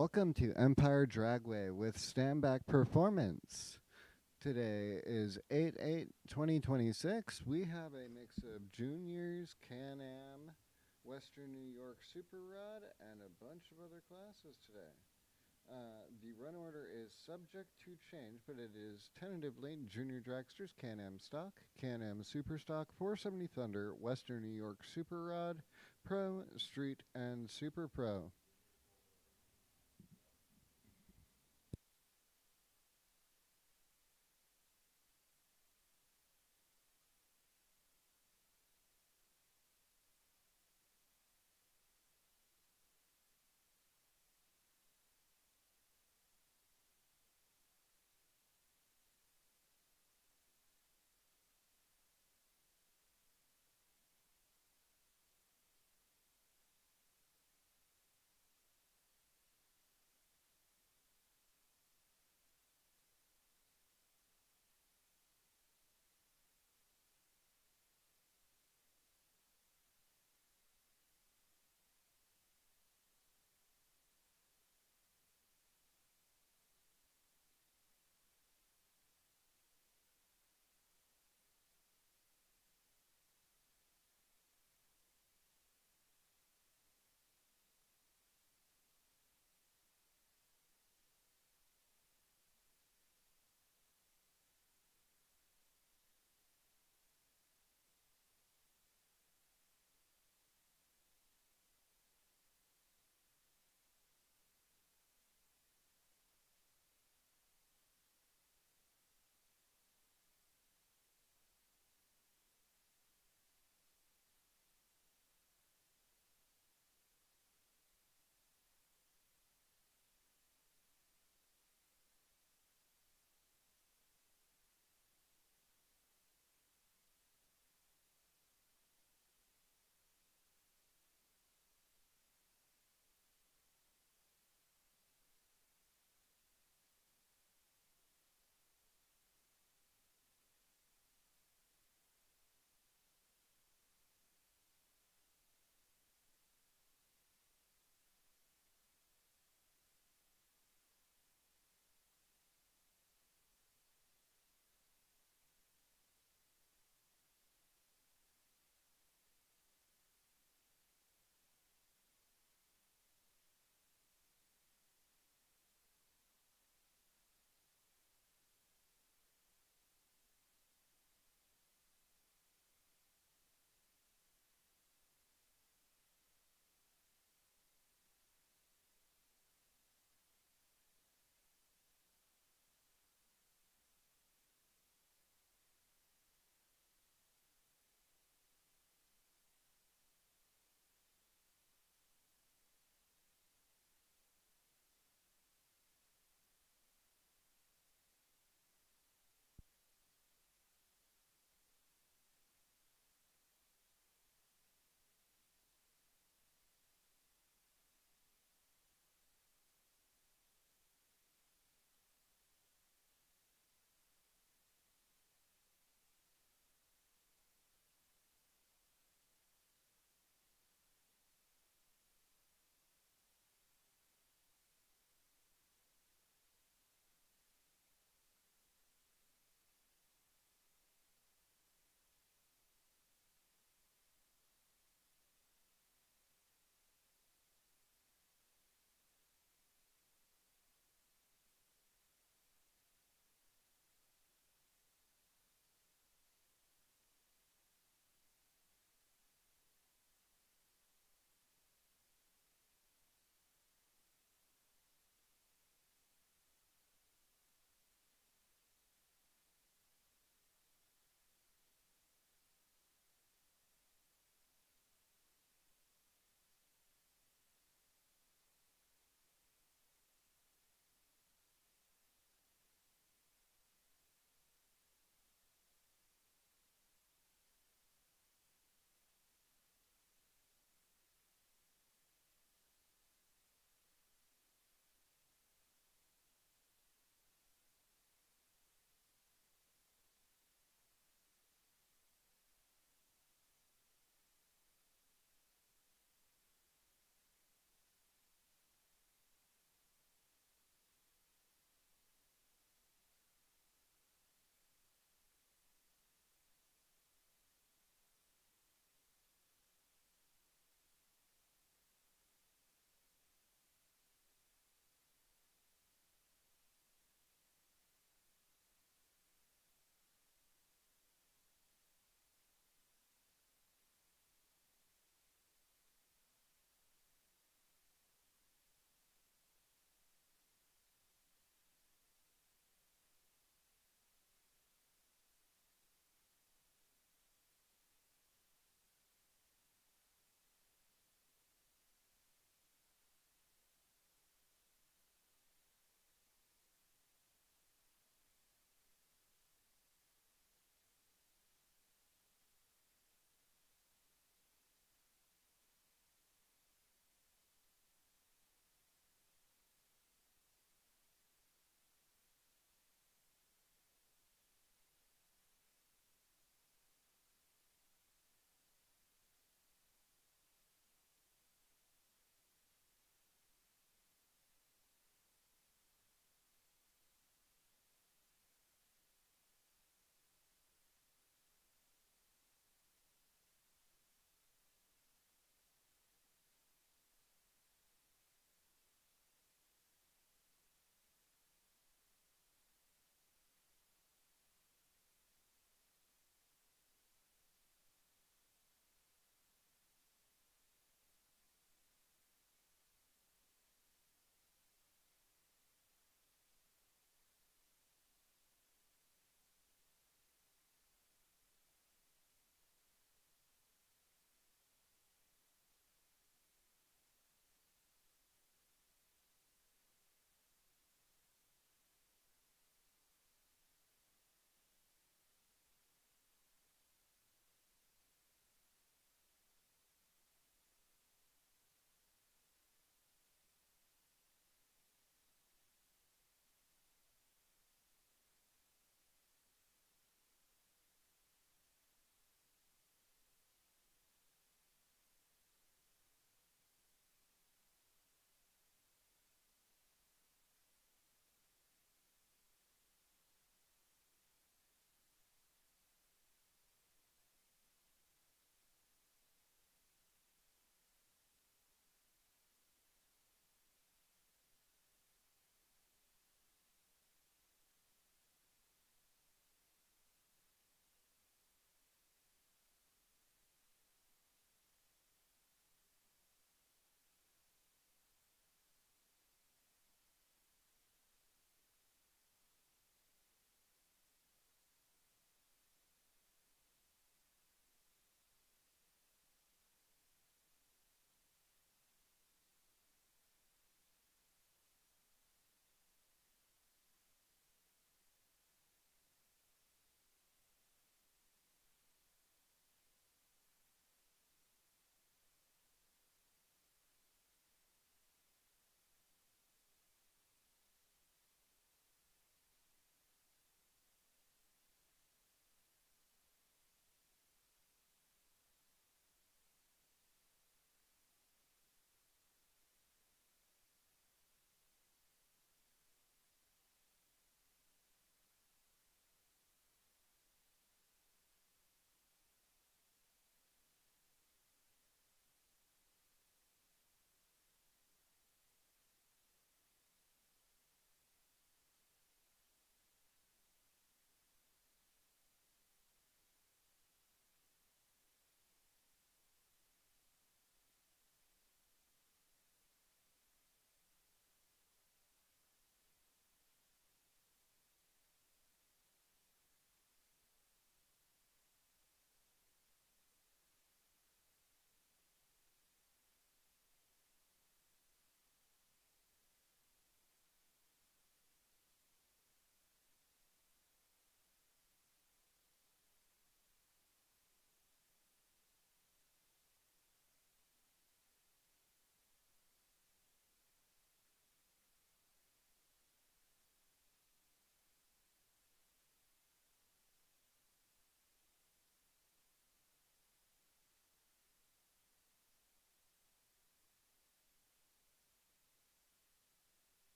Welcome to Empire Dragway with Standback Performance. Today is 8/8/2026. We have a mix of juniors, Can-Am, Western New York Super Rod, and a bunch of other classes today. The run order is subject to change, but it is tentatively Junior Dragsters, Can-Am Stock, Can-Am Super Stock, 470 Thunder, Western New York Super Rod, Pro, Street, and Super Pro.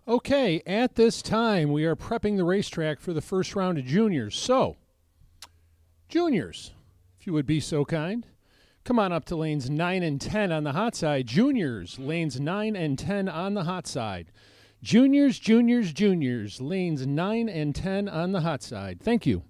Okay, at this time, we are prepping the racetrack for the first round of juniors. So, juniors, if you would be so kind, come on up to lanes 9 and 10 on the hot side. Juniors, lanes 9 and 10 on the hot side. Juniors, juniors, juniors, lanes 9 and 10 on the hot side. Thank you.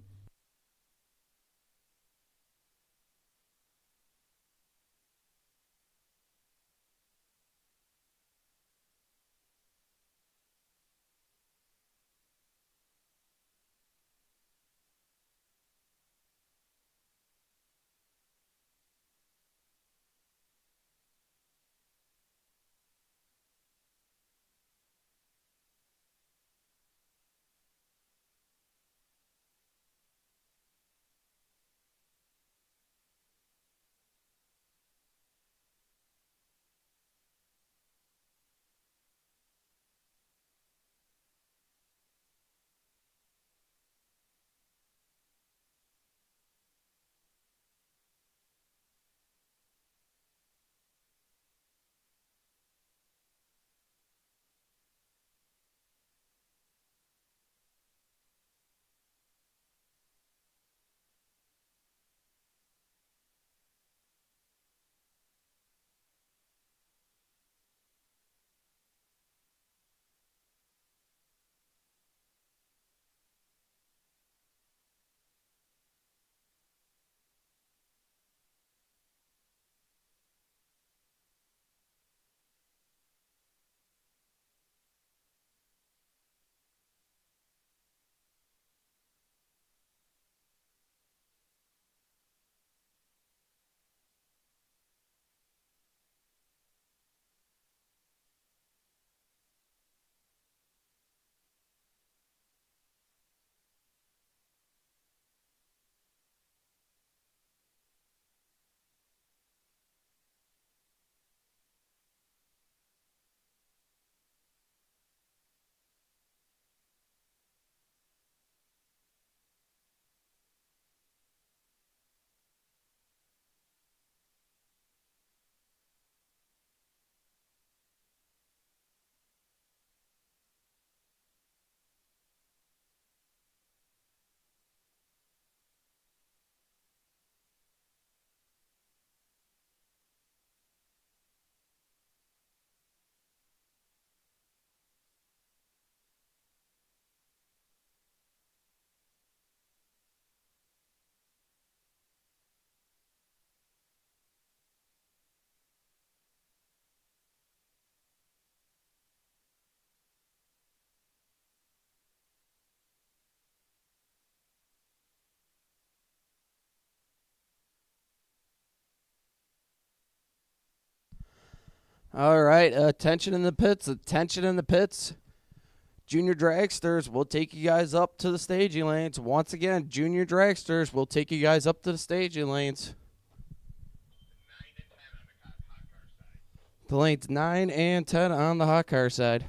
All right, attention in the pits, attention in the pits. Junior Dragsters will take you guys up to the staging lanes. Once again, Junior Dragsters will take you guys up to the staging lanes. The lanes 9 and 10 on the hot car side.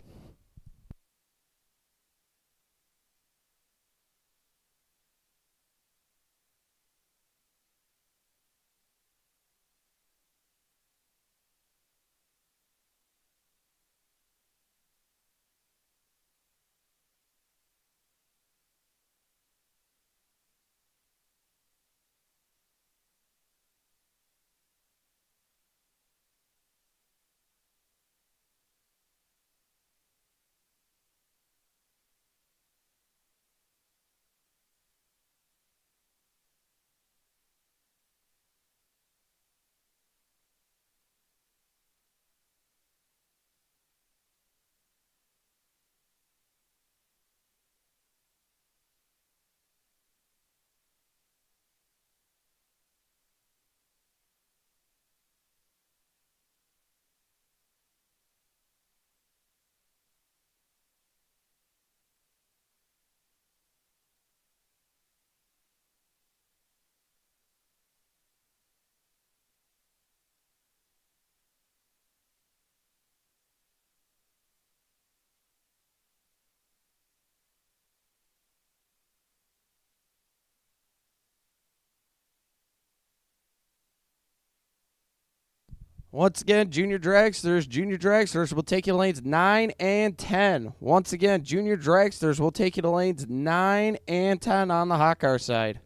Once again, Junior Dragsters will take you to lanes 9 and 10. Once again, Junior Dragsters will take you to lanes 9 and 10 on the hot car side.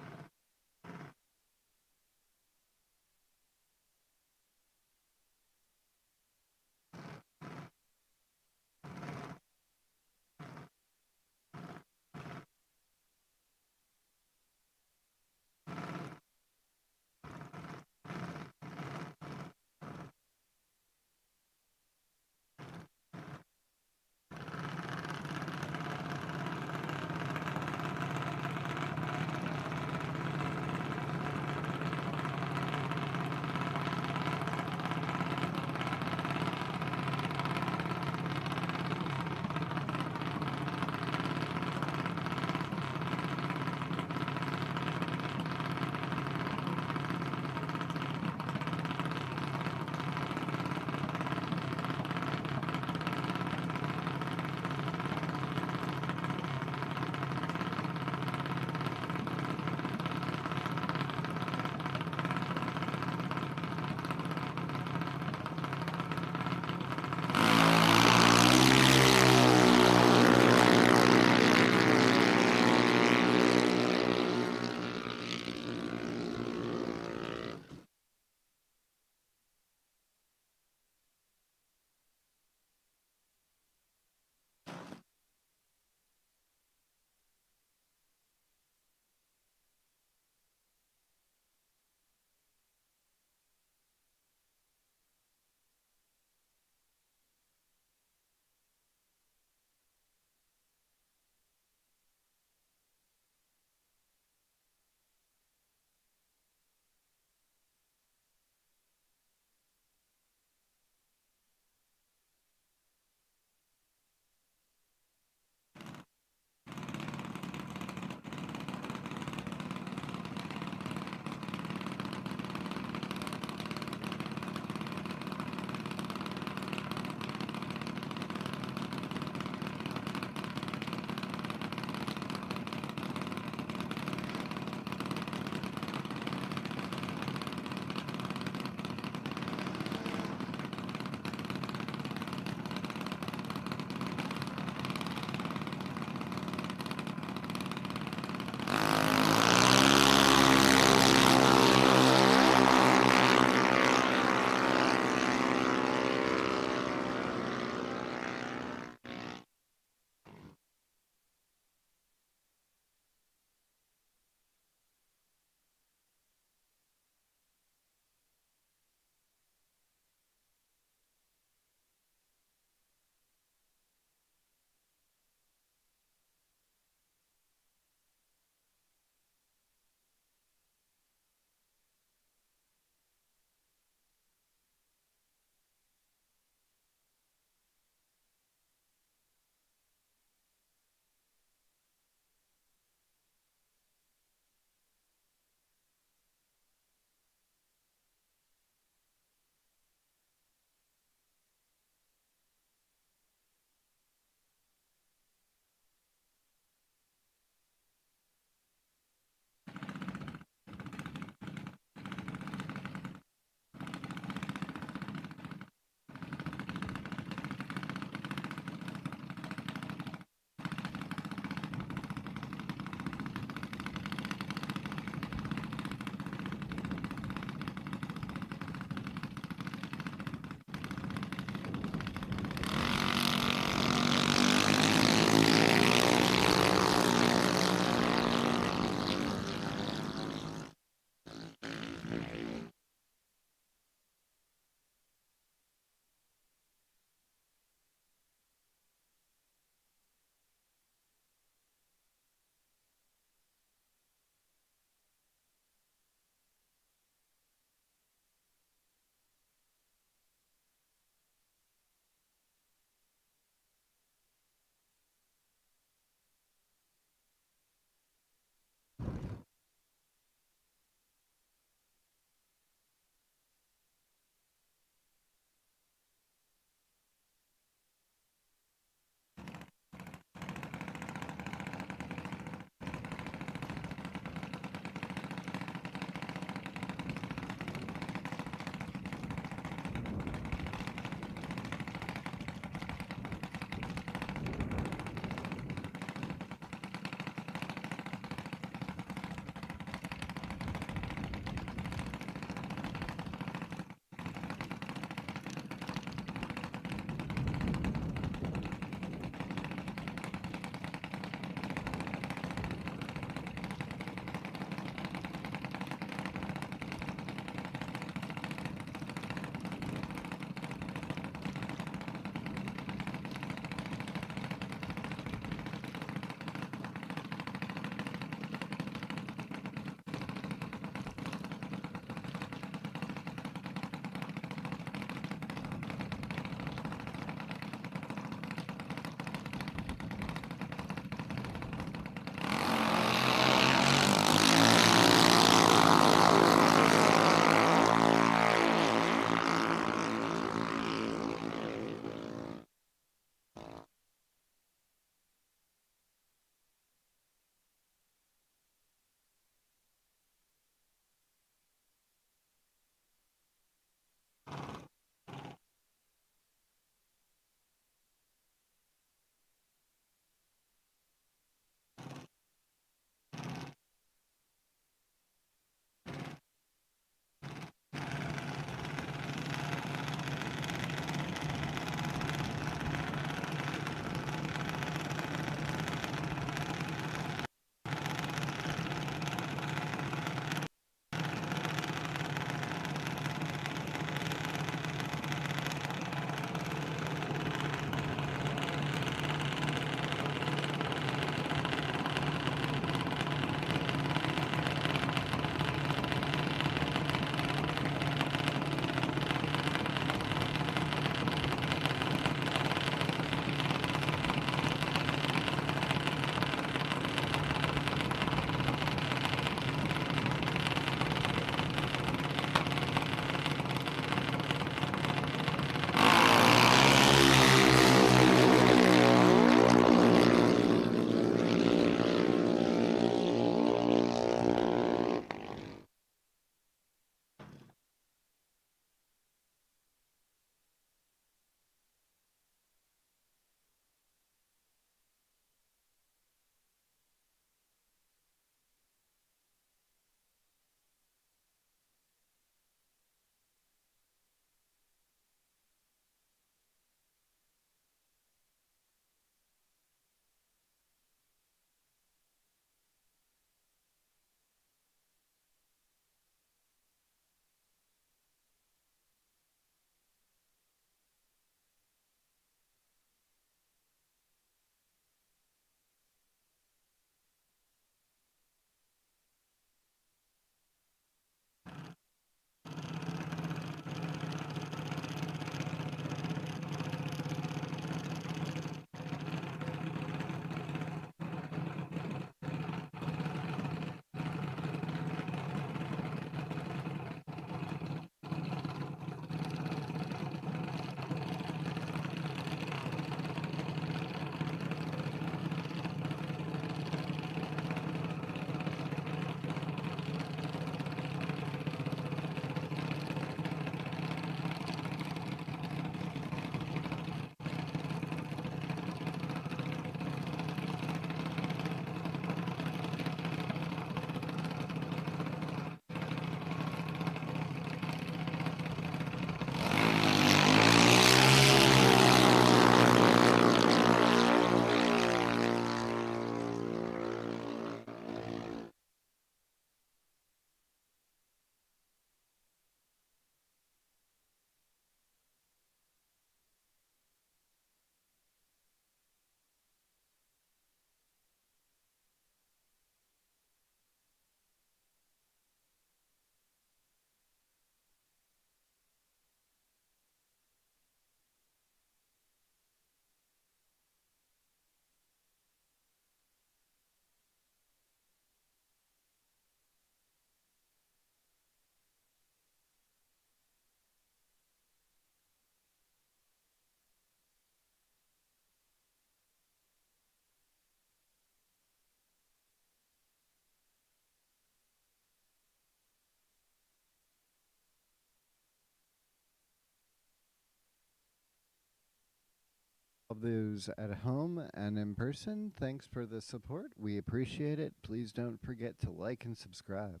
of those at home and in person, thanks for the support. We appreciate it. Please don't forget to like and subscribe.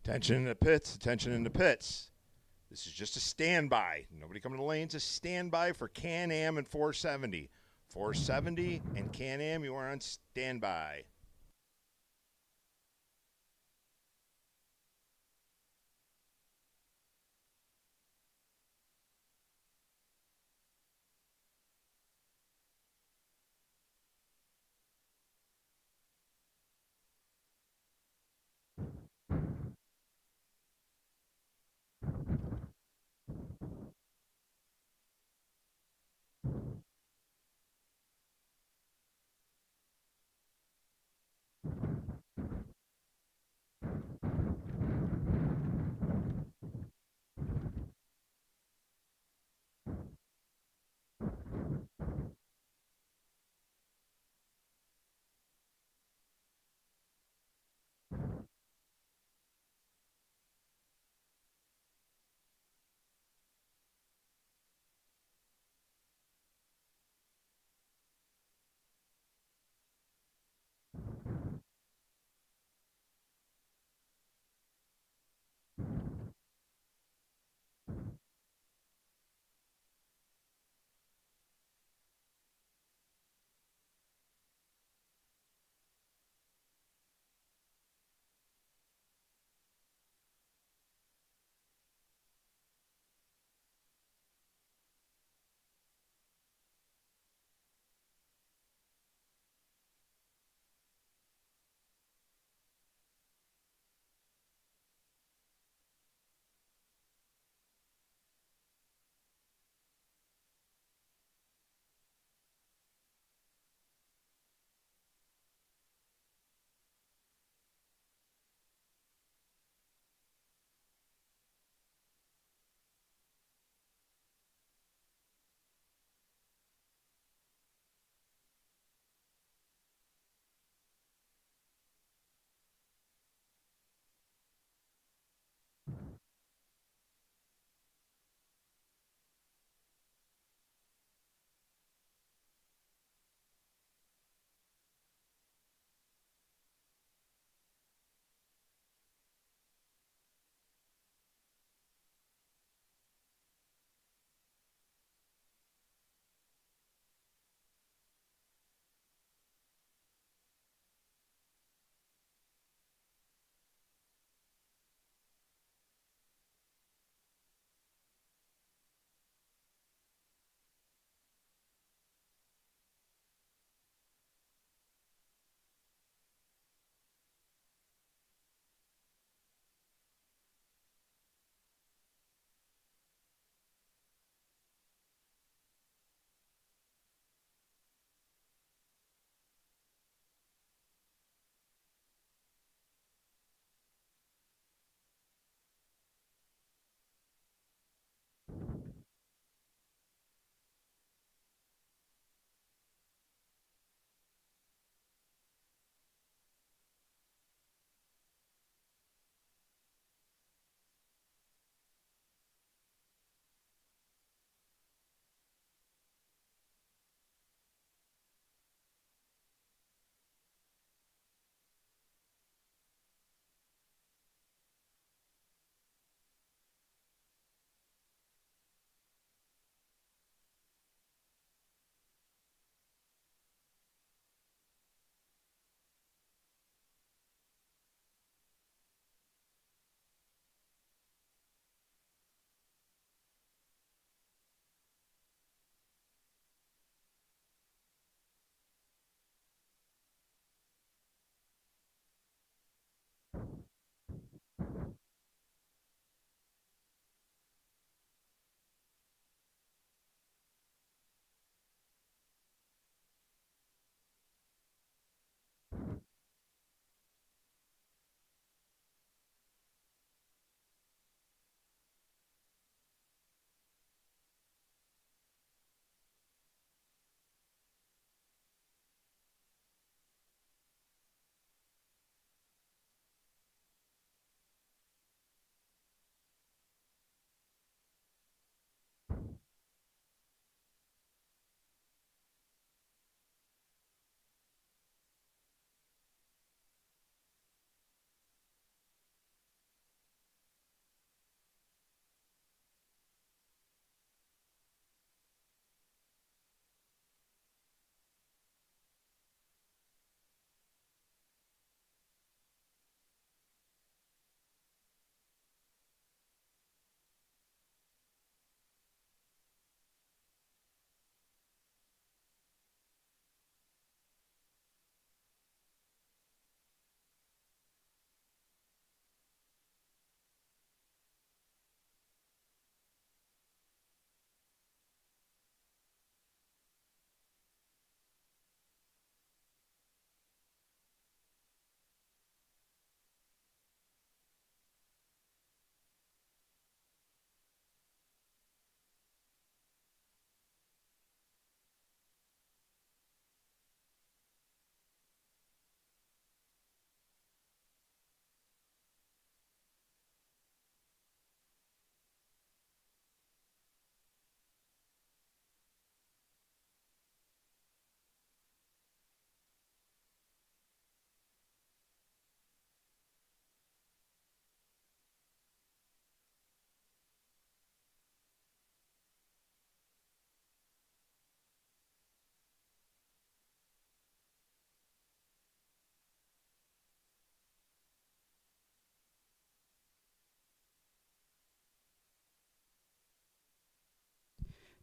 Attention in the pits, attention in the pits. This is just a standby. Nobody coming to the lanes. A standby for Can-Am and 470. 470 and Can-Am, you are on standby.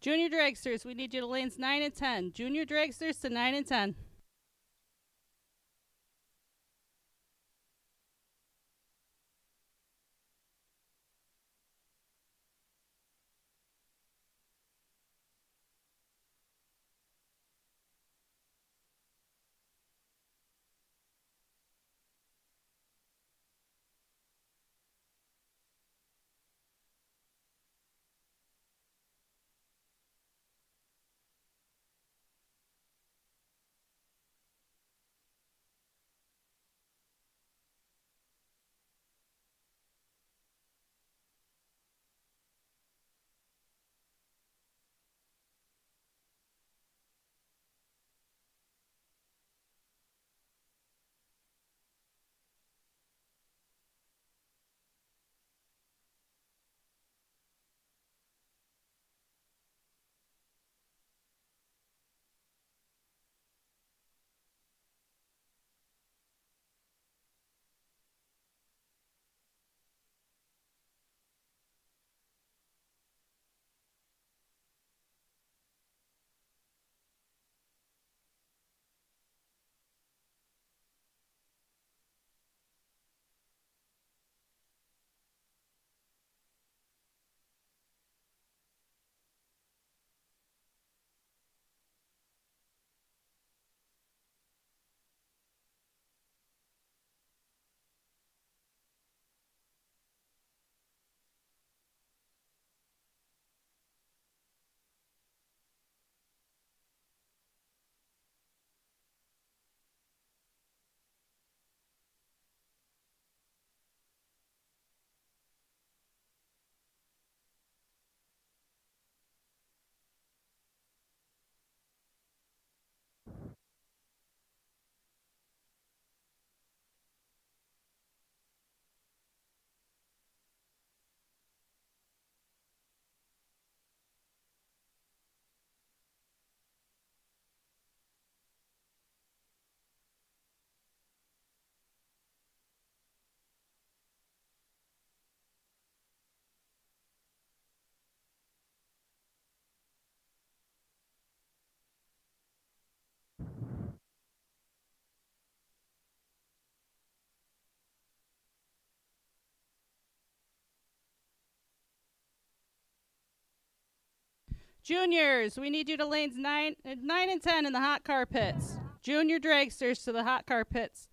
Junior dragsters, we need you to lanes 9 and 10. Junior dragsters to 9 and 10. Juniors, we need you to lanes 9 and 10 in the hot car pits. Junior dragsters to the hot car pits.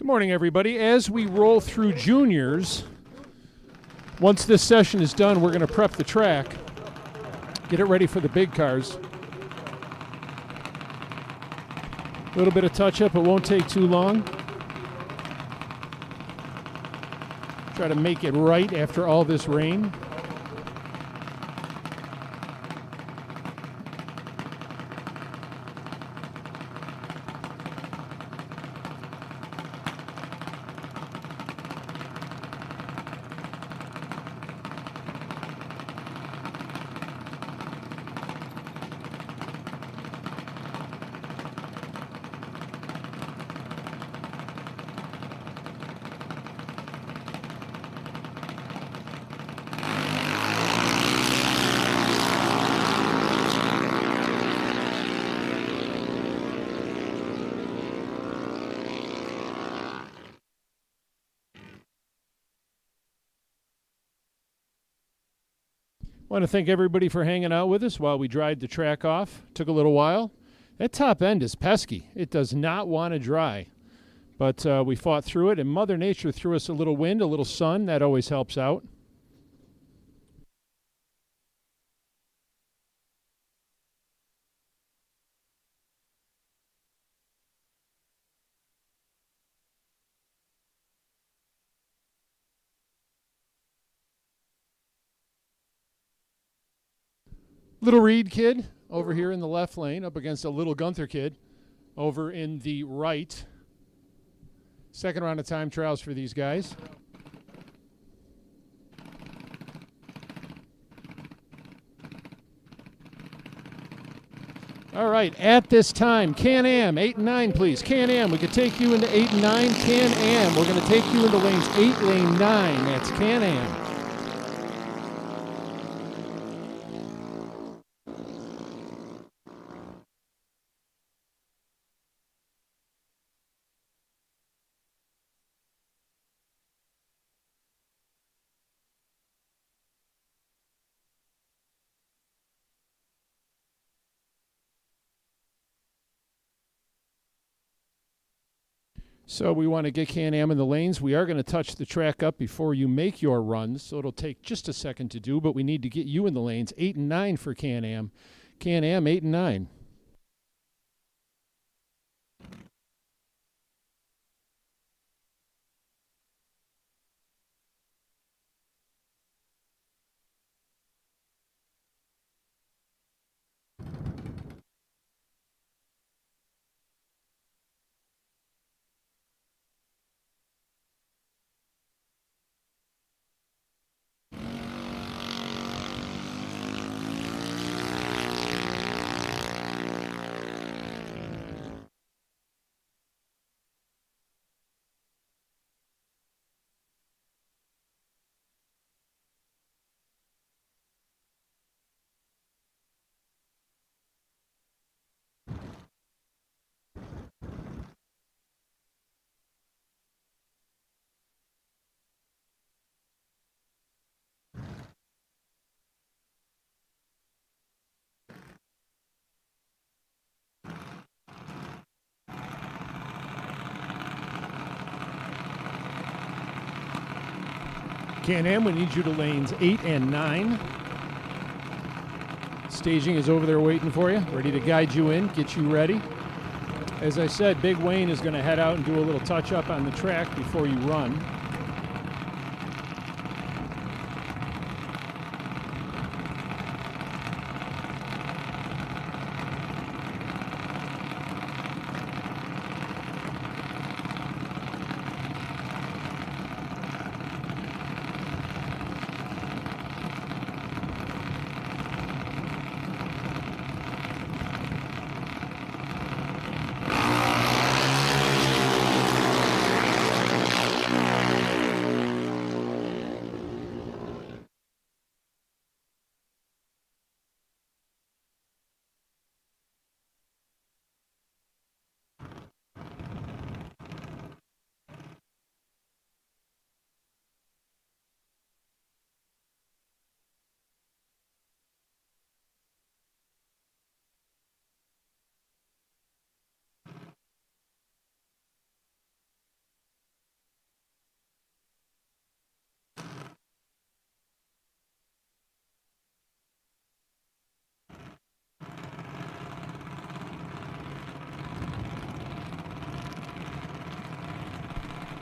Good morning, everybody. As we roll through juniors, once this session is done, we're going to prep the track, get it ready for the big cars. A little bit of touch-up. It won't take too long. Try to make it right after all this rain. Want to thank everybody for hanging out with us while we dried the track off. Took a little while. That top end is pesky. It does not want to dry. But we fought through it, and Mother Nature threw us a little wind, a little sun. That always helps out. Little Reed kid over here in the left lane up against a little Gunther kid over in the right. Second round of time trials for these guys. All right, at this time, Can-Am, 8 and 9, please. Can-Am, we could take you into 8 and 9. Can-Am, we're going to take you into lanes 8, lane 9. That's Can-Am. So we want to get Can-Am in the lanes. We are going to touch the track up before you make your runs, so it'll take just a second to do, but we need to get you in the lanes. 8 and 9 for Can-Am. Can-Am, 8 and 9. Can-Am, we need you to lanes 8 and 9. Staging is over there waiting for you, ready to guide you in, get you ready. As I said, Big Wayne is going to head out and do a little touch-up on the track before you run.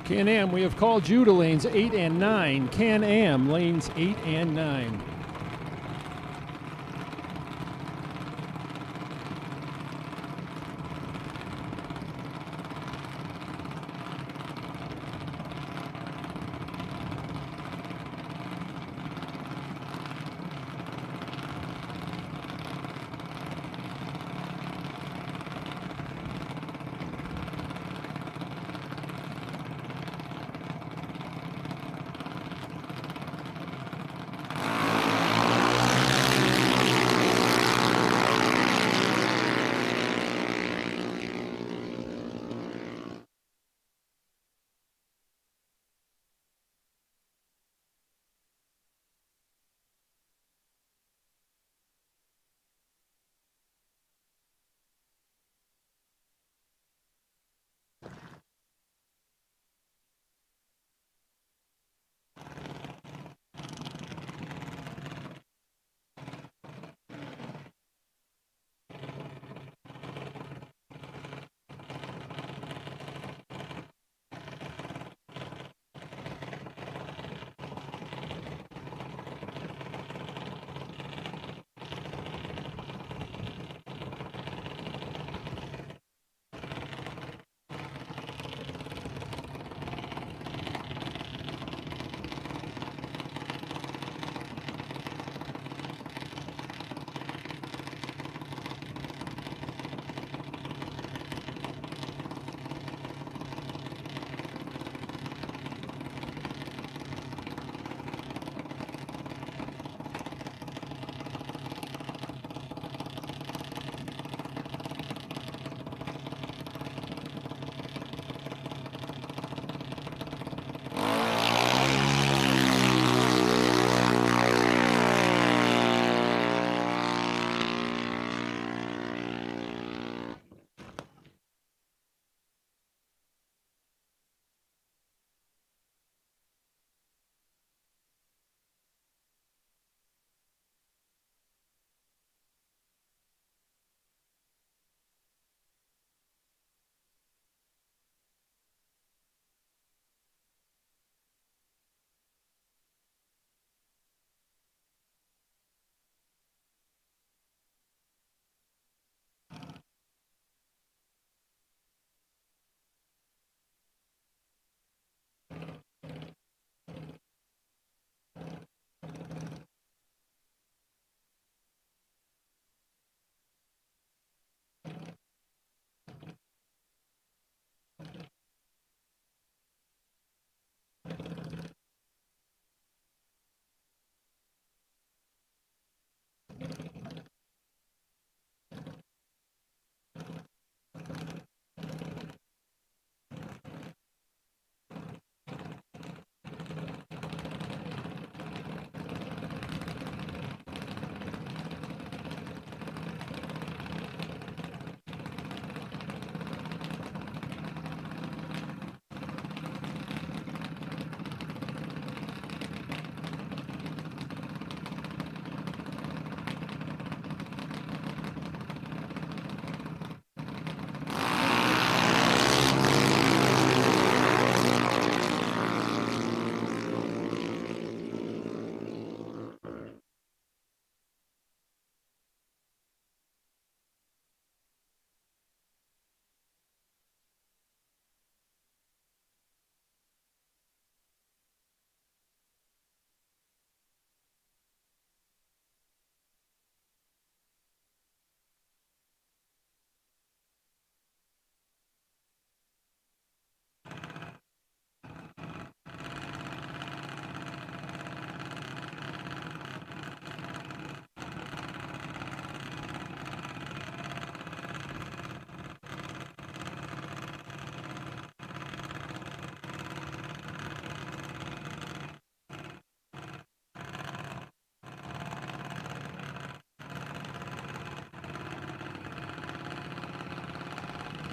Can-Am, we have called you to lanes 8 and 9. Can-Am, lanes 8 and 9.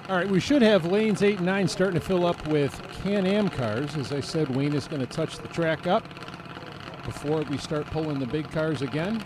All right, we should have lanes 8 and 9 starting to fill up with Can-Am cars. As I said, Wayne is going to touch the track up before we start pulling the big cars again.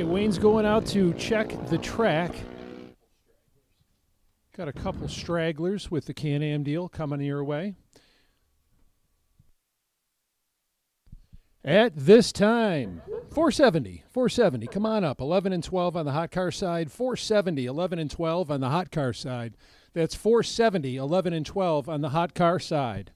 right, Wayne's going out to check the track. Got a couple stragglers with the Can-Am deal coming your way. At this time, 470. Come on up. 11 and 12 on the hot car side. 470, 11 and 12 on the hot car side. That's 470, 11 and 12 on the hot car side.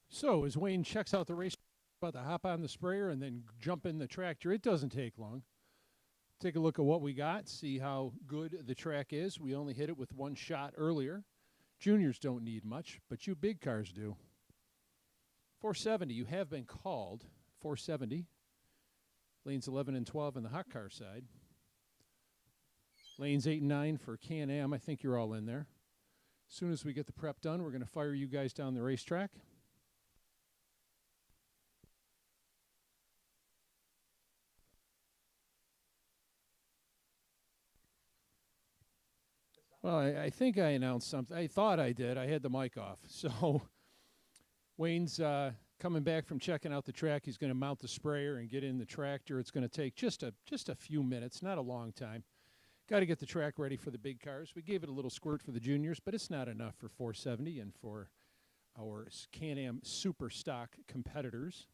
So as Wayne checks out the race, about to hop on the sprayer and then jump in the tractor, it doesn't take long. Take a look at what we got, see how good the track is. We only hit it with one shot earlier. Juniors don't need much, but you big cars do. 470, you have been called. 470. Lanes 11 and 12 on the hot car side. Lanes 8 and 9 for Can-Am. I think you're all in there. As soon as we get the prep done, we're going to fire you guys down the racetrack. Well, I think I announced something. I thought I did. I had the mic off. So Wayne's coming back from checking out the track. He's going to mount the sprayer and get in the tractor. It's going to take just a few minutes, not a long time. Got to get the track ready for the big cars. We gave it a little squirt for the juniors, but it's not enough for 470 and for our Can-Am super stock competitors.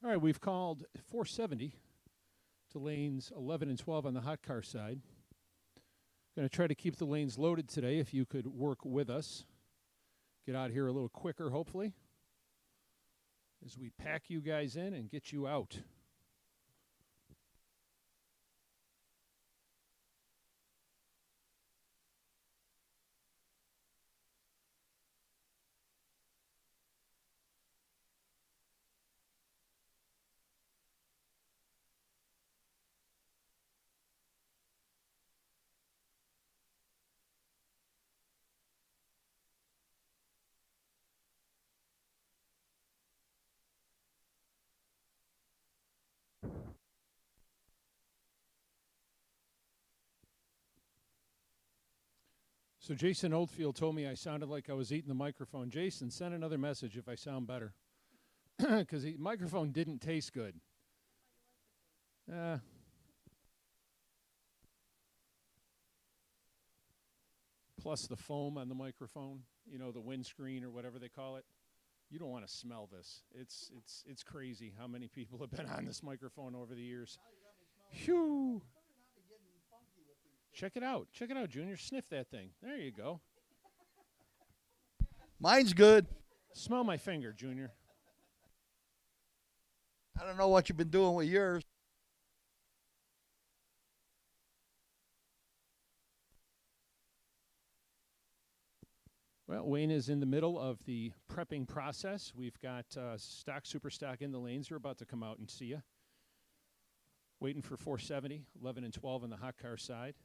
All right, we've called 470 to lanes 11 and 12 on the hot car side. Going to try to keep the lanes loaded today if you could work with us. Get out here a little quicker, hopefully, as we pack you guys in and get you out. So Jason Oldfield told me I sounded like I was eating the microphone. Jason, send another message if I sound better. Because the microphone didn't taste good. Plus the foam on the microphone, the windscreen or whatever they call it. You don't want to smell this. It's crazy how many people have been on this microphone over the years. Phew. Check it out. Check it out, Junior. Sniff that thing. There you go. Mine's good. Smell my finger, Junior. I don't know what you've been doing with yours. Well, Wayne is in the middle of the prepping process. We've got stock, super stock in the lanes. We're about to come out and see you. Waiting for 470, 11 and 12 on the hot car side.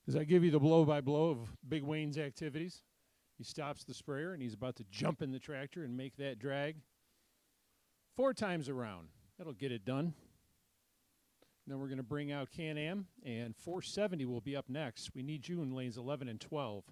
As I give you the blow-by-blow of Big Wayne's activities, he stops the sprayer, and he's about to jump in the tractor and make that drag 4 times around. That'll get it done. Then we're going to bring out Can-Am, and 470 will be up next. We need you in lanes 11 and 12.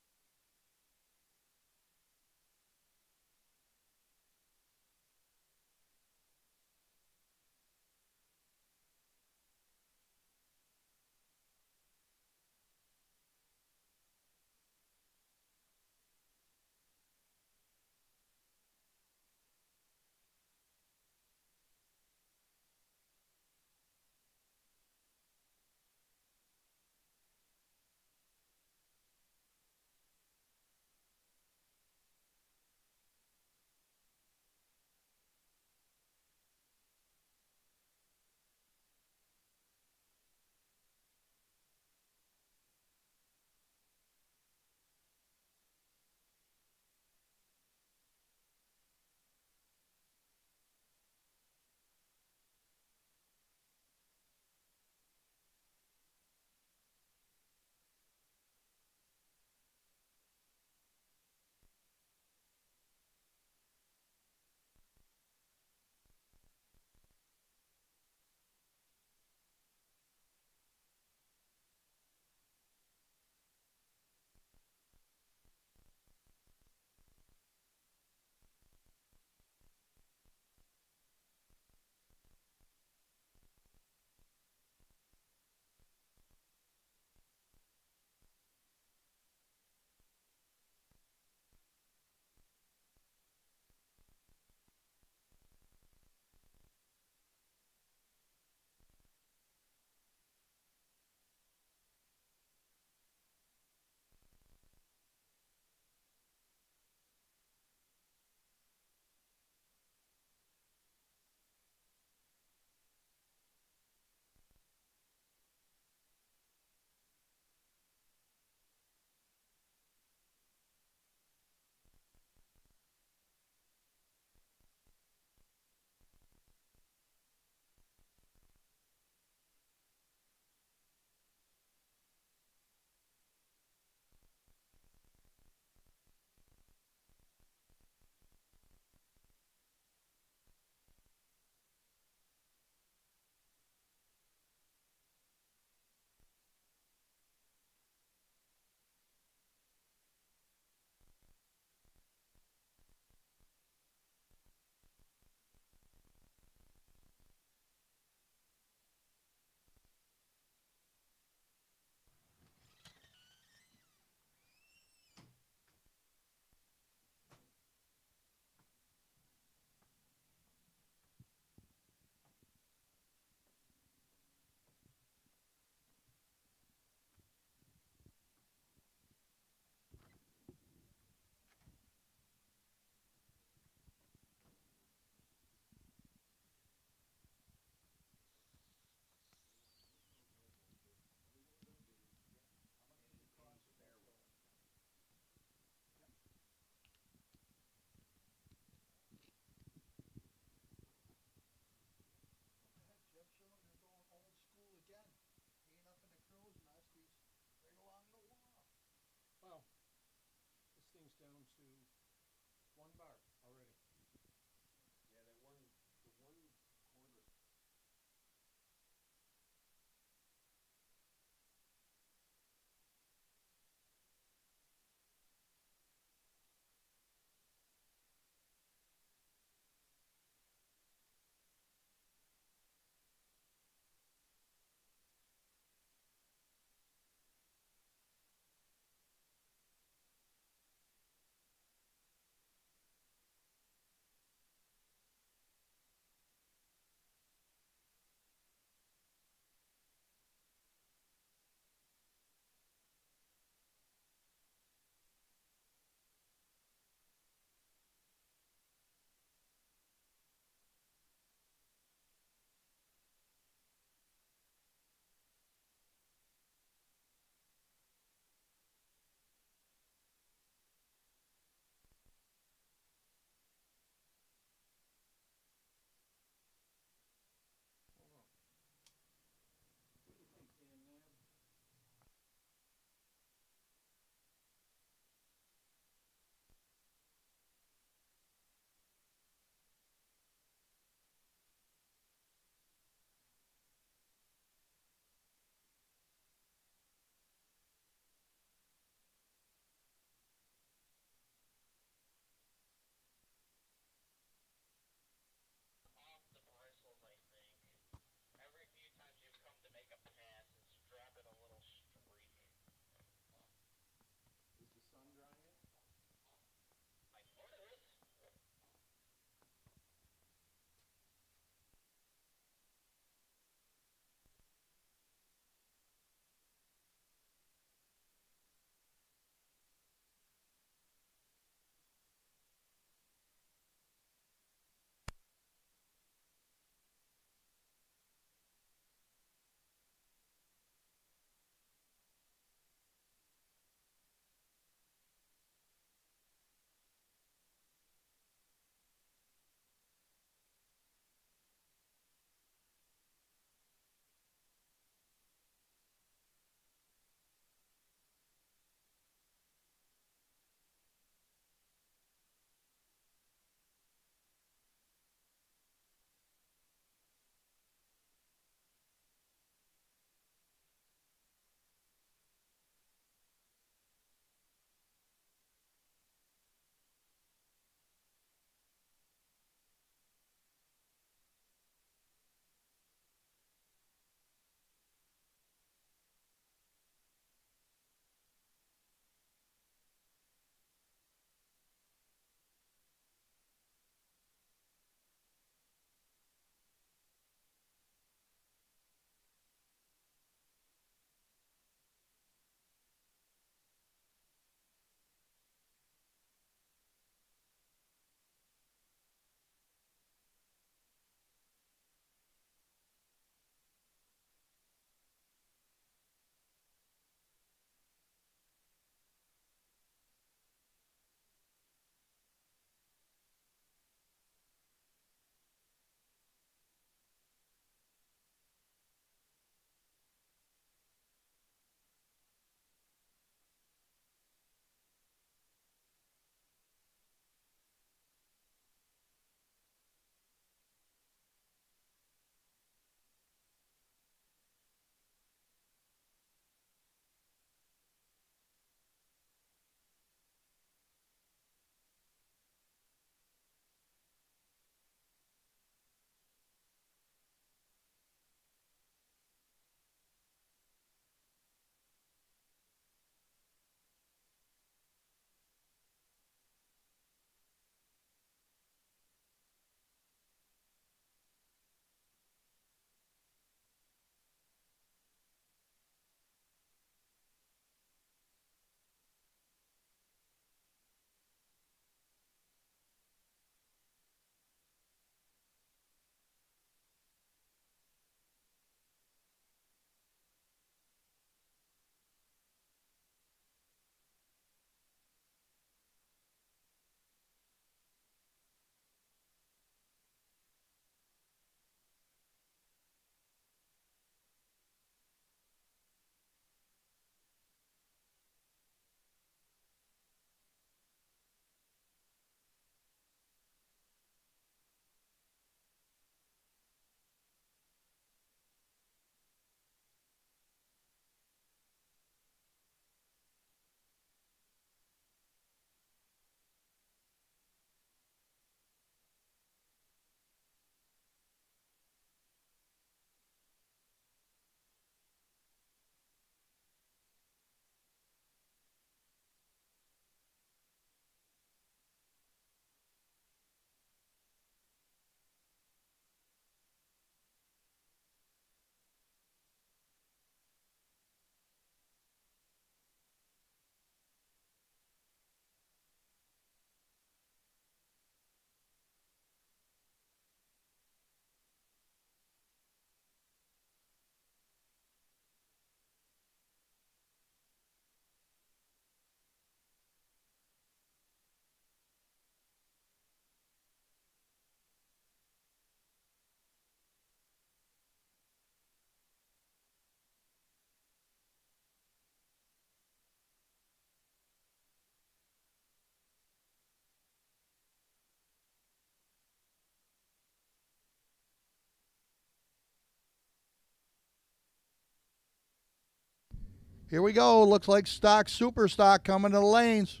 Here we go. Looks like stock, super stock coming to the lanes.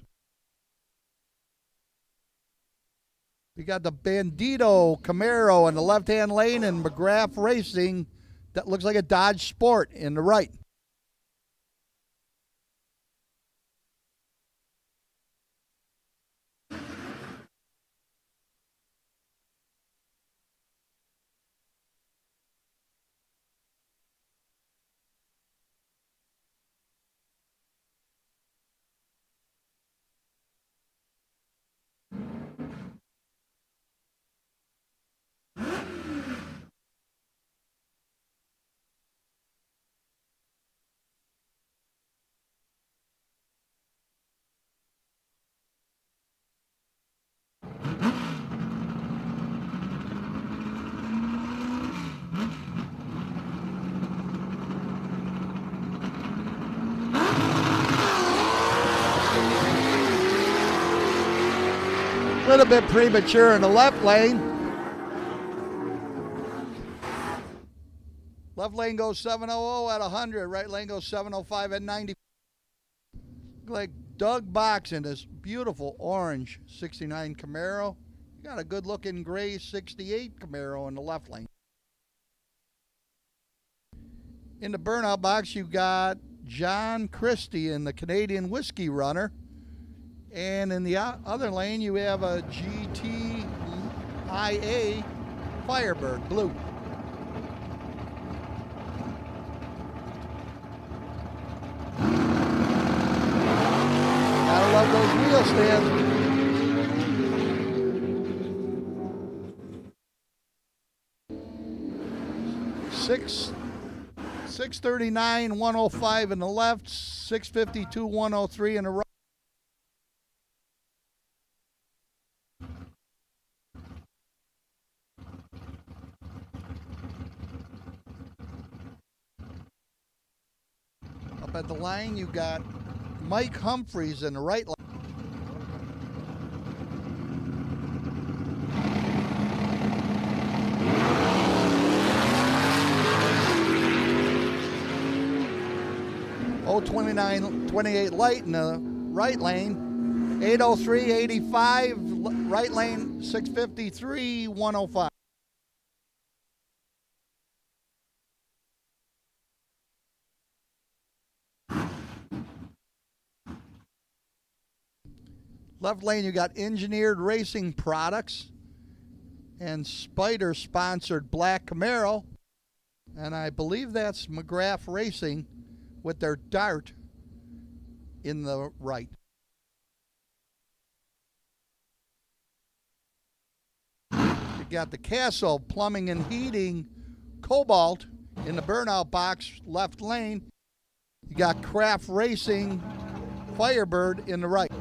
We got the Bandito Camaro in the left-hand lane and McGrath Racing. That looks like a Dodge Sport in the right. A little bit premature in the left lane. Left lane goes 700 at 100. Right lane goes 705 at 90. Like Doug Box in this beautiful orange 69 Camaro. You got a good looking gray 68 Camaro in the left lane. In the burnout box, you got John Christie in the Canadian Whiskey Runner. And in the other lane, you have a GTIA Firebird Blue. Gotta love those wheel stands. $639, 105 in the left, $652, 103 in the right. Up at the line, you got Mike Humphreys in the right line. Oh, 29-28 light in the right lane. 803-85, right lane 653, 105. Left lane, you got Engineered Racing Products and Spider sponsored Black Camaro. And I believe that's McGrath Racing with their Dart in the right. You got the Castle Plumbing and Heating Cobalt in the burnout box left lane. You got Craft Racing Firebird in the right.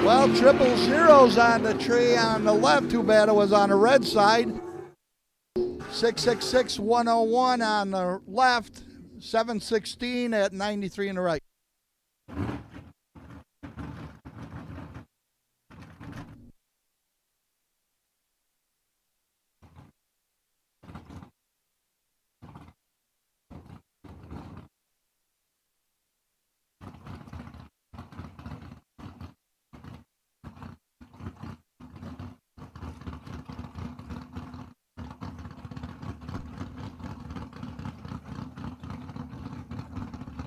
Well, 000's on the tree on the left. Too bad it was on the red side. 666-101 on the left. 716 at 93 in the right.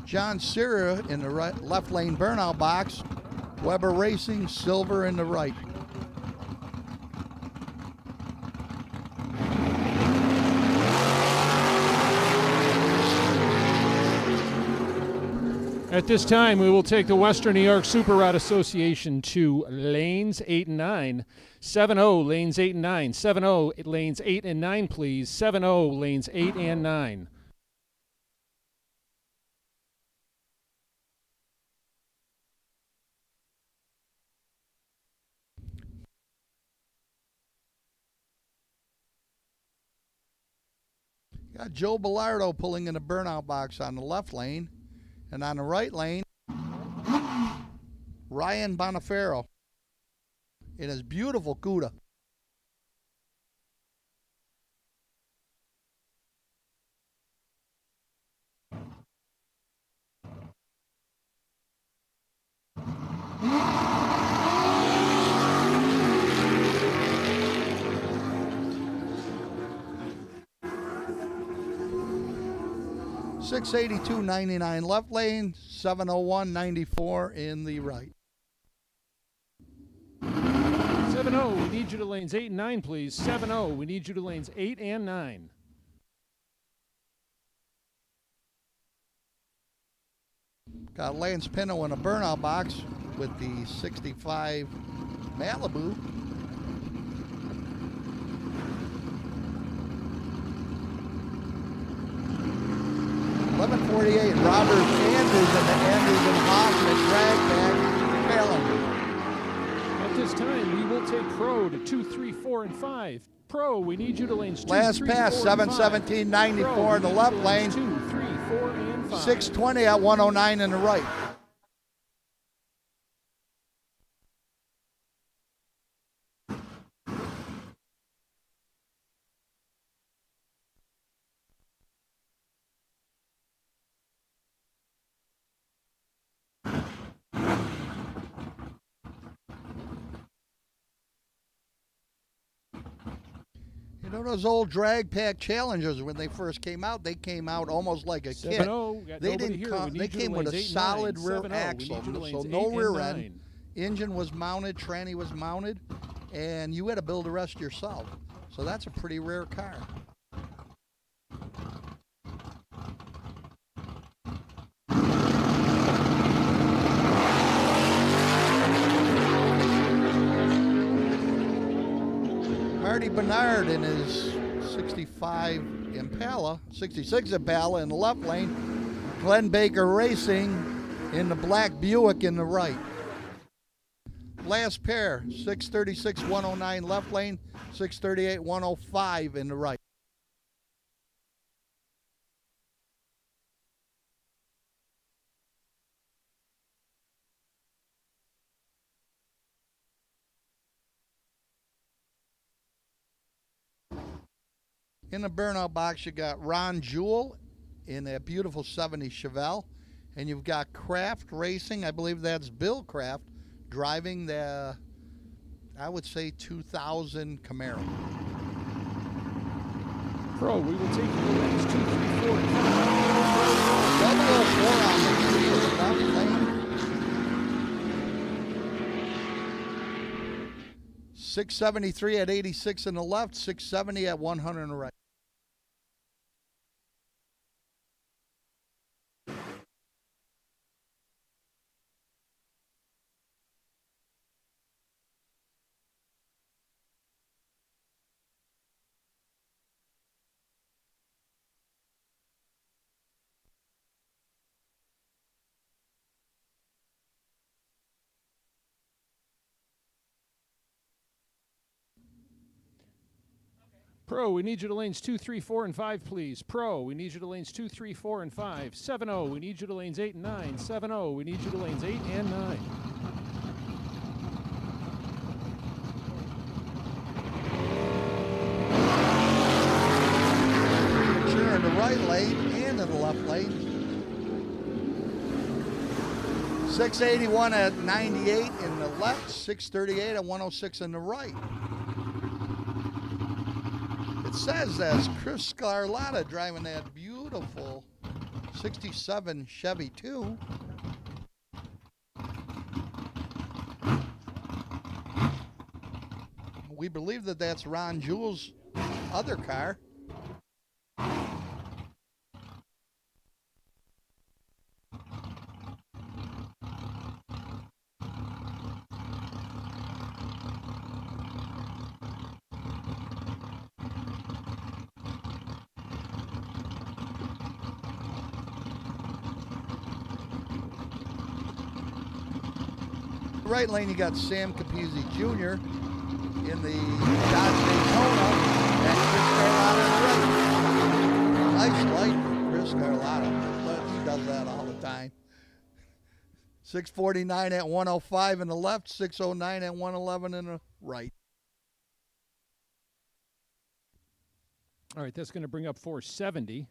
John Cera in the right, left lane burnout box. Weber Racing, silver in the right. At this time, we will take the Western New York Super Rod Association to lanes 8 and 9. 7-0, lanes 8 and 9. 7-0, lanes 8 and 9, please. 7-0, lanes 8 and 9. Got Joe Bellardo pulling in the burnout box on the left lane. And on the right lane, Ryan Bonifero in his beautiful Cuda. 682.99 left lane, 701.94 in the right. 7-0, we need you to lanes 8 and 9, please. 7-0, we need you to lanes 8 and 9. Got Lance Pinto in a burnout box with the 65 Malibu. .1148, Robert Andrews and the Andrews and Hoffman drag back Challenger. At this time, we will take Pro to 2, 3, 4, and 5. Pro, we need you to lanes 2, Last 3, pass, 4, and 5. 717.94 Pro, in the we left need you to lane. lanes 2, 3, 4, and 5. 620 at 109 in the right. You know those old drag pack Challengers, when they first came out, they came out almost like a kit. 7-0, got They nobody didn't here. come, We need they you to came with a lanes 8 and solid 9. rear 7-0, we axle, need you to so lanes no 8 rear and end. 9. Engine was mounted, tranny was mounted, and you had to build the rest yourself. So that's a pretty rare car. Marty Bernard in his 65 Impala, 66 Impala in the left lane. Glenn Baker Racing in the black Buick in the right. Last pair, 636 109 left lane, 638 105 in the right. In the burnout box, you got Ron Jewell in a beautiful 70 Chevelle. And you've got Kraft Racing, I believe that's Bill Kraft, driving the, I would say, 2000 Camaro. Pro, we will take you to lanes 2, 3, 4, and 004 on the left lane. 673 at 86 in the left, 670 at 100 in the right. Pro, we need you to lanes 2, 3, 4, and 5, please. Pro, we need you to lanes 2, 3, 4, and 5. 7-0, we need you to lanes 8 and 9. 7-0, we need you to lanes 8 and 9. Sure, in the right lane and in the left lane. 681 at 98 in the left, 638 at 106 in the right. It says that's Chris Scarlatta driving that beautiful 67 Chevy 2. We believe that that's Ron Jewell's other car. Right lane, you got Sam Capizzi Jr. in the Dodge Daytona and Chris Carlotta in the right. Nice light for Chris Carlotta, but he does that all the time. 649 at 105 in the left, 609 at 111 in the right. All right, that's going to bring up 470.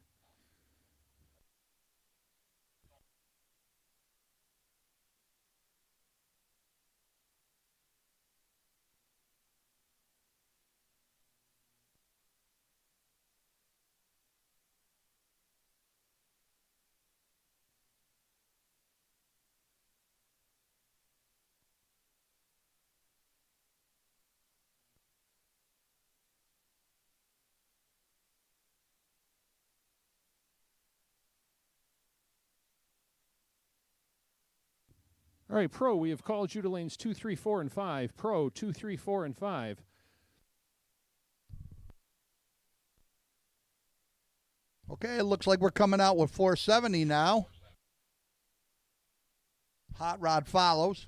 All right, Pro, we have called you to lanes 2, 3, 4, and 5. Pro, 2, 3, 4, and 5. Okay, it looks like we're coming out with 470 now. Hot Rod follows.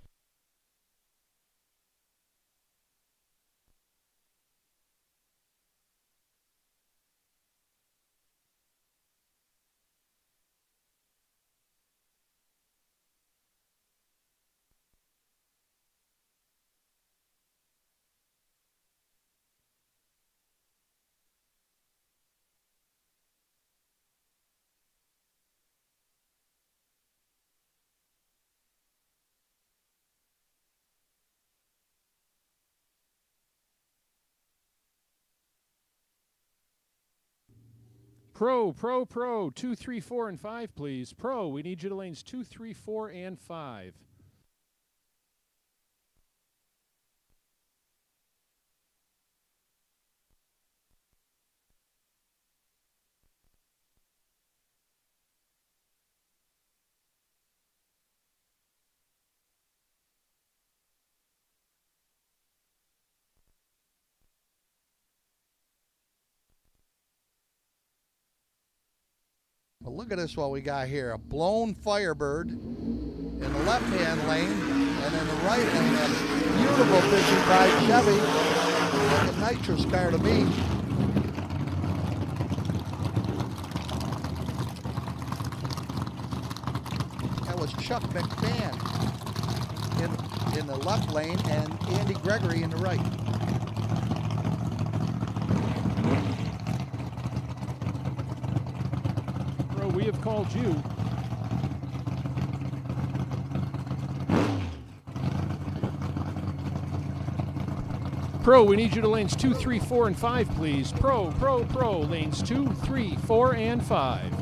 Pro, 2, 3, 4, and 5, please. Pro, we need you to lanes 2, 3, 4, and 5. Well, look at this, what we got here. A blown Firebird in the left-hand lane, and in the right lane, a beautiful 55 Chevy. Like a nitrous car to me. That was Chuck McMahon in the left lane and Andy Gregory in the right. Pro, we have called you. Pro, we need you to lanes 2, 3, 4, and 5, please. Pro, lanes 2, 3, 4, and 5.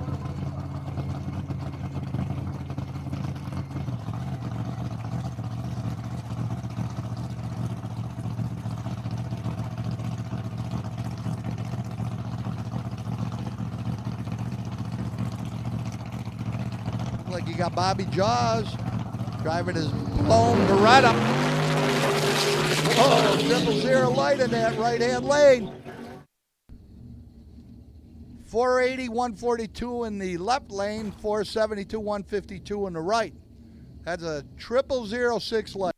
Like you got Bobby Jaws driving his blown Beretta. Oh, 000 light in that right-hand lane. 480, 142 in the left lane, 472, 152 in the right. That's a 0006 light.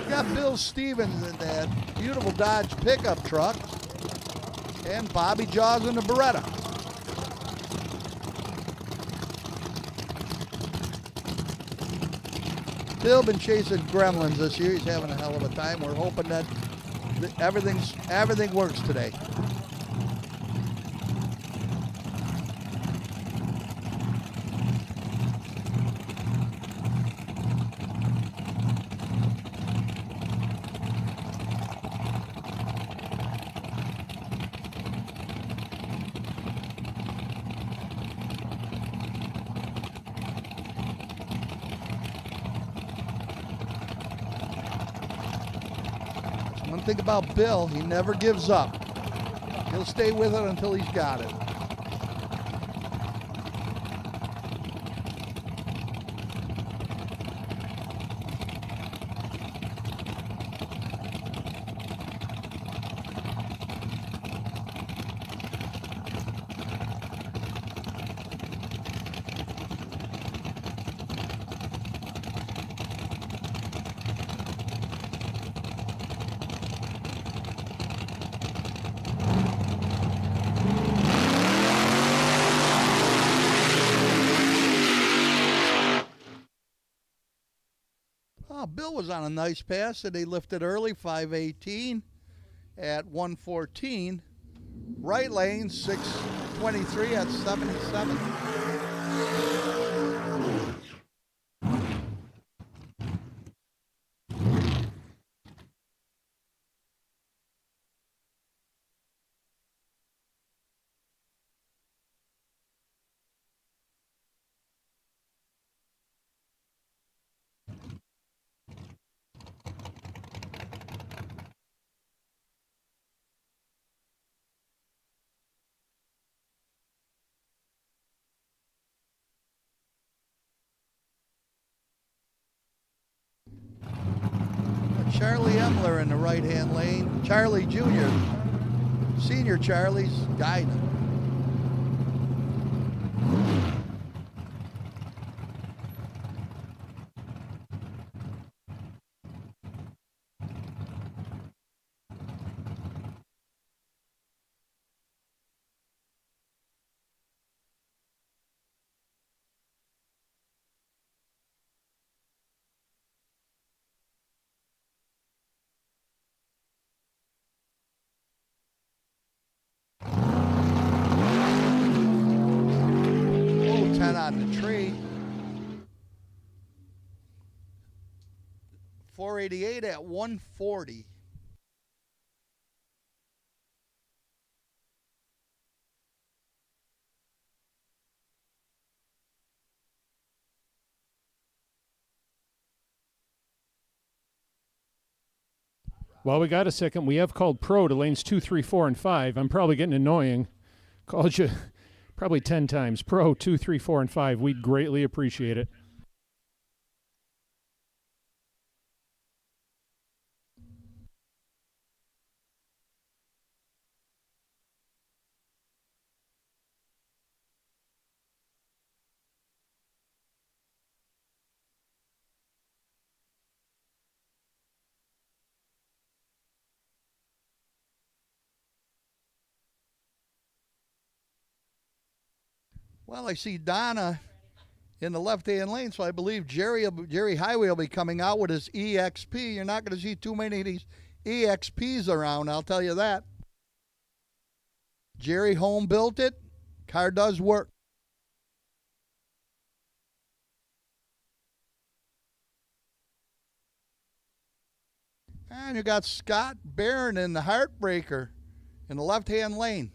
Got Bill Stevens in that beautiful Dodge pickup truck, and Bobby Jaws in the Beretta. Bill been chasing gremlins this year. He's having a hell of a time. We're hoping that everything works today. One thing about Bill, he never gives up. He'll stay with it until he's got it. Oh, Bill was on a nice pass, and he lifted early, 518 at 114. Right lane, 623 at 77. Charlie Emler in the right-hand lane. Charlie Jr. Senior Charlie's guiding. Oh, 10 on the tree. 488 at 140. While we got a second, we have called pro to lanes 2, 3, 4, and 5. I'm probably getting annoying. Called you probably 10 times. Pro 2, 3, 4, and 5. We'd greatly appreciate it. Well, I see Donna in the left-hand lane, so I believe Jerry Highway will be coming out with his EXP. You're not going to see too many of these EXPs around, I'll tell you that. Jerry home built it. Car does work. And you got Scott Barron in the Heartbreaker in the left-hand lane.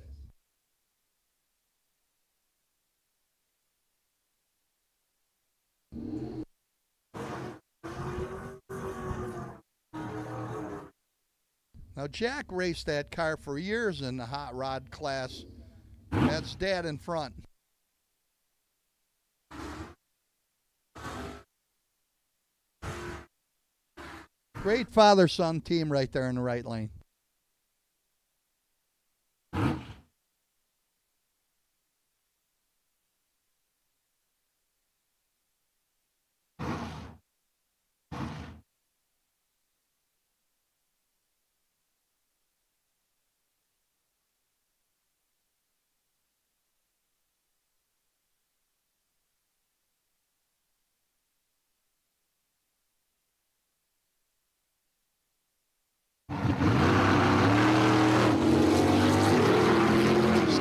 Now, Jack raced that car for years in the hot rod class. That's Dad in front. Great father-son team right there in the right lane.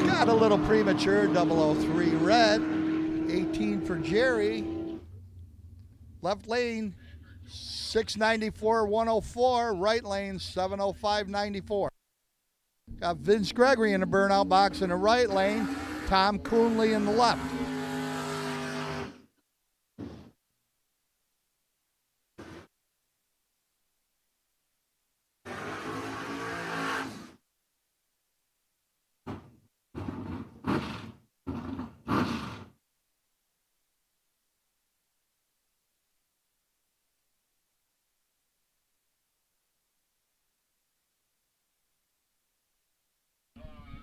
Got a little premature, 003 red, 18 for Jerry. Left lane, 694, 104. Right lane, 705, 94. Got Vince Gregory in the burnout box in the right lane, Tom Coonley in the left.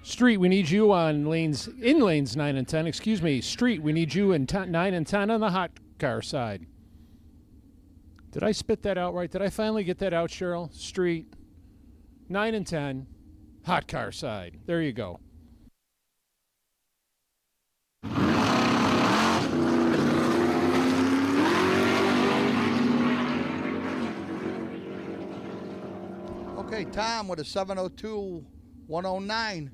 Street, we need you on lanes 9 and 10. Excuse me. Street, we need you in 9 and 10 on the hot car side. Did I spit that out right? Did I finally get that out, Cheryl? Street, 9 and 10, hot car side. There you go. Okay, Tom with a 702, 109.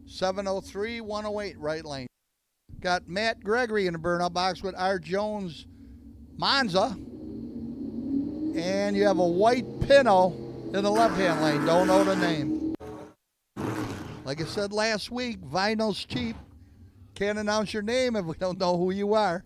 703, 108 right lane. Got Matt Gregory in the burnout box with R. Jones Monza. And you have a white Pinto in the left-hand lane. Don't know the name. Like I said last week, vinyl's cheap. Can't announce your name if we don't know who you are.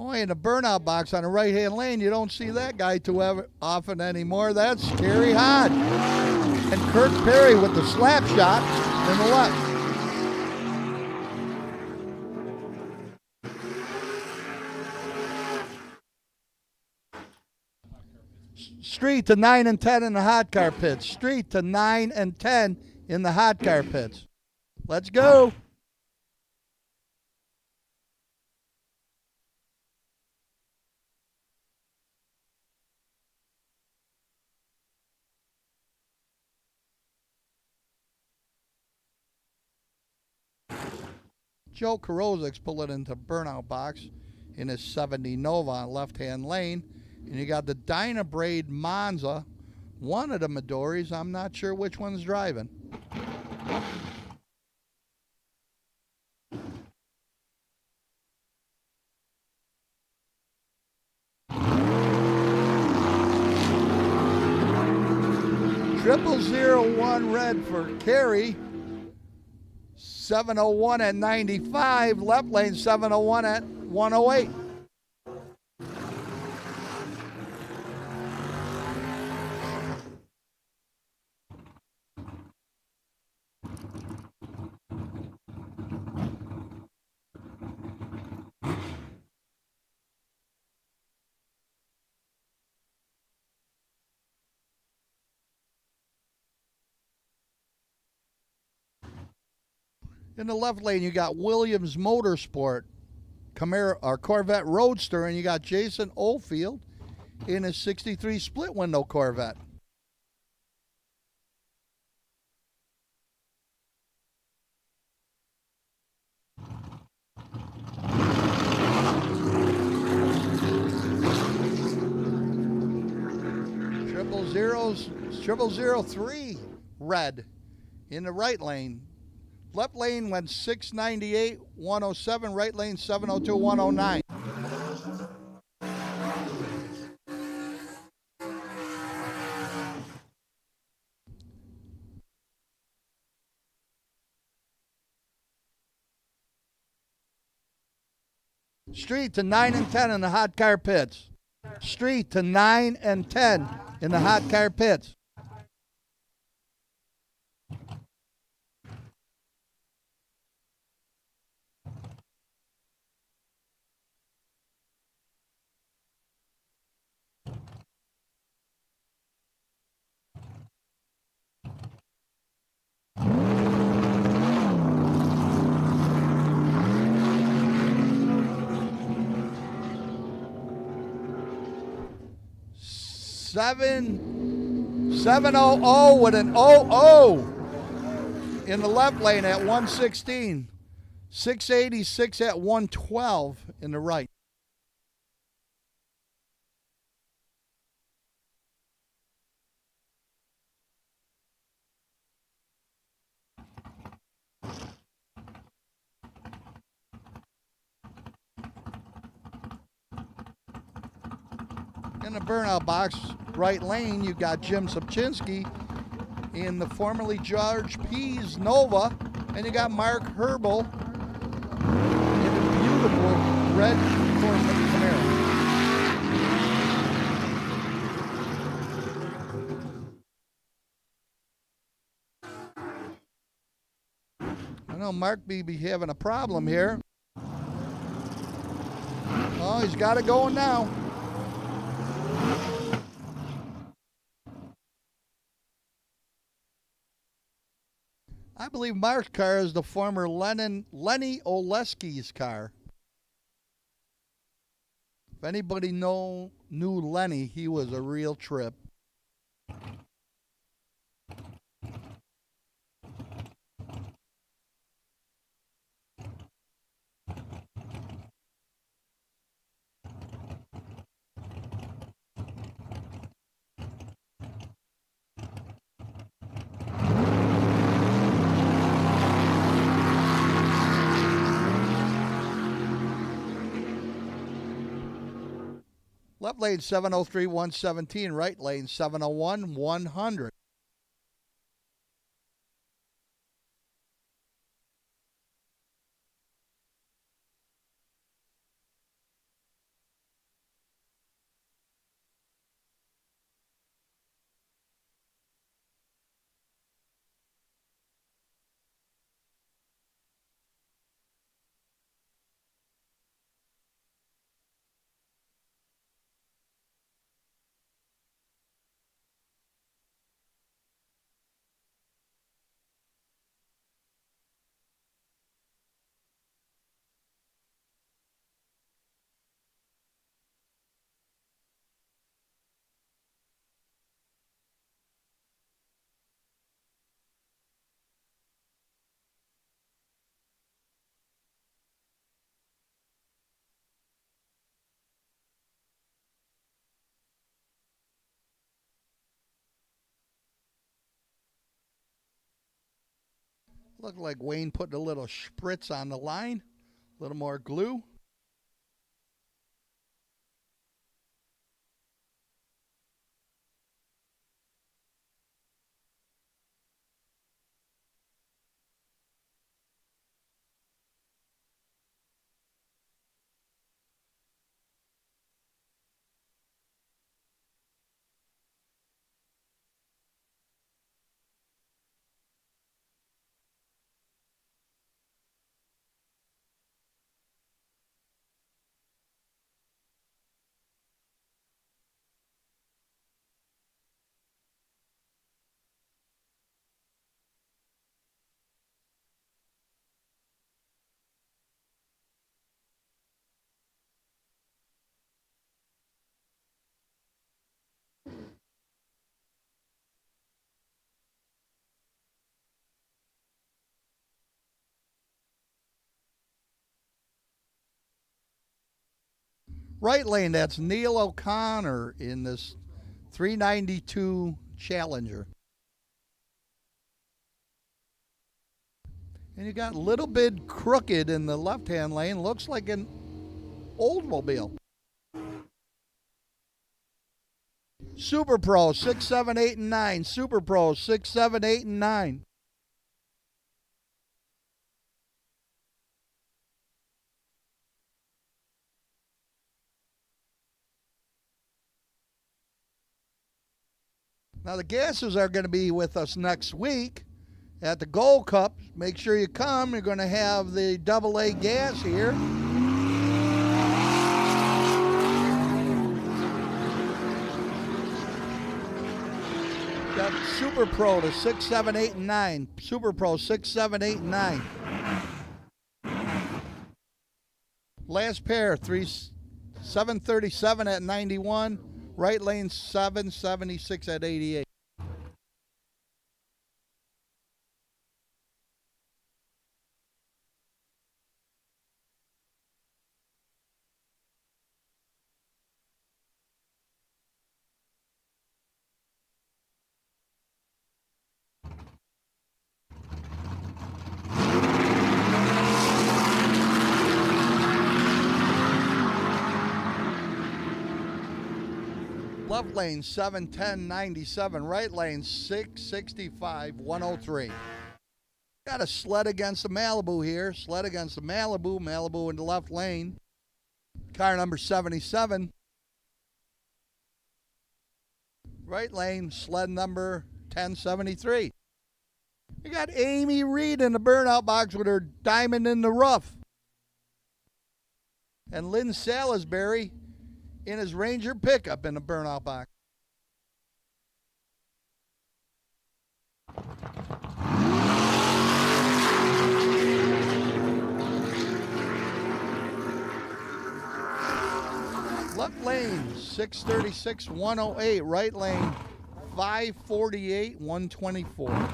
Boy, in the burnout box on the right-hand lane, you don't see that guy too often anymore. That's Kerry Hod. And Kurt Perry with the slap shot in the left. Street to 9 and 10 in the hot car pits. Street to 9 and 10 in the hot car pits. Let's go. Joe Karozik's pulling into burnout box in his 70 Nova on left-hand lane. And you got the Dynabrade Monza, one of the Midoris. I'm not sure which one's driving. Triple 001 red for Kerry. 701 at 95. Left lane 701 at 108. In the left lane, you got Williams Motorsport, Camaro or Corvette Roadster, and you got Jason Oldfield in his 63 split window Corvette. Triple 03 red in the right lane. Left lane went 698, 107. Right lane 702, 109. Street to 9 and 10 in the hot car pits. Street to 9 and 10 in the hot car pits. Seven 700 with an 00 in the left lane at 116. 686 at 112 in the right. In the burnout box, right lane, you got Jim Sobczynski in the formerly George Pease Nova, and you got Mark Herbel in the beautiful red Corvette Camaro. I know Mark be having a problem here. Oh, he's got it going now. I believe Mark's car is the former Lenny Oleski's car. If anybody knew Lenny, he was a real trip. Left lane 703, 117. Right lane 701, 100. Looked like Wayne put a little spritz on the line, a little more glue. Right lane, that's Neil O'Connor in this 392 Challenger. And you got a little bit crooked in the left-hand lane. Looks like an Oldsmobile. Super Pro 6, 7, 8, and 9. Super Pro 6, 7, 8, and 9. Now the Gasses are going to be with us next week at the Gold Cup. Make sure you come. You're going to have the AA gas here. Got Super Pro to 6, 7, 8, and 9. Super Pro 6, 7, 8, and 9. Last pair, 737 at 91. Right lane 776 at 88. Left lane 710 97, right lane 665 103. Got a sled against the Malibu here. Sled against the Malibu. Malibu in the left lane. Car number 77. Right lane, sled number 1073. You got Amy Reed in the burnout box with her diamond in the rough. And Lynn Salisbury in his Ranger pickup in the burnout box. Left lane 636 108, right lane 548 124.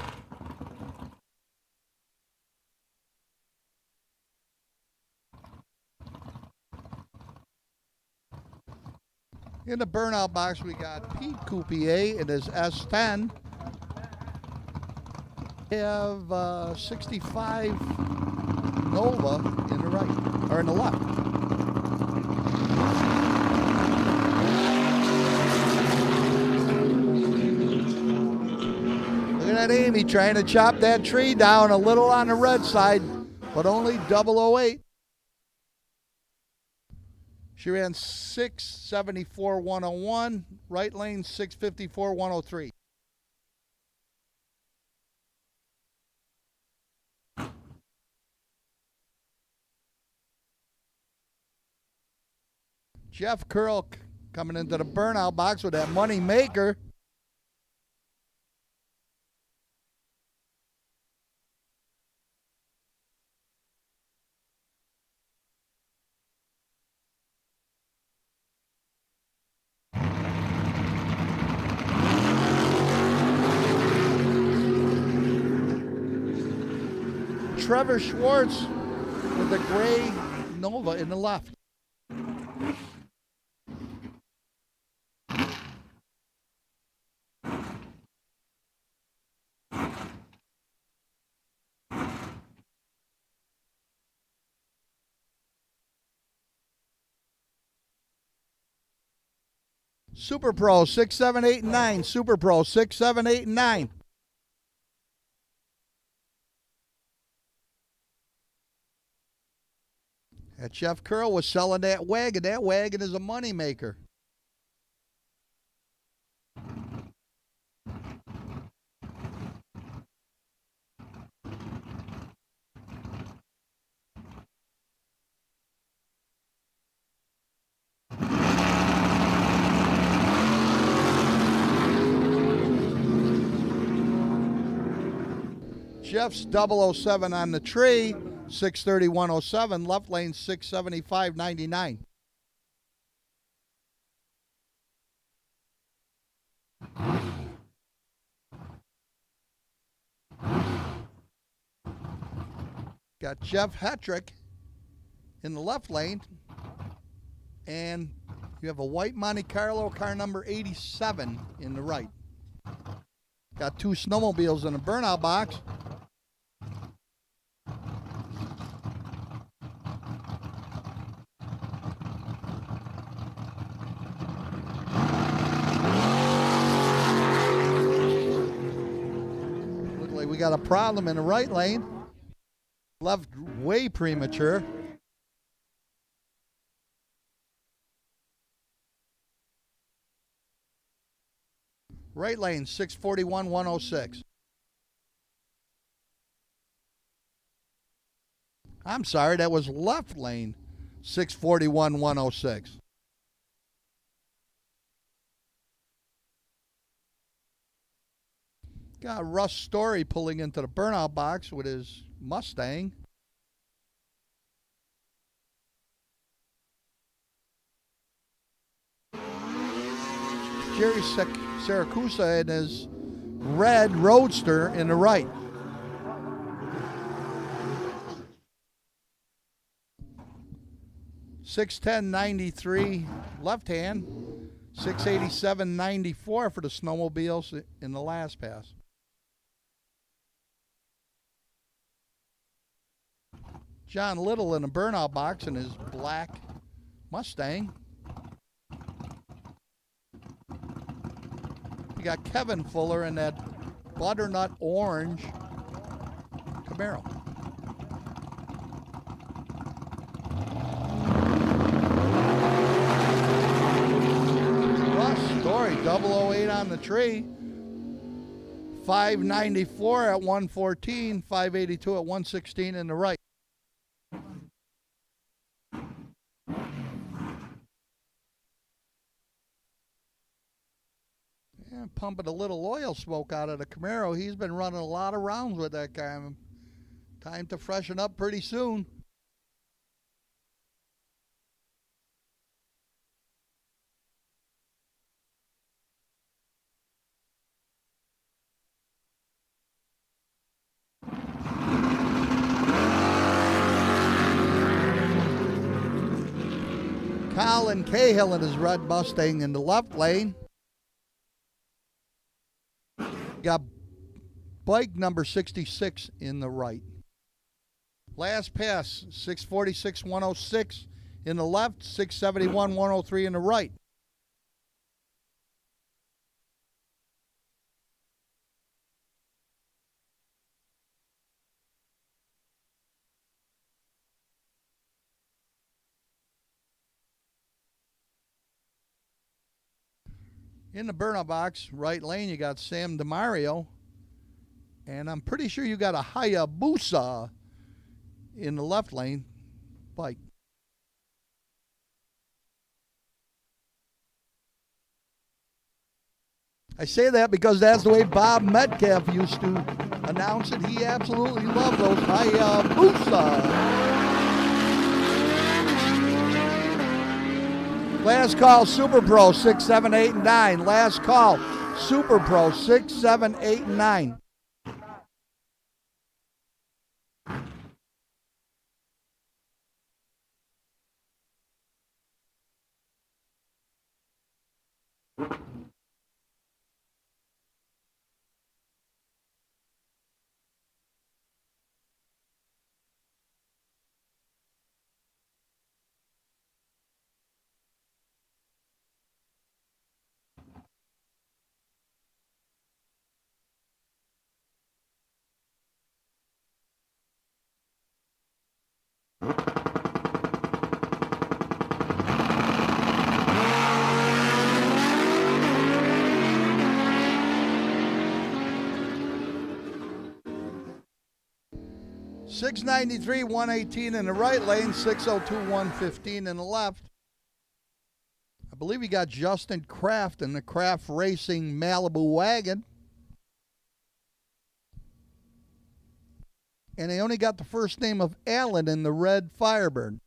In the burnout box, we got Pete Coupier in his S10. We have 65 Nova in the right, or in the left. Look at that Amy trying to chop that tree down a little on the red side, but only 008. She ran 674 101, right lane 654 103. Jeff Curl coming into the burnout box with that money maker. Trevor Schwartz with the gray Nova in the left. Super Pro 6, 7, 8, and 9. Super Pro 6, 7, 8, and 9. That Jeff Curl was selling that wagon. That wagon is a moneymaker. Jeff's 007 on the tree, 631.07. Left lane 675.99. Got Jeff Hetrick in the left lane. And you have a white Monte Carlo, car number 87 in the right. Got two snowmobiles in the burnout box. Look like we got a problem in the right lane. Left way premature. Right lane 641.106. I'm sorry, that was left lane 641.106. Got Russ Story pulling into the burnout box with his Mustang. Jerry Saracusa in his red Roadster in the right. $610.93 left hand, $687.94 for the snowmobiles in the last pass. John Little in a burnout box in his black Mustang. You got Kevin Fuller in that butternut orange Camaro. Russ Story, 008 on the tree. 594 at 114, 582 at 116 in the right. Pumping a little oil smoke out of the Camaro. He's been running a lot of rounds with that guy. Time to freshen up pretty soon. Colin Cahill in his red Mustang in the left lane. Got bike number 66 in the right. Last pass, 646.106 in the left, 671.103 in the right. In the burnout box, right lane, you got Sam DeMario. And I'm pretty sure you got a Hayabusa in the left lane bike. I say that because that's the way Bob Metcalf used to announce it. He absolutely loved those Hayabusa. Last call, Super Pro 6, 7, 8, and 9. Last call, Super Pro 6, 7, 8, and 9. 693, 118 in the right lane, 602, 115 in the left. I believe you got Justin Kraft in the Kraft Racing Malibu wagon. And they only got the first name of Allen in the red Firebird.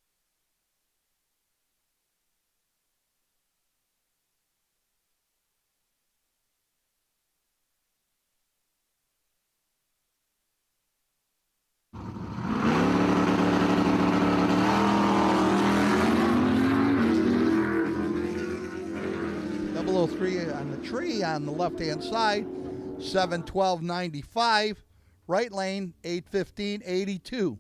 On the tree on the left-hand side, 712.95. Right lane, 815.82.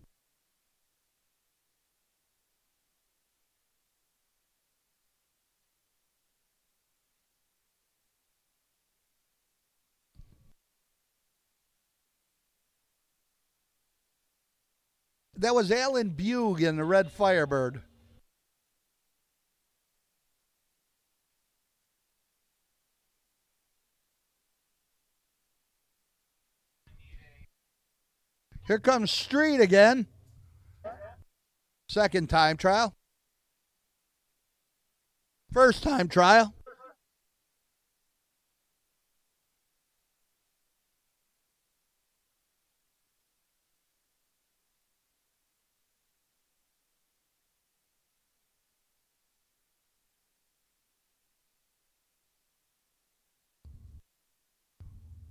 That was Alan Bugh in the red Firebird. Here comes Street again. Second time trial. First time trial.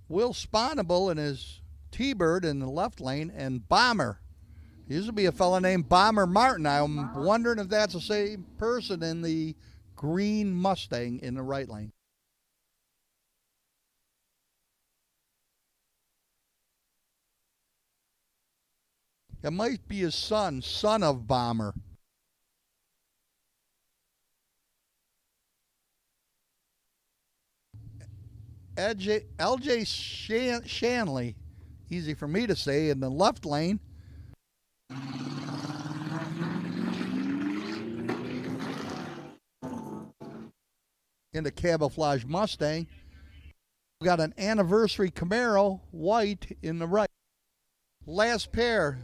Will Sponable in his T-Bird in the left lane, and Bomber. Used to be a fella named Bomber Martin. I'm wondering if that's the same person in the green Mustang in the right lane. It might be his son of Bomber. LJ Shanley, easy for me to say, in the left lane. In the camouflage Mustang. We've got an anniversary Camaro, white, in the right. Last pair,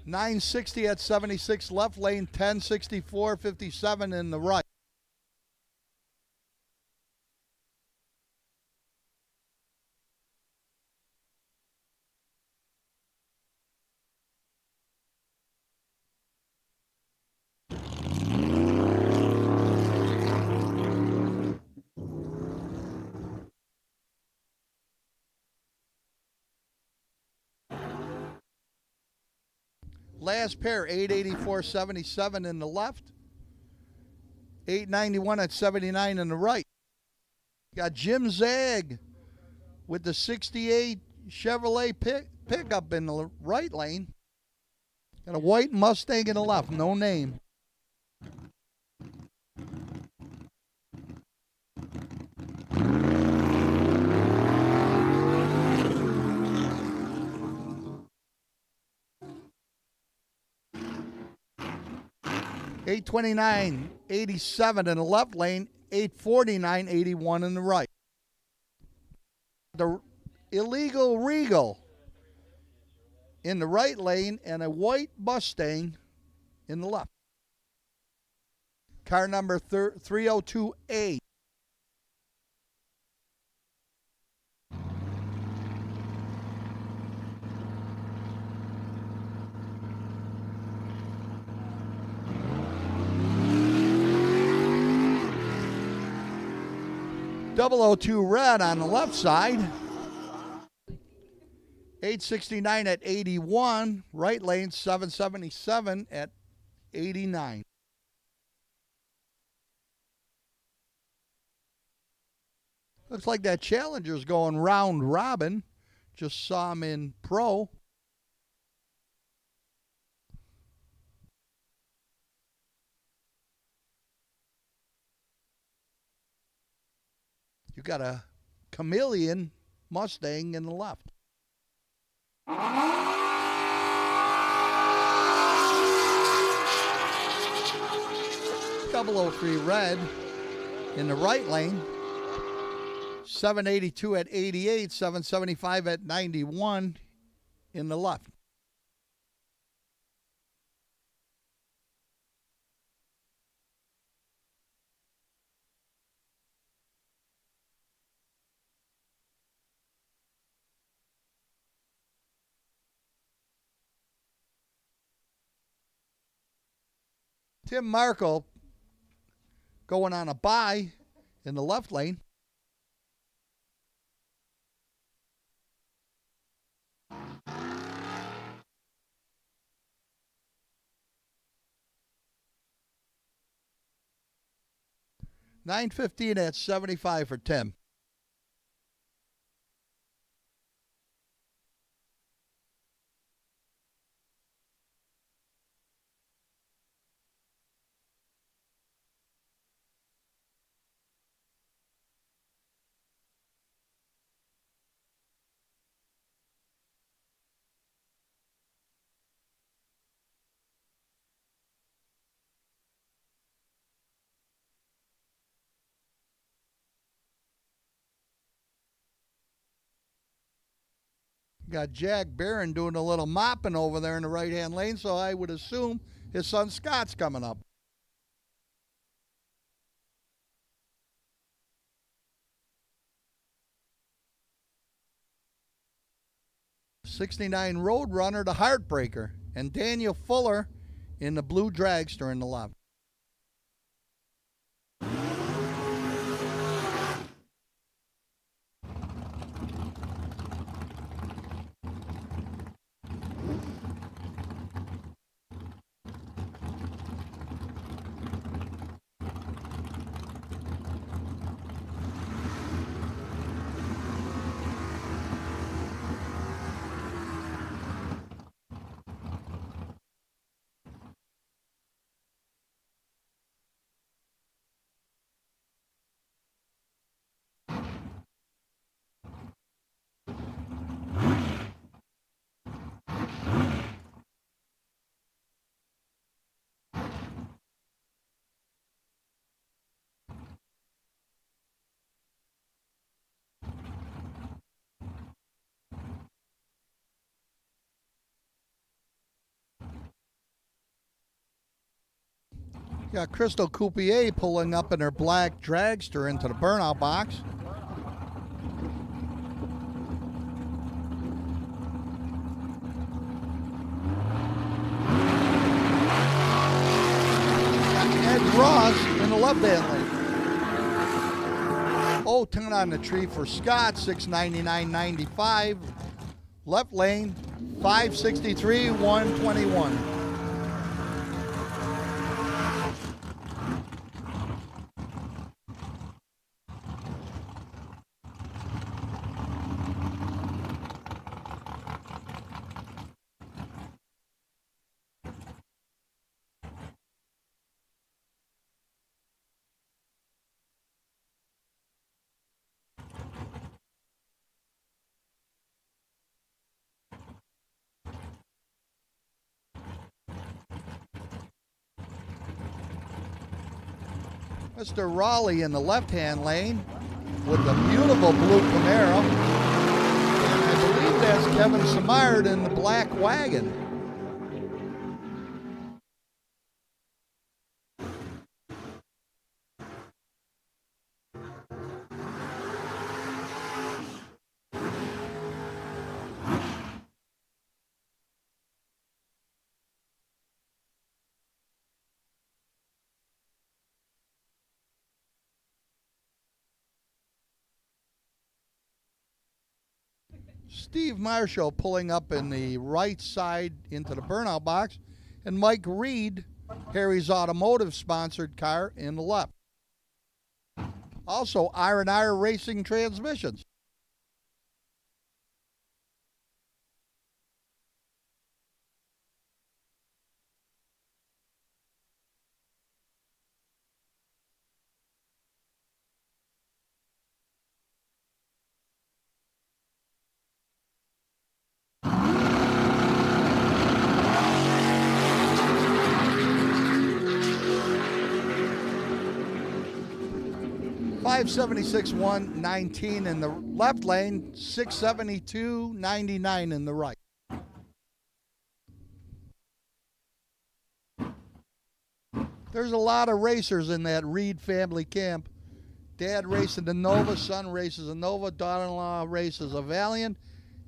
960 at 76 left lane, 1064.57 in the right. Last pair, 884.77 in the left, 891 at 79 in the right. Got Jim Zag with the 68 Chevrolet pickup in the right lane. Got a white Mustang in the left, no name. $829.87 in the left lane, $849.81 in the right. The illegal Regal in the right lane and a white Mustang in the left. Car number 302A. .002 red on the left side. 869 at 81. Right lane 777 at 89. Looks like that Challenger's going round robin. Just saw him in pro. You got a Chameleon Mustang in the left. 003 red in the right lane. 782 at 88, 775 at 91 in the left. Tim Markle going on a bye in the left lane. $9.15 at 75 for Tim. Got Jack Barron doing a little mopping over there in the right-hand lane, so I would assume his son Scott's coming up. '69 Roadrunner, the Heartbreaker, and Daniel Fuller in the blue dragster in the left. Got Crystal Coupier pulling up in her black dragster into the burnout box. Got Ed Ross in the left-hand lane. Oh, 10 on the tree for Scott, $699.95. Left lane, $563, $121. Mr. Raleigh in the left-hand lane with the beautiful blue Camaro. And I believe that's Kevin Samard in the black wagon. Steve Marshall pulling up in the right side into the burnout box, and Mike Reed, Harry's Automotive sponsored car, in the left. Also, Iron Racing Transmissions. $576,119 in the left lane, $672.99 in the right. There's a lot of racers in that Reed family camp. Dad racing the Nova, son races a Nova, daughter-in-law races a Valiant,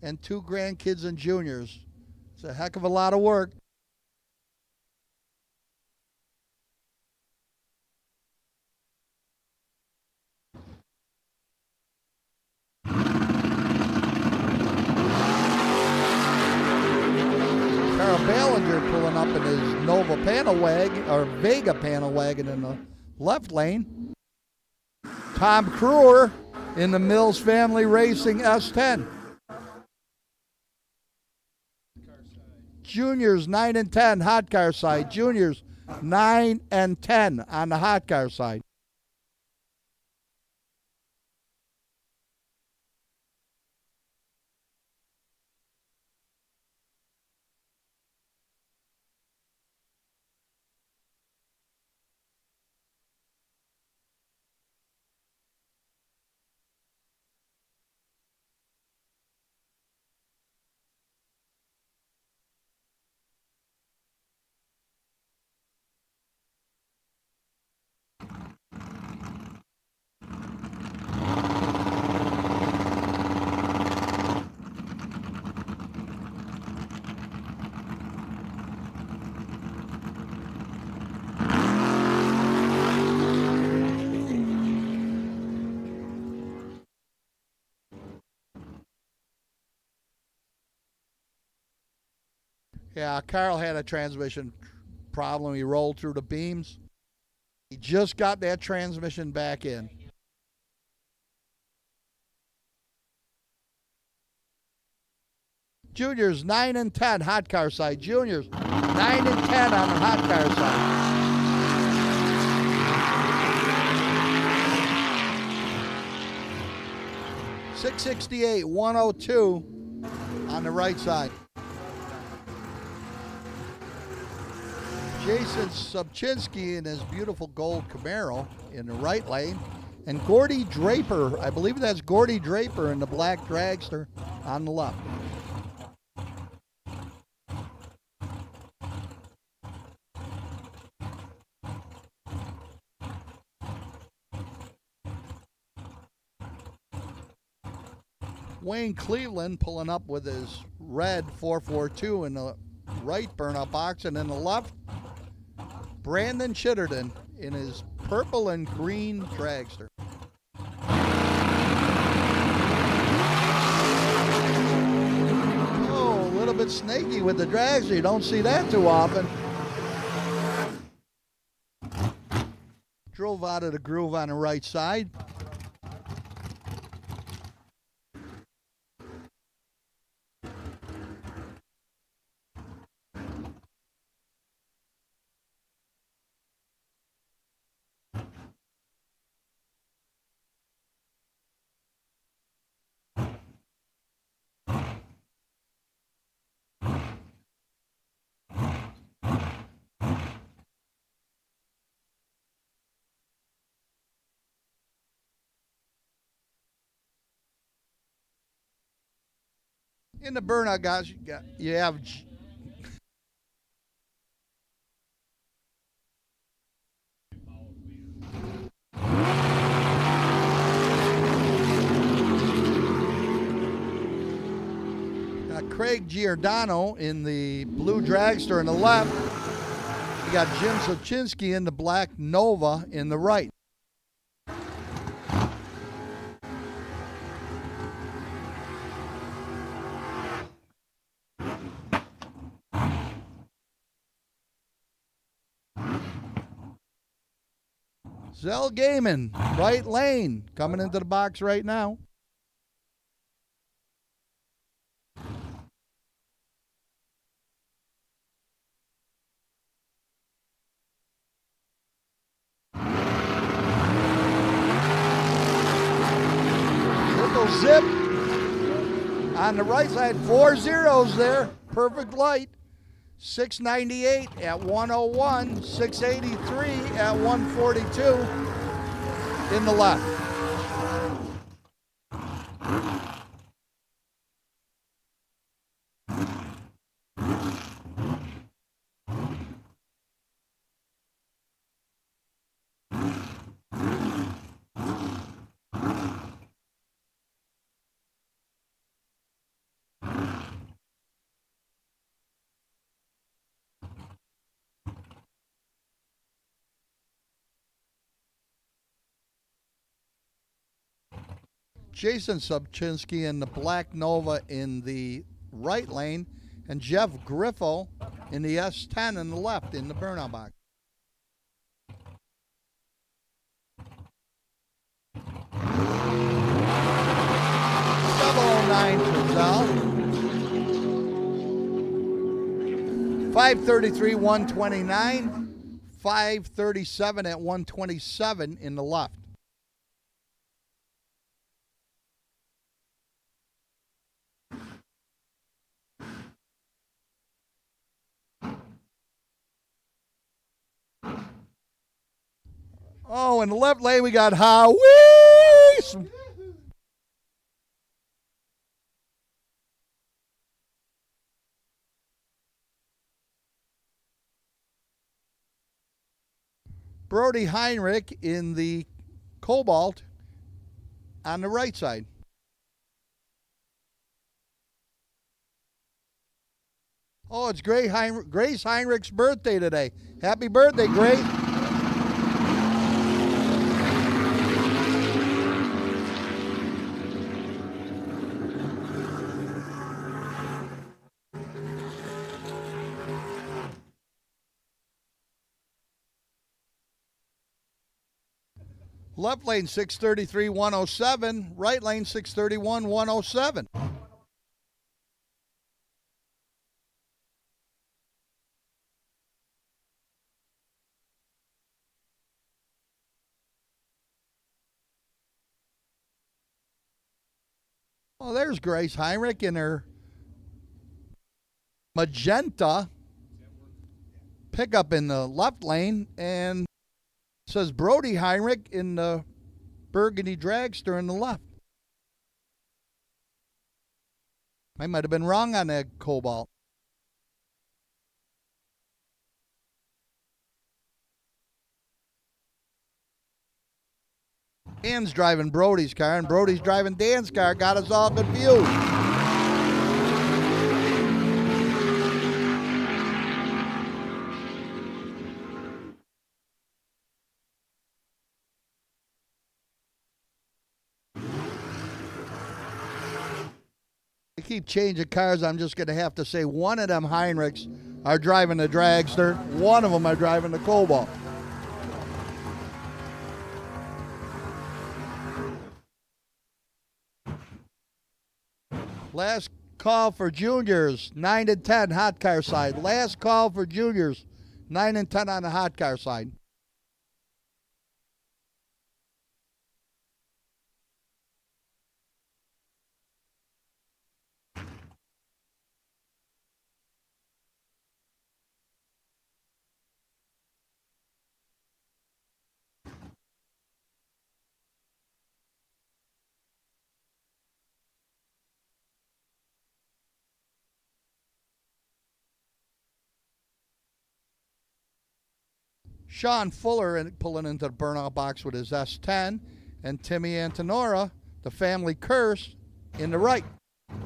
and 2 grandkids and juniors. It's a heck of a lot of work. Nova panel wagon, or Vega panel wagon in the left lane. Tom Kruer in the Mills Family Racing S10. Juniors 9 and 10, hot car side. Juniors 9 and 10 on the hot car side. Yeah, Carl had a transmission problem. He rolled through the beams. He just got that transmission back in. Juniors 9 and 10, hot car side. Juniors 9 and 10 on the hot car side. .668, 102 on the right side. Jason Subchinski in his beautiful gold Camaro in the right lane. And Gordy Draper, I believe that's Gordy Draper in the black dragster on the left. Wayne Cleveland pulling up with his red 442 in the right burnout box, and in the left, Brandon Chitterton in his purple and green dragster. Oh, a little bit snaky with the dragster. You don't see that too often. Drove out of the groove on the right side. In the burnout, guys, you have Craig Giordano in the blue dragster in the left. You got Jim Sochinsky in the black Nova in the right. Zell Gaiman, right lane, coming into the box right now. Triple zip on the right side, 4 zeros there, perfect light. 698 at 101, 683 at 142 in the left. Jason Subchinski in the black Nova in the right lane. and Jeff Griffo in the S10 in the left in the burnout box. Nine Terzel. 533, 129. 537 at 127 in the left. Oh, in the left lane we got Howie. Brody Heinrich in the Cobalt on the right side. Oh, it's Grace Heinrich's birthday today. Happy birthday, Grace. Left lane 633, 107. Right lane 631, 107. Oh, there's Grace Heinrich in her magenta pickup in the left lane, and it says Brody Heinrich in the burgundy dragster in the left. I might have been wrong on that Cobalt. Dan's driving Brody's car, and Brody's driving Dan's car. Got us all confused. They keep changing cars. I'm just going to have to say one of them Heinrichs are driving the dragster. One of them are driving the Cobalt. Last call for juniors, 9 and 10, hot car side. Last call for juniors, 9 and 10 on the hot car side. Sean Fuller pulling into the burnout box with his S10, and Timmy Antonora, the family curse, in the right. Grace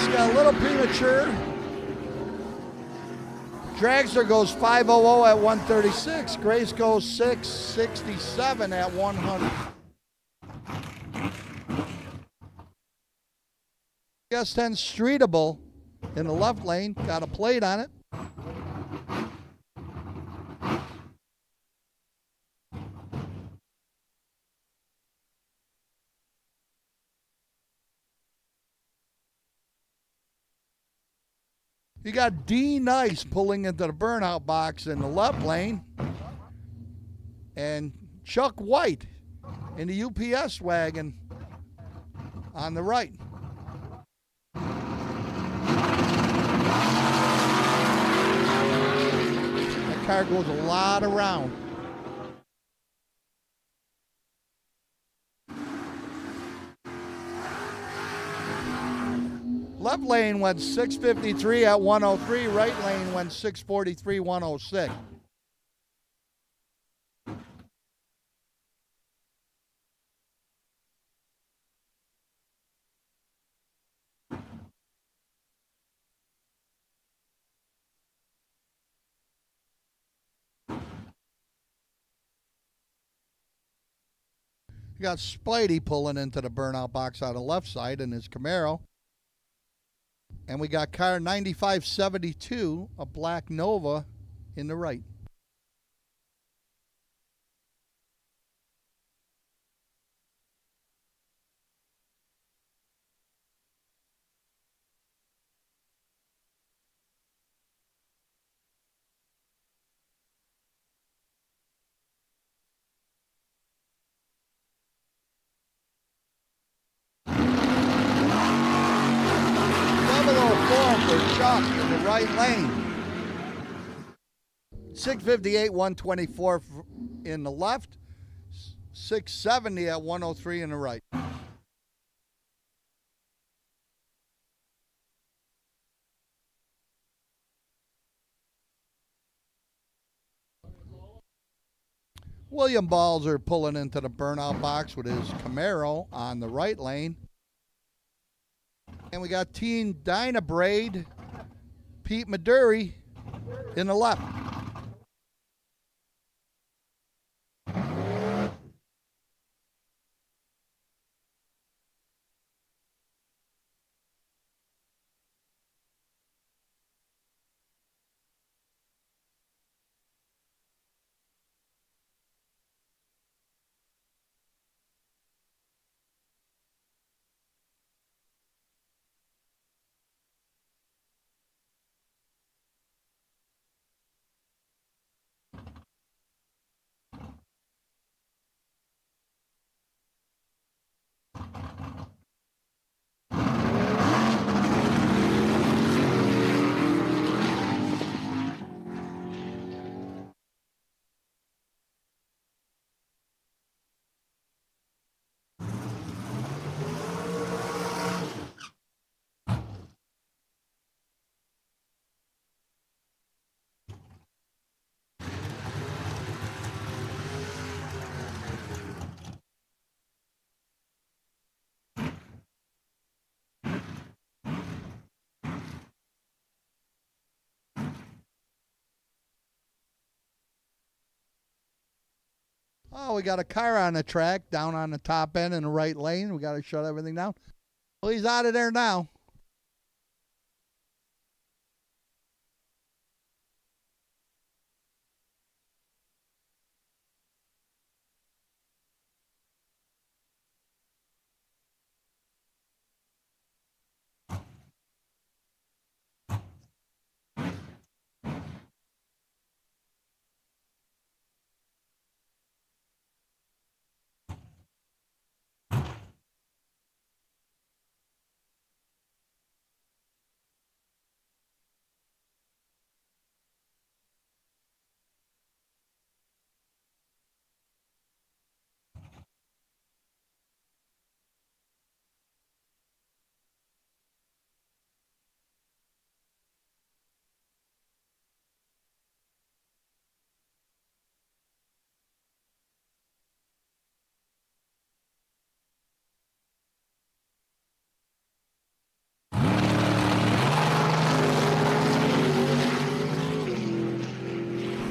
got a little premature. Dragster goes 500 at 136. Grace goes 667 at 100. S10 streetable in the left lane, got a plate on it. You got D Nice pulling into the burnout box in the left lane, and Chuck White in the UPS wagon on the right. That car goes a lot around. Left lane went 653 at 103. Right lane went 643, 106. You got Spidey pulling into the burnout box on the left side in his Camaro. And we got car 9572, a black Nova, in the right. For Chuck in the right lane. 658, 124 in the left. 670 at 103 in the right. William Balzer pulling into the burnout box with his Camaro on the right lane. And we got Teen Dynabraid, Pete Maduri in the left. Oh, we got a car on the track down on the top end in the right lane. We got to shut everything down. Well, he's out of there now.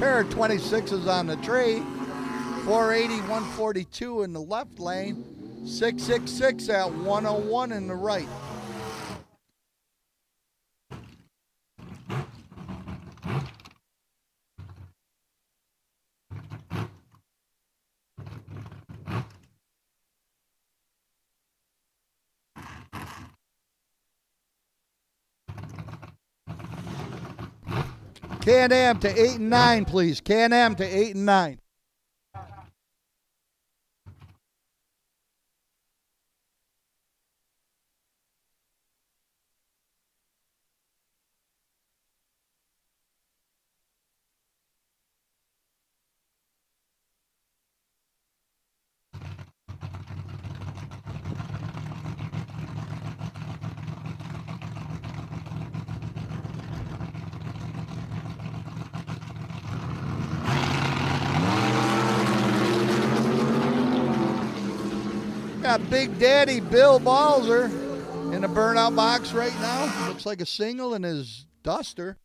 Pair of 26s on the tree. 480, 142 in the left lane. 666 at 101 in the right. Can-Am to 8 and 9, please. Can-Am to 8 and 9. Got Big Daddy Bill Balzer in the burnout box right now. Looks like a single in his Duster.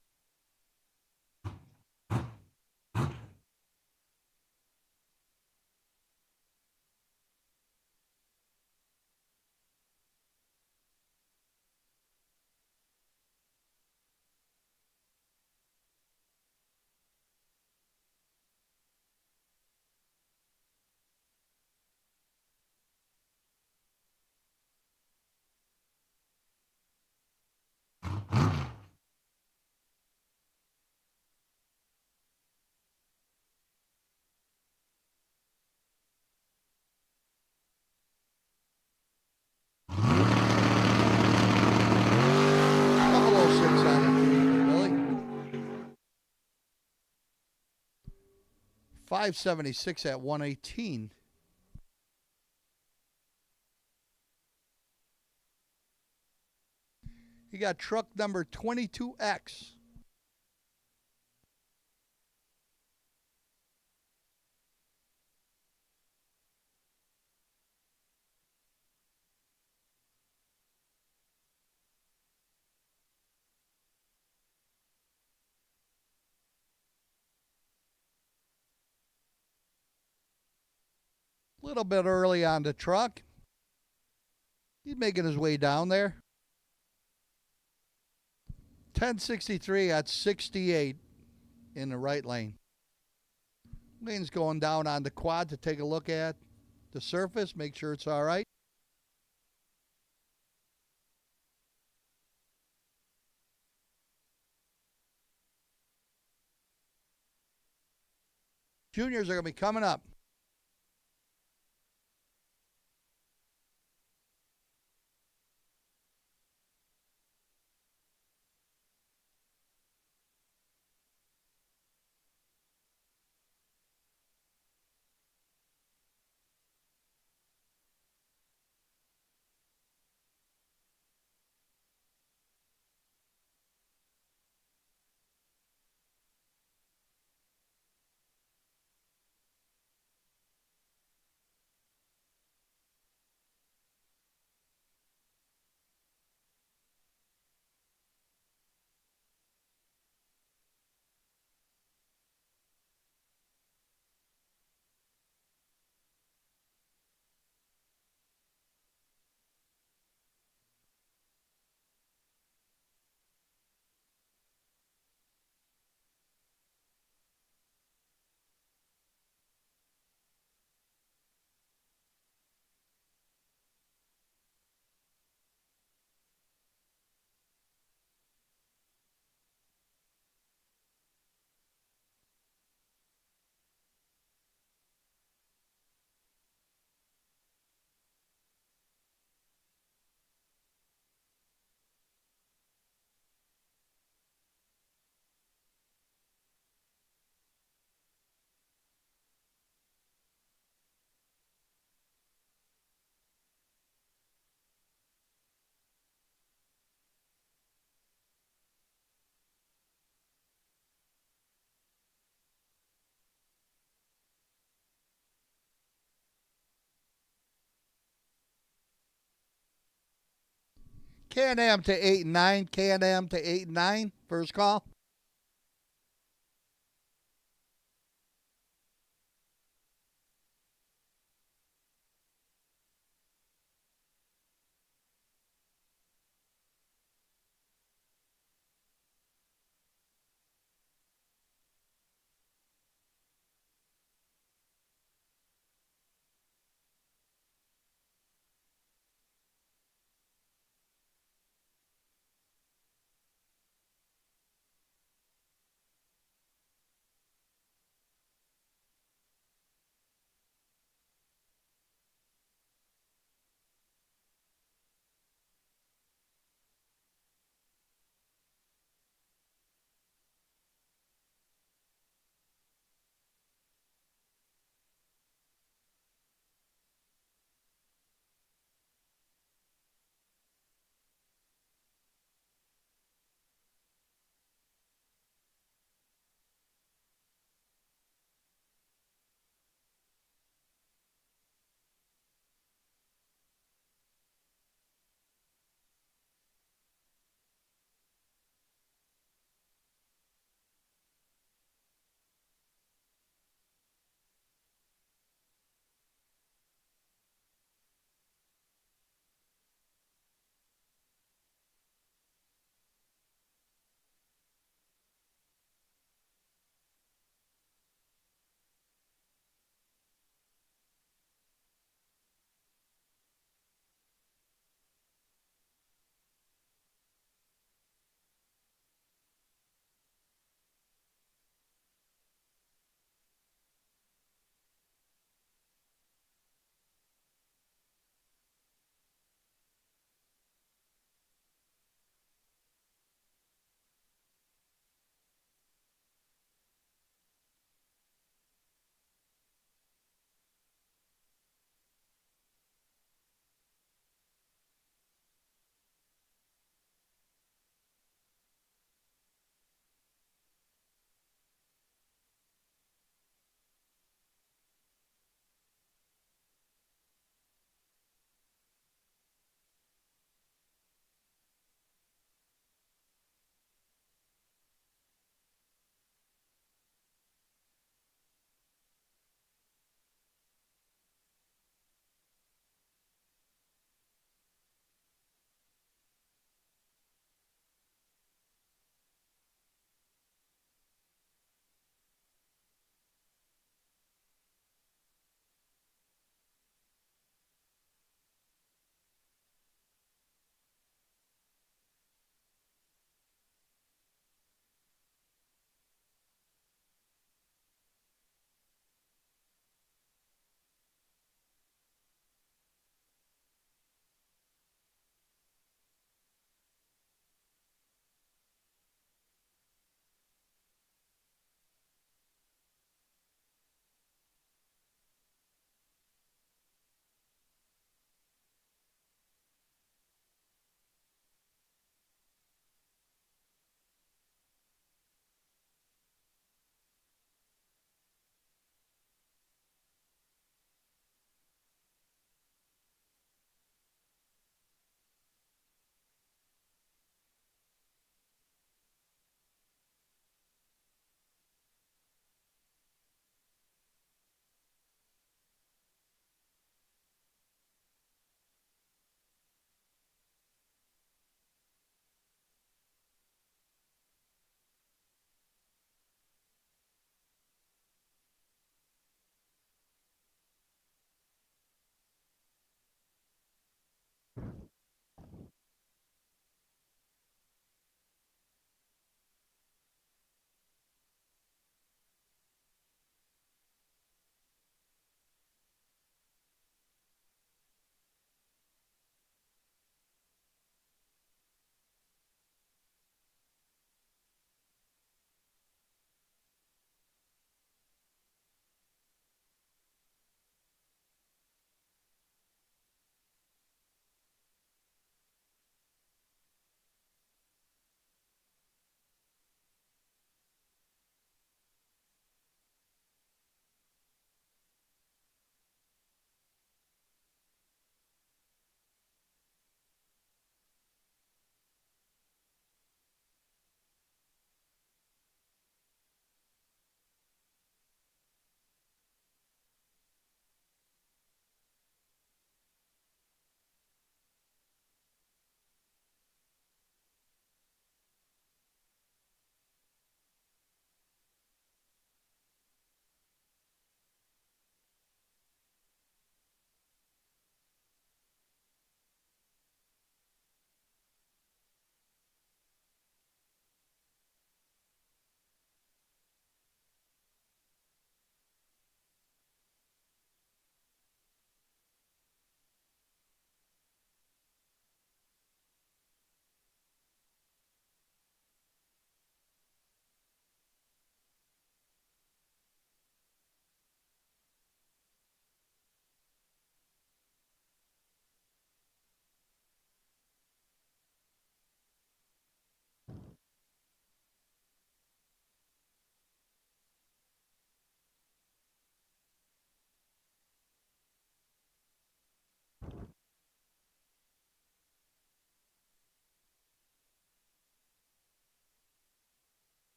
576 at 118. You got truck number 22X. A little bit early on the truck. He's making his way down there. 1063 at 68 in the right lane. Lane's going down on the quad to take a look at the surface, make sure it's all right. Juniors are going to be coming up. Can-Am to 8 and 9. Can-Am to 8 and 9. First call.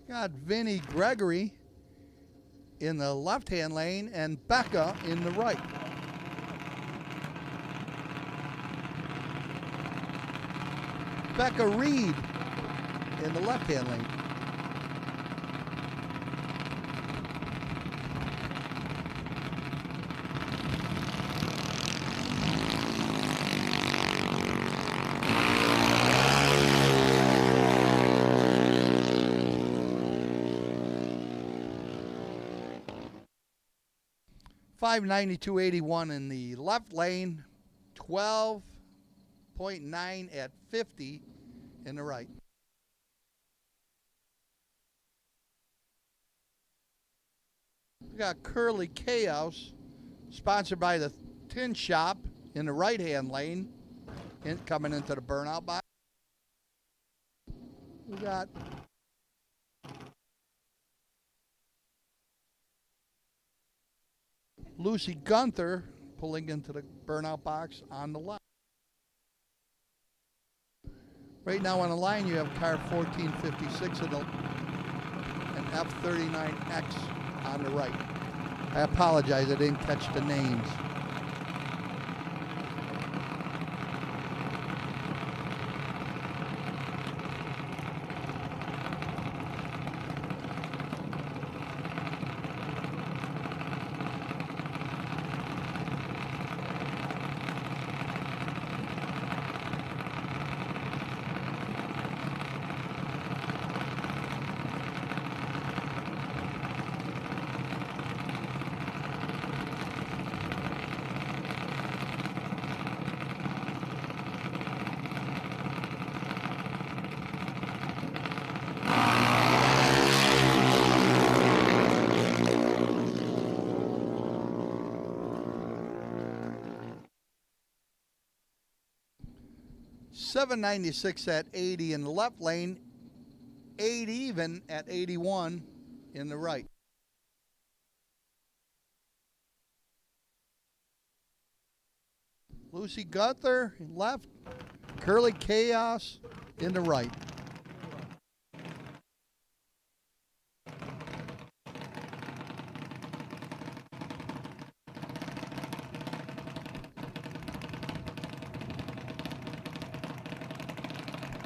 Got Vinny Gregory in the left-hand lane and Becca in the right. Becca Reed in the left-hand lane. $592.81 in the left lane, 12.9 at 50 in the right. We got Curly Chaos, sponsored by the Tin Shop in the right-hand lane, coming into the burnout box. We got Lucy Gunther pulling into the burnout box on the left. Right now on the line you have car 1456 and F39X on the right. I apologize, I didn't catch the names. $796 at 80 in the left lane, 8 even at 81 in the right. Lucy Gunther left, Curly Chaos in the right.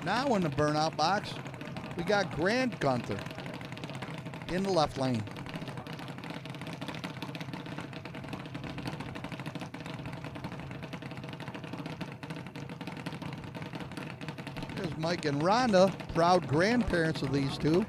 Now in the burnout box, we got Grant Gunther in the left lane. There's Mike and Rhonda, proud grandparents of these two.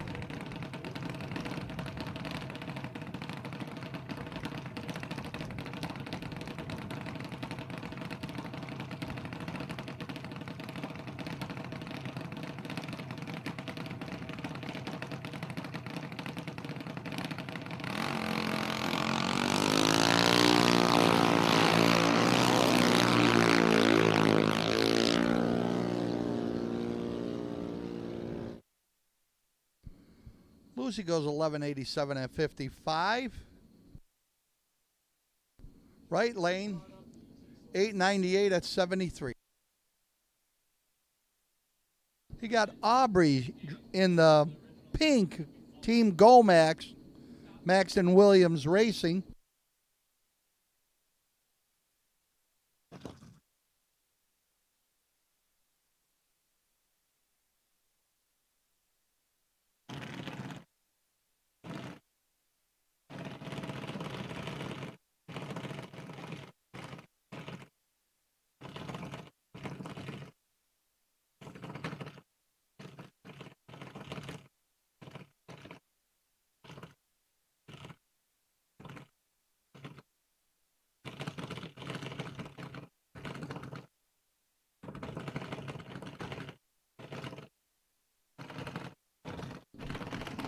Lucy goes 1187 at 55. Right lane, 898 at 73. You got Aubrey in the pink Team Gomax, Max and Williams Racing.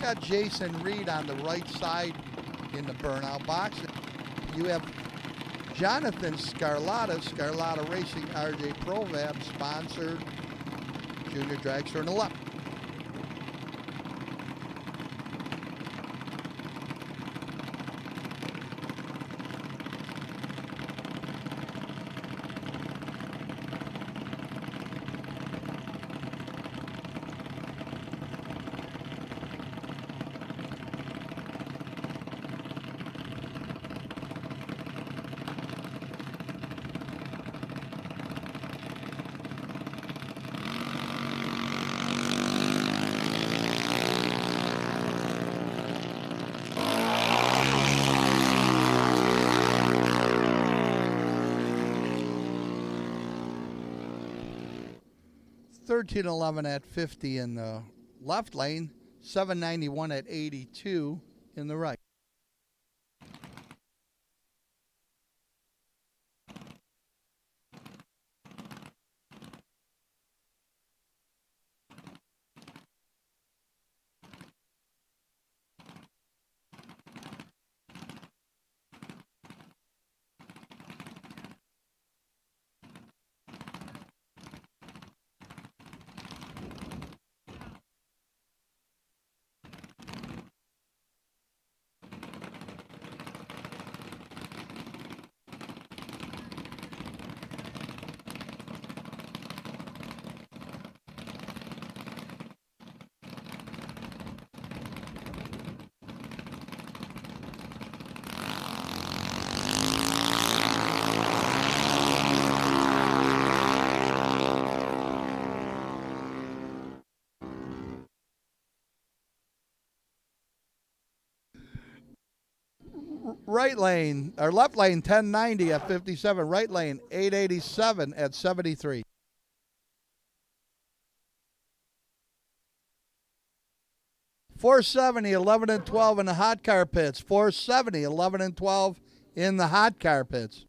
Got Jason Reed on the right side in the burnout box. You have Jonathan Scarlatta, Scarlatta Racing, RJ Provab sponsored Junior Dragster on the left. 1311 at 50 in the left lane, 791 at 82 in the right. Right lane, or left lane, 1090 at 57. Right lane, 887 at 73. .470, 11 and 12 in the hot car pits. .470, 11 and 12 in the hot car pits.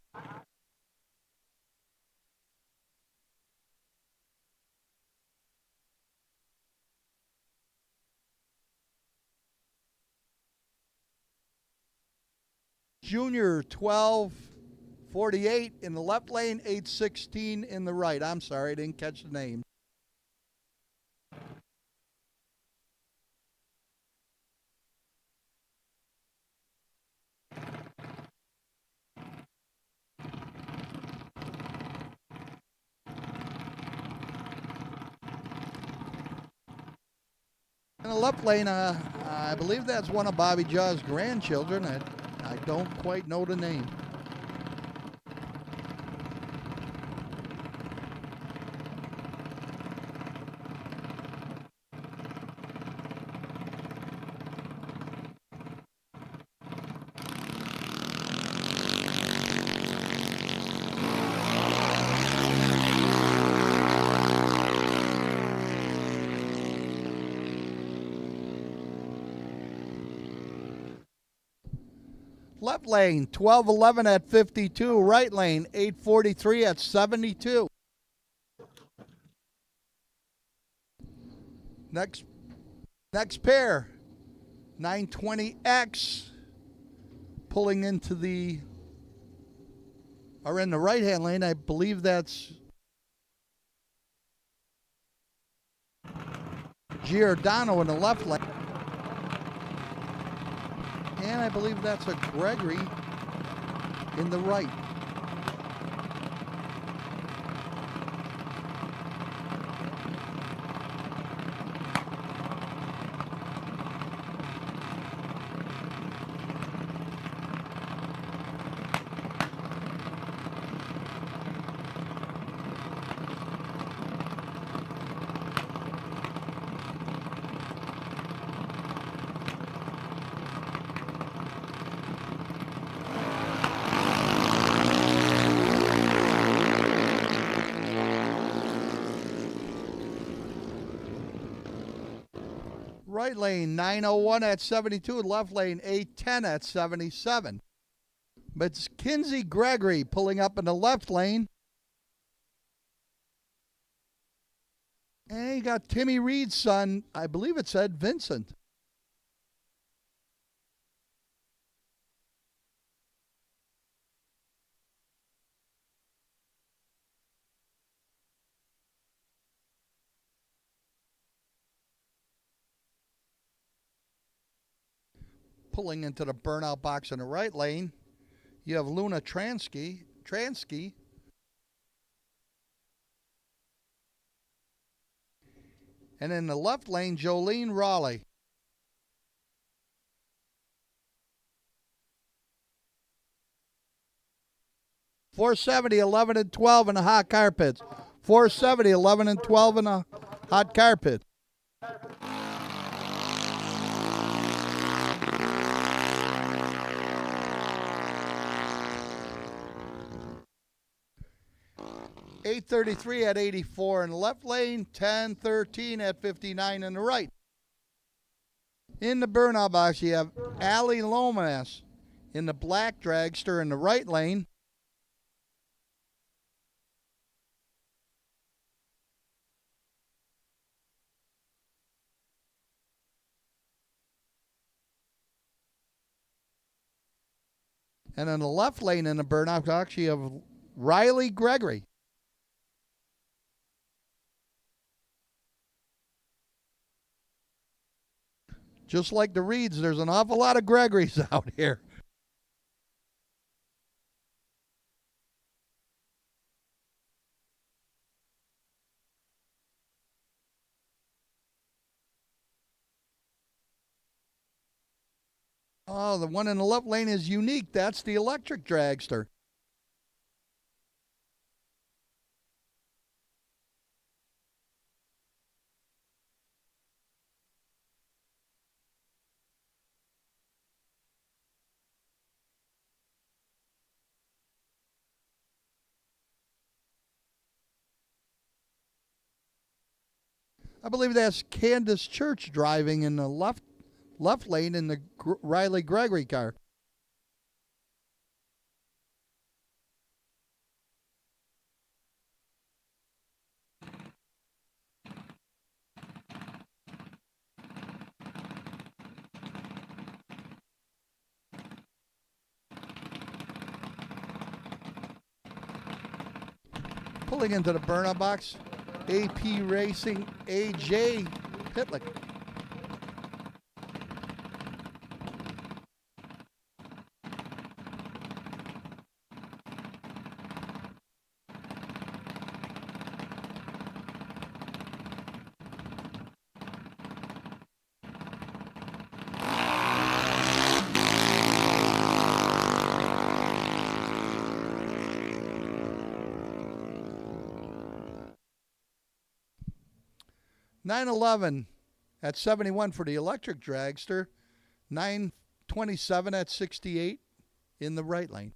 Junior 1248 in the left lane, 816 in the right. I'm sorry, I didn't catch the name. In the left lane, I believe that's one of Bobby Jaw's grandchildren. I don't quite know the name. Left lane, 1211 at 52. Right lane, 843 at 72. Next pair, 920X, pulling into the, are in the right-hand lane. I believe that's Giordano in the left lane. And I believe that's a Gregory in the right. Right lane, 901 at 72. Left lane, 810 at 77. But it's Kinsey Gregory pulling up in the left lane. And you got Timmy Reed's son, I believe it said Vincent. Pulling into the burnout box in the right lane, you have Luna Transky. And in the left lane, Jolene Raleigh. .470, 11 and 12 in the hot carpets. .470, 11 and 12 in the hot carpet. 833 at 84 in the left lane, 1013 at 59 in the right. In the burnout box, you have Ali Lomas in the black dragster in the right lane. And in the left lane in the burnout box, you have Riley Gregory. Just like the Reeds, there's an awful lot of Gregorys out here. Oh, the one in the left lane is unique. That's the electric dragster. I believe that's Candace Church driving in the left lane in the Riley Gregory car. Pulling into the burnout box, AP Racing AJ Pitlick. $9.11 at 71 for the electric dragster. $9.27 at 68 in the right lane.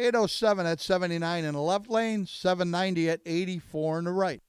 807 at 79 in the left lane, 790 at 84 in the right.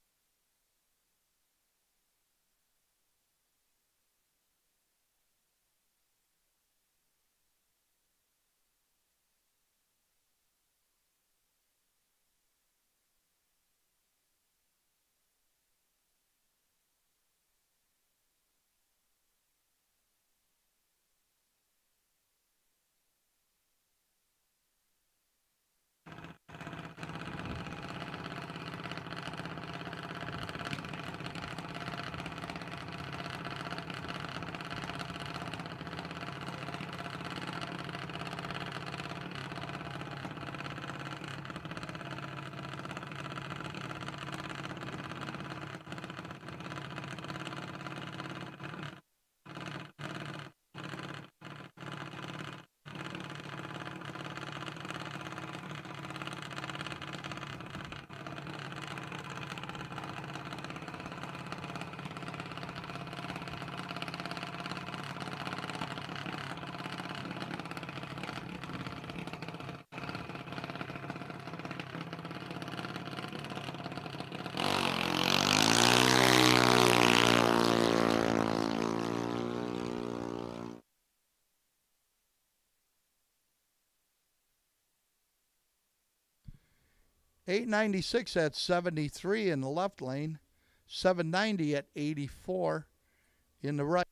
.896 at 73 in the left lane, 790 at 84 in the right.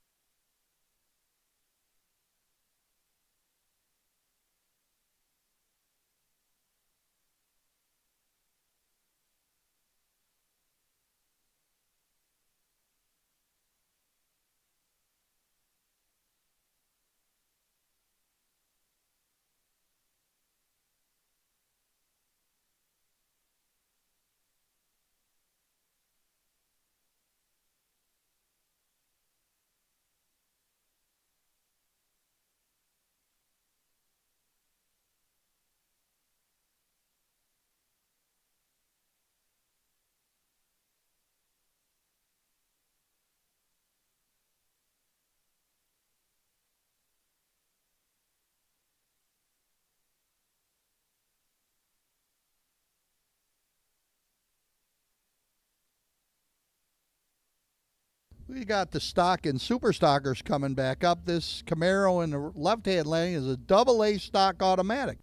We got the stock and super stockers coming back up. This Camaro in the left-hand lane is a double A stock automatic.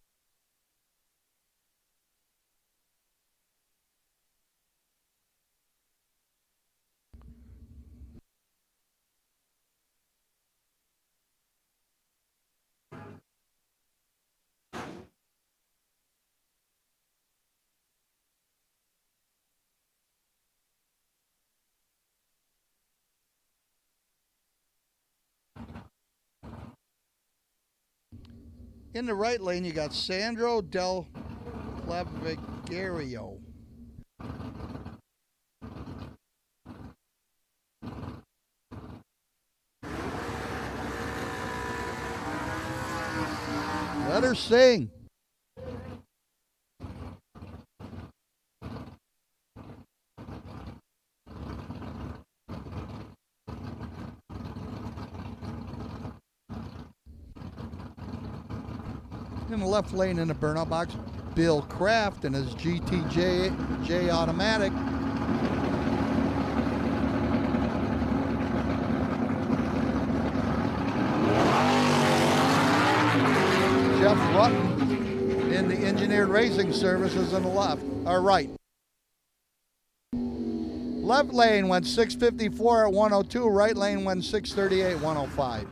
In the right lane, you got Sandro Del Clavigario. Let her sing. In the left lane in the burnout box, Bill Kraft and his GTJ automatic. Jeff Rutten in the Engineered Racing Services on the left, or right. Left lane went 654 at 102, right lane went 638 105.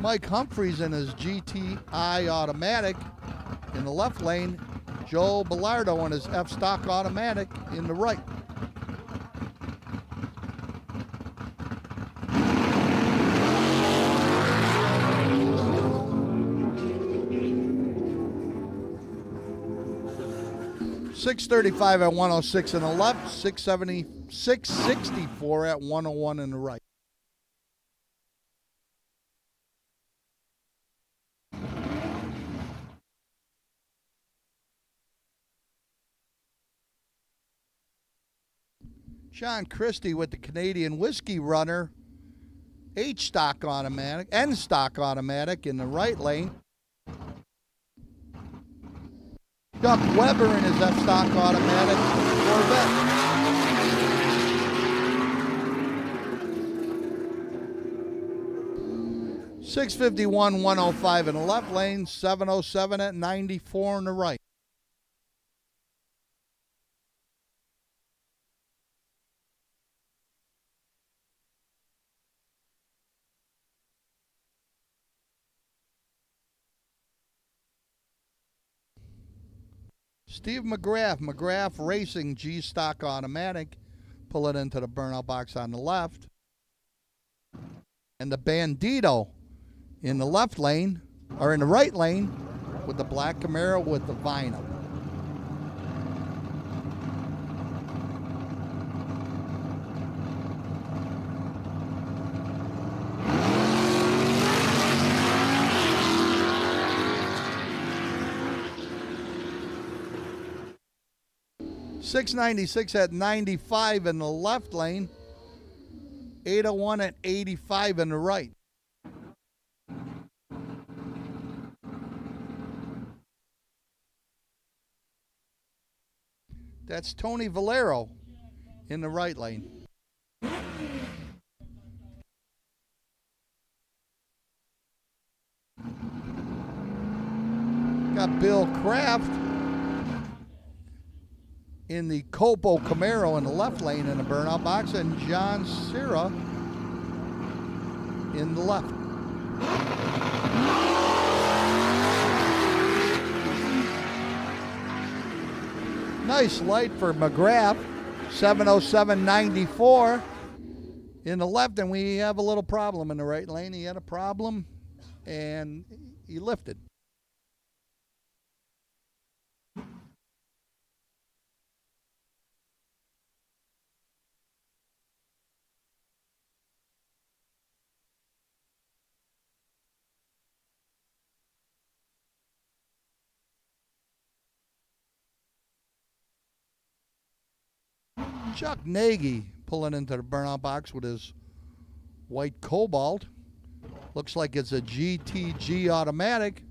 Mike Humphreys in his GTI automatic in the left lane. Joe Bellardo in his F-Stock automatic in the right. .635 at 106 in the left, 664 at 101 in the right. John Christie with the Canadian Whiskey Runner, H-stock automatic, N-stock automatic in the right lane. Chuck Weber in his F-stock automatic Corvette. .651 105 in the left lane, 707 at 94 in the right. Steve McGrath Racing G-Stock Automatic. Pull it into the burnout box on the left. And the Bandito in the left lane, or in the right lane, with the black Camaro with the vinyl. .696 at 95 in the left lane, 801 at 85 in the right. That's Tony Valero in the right lane. Got Bill Kraft in the Copo Camaro in the left lane in the burnout box, and John Cera in the left. Nice light for McGrath, 707.94 in the left, and we have a little problem in the right lane. He had a problem, and he lifted. Chuck Nagy pulling into the burnout box with his white Cobalt. Looks like it's a GTG automatic.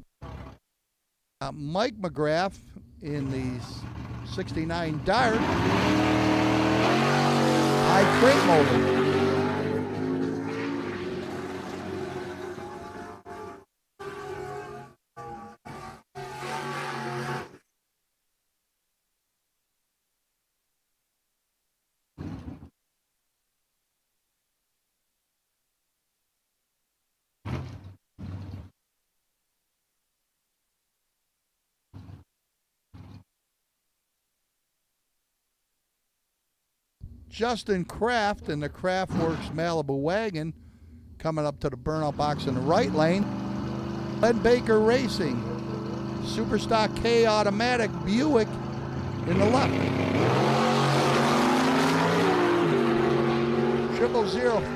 Mike McGrath in the 69 Dart. High crate motor. Justin Kraft in the Kraftworks Malibu wagon coming up to the burnout box in the right lane. Ed Baker Racing, Superstock K automatic Buick in the left.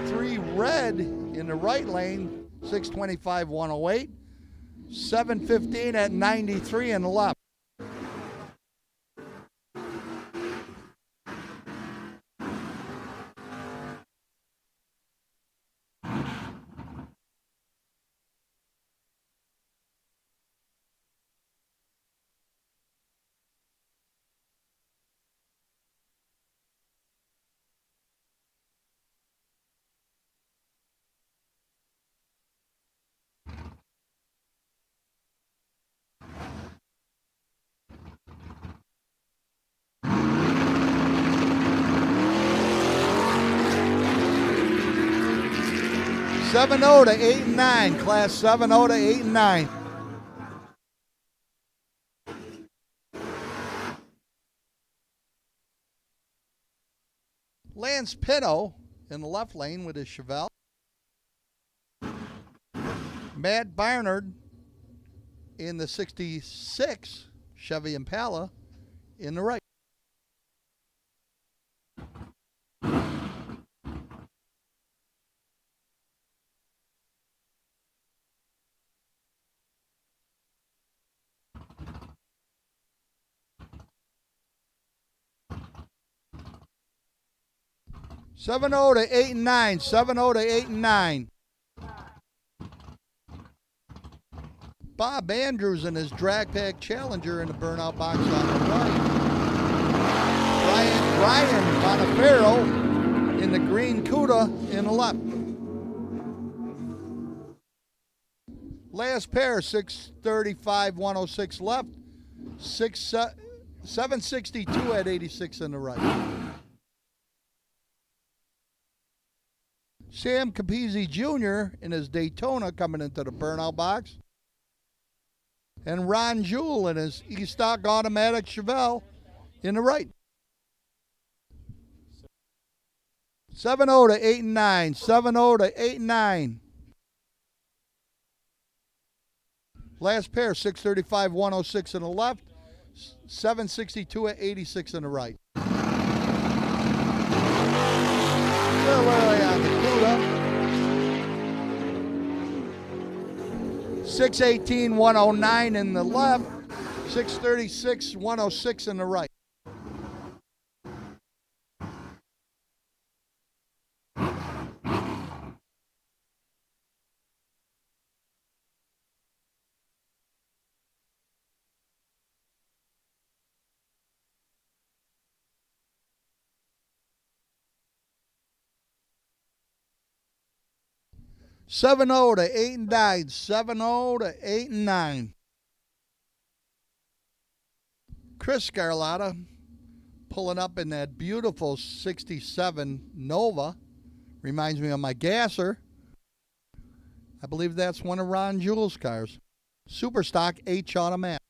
0003 Red in the right lane, 625 108. 715 at 93 in the left. .70 to 8 and 9, class 70 to 8 and 9. Lance Pinto in the left lane with his Chevelle. Matt Barnard in the 66 Chevy Impala in the right. 7-0 to 8 and 9. 7-0 to 8 and 9. Bob Andrews and his drag pack challenger in the burnout box on the right. Brian Bonifero in the green CUDA in the left. Last pair, 635, 106 left. 762 at 86 in the right. Sam Capizzi Jr. in his Daytona coming into the burnout box. And Ron Jewell in his E-Stock automatic Chevelle in the right. 7-0 to 8 and 9. 7-0 to 8 and 9. Last pair, 635, 106 in the left. 762 at 86 in the right. Still early on the CUDA. 618, 109 in the left. 636, 106 in the right. Seven 0 to 8 and 9. 7-0 to 8 and 9. Chris Scarlotta pulling up in that beautiful 67 Nova. Reminds me of my gasser. I believe that's one of Ron Jewell's cars. Super stock H automatic.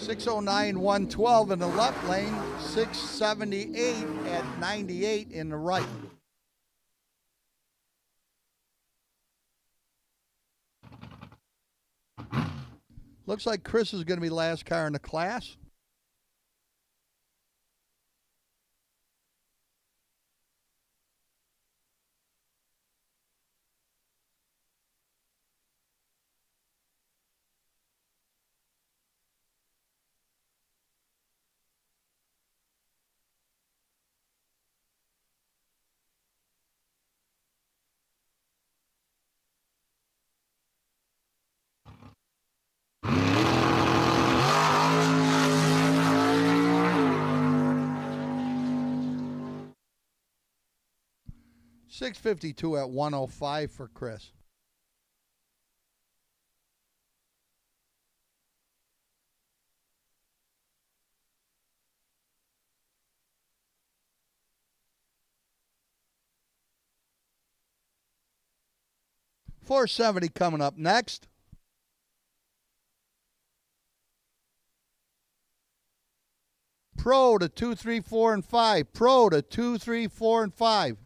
.609, 112 in the left lane, 678 at 98 in the right. Looks like Chris is going to be last car in the class. .652 at 105 for Chris. .470 coming up next. Pro to 2, 3, 4, and 5. Pro to 2, 3, 4, and 5.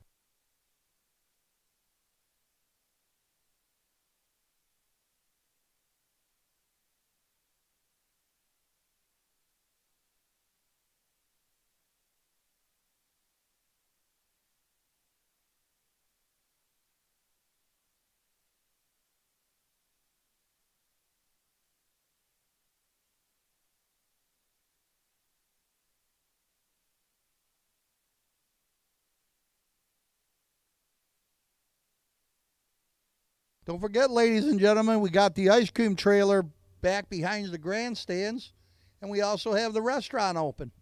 Don't forget, ladies and gentlemen, we got the ice cream trailer back behind the grandstands, and we also have the restaurant open.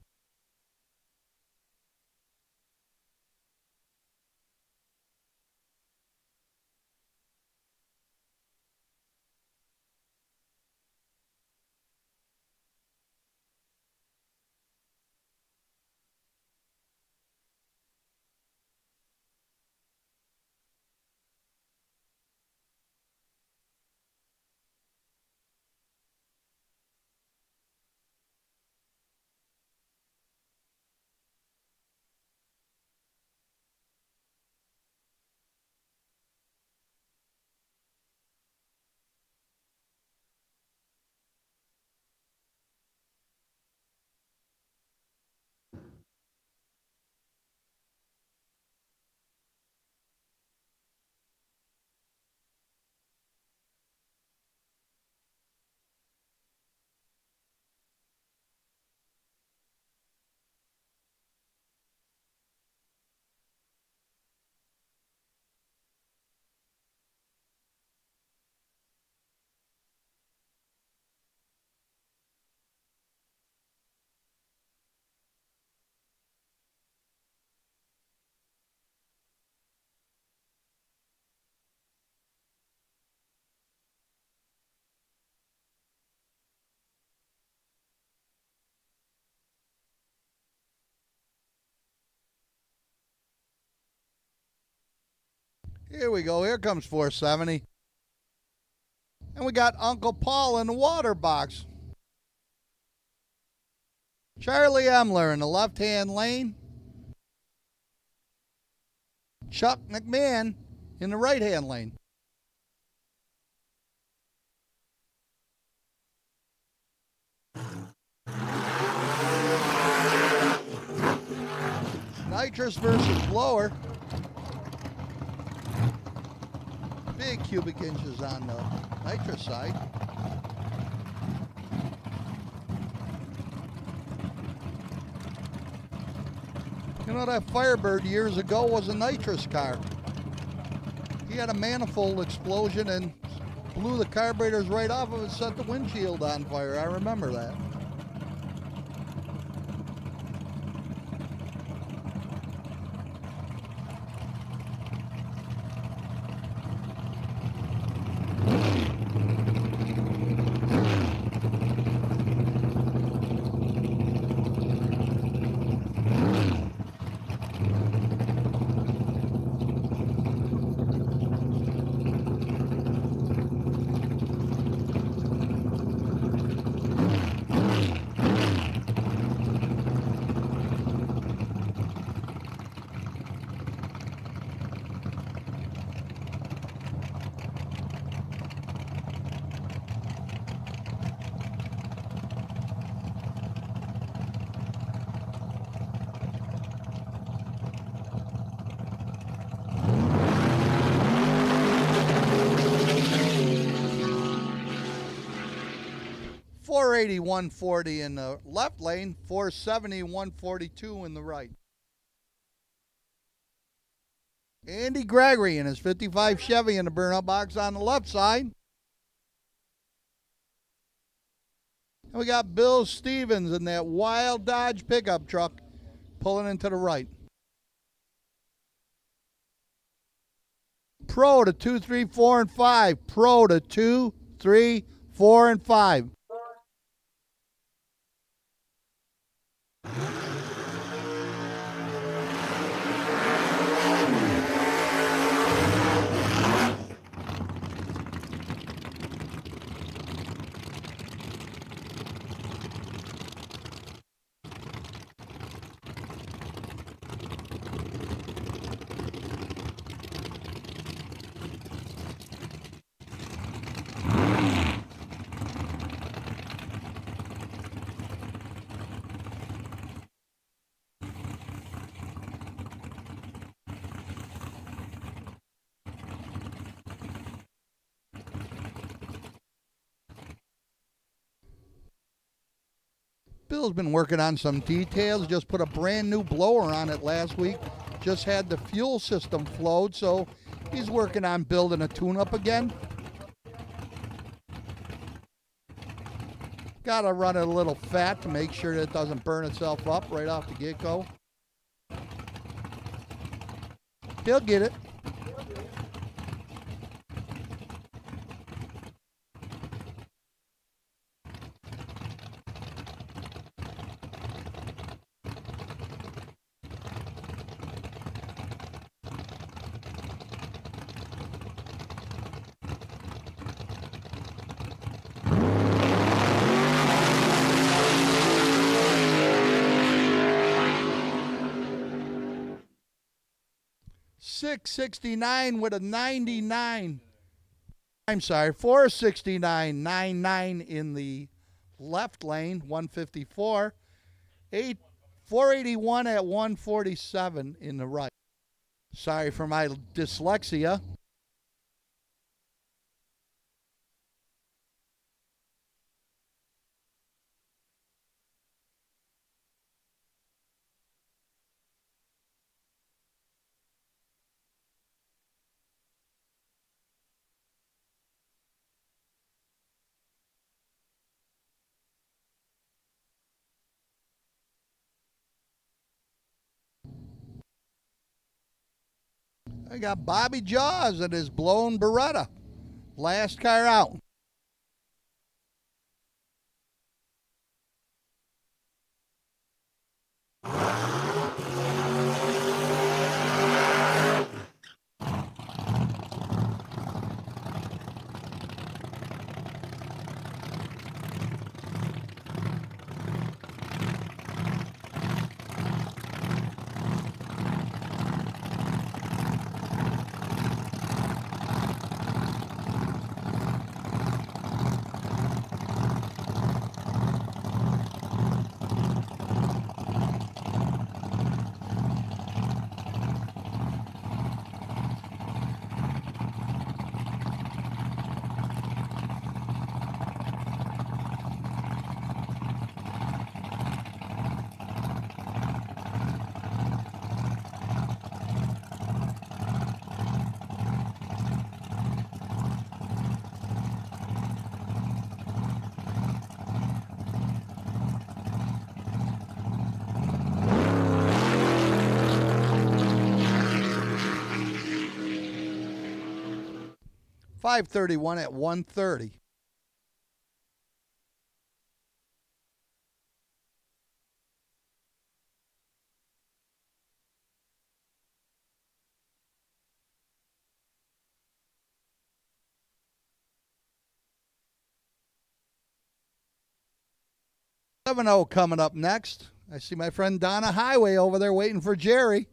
Here we go. Here comes 470. And we got Uncle Paul in the water box. Charlie Emler in the left-hand lane. Chuck McMahon in the right-hand lane. Nitrous versus blower. Big cubic inches on the nitrous side. You know, that Firebird years ago was a nitrous car. He had a manifold explosion and blew the carburetors right off of it and set the windshield on fire. I remember that. .480 140 in the left lane, .470 142 in the right. Andy Gregory in his 55 Chevy in the burnout box on the left side. And we got Bill Stevens in that wild Dodge pickup truck pulling into the right. Pro to 2, 3, 4, and 5. Pro to 2, 3, 4, and 5. Bill's been working on some details, just put a brand new blower on it last week. Just had the fuel system flowed, so he's working on building a tune-up again. Gotta run it a little fat to make sure that it doesn't burn itself up right off the get-go. He'll get it. .669 with a 99. I'm sorry, 469, 99 in the left lane, 154. 481 at 147 in the right. Sorry for my dyslexia. I got Bobby Jaws and his blown Beretta. Last car out. 531 at 130. Seven 0 coming up next. I see my friend Donna Highway over there waiting for Jerry.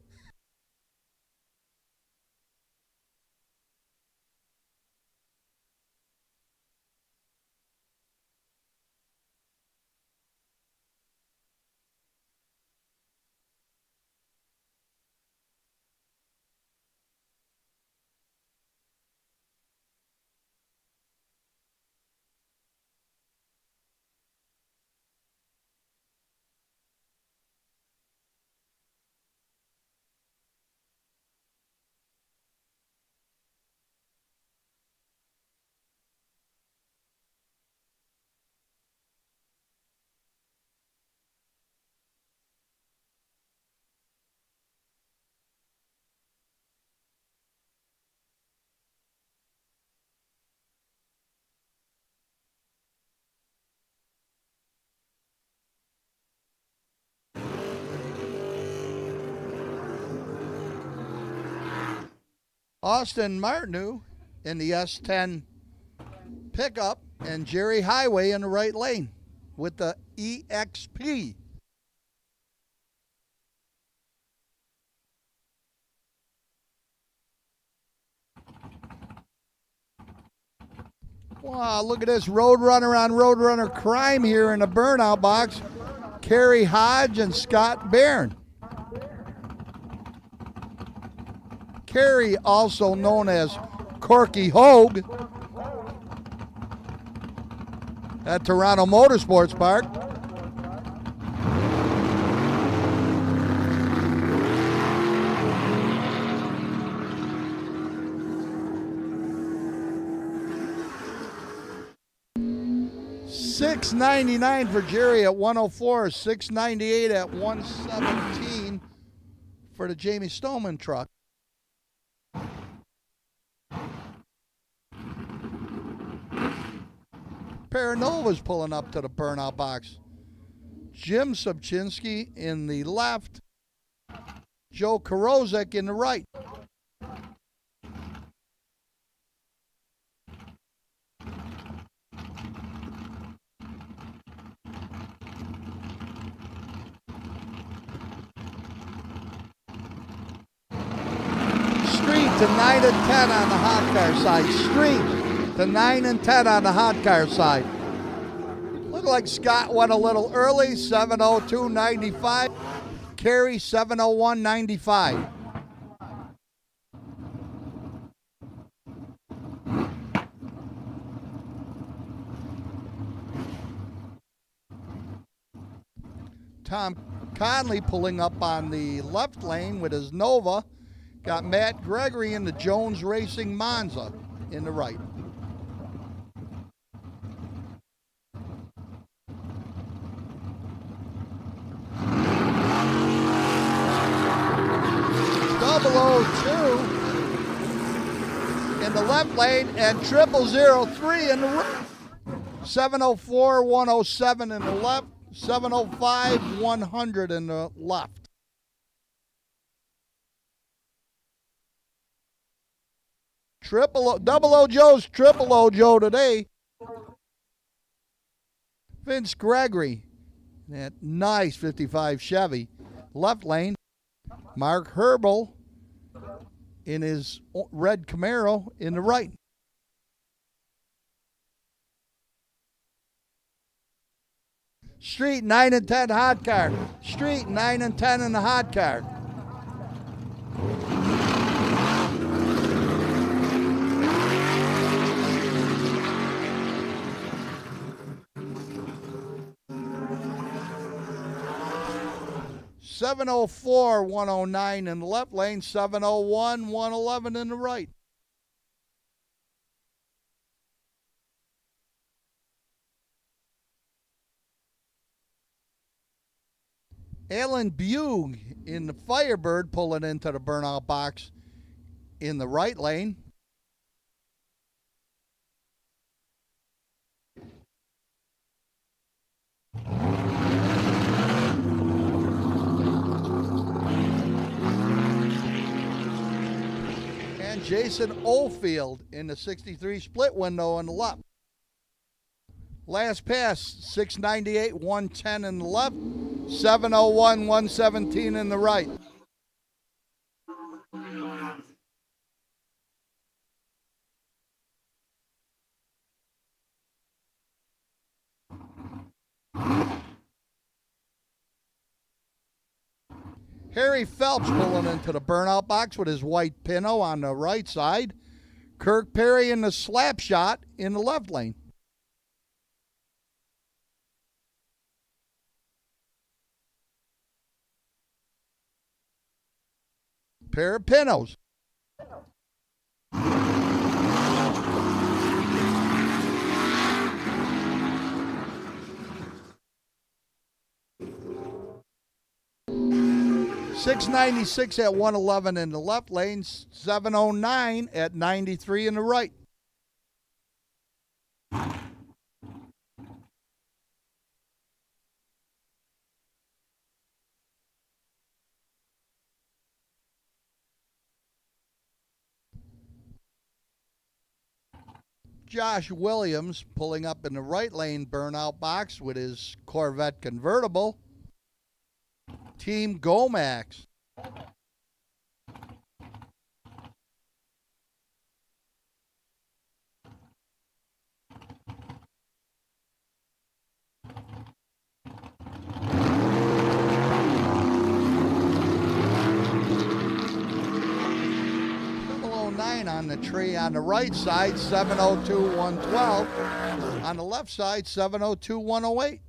Austin Martineau in the S10 pickup and Jerry Highway in the right lane with the EXP. Wow, look at this Roadrunner on Roadrunner crime here in the burnout box. Kerry Hodge and Scott Barron. Kerry, also known as Corky Hogue at Toronto Motorsports Park. $6.99 for Jerry at 104, $6.98 at 117 for the Jamie Stoneman truck. Paranova's pulling up to the burnout box. Jim Subchinski in the left. Joe Karozek in the right. Street to 9 and 10 on the hot car side. Street to 9 and 10 on the hot car side. Looked like Scott went a little early, 7:02.95. Kerry, 7:01.95. Tom Conley pulling up on the left lane with his Nova. Got Matt Gregory in the Jones Racing Monza in the right. Double 02 in the left lane and 0003 in the right. 704, 107 in the left, 705, 100 in the left. Double O Joe's Triple O Joe today. Vince Gregory, that nice 55 Chevy. Left lane, Mark Herbel in his red Camaro in the right. Street 9 and 10 hot car. Street 9 and 10 in the hot car. $704, 109 in the left lane, 701, 111 in the right. Alan Bug in the Firebird pulling into the burnout box in the right lane. And Jason Oldfield in the 63 split window on the left. Last pass, 698, 110 in the left, 701, 117 in the right. Harry Phelps pulling into the burnout box with his white Pinto on the right side. Kirk Perry in the slap shot in the left lane. Pair of Pintos. .696 at 111 in the left lane, 709 at 93 in the right. Josh Williams pulling up in the right lane burnout box with his Corvette convertible. Team Gomax. On the tree on the right side, 702, 112. On the left side, 702, 108.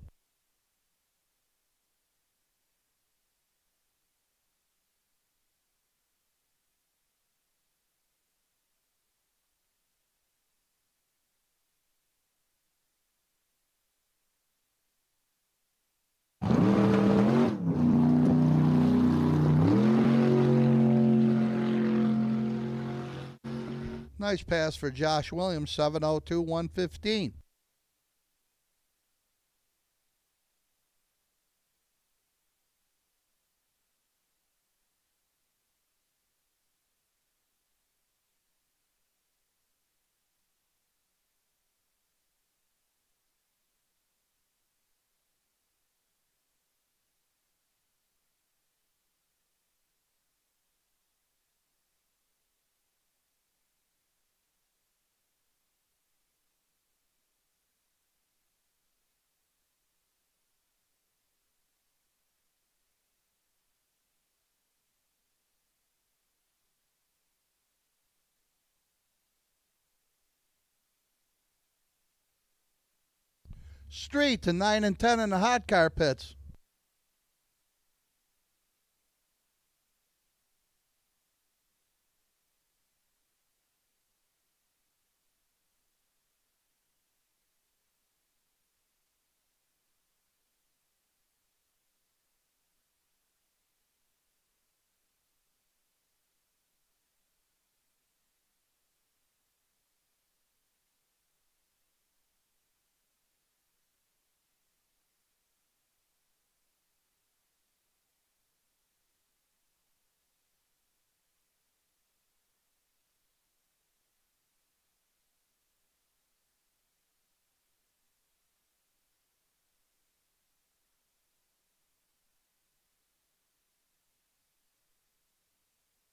Nice pass for Josh Williams, 702, 115. Street to 9 and 10 in the hot car pits.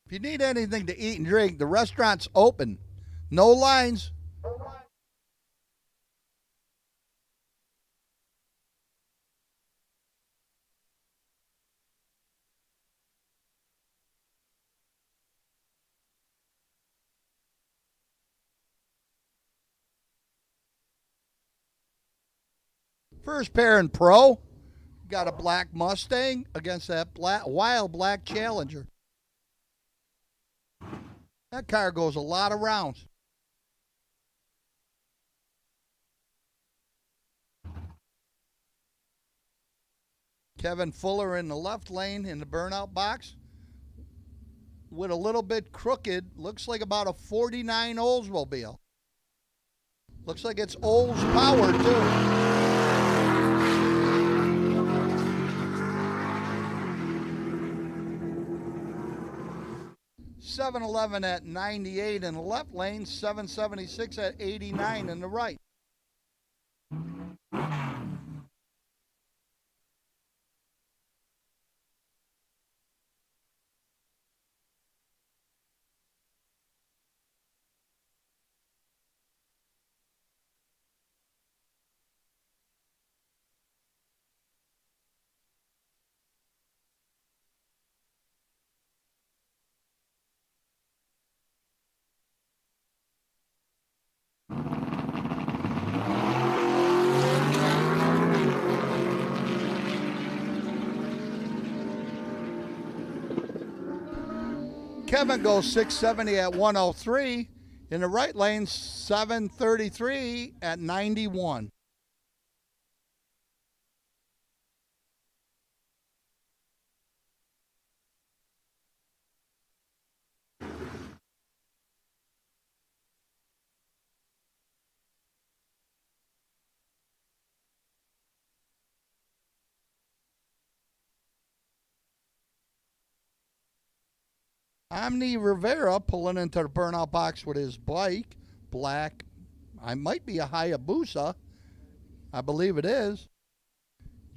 If you need anything to eat and drink, the restaurant's open. No lines. First pair in pro. Got a black Mustang against that wild black Challenger. That car goes a lot of rounds. Kevin Fuller in the left lane in the burnout box. With a little bit crooked, looks like about a 49 Oldsmobile. Looks like it's Olds power too. 711 at 98 in the left lane, 776 at 89 in the right. Kevin goes 670 at 103. In the right lane, 733 at 91. Omni Rivera pulling into the burnout box with his bike, black. I might be a Hayabusa. I believe it is.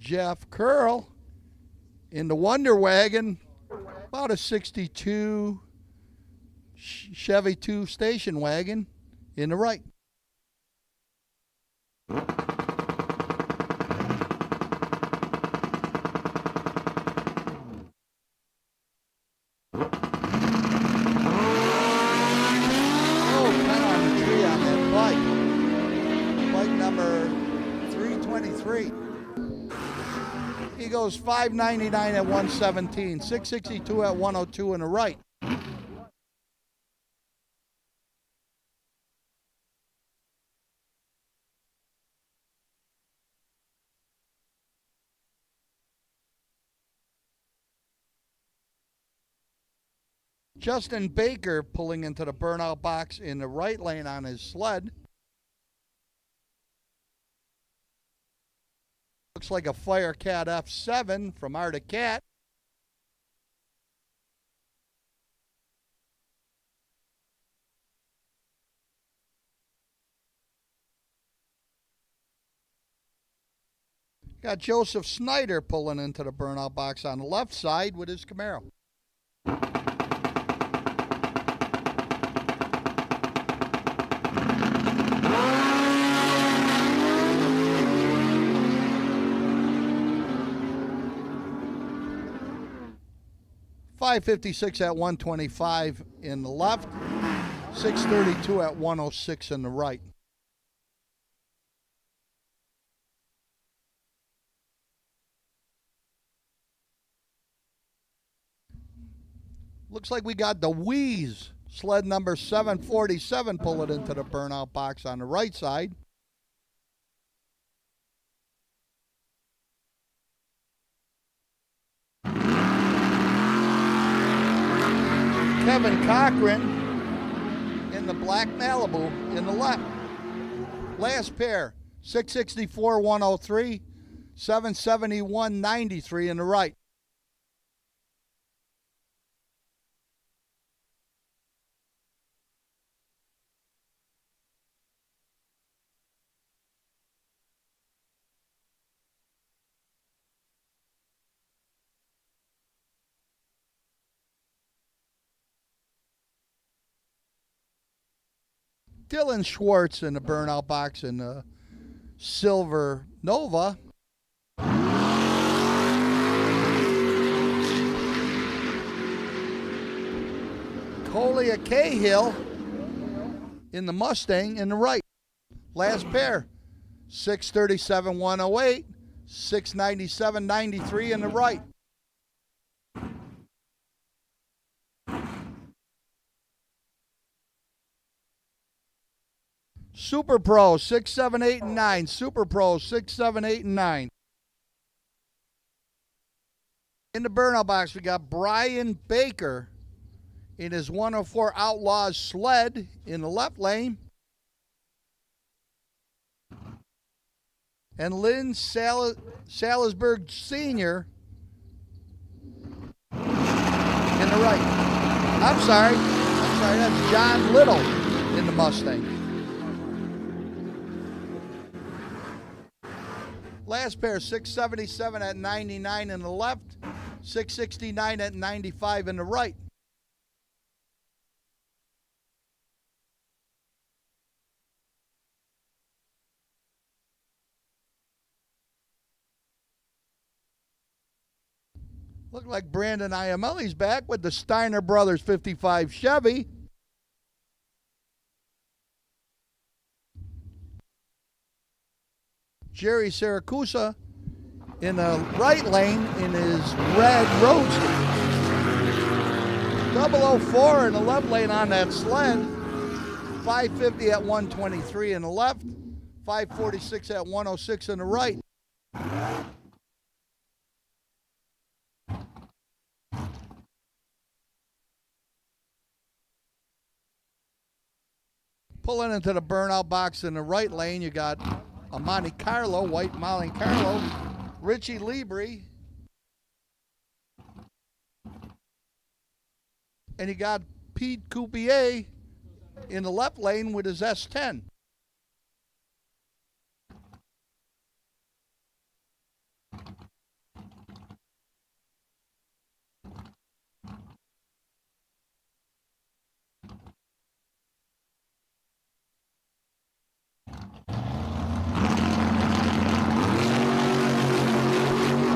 Jeff Curl in the Wonder Wagon, about a 62 Chevy 2 station wagon in the right. He goes 599 at 117, 662 at 102 in the right. Justin Baker pulling into the burnout box in the right lane on his sled. Looks like a Firecat F7 from Arctic Cat. Got Joseph Snyder pulling into the burnout box on the left side with his Camaro. .556 at 125 in the left, 632 at 106 in the right. Looks like we got the Wheeze, sled number 747, pull it into the burnout box on the right side. Kevin Cochran in the black Malibu in the left. Last pair, 664 103, 771 93 in the right. Dylan Schwartz in the burnout box in the silver Nova. Colia Cahill in the Mustang in the right. Last pair, 637 108, 697 93 in the right. Super Pro 6, 7, 8, and 9. Super Pro 6, 7, 8, and 9. In the burnout box, we got Brian Baker in his 104 Outlaws sled in the left lane. And Lynn Salisbury Sr. in the right. I'm sorry. sorry, that's John Little in the Mustang. Last pair, 677 at 99 in the left, 669 at 95 in the right. Look like Brandon Iamelli's back with the Steiner Brothers 55 Chevy. Jerry Siracusa in the right lane in his red Roadster. 004 in the left lane on that sled. 550 at 123 in the left. 546 at 106 in the right. Pulling into the burnout box in the right lane, you got a Monte Carlo, white Monte Carlo, Richie Libri, and you got Pete Coupier in the left lane with his S10.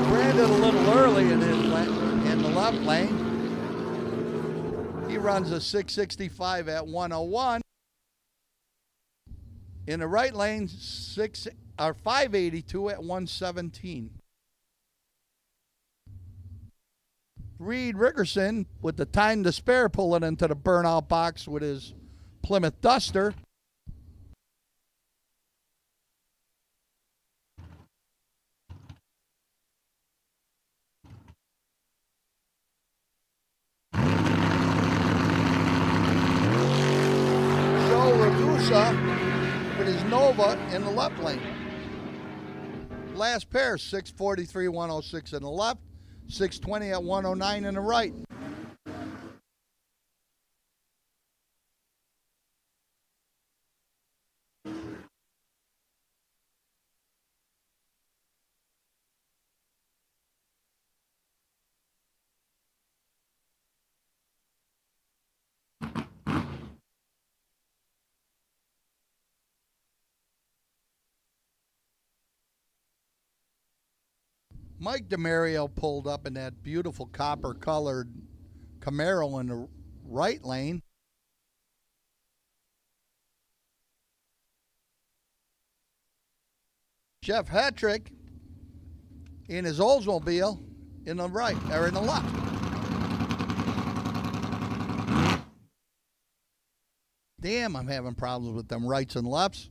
Brandon a little early in the left lane. He runs a 665 at 101. In the right lane, 582 at 117. Reed Rickerson with the time to spare pulling into the burnout box with his Plymouth Duster. With his Nova in the left lane. Last pair, 643, 106 in the left, 620 at 109 in the right. Mike DeMario pulled up in that beautiful copper-colored Camaro in the right lane. Jeff Hetrick in his Oldsmobile in the right, or in the left. Damn, I'm having problems with them rights and lefts.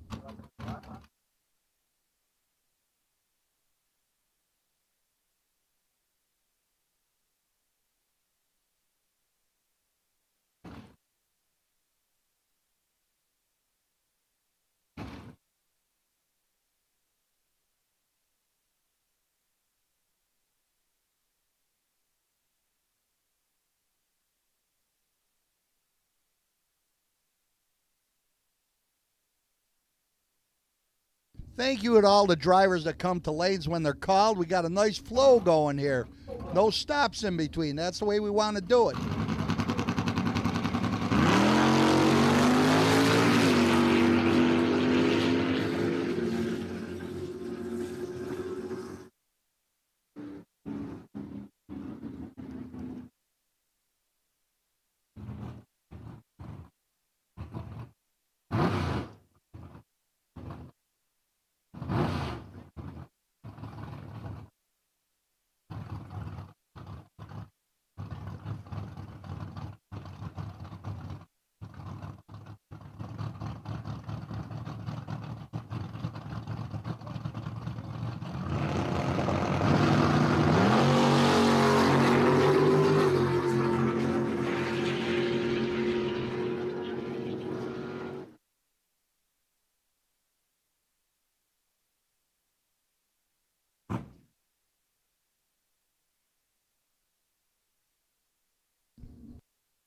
Thank you to all the drivers that come to lanes when they're called. We got a nice flow going here. No stops in between. That's the way we want to do it.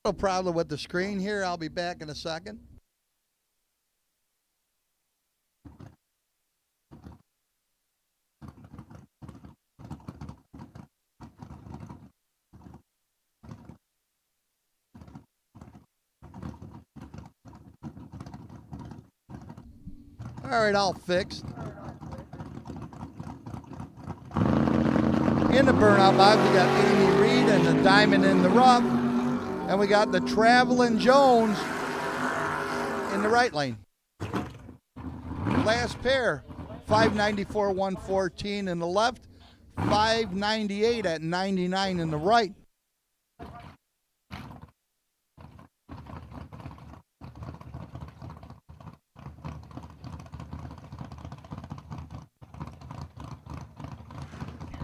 No problem with the screen here. I'll be back in a second. All right, all fixed. In the burnout box, we got Amy Reed and the Diamond in the Rough. And we got the Traveling Jones in the right lane. Last pair, 594, 114 in the left, 598 at 99 in the right.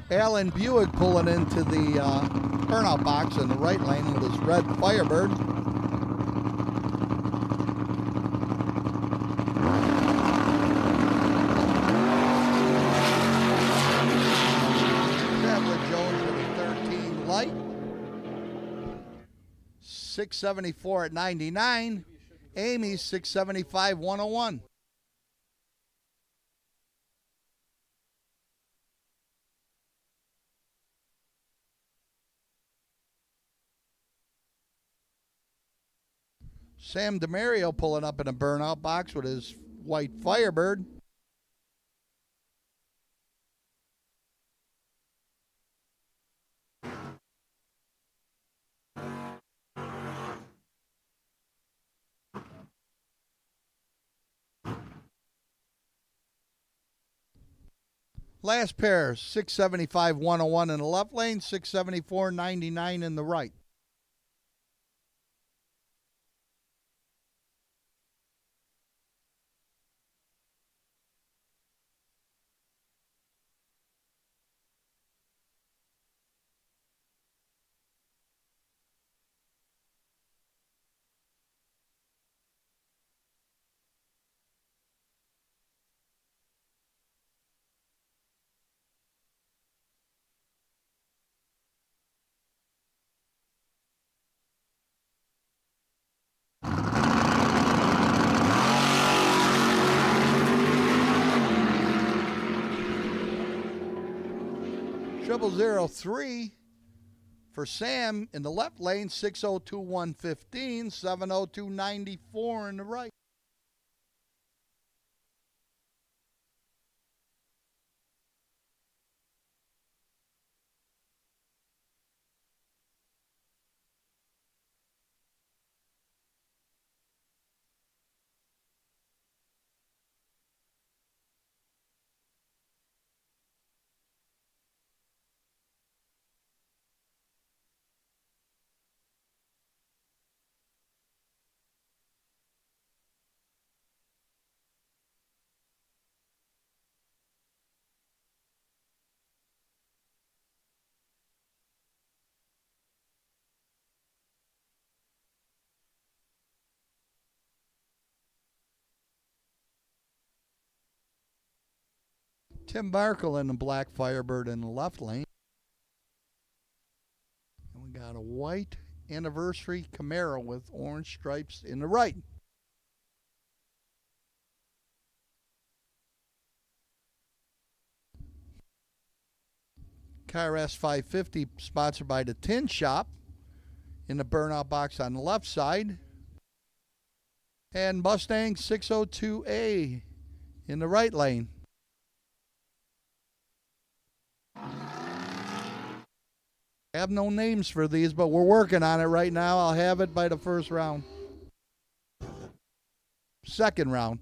Alan Buick pulling into the burnout box in the right lane with his red Firebird. Traveler Jones with a 13 light. 674 at 99. Amy 675, 101. Sam DeMario pulling up in a burnout box with his white Firebird. Last pair, 675, 101 in the left lane, 674, 99 in the right. Triple 03 for Sam in the left lane, 602, 115, 702, 94 in the right. Tim Barkle in the black Firebird in the left lane. And we got a white Anniversary Camaro with orange stripes in the right. KRS 550 sponsored by the Tin Shop in the burnout box on the left side. And Mustang 602A in the right lane. I have no names for these, but we're working on it right now. I'll have it by the first round. Second round.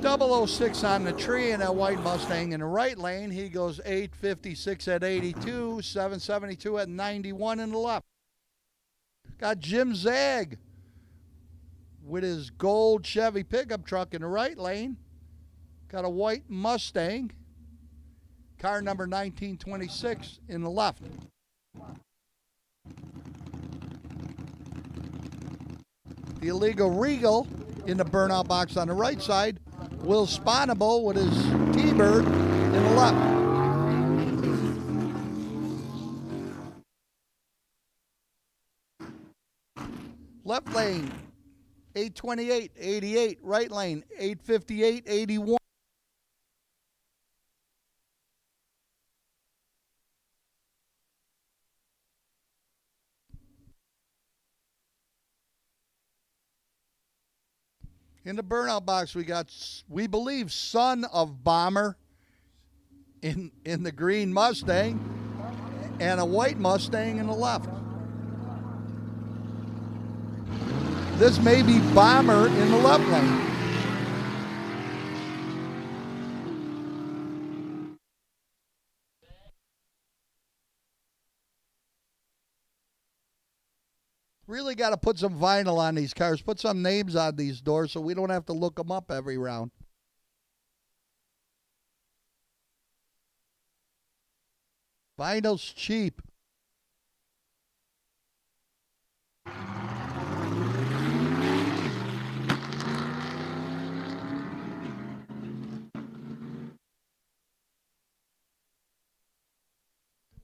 .006 on the tree and that white Mustang in the right lane. He goes 856 at 82, 772 at 91 in the left. Got Jim Zag with his gold Chevy pickup truck in the right lane. Got a white Mustang, car number 1926 in the left. The illegal Regal in the burnout box on the right side. Will Sponable with his T-Bird in the left. Left lane, 828, 88. Right lane, 858, 81. In the burnout box, we got, we believe, son of Bomber in the green Mustang and a white Mustang in the left. This may be Bomber in the left lane. Really got to put some vinyl on these cars. Put some names on these doors so we don't have to look them up every round. Vinyl's cheap.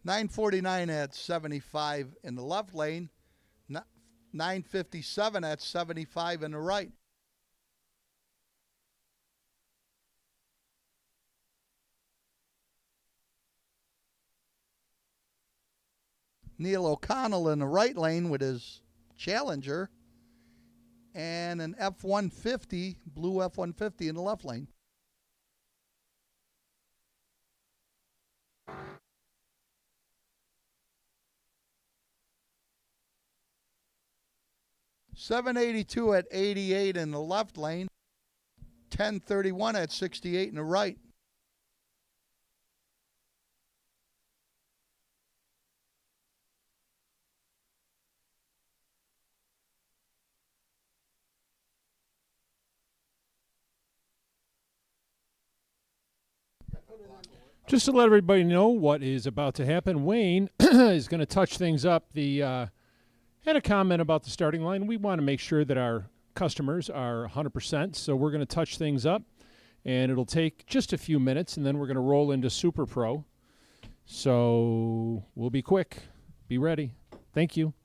$949 at 75 in the left lane. $957 at 75 in the right. Neil O'Connell in the right lane with his Challenger and an F-150, blue F-150 in the left lane. $782 at 88 in the left lane. $1031 at 68 in the right. Just to let everybody know what is about to happen, Wayne is going to touch things up. Had a comment about the starting line. We want to make sure that our customers are 100%, so we're going to touch things up, and it'll take just a few minutes, and then we're going to roll into Super Pro. So we'll be quick. Be ready. Thank you.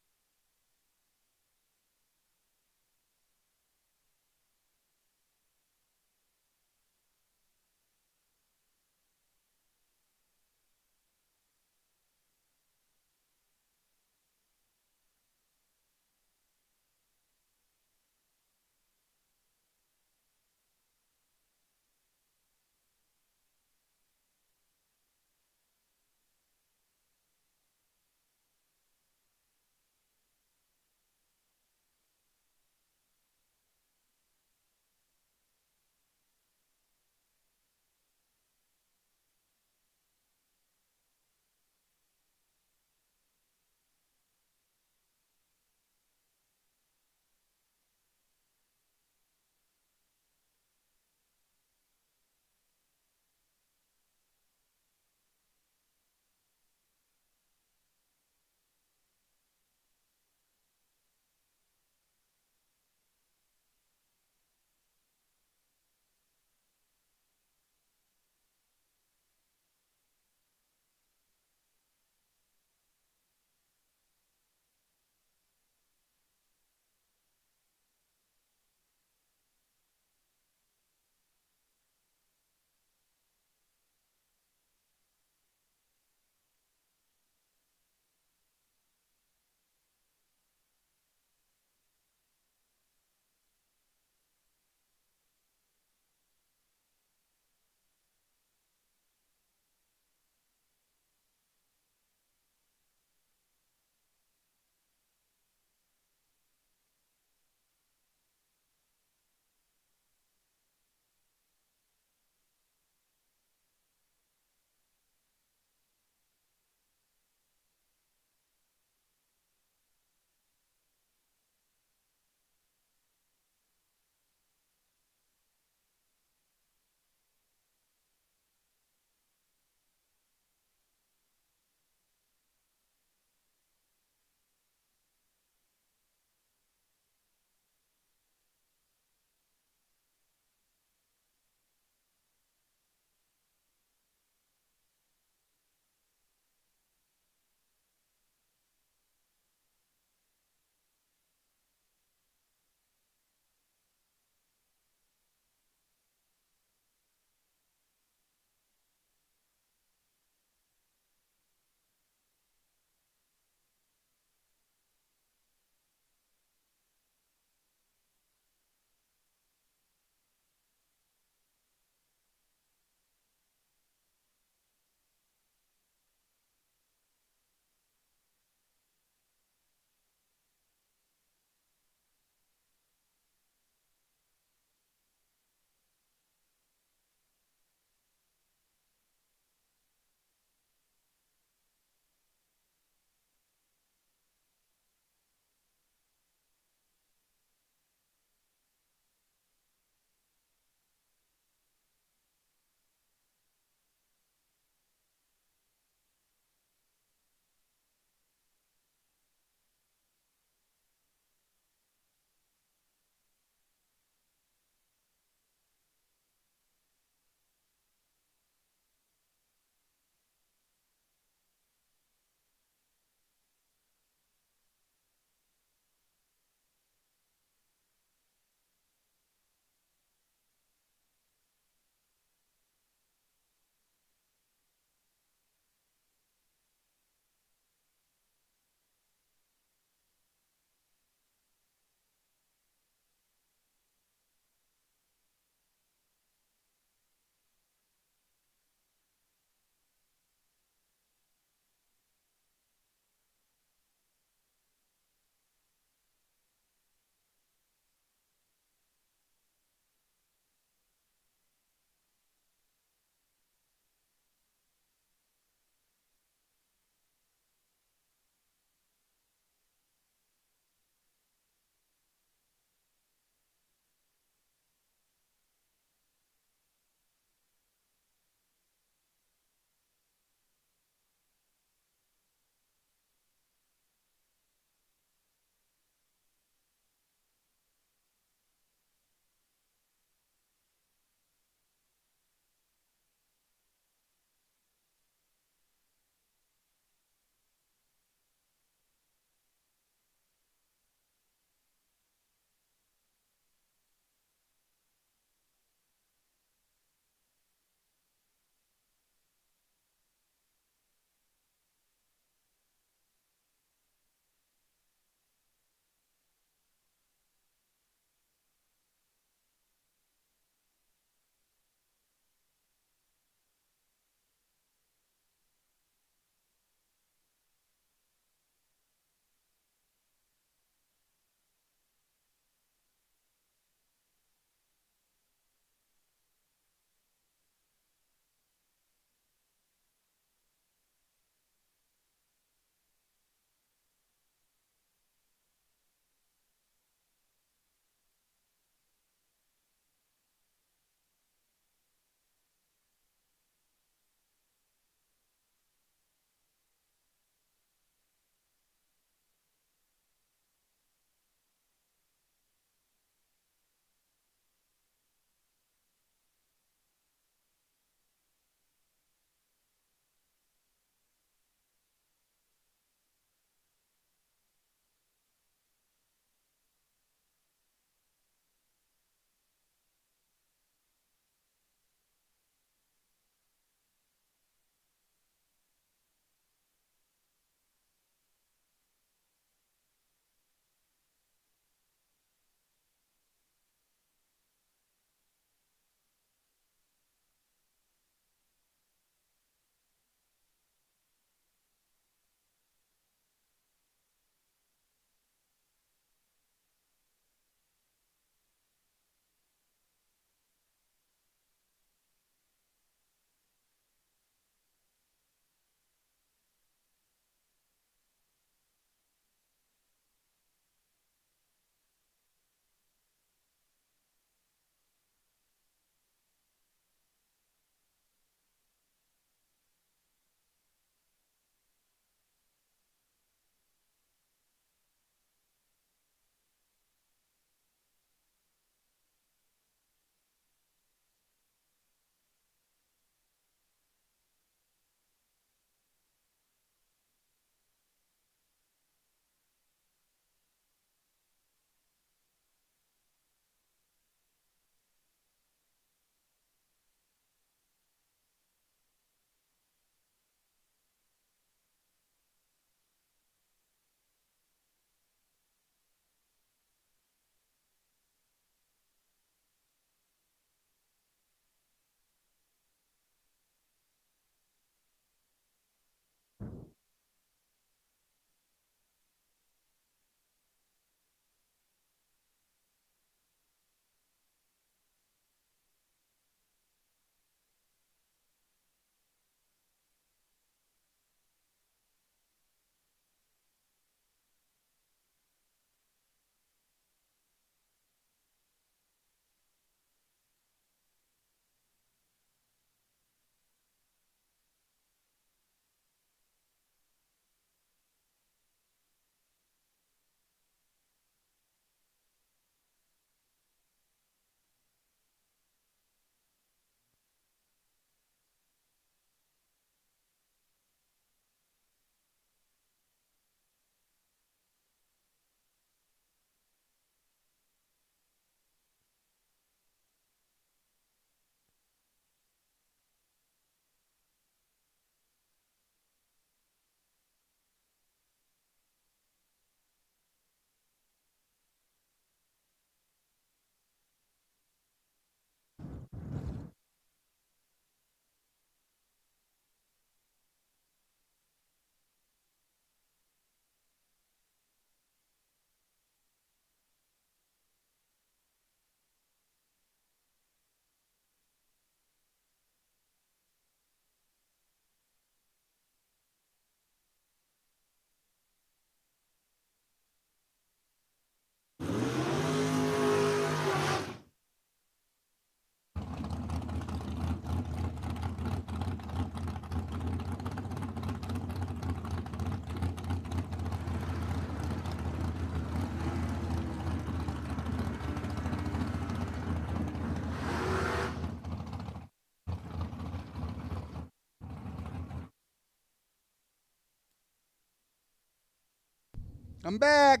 I'm back.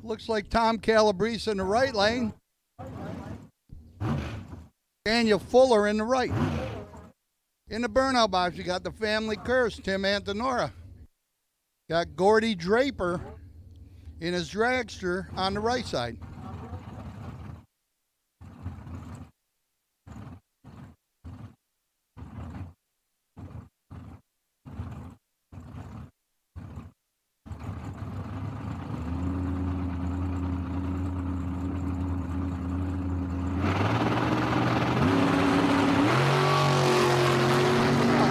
Looks like Tom Calabrese in the right lane. Daniel Fuller in the right. In the burnout box, you got the family curse, Tim Antonora. Got Gordy Draper in his dragster on the right side.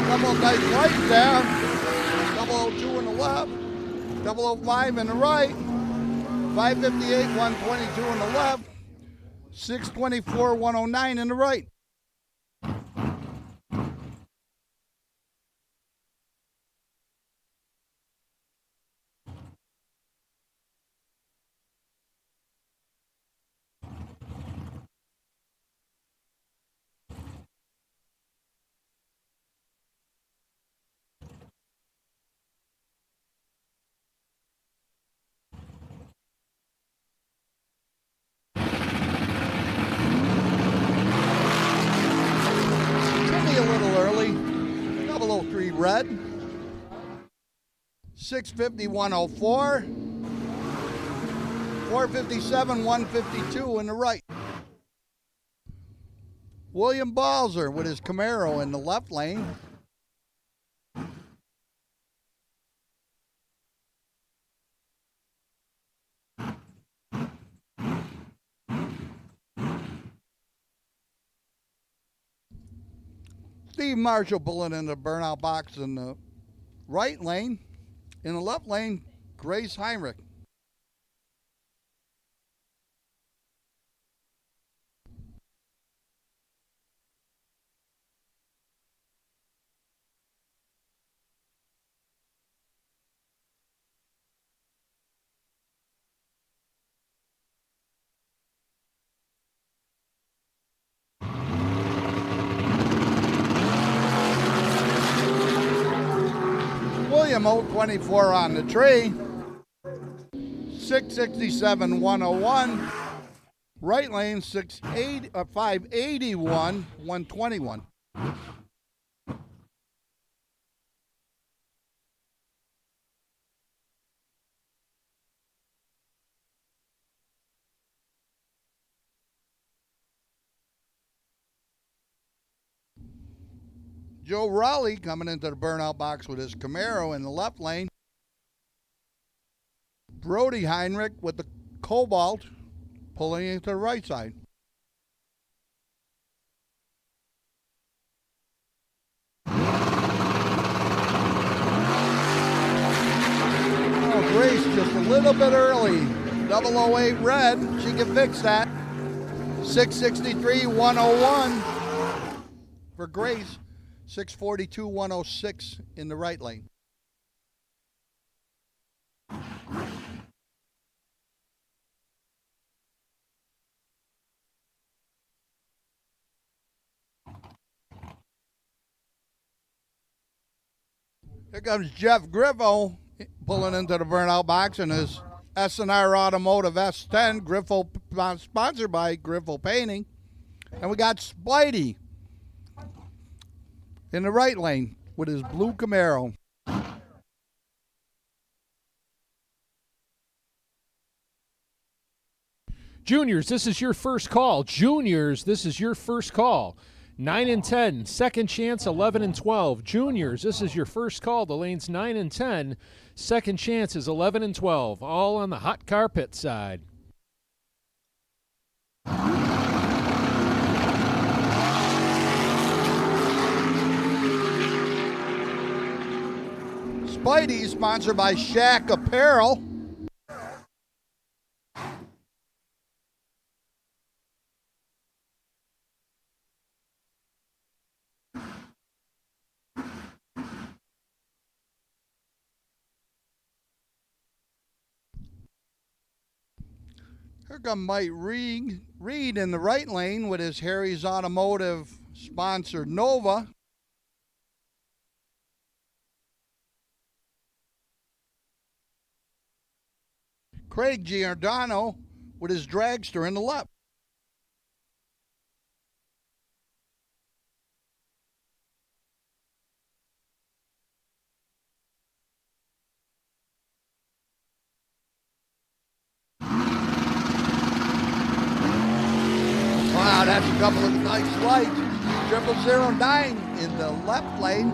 Couple of nice lights there. 002 in the left, 005 in the right, 558, 122 in the left, 624, 109 in the right. A little early, 003 red, 650, 104, 457, 152 in the right. William Balzer with his Camaro in the left lane. Steve Marshall pulling in the burnout box in the right lane. In the left lane, Grace Heinrich. William 024 on the tree. 667, 101. Right lane 581, 121. Joe Raleigh coming into the burnout box with his Camaro in the left lane. Brody Heinrich with the Cobalt pulling into the right side. Oh, Grace just a little bit early. 008 red. She can fix that. 663, 101 for Grace. 642, 106 in the right lane. Here comes Jeff Griffo pulling into the burnout box in his S&R Automotive S10. Griffo, sponsored by Griffo Painting. And we got Spidey in the right lane with his blue Camaro. Juniors, this is your first call. Juniors, this is your first call. 9 and 10, second chance 11 and 12. Juniors, this is your first call. The lanes 9 and 10, second chance is 11 and 12. All on the hot car pit side. Spidey, sponsored by Shack Apparel. Here comes Mike Reed in the right lane with his Harry's Automotive sponsored Nova. Craig Giordano with his dragster in the left. Wow, that's a couple of nice lights. 0009 in the left lane.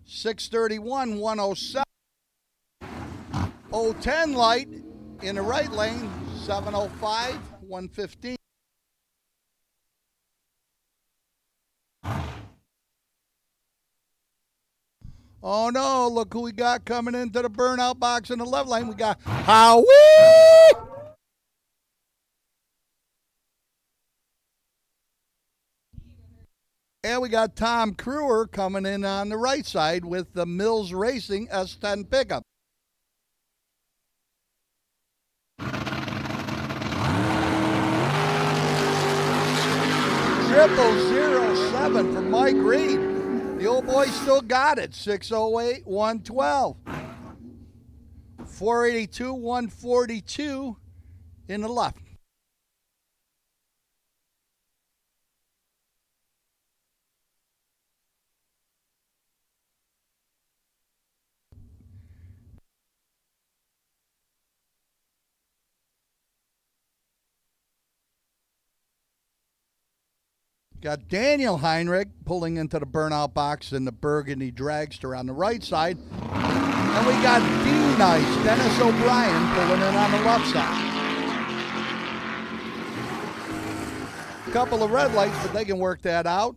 631, 107. 010 light in the right lane. 705, 115. Oh no, look who we got coming into the burnout box in the left lane. We got Howie! And we got Tom Crewer coming in on the right side with the Mills Racing S10 pickup. Triple 07 for Mike Reed. The old boy still got it. 608, 112. 482, 142 in the left. Got Daniel Heinrich pulling into the burnout box in the burgundy dragster on the right side. And we got D-Nice, Dennis O'Brien, pulling in on the left side. Couple of red lights, but they can work that out.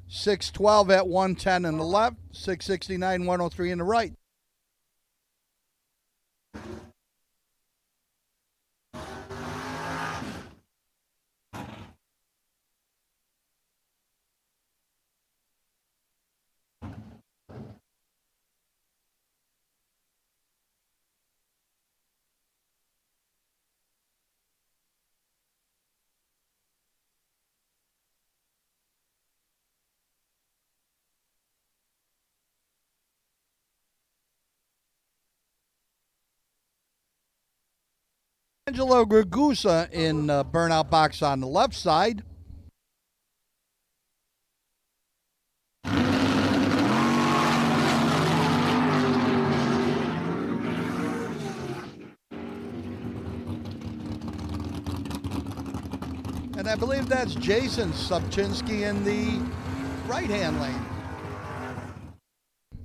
612 at 110 in the left, 669, 103 in the right. Angelo Gragusa in burnout box on the left side. And I believe that's Jason Subchinsky in the right-hand lane.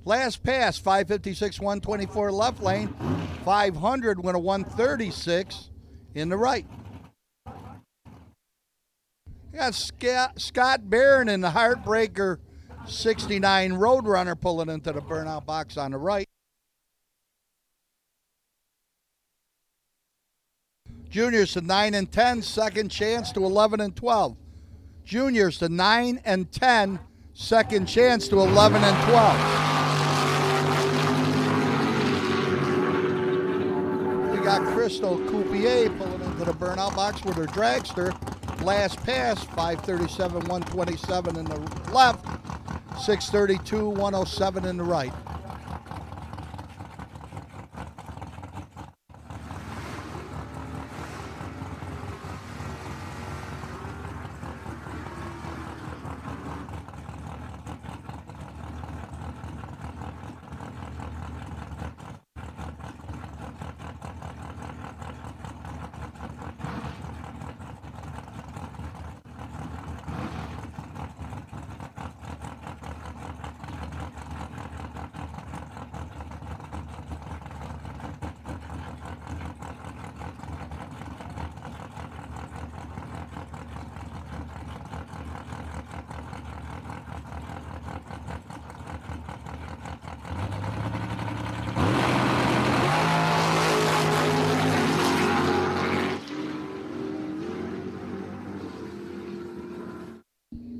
Last pass, 556, 124 left lane. 500 went a 136 in the right. We got Scott Barron in the Heartbreaker 69 Roadrunner pulling into the burnout box on the right. Juniors to 9 and 10, second chance to 11 and 12. Juniors to 9 and 10, second chance to 11 and 12. We got Crystal Coupier pulling into the burnout box with her dragster. Last pass, 537, 127 in the left, 632, 107 in the right.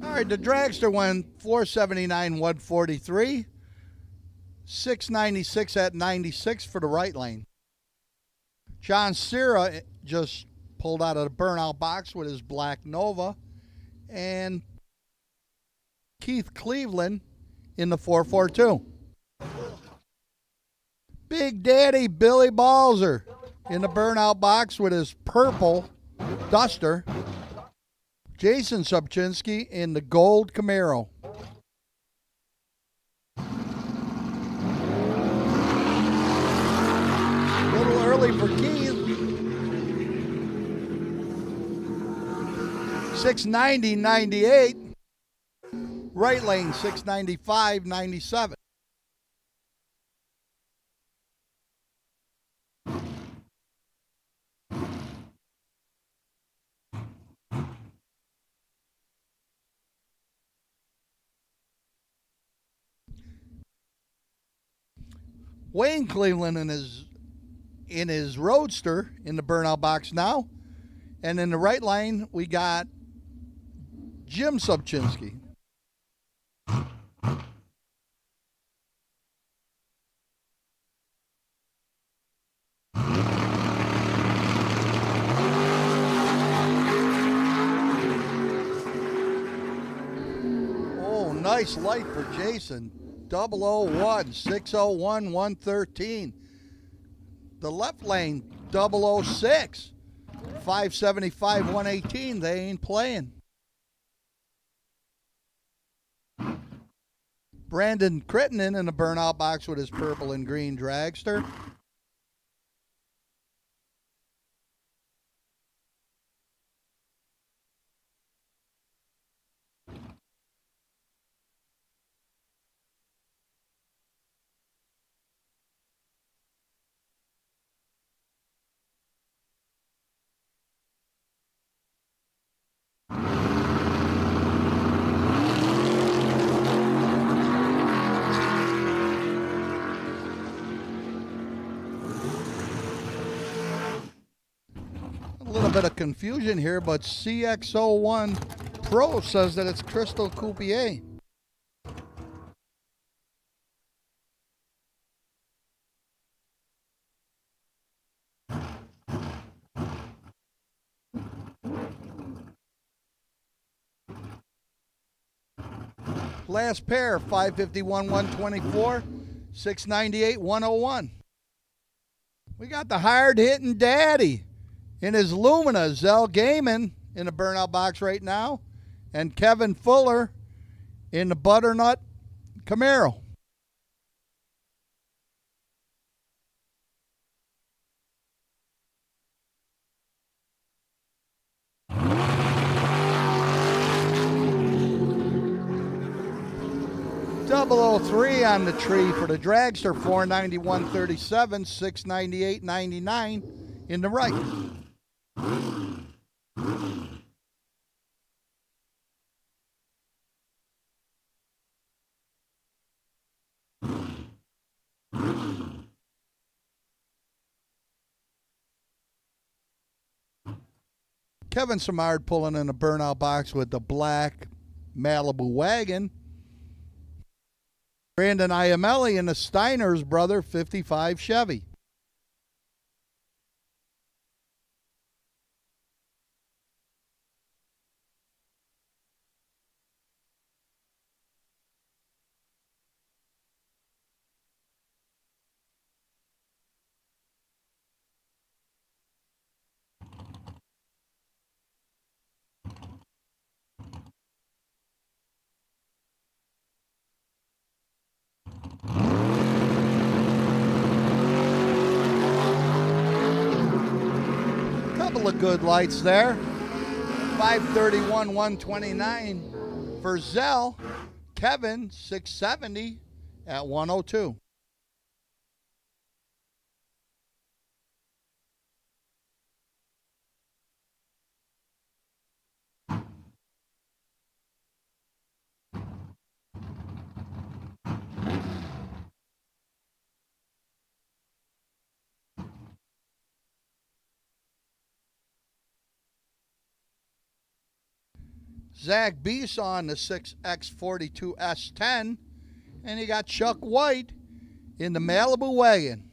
All right, the dragster went 479, 143. 696 at 96 for the right lane. John Cera just pulled out of the burnout box with his black Nova. And Keith Cleveland in the 442. Big Daddy Billy Balzer in the burnout box with his purple Duster. Jason Subchinski in the gold Camaro. A little early for Keith. 690.98. Right lane 695.97. Wayne Cleveland in his Roadster in the burnout box now. And in the right lane, we got Jim Subchinski. Oh, nice light for Jason. 001, 601, 113. The left lane, 006, 575, 118. They ain't playing. Brandon Crittenden in the burnout box with his purple and green dragster. A little bit of confusion here, but CX01 Pro says that it's Crystal Coupier. Last pair, 551, 124, 698, 101. We got the hard-hitting daddy in his Lumina, Zell Gaiman in the burnout box right now, and Kevin Fuller in the Butternut Camaro. .003 on the tree for the Dragster, 491.37, 698.99 in the right. Kevin Samard pulling in a burnout box with the black Malibu wagon. Brandon Iamelli in the Steiner's brother 55 Chevy. Couple of good lights there. 531, 129 for Zell. Kevin, 670 at 102. Zach Beese on the 6X42 S10. And you got Chuck White in the Malibu wagon.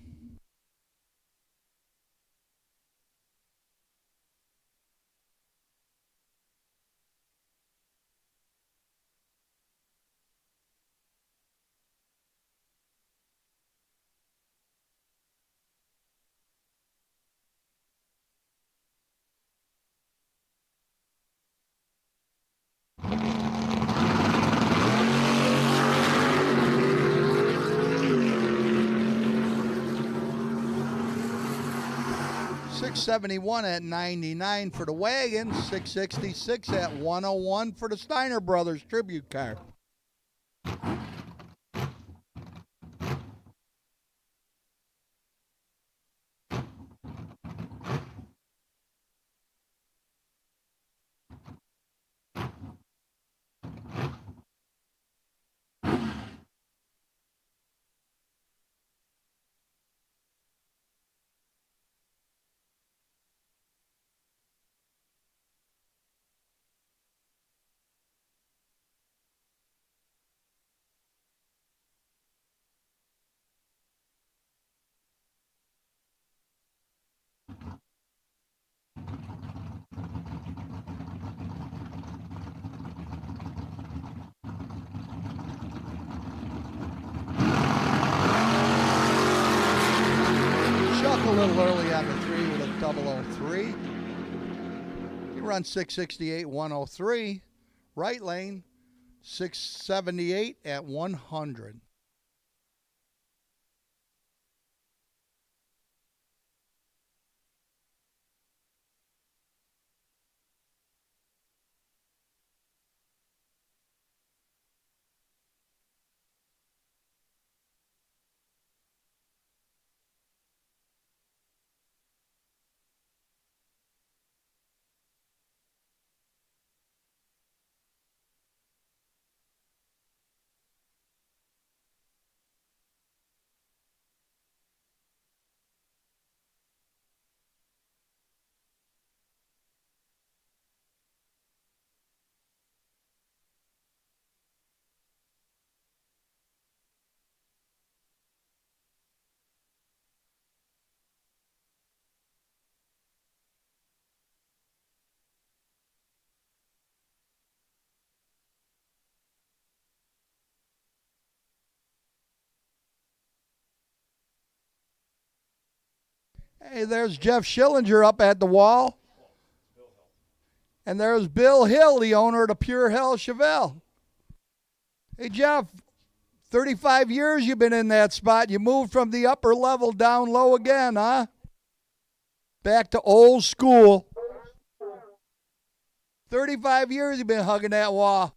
671 at 99 for the wagon. 666 at 101 for the Steiner Brothers tribute car. A little early on the 3 with a 003. You run 668, 103. Right lane, 678 at 100. Hey, there's Jeff Schillinger up at the wall. And there's Bill Hill, the owner of the Pure Hell Chevelle. Hey, Jeff, 35 years you've been in that spot. You moved from the upper level down low again, huh? Back to old school. 35 years you've been hugging that wall.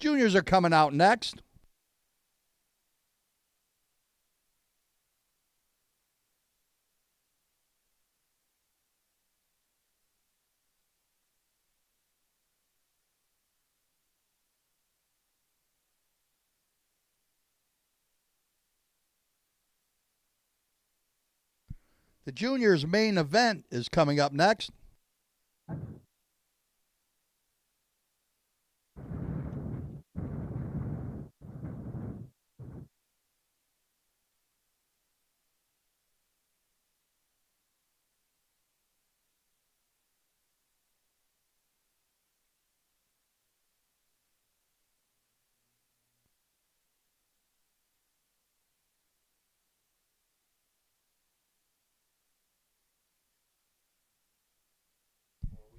Juniors are coming out next. The juniors' main event is coming up next.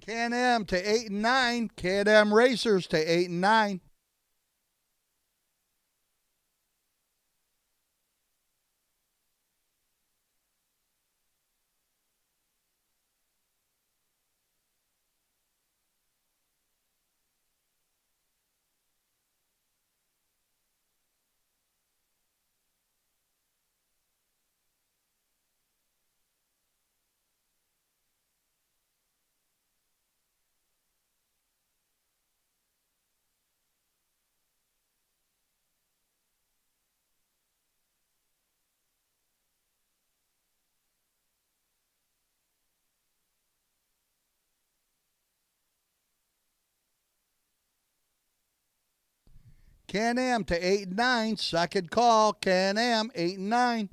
Can-Am to 8 and 9. Can-Am Racers to 8 and 9. Can-Am to 8 and 9. Second call. Can-Am 8 and 9.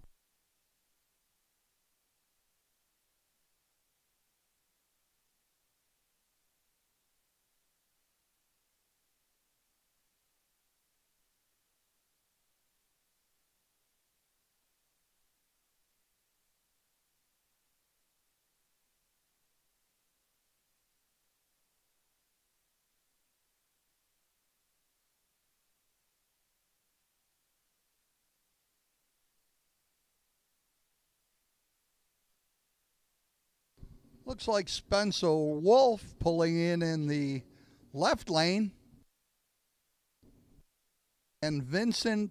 Looks like Spencer Wolf pulling in the left lane. And Vincent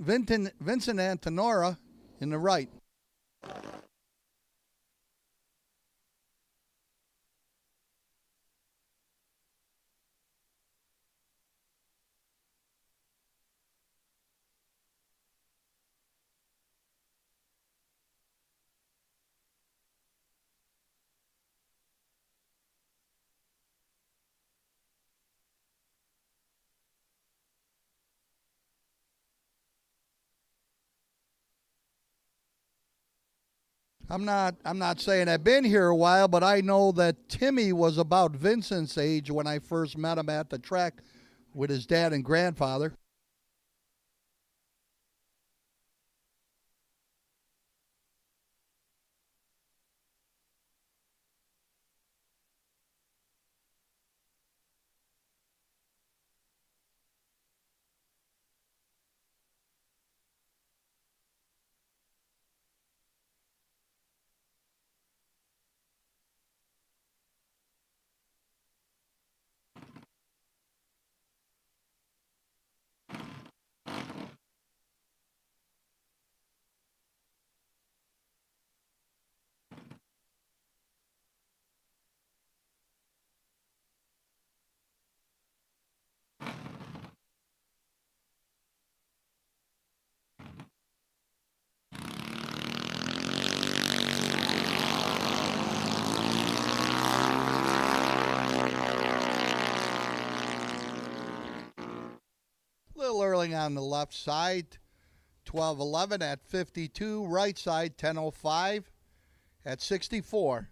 Antonora in the right. I'm not saying I've been here a while, but I know that Timmy was about Vincent's age when I first met him at the track with his dad and grandfather. A little early on the left side, 12:11 at 52. Right side, 10:05 at 64.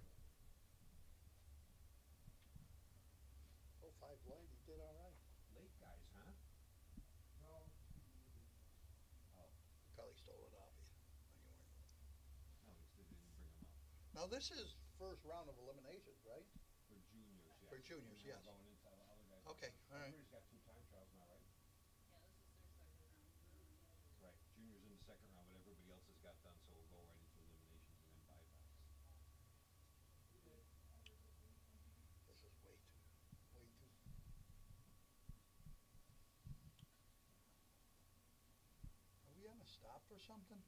Now this is first round of eliminations, right? For juniors, yes. Okay, all right. Right. Junior's in the second round, but everybody else has got done, so we'll go right into eliminations and then bypass. This is way too. Are we on a stop or something?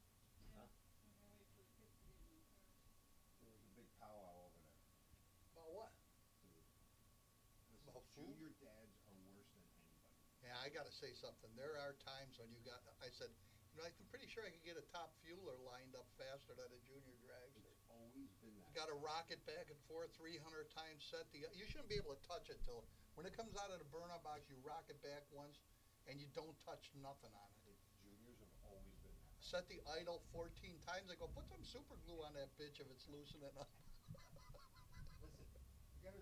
There was a big powwow over there. About what? Listen, About food? junior dads are worse than anybody. Yeah, I got to say something. There are times when you got. I said, I'm pretty sure I could get a top fueler lined up faster than a junior dragster. It's always been that. You got to rock it back and forth 300 times. You shouldn't be able to touch it till when it comes out of the burnout box. You rock it back once, and you don't touch nothing on it. Juniors have always been that. Set the idle 14 times. I go, put some super glue on that bitch if it's loosening up. Listen, you gotta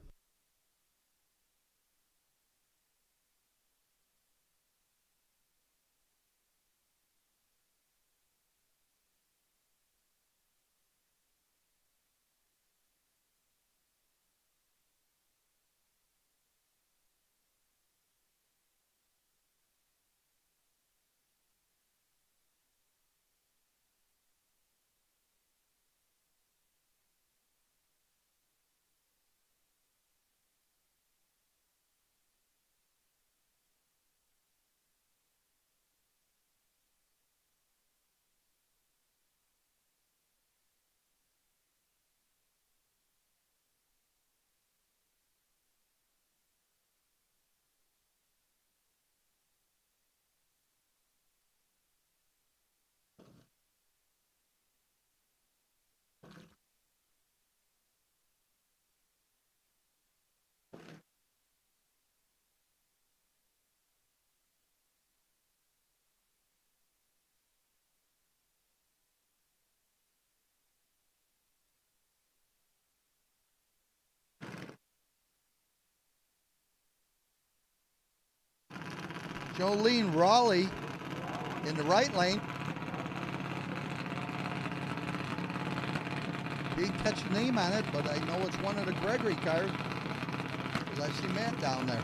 Jolene Raleigh in the right lane. Didn't catch the name on it, but I know it's one of the Gregory cars because I see Matt down there.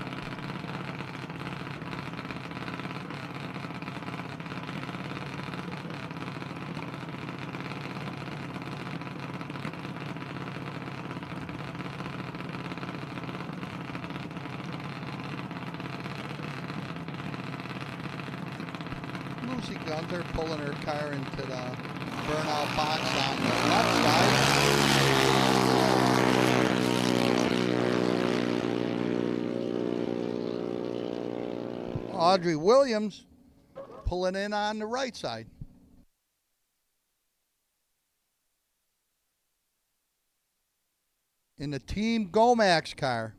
Lucy Gunther pulling her car into the burnout box on the left side. Audrey Williams pulling in on the right side. In the Team Gomax car.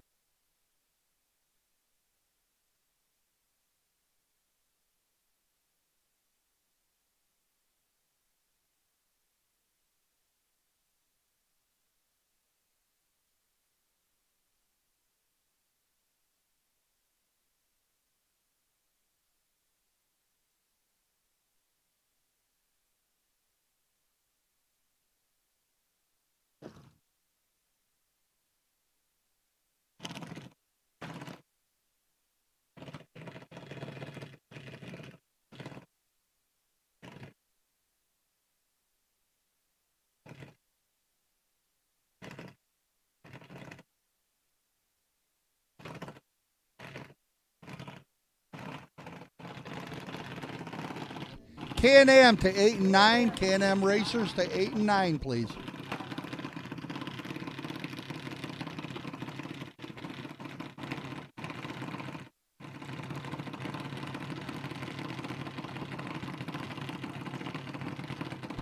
Can-Am to 8 and 9. Can-Am Racers to 8 and 9, please.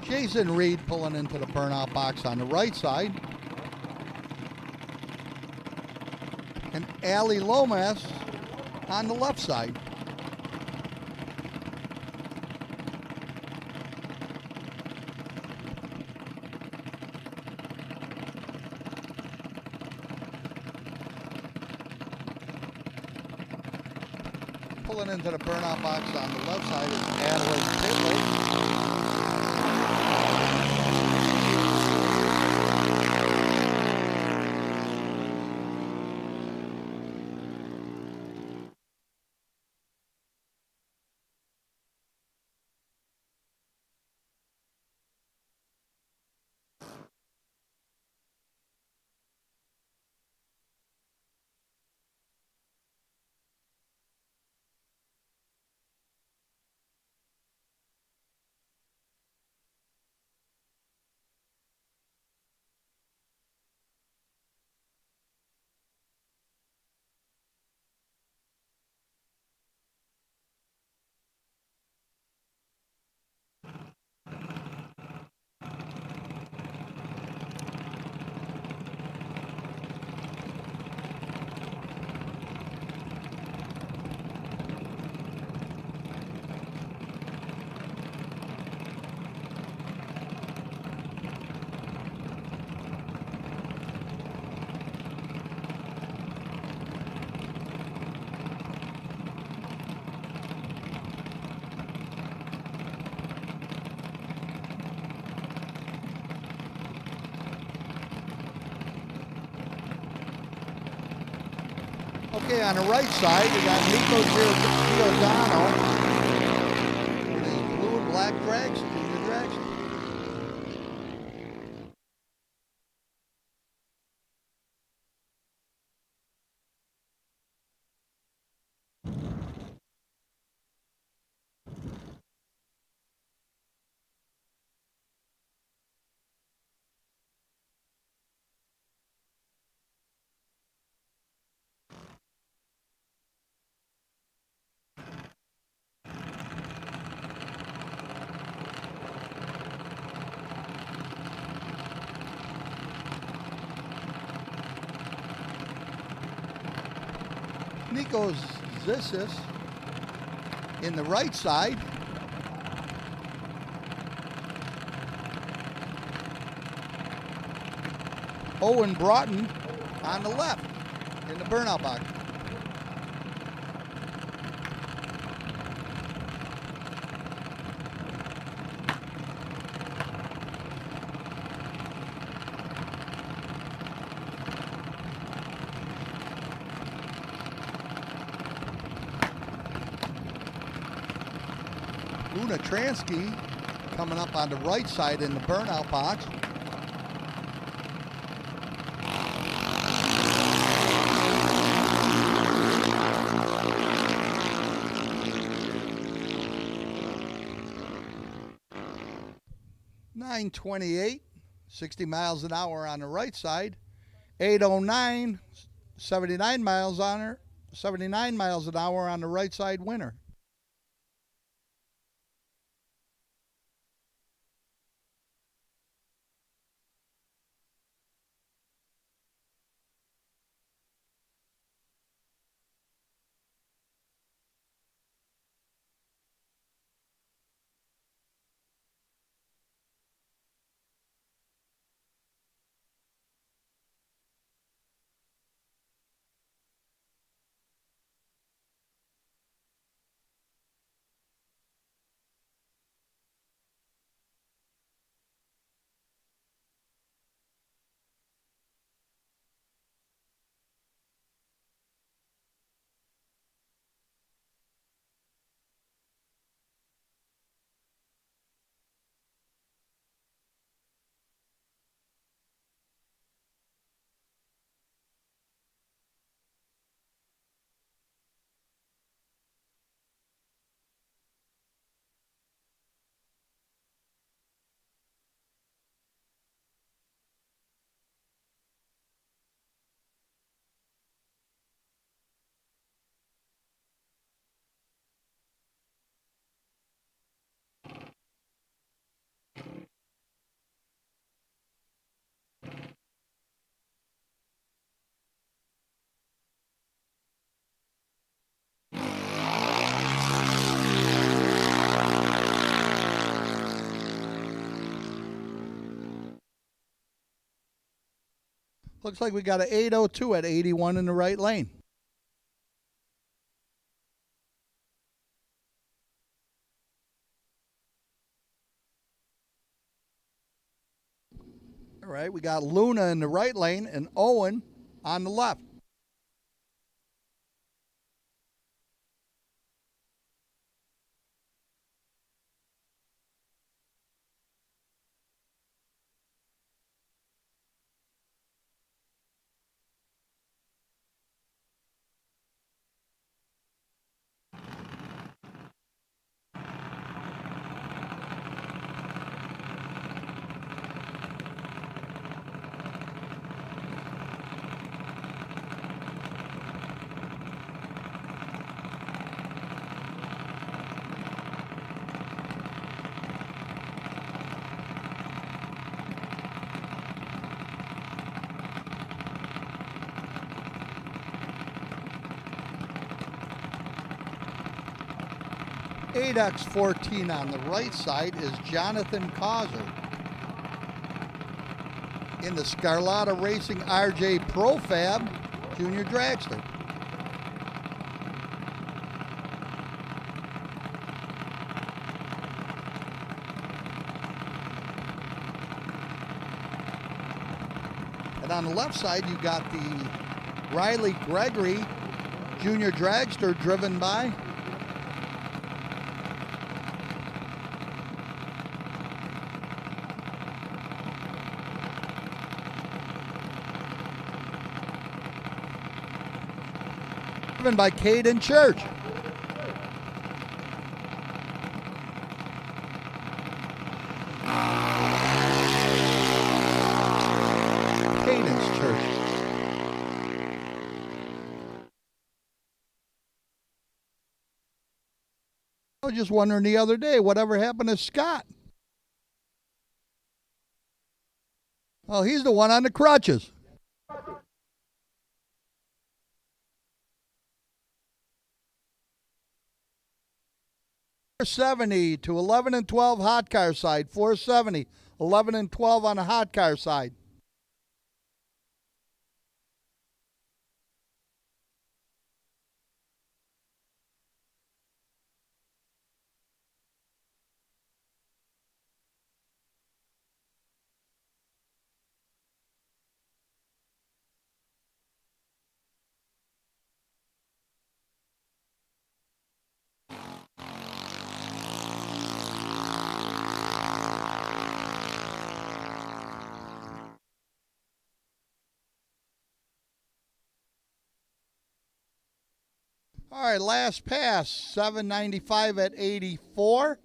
Jason Reed pulling into the burnout box on the right side. And Allie Lomas on the left side. Pulling into the burnout box on the left side is Adelaide Pitlow. Okay, on the right side, we got Nico Giordano with his blue and black drags, junior drags. Nico Zissis in the right side. Owen Broughton on the left in the burnout box. Luna Transky coming up on the right side in the burnout box. .928, 60 miles an hour on the right side. 809, 79 miles on her, 79 miles an hour on the right side winner. Looks like we got an 802 at 81 in the right lane. All right, we got Luna in the right lane and Owen on the left. .8X14 on the right side is Jonathan Causer. In the Scarlata Racing RJ Profab Junior Dragster. And on the left side, you got the Riley Gregory Junior Dragster driven by Caden Church. Caden's Church. I was just wondering the other day, whatever happened to Scott? Oh, he's the one on the crutches. 470 to 11 and 12 hot car side. 470, 11 and 12 on the hot car side. right, last pass, 795 at 84,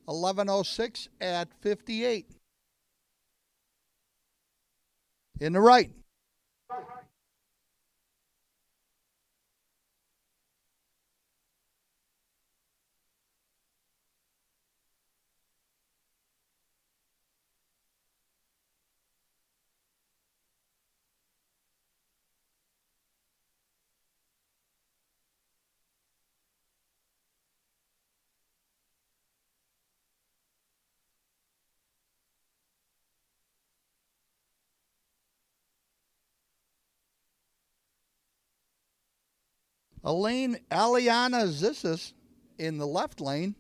1106 at 58. In the right. Aliana Zissis in the left lane.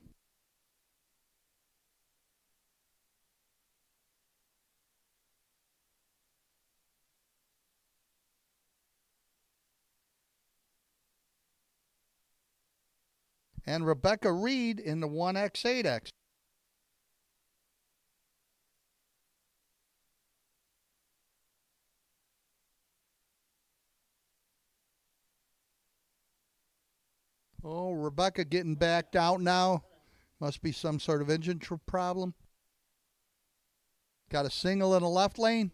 And Rebecca Reed in the 1X8X. Oh, Rebecca getting backed out now. Must be some sort of engine problem. Got a single in the left lane.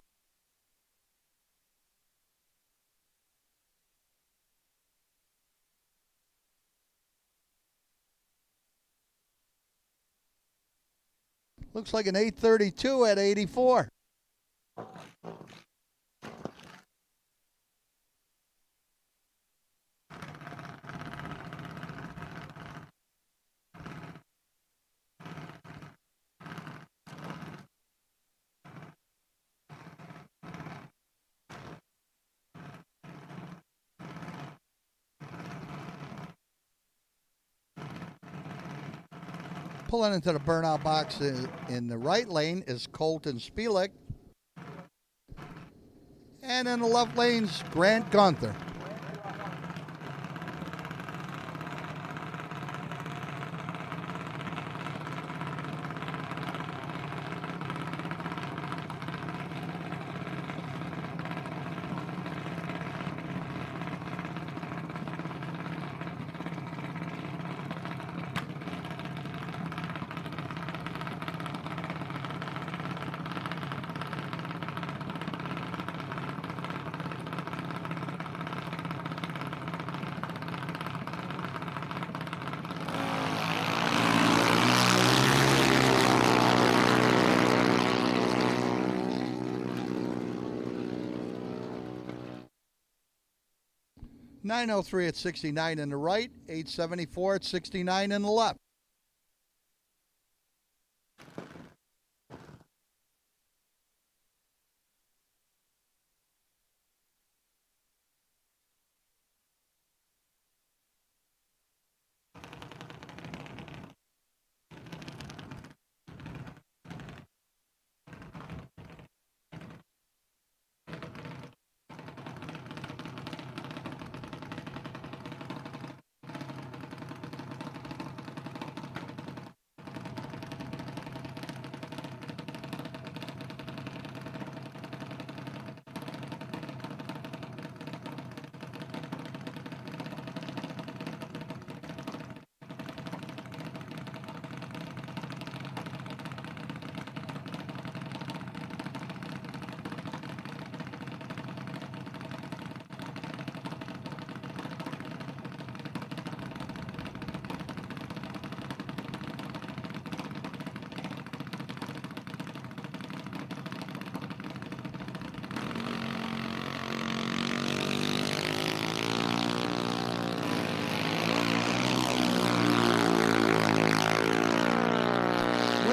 Looks like an 832 at 84. Pulling into the burnout box in the right lane is Colton Spielek. And in the left lane's Grant Gunther. .903 at 69 in the right, 874 at 69 in the left.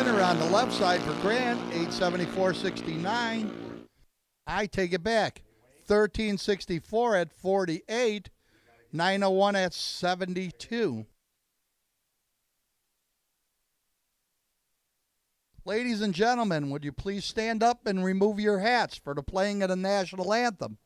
Winner on the left side for Grant, 874.69. I take it back, 1364 at 48, 901 at 72. Ladies and gentlemen, would you please stand up and remove your hats for the playing of the national anthem?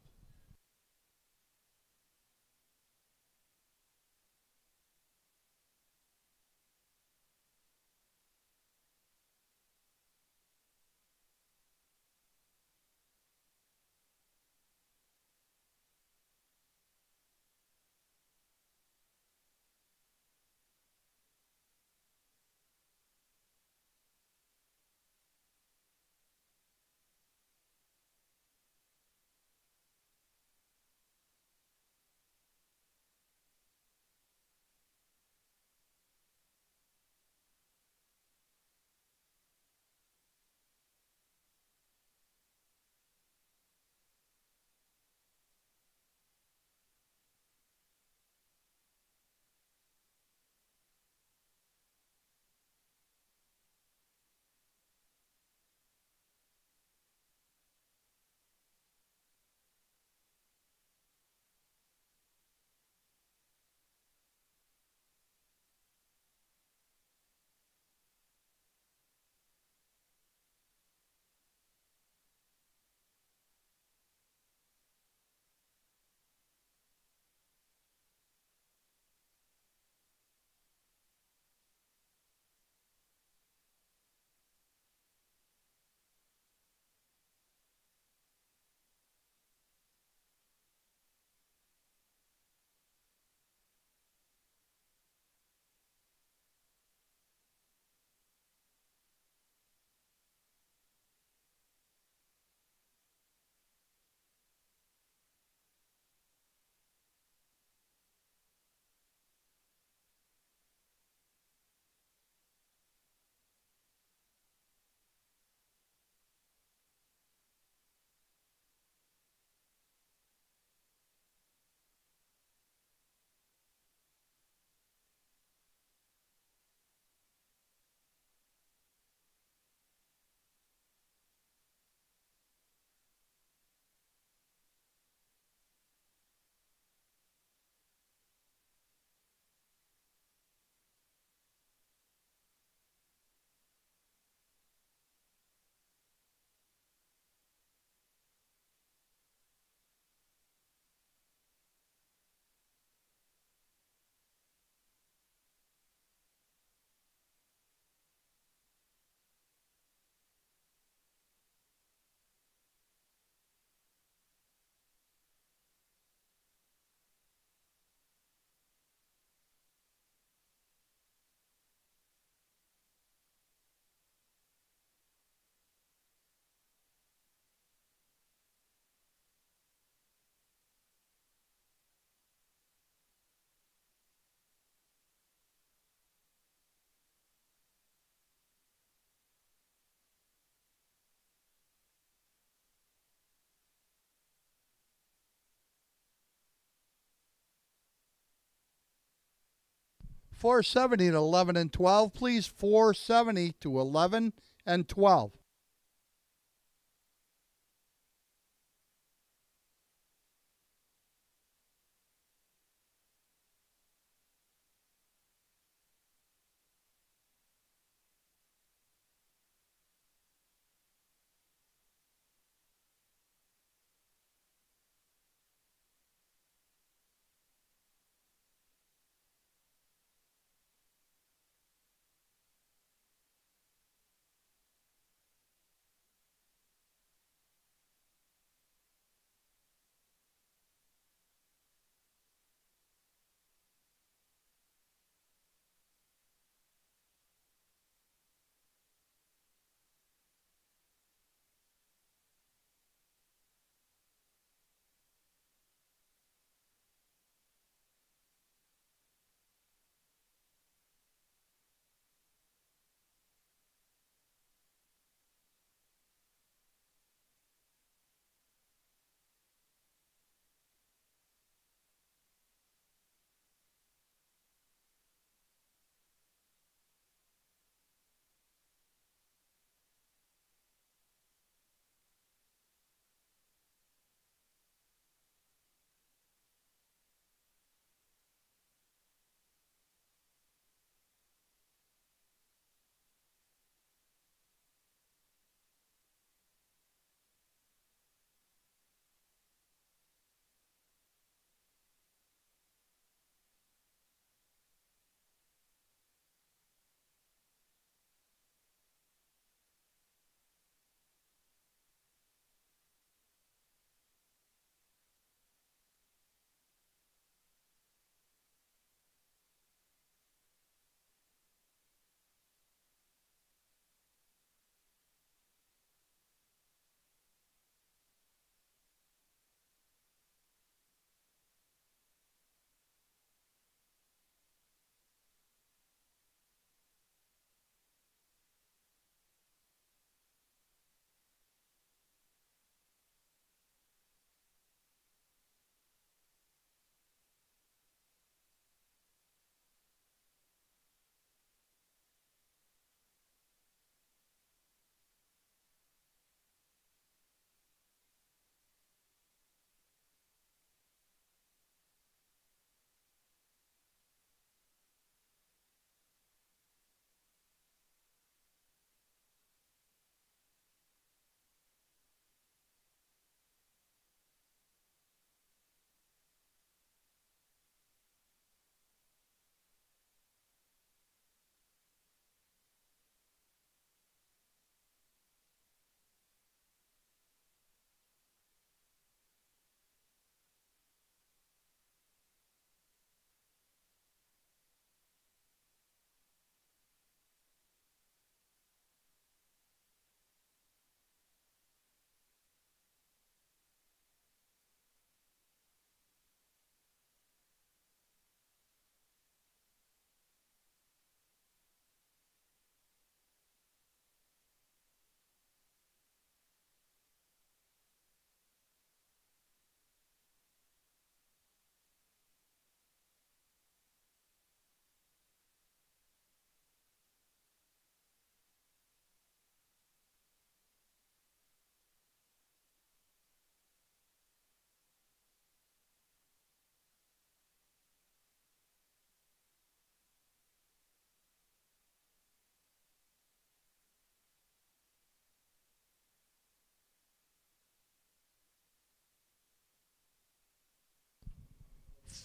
470 to 11 and 12, please. 470 to 11 and 12.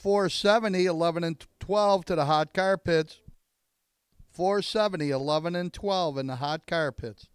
.470, 11 and 12 to the hot car pits. .470, 11 and 12 in the hot car pits.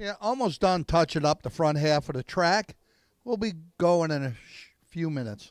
Yeah, almost done touching up the front half of the track. We'll be going in a few minutes.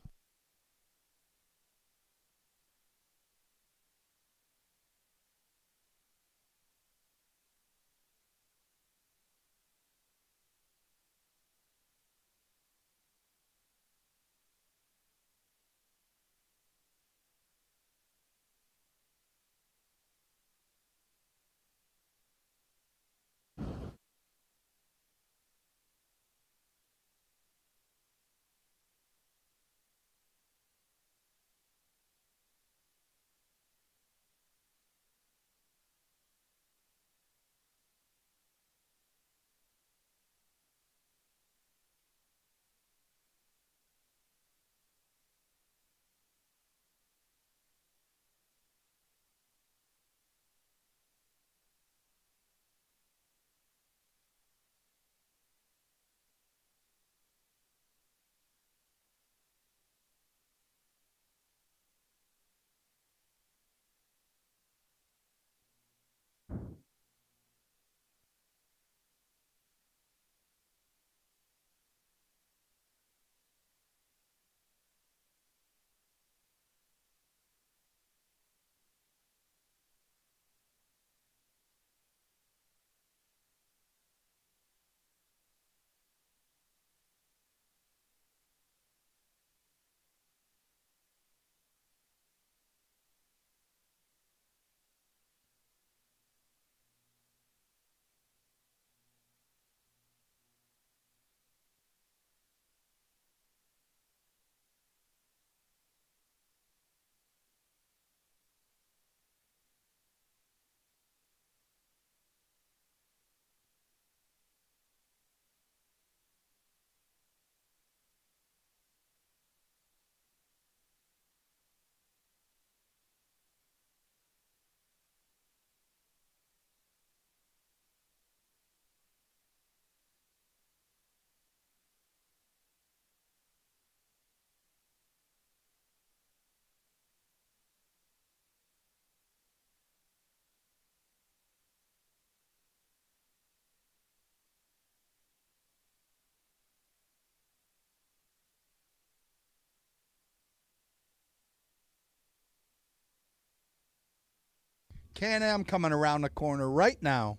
Can-Am coming around the corner right now.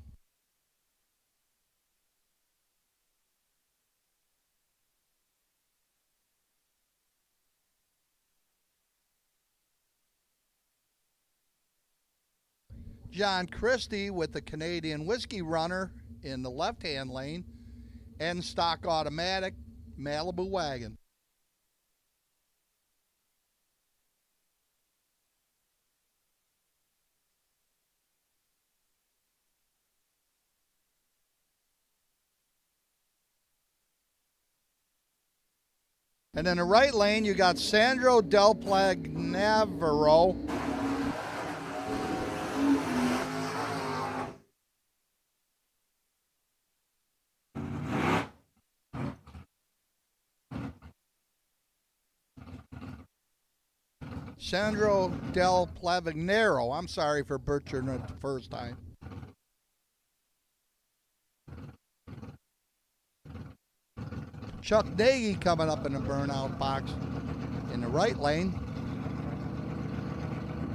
John Christie with the Canadian Whiskey Runner in the left-hand lane, and stock automatic Malibu wagon. And in the right lane, you got Sandro Del Plagnavero. Sandro Del Plagnero. I'm sorry for butchering it the first time. Chuck Nagy coming up in the burnout box in the right lane.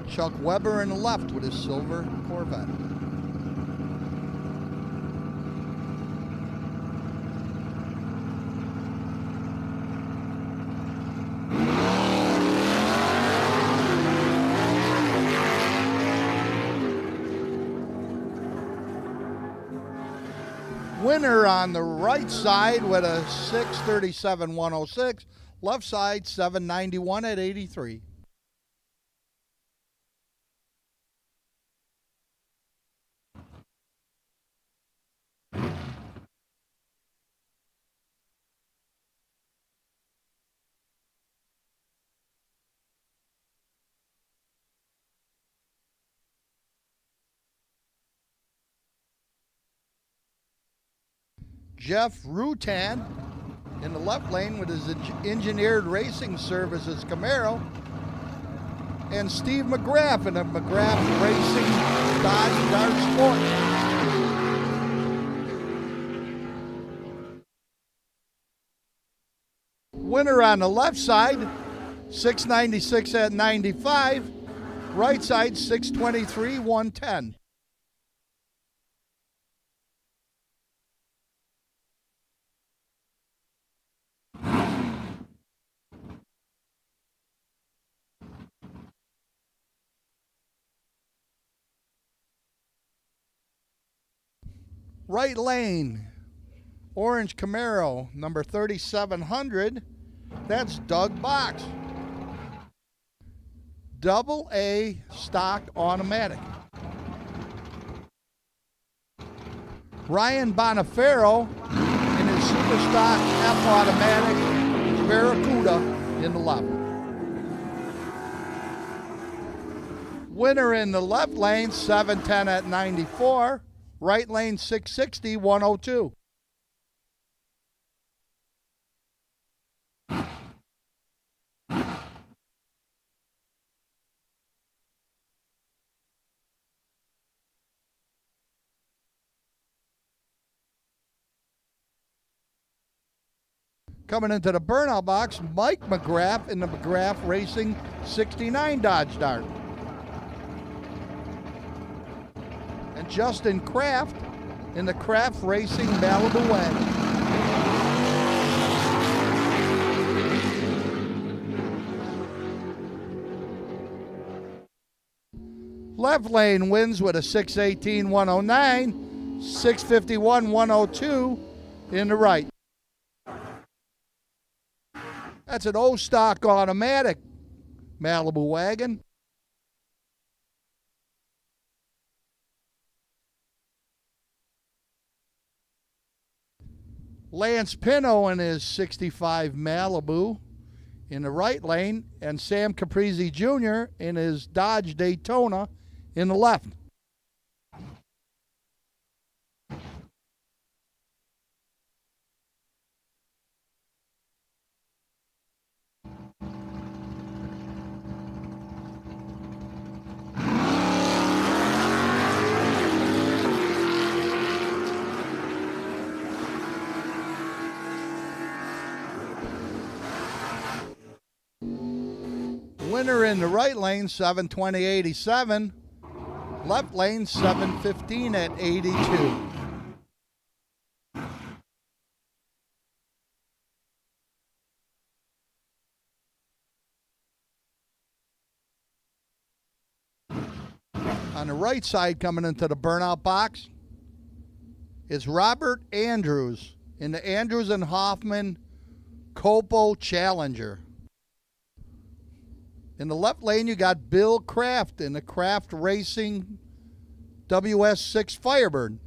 Chuck Weber in the left with his silver Corvette. Winner on the right side with a 637.106. Left side 791 at 83. Jeff Rutan in the left lane with his engineered racing services Camaro. And Steve McGrath in a McGrath Racing Dodge Dart Sport. Winner on the left side, 696 at 95. Right side, 623, 110. Right lane, orange Camaro, number 3700. That's Doug Box. Double A stock automatic. Ryan Bonifero in his super stock F automatic Barracuda in the left. Winner in the left lane, 710 at 94. Right lane, 660, 102. Coming into the burnout box, Mike McGrath in the McGrath Racing 69 Dodge Dart. And Justin Kraft in the Kraft Racing Malibu wagon. Left lane wins with a 618 109, 651 102 in the right. That's an O stock automatic Malibu wagon. Lance Pino in his 65 Malibu in the right lane, and Sam Caprizi Jr. in his Dodge Daytona in the left. Winner in the right lane, 720.87. Left lane, 715 at 82. On the right side, coming into the burnout box, is Robert Andrews in the Andrews and Hoffman Copo Challenger. In the left lane, you got Bill Kraft in the Kraft Racing WS6 Firebird.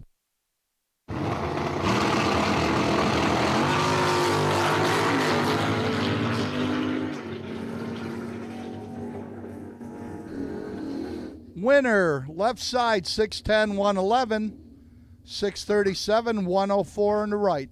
Winner, left side, 610 111, 637 104 in the right.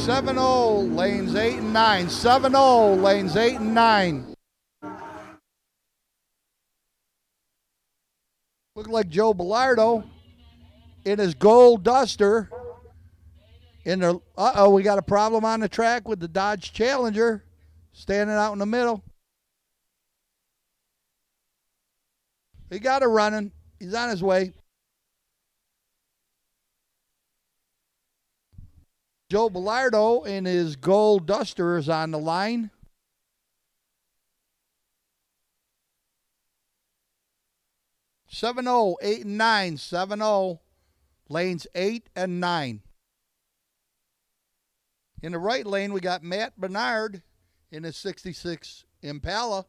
Seven lanes 8 and 9. 7-0 lanes 8 and 9. Look like Joe Bellardo in his gold Duster. In the we got a problem on the track with the Dodge Challenger standing out in the middle. He got it running. He's on his way. Joe Bellardo in his gold Duster is on the line. Seven 8 and 9. 7-0. Lanes 8 and 9. In the right lane, we got Matt Bernard in his 66 Impala.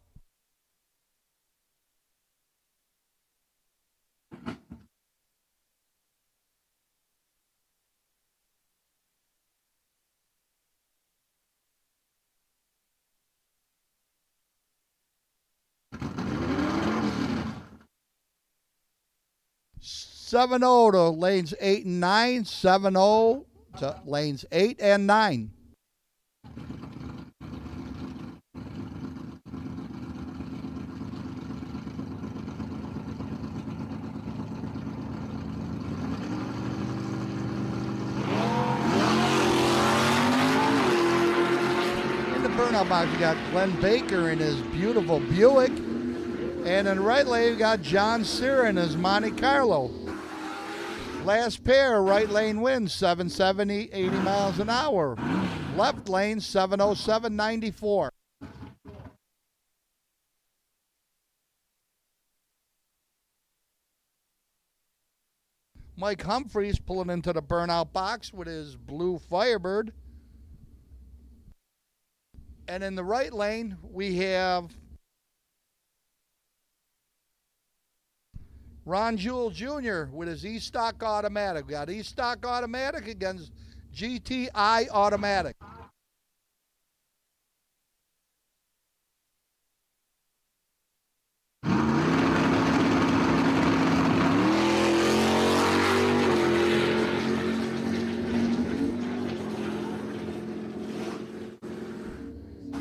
7-0 to lanes 8 and 9. 7-0 to lanes 8 and 9. In the burnout box, you got Glenn Baker in his beautiful Buick. And in the right lane, we got John Cera in his Monte Carlo. Last pair, right lane wins, 770, 80 miles an hour. Left lane, 707, 94. Mike Humphreys pulling into the burnout box with his blue Firebird. And in the right lane, we have Ron Jewell Jr. with his E-Stock automatic. We got E-Stock automatic against GTI automatic.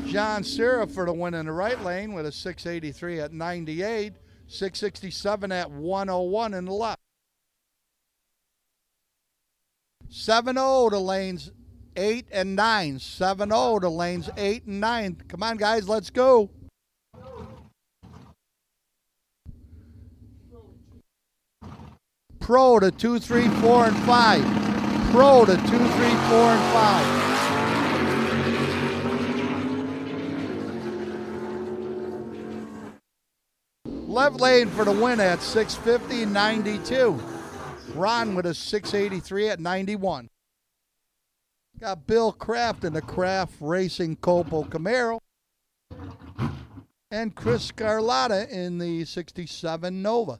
John Cera for the win in the right lane with a 683 at 98. 667 at 101 in the left. 7-0 to lanes 8 and 9. 7-0 to lanes 8 and 9. Come on, guys, let's go. Pro to 2, 3, 4, and 5. Pro to 2, 3, 4, and 5. Left lane for the win at 650, 92. Ron with a 683 at 91. Got Bill Kraft in the Kraft Racing Copo Camaro. And Chris Scarlatta in the 67 Nova.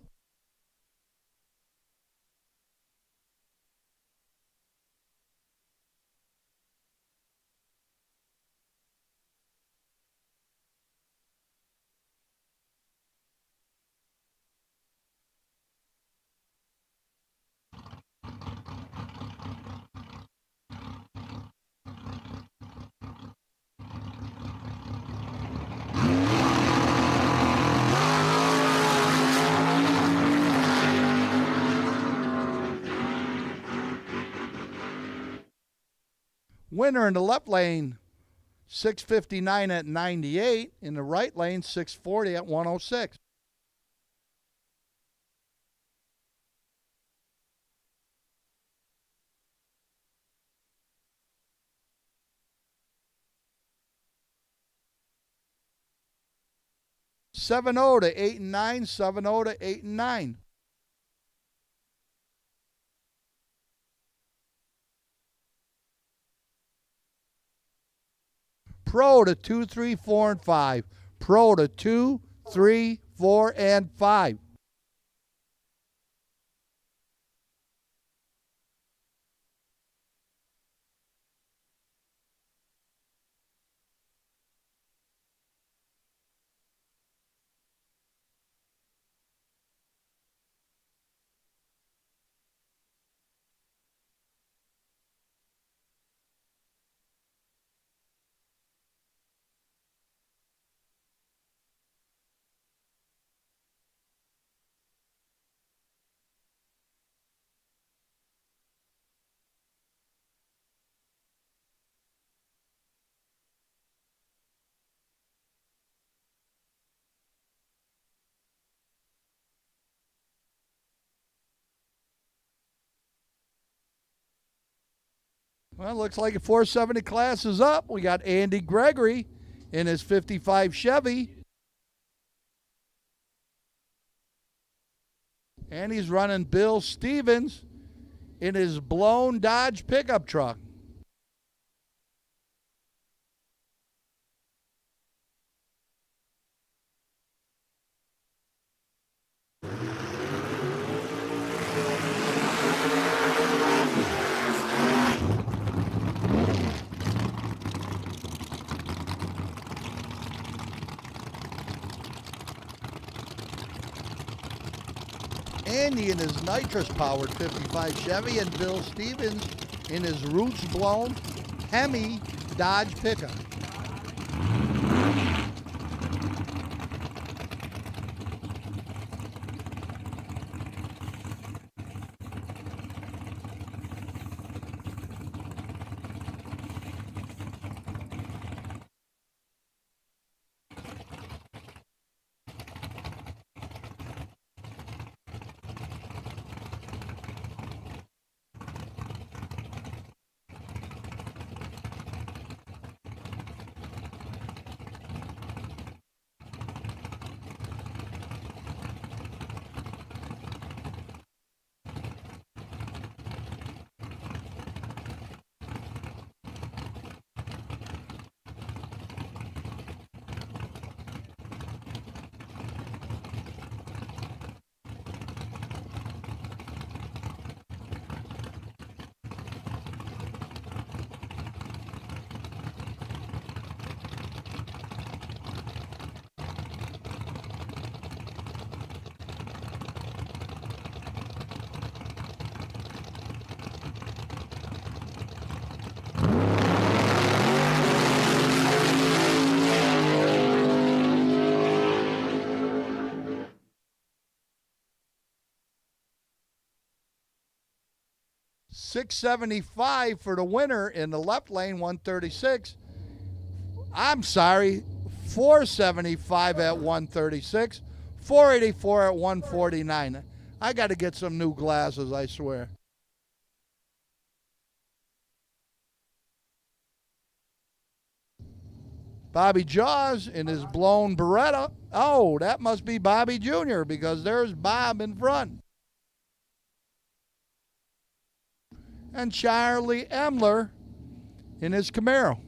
Winner in the left lane, 659 at 98. In the right lane, 640 at 106. Seven 0 to 8 and 9. 7-0 to 8 and 9. Pro to 2, 3, 4, and 5. Pro to 2, 3, 4, and 5. Well, looks like a 470 class is up. We got Andy Gregory in his 55 Chevy. And he's running Bill Stevens in his blown Dodge pickup truck. Randy in his nitrous-powered 55 Chevy, and Bill Stevens in his roots-blown Hemi Dodge pickup. $675 for the winner in the left lane, 136. I'm sorry, $475 at 136, $484 at 149. I got to get some new glasses, I swear. Bobby Jaws in his blown Beretta. Oh, that must be Bobby Jr. because there's Bob in front. And Charlie Emler in his Camaro.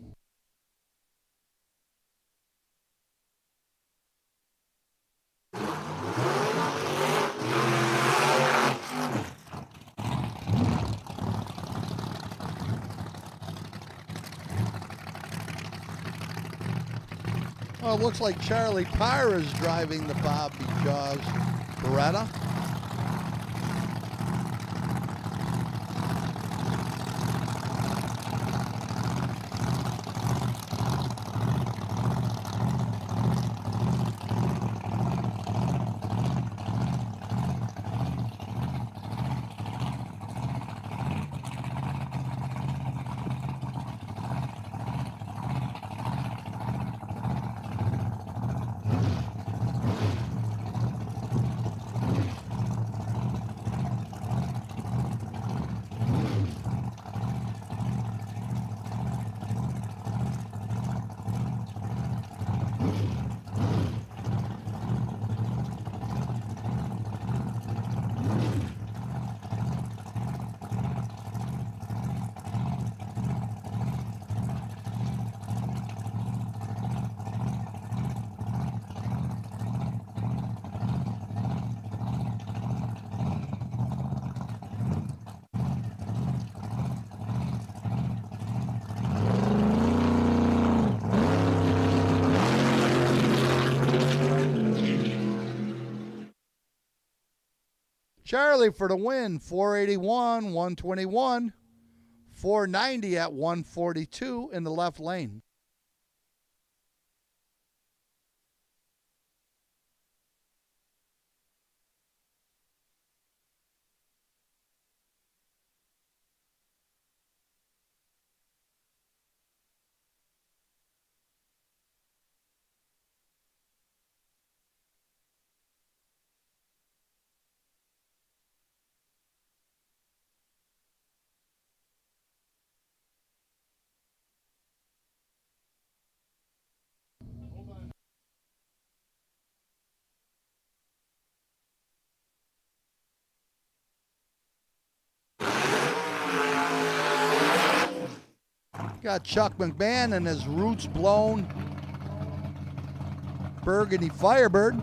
Well, it looks like Charlie Pyre is driving the Bobby Jaws Beretta. Charlie for the win, 481, 121, 490 at 142 in the left lane. Got Chuck McMahon and his roots blown burgundy Firebird.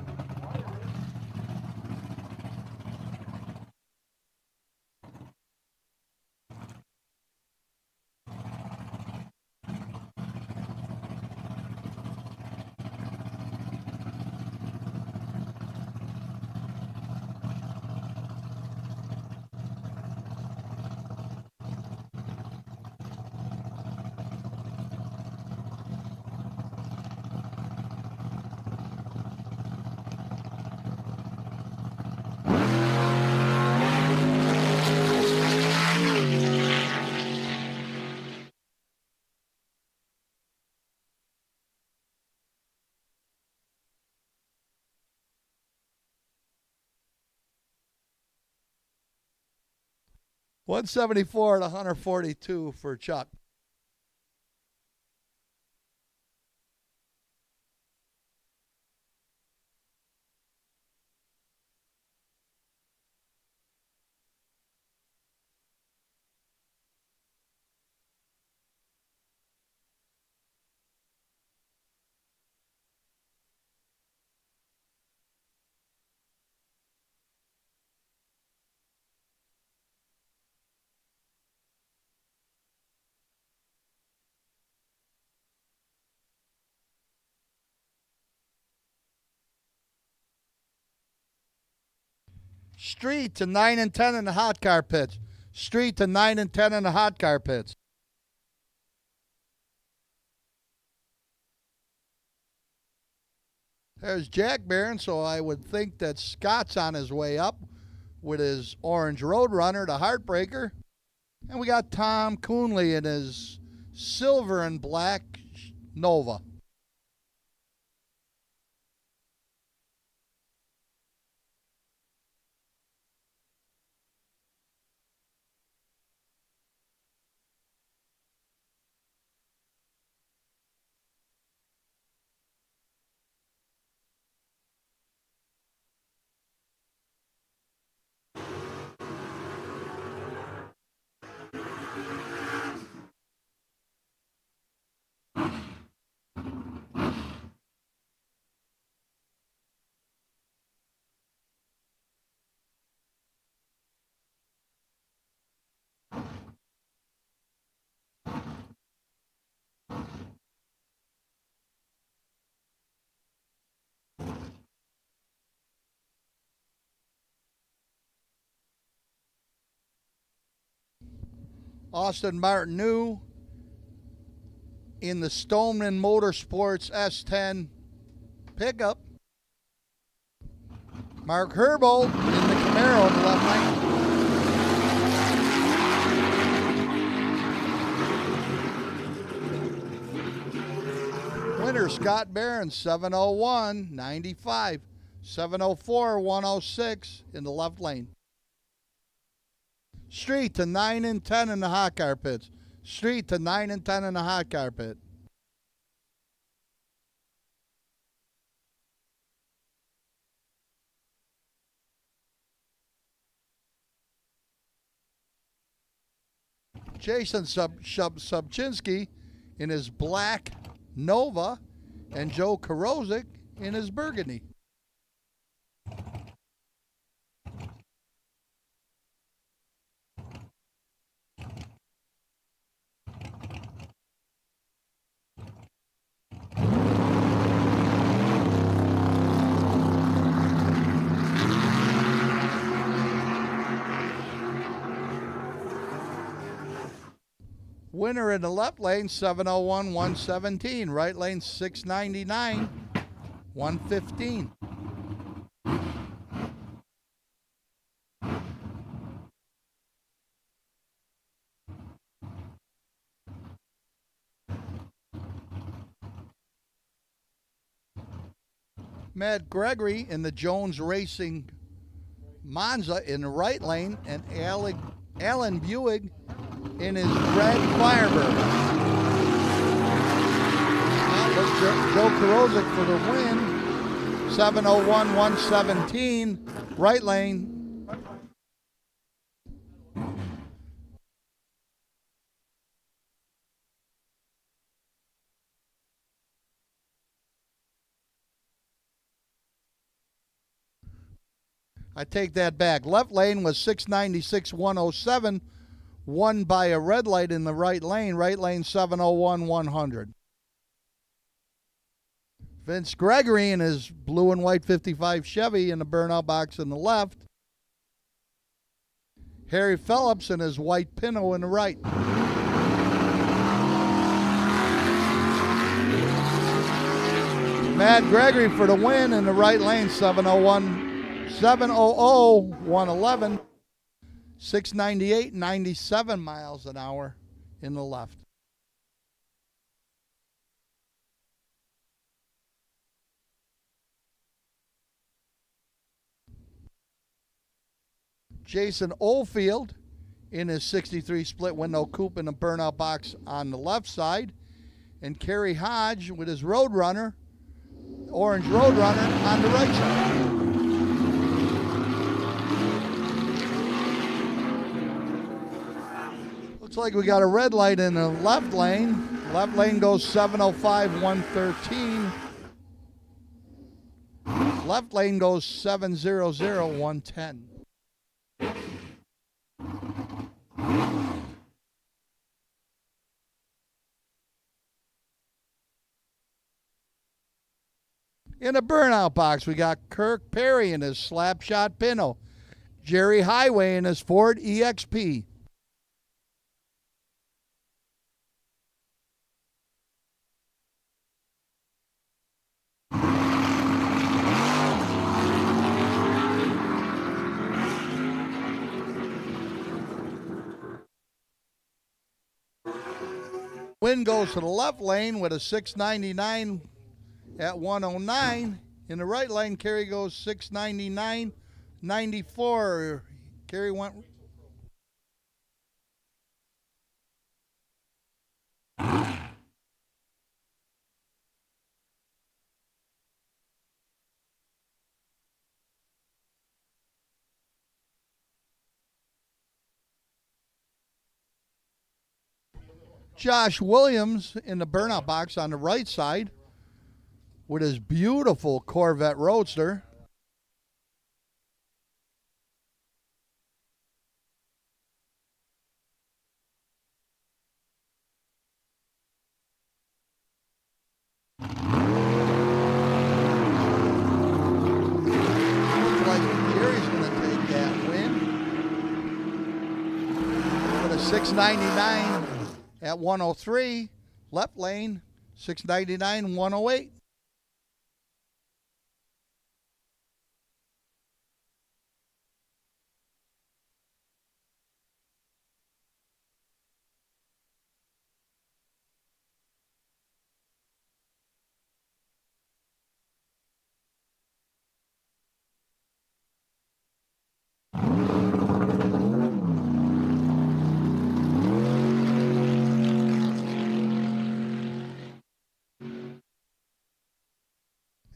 174 to 142 for Chuck. Street to 9 and 10 in the hot car pits. Street to 9 and 10 in the hot car pits. There's Jack Barron, so I would think that Scott's on his way up with his orange Roadrunner, the Heartbreaker. And we got Tom Coonley in his silver and black Nova. Austin Martineau in the Stoneman Motorsports S10 pickup. Mark Herbold in the Camaro on the left lane. Winner Scott Barron, 701.95, 704.106 in the left lane. Street to 9 and 10 in the hot car pits. Street to 9 and 10 in the hot car pit. Jason Subchinski in his black Nova and Joe Karozik in his burgundy. Winner in the left lane, 701.117. Right lane, 699.115. Matt Gregory in the Jones Racing Monza in the right lane, and Alan Buick in his red Firebird. Joe Karozik for the win. 701.117. Right lane. I take that back. Left lane was 696.107. Won by a red light in the right lane. Right lane 701.100. Vince Gregory in his blue and white 55 Chevy in the burnout box in the left. Harry Phillips in his white Pinto in the right. Matt Gregory for the win in the right lane, 700.111. 698.97 miles an hour in the left. Jason Oldfield in his 63 split window coupe in the burnout box on the left side. And Kerry Hodge with his Roadrunner, orange Roadrunner, on the right side. Looks like we got a red light in the left lane. Left lane goes 705, 113. Left lane goes 700, 110. In the burnout box, we got Kirk Perry in his Slapshot Pinto, Jerry Highway in his Ford EXP. Win goes to the left lane with a 699 at 109. In the right lane, Kerry goes 699, 94. Kerry went. Josh Williams in the burnout box on the right side with his beautiful Corvette Roadster. Looks like Jerry's going to take that win with a 699 at 103. Left lane, 699, 108.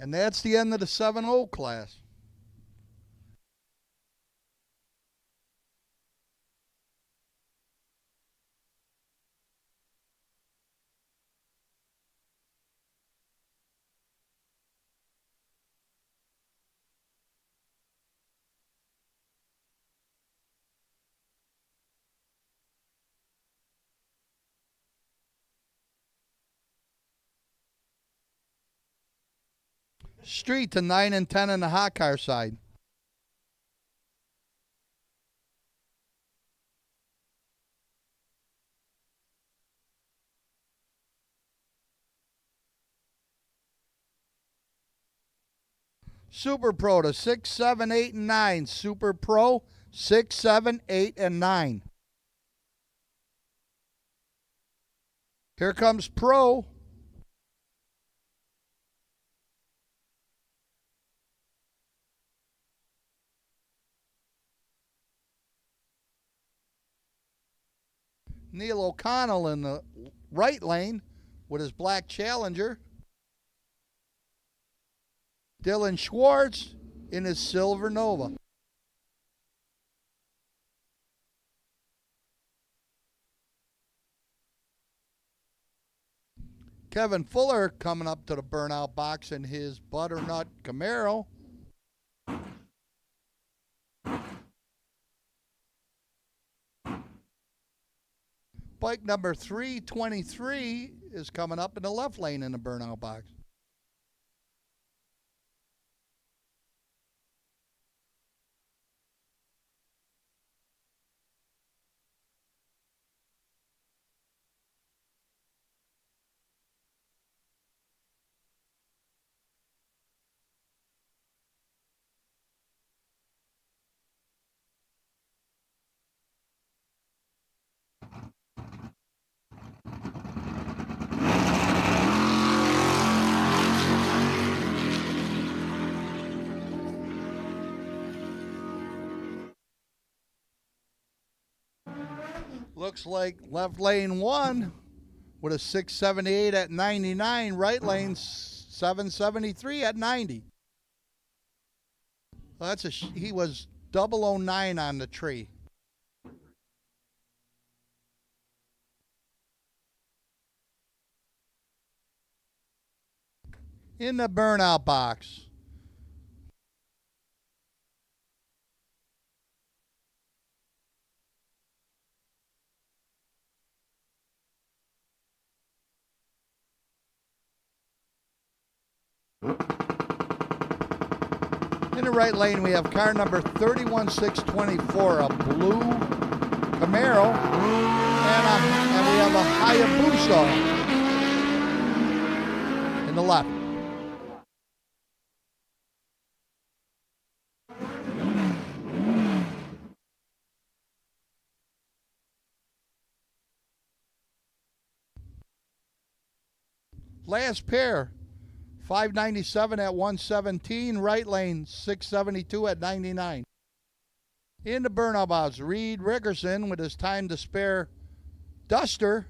And that's the end of the 7-0 class. Street to 9 and 10 on the hot car side. Super Pro to 6, 7, 8, and 9. Super Pro 6, 7, 8, and 9. Here comes Pro. Neil O'Connell in the right lane with his black Challenger. Dylan Schwartz in his Silver Nova. Kevin Fuller coming up to the burnout box in his Butternut Camaro. Bike number 323 is coming up in the left lane in the burnout box. Looks like left lane 1 with a 678 at 99. Right lane 773 at 90. Well, he was 009 on the tree. In the burnout box. In the right lane, we have car number 31624, a blue Camaro, and we have a Hayabusa in the left. Last pair, 597 at 117, right lane 672 at 99. In the burnout box, Reed Rickerson with his time to spare Duster.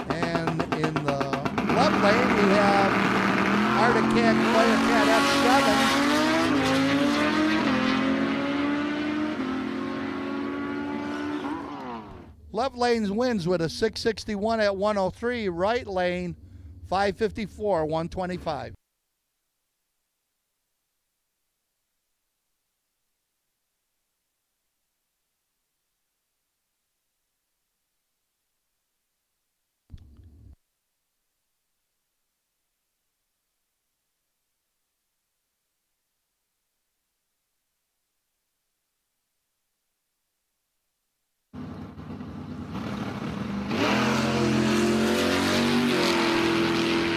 And in the left lane, we have Arctic Firecat F7. Left lane's wins with a 661 at 103. Right lane 554, 125.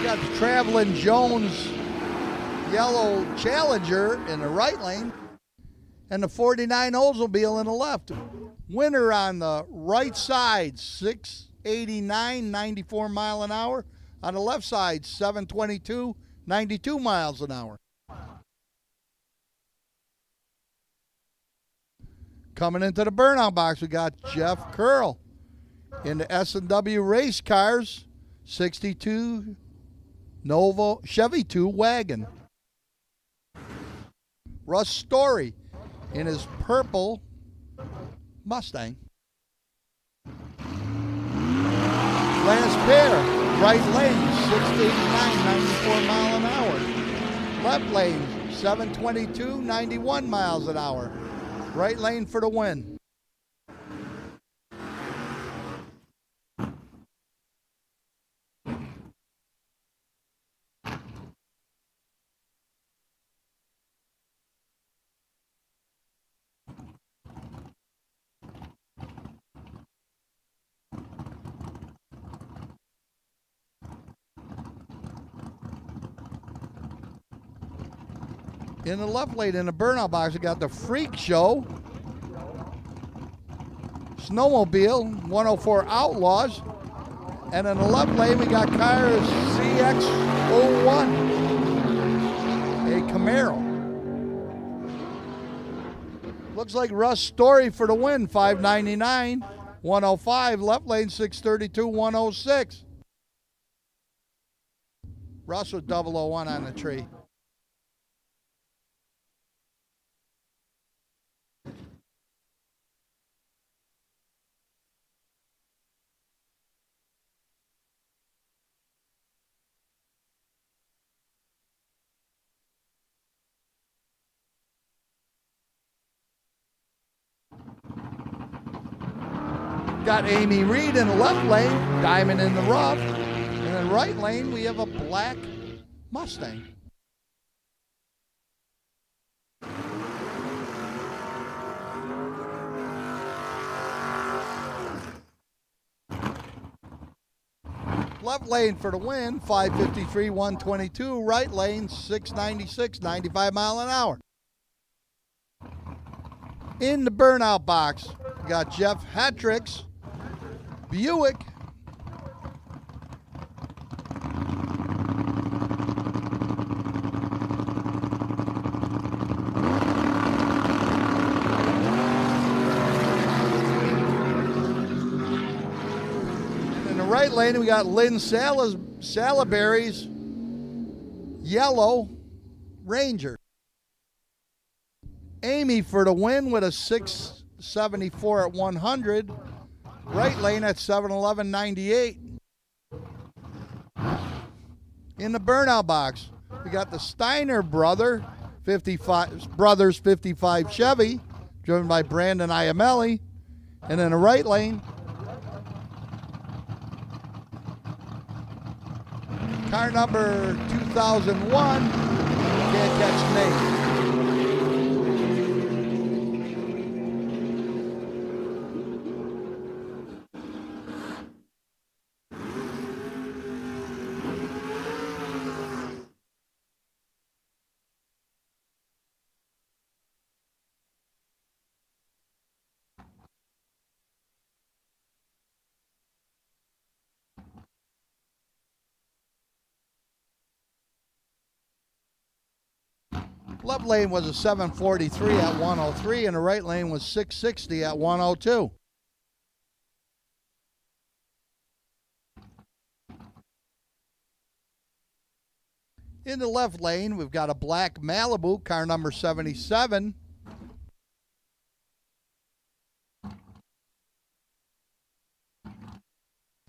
Got the Traveling Jones yellow Challenger in the right lane and the 49 Oldsmobile in the left. Winner on the right side, 689, 94 mile an hour. On the left side, 722, 92 miles an hour. Coming into the burnout box, we got Jeff Curl in the S&W race cars, 62 Novo Chevy 2 wagon. Russ Story in his purple Mustang. Last pair, right lane, 689, 94 mile an hour. Left lane, 722, 91 miles an hour. Right lane for the win. In the left lane, in the burnout box, we got the Freak Show Snowmobile 104 Outlaws. And in the left lane, we got cars CX01, a Camaro. Looks like Russ Story for the win, 599, 105. Left lane, 632, 106. Russ with 001 on the tree. Got Amy Reed in the left lane, Diamond in the rough. And then right lane, we have a black Mustang. Left lane for the win, 553, 122. Right lane, 696, 95 mile an hour. In the burnout box, we got Jeff Hattrick's Buick right lane, we got Lynn Salaberry's yellow Ranger. Amy for the win with a 674 at 100. Right lane at 711.98. In the burnout box, we got the Steiner brothers 55 Chevy, driven by Brandon Iamelli. And in the right lane, car number 2001, can't catch the name. Left lane was a 743 at 103, and the right lane was 660 at 102. In the left lane, we've got a black Malibu, car number 77.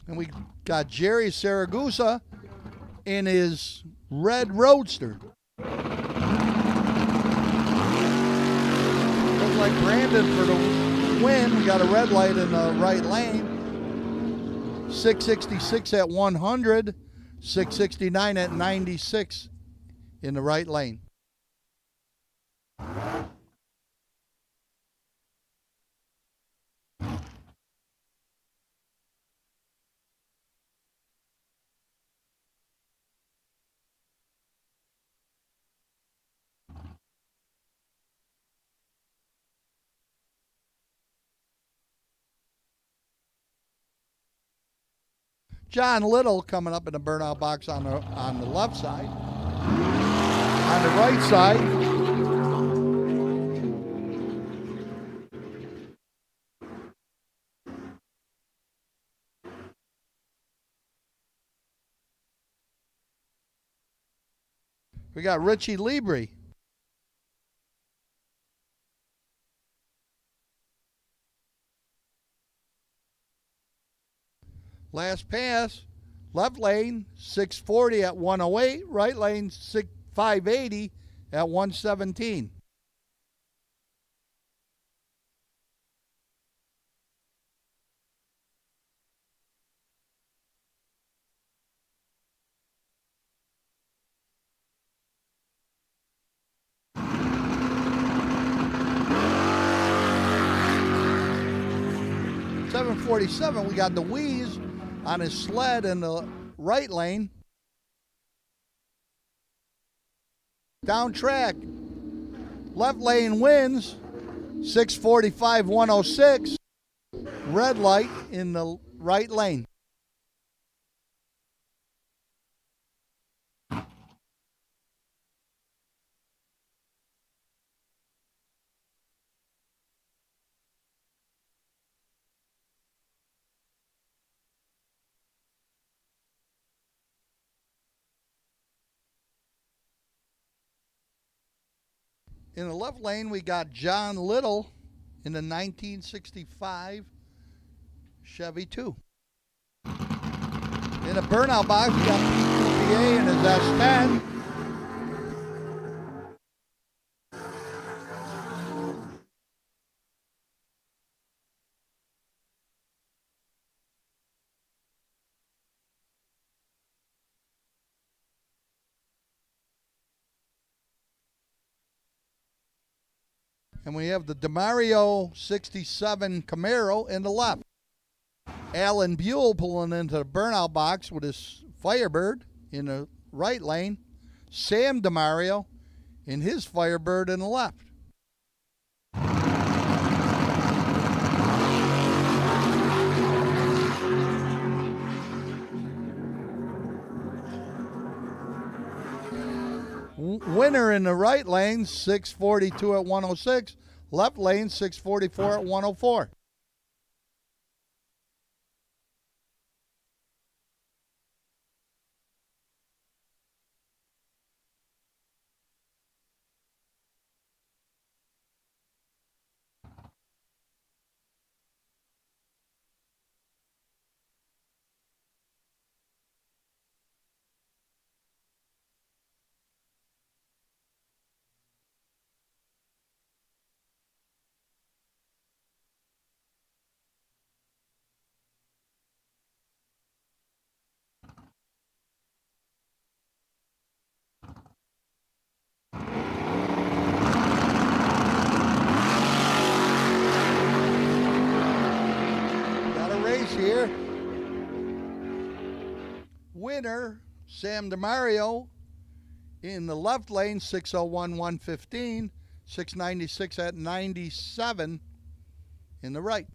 And we got Jerry Saragusa in his red Roadster. Looks like Brandon for the win. We got a red light in the right lane. 666 at 100, 669 at 96 in the right lane. John Little coming up in the burnout box on the left side. On the right side, we got Richie Libri. Last pass, left lane 640 at 108, right lane 580 at 117. .747, we got the Wheeze on his sled in the right lane. Down track, left lane wins, 645, 106. Red light in the right lane. In the left lane, we got John Little in the 1965 Chevy 2. In the burnout box, we got PPA in his S10. And we have the DeMario 67 Camaro in the left. Alan Buell pulling into the burnout box with his Firebird in the right lane. Sam DeMario in his Firebird in the left. Winner in the right lane, 642 at 106. Left lane, 644 at 104. winner, Sam DeMario. In the left lane, 601, 115. 696 at 97 in the right.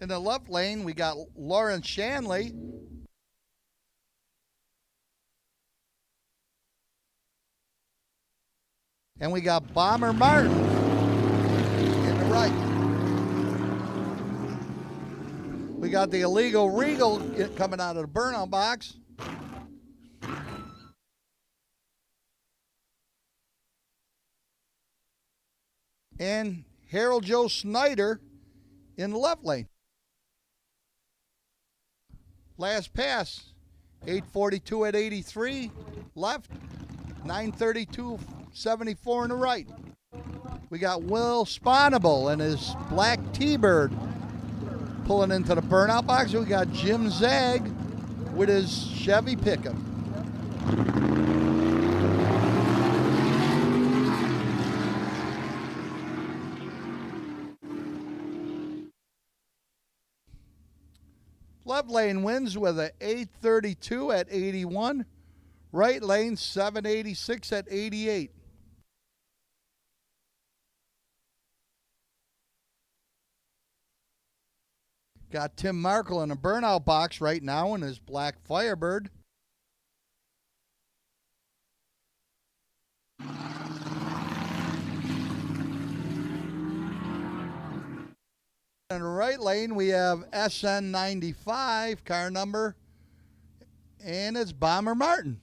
In the left lane, we got Lawrence Shanley. And we got Bomber Martin in the right. We got the illegal Regal coming out of the burnout box. And Harold Joe Snyder in the left lane. Last pass, 842 at 83 left, 932.74 in the right. We got Will Sponable and his black T-Bird pulling into the burnout box. We got Jim Zag with his Chevy pickup. Left lane wins with a 832 at 81. Right lane 786 at 88. Got Tim Markle in a burnout box right now in his black Firebird. In the right lane, we have SN95 car number, and it's Bomber Martin.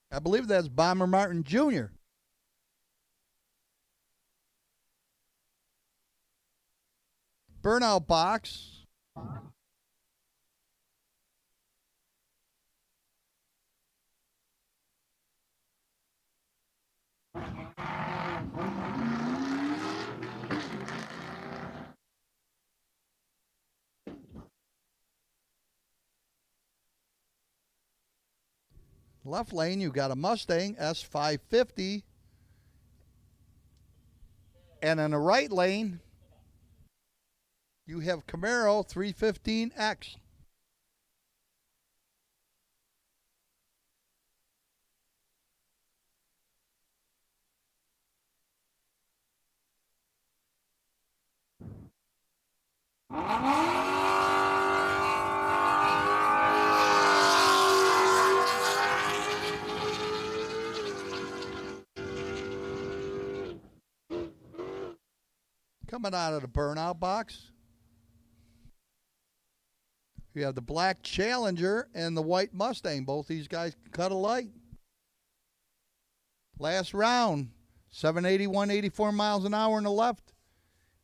I believe that's Bomber Martin Jr. Burnout box. Left lane, you got a Mustang S550. And in the right lane, you have Camaro 315X. Coming out of the burnout box, You have the black Challenger and the white Mustang. Both these guys can cut alike. Last round, 781, 84 miles an hour in the left,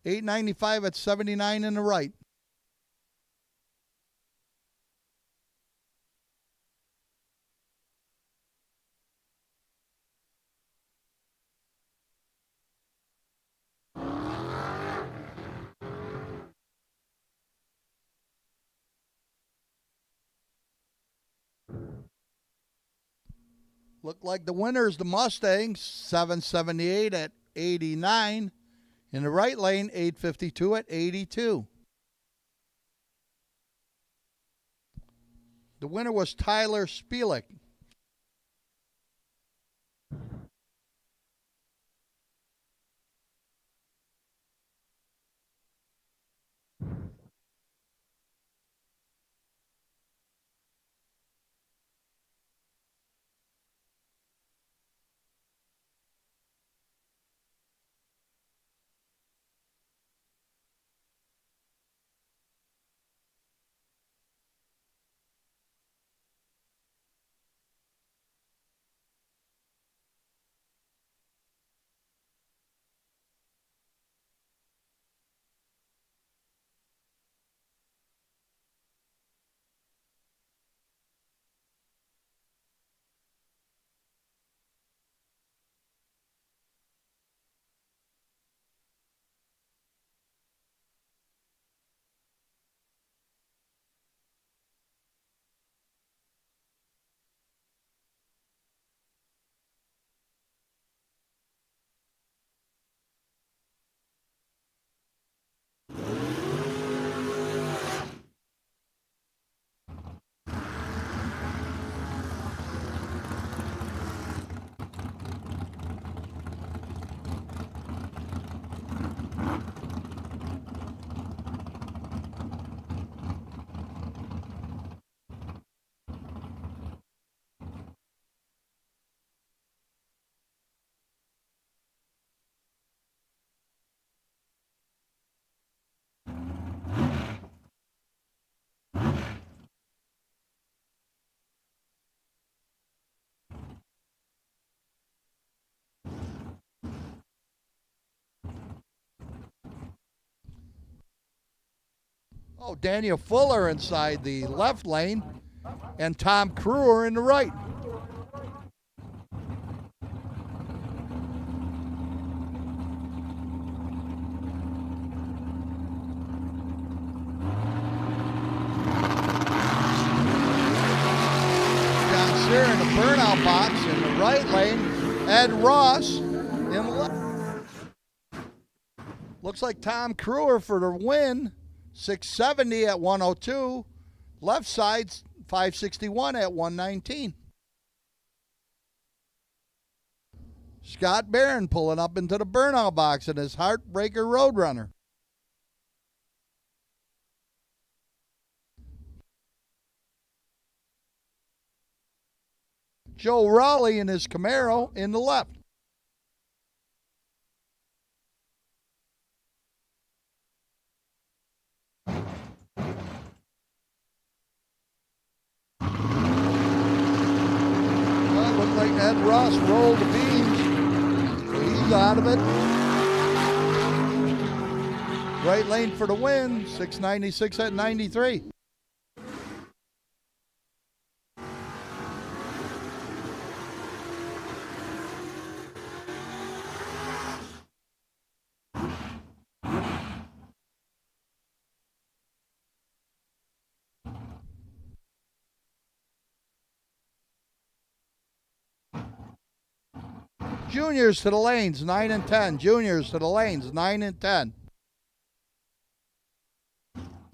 895 at 79 in the right. Look like the winner is the Mustang, 778 at 89. In the right lane, 852 at 82. The winner was Tyler Spielek. Oh, Daniel Fuller inside the left lane and Tom Crewer in the right. John Sear in the burnout box in the right lane. Ed Ross in the left. Looks like Tom Crewer for the win. 670 at 102. Left side, 561 at 119. Scott Barron pulling up into the burnout box in his Heartbreaker Roadrunner. Joe Raleigh in his Camaro in the left. Looked like Ed Ross rolled the beams. So he's out of it. Right lane for the win, 696 at 93. Juniors to the lanes, 9 and 10. Juniors to the lanes, 9 and 10.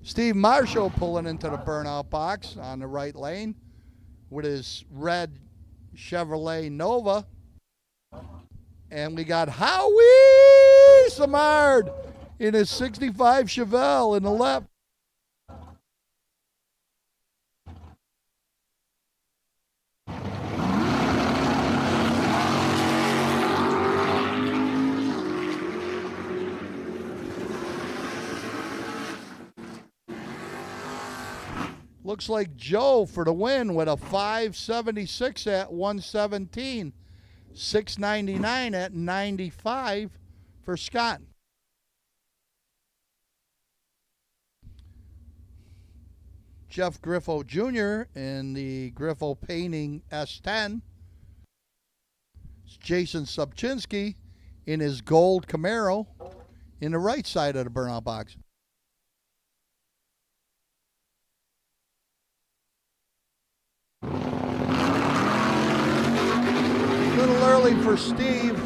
Steve Marshall pulling into the burnout box on the right lane with his red Chevrolet Nova. And we got Howie Samard in his 65 Chevelle in the left. Looks like Joe for the win with a 576 at 117. 699 at 95 for Scott. Jeff Griffo Jr. in the Griffo Painting S10. Jason Subchinski in his gold Camaro in the right side of the burnout box. A little early for Steve.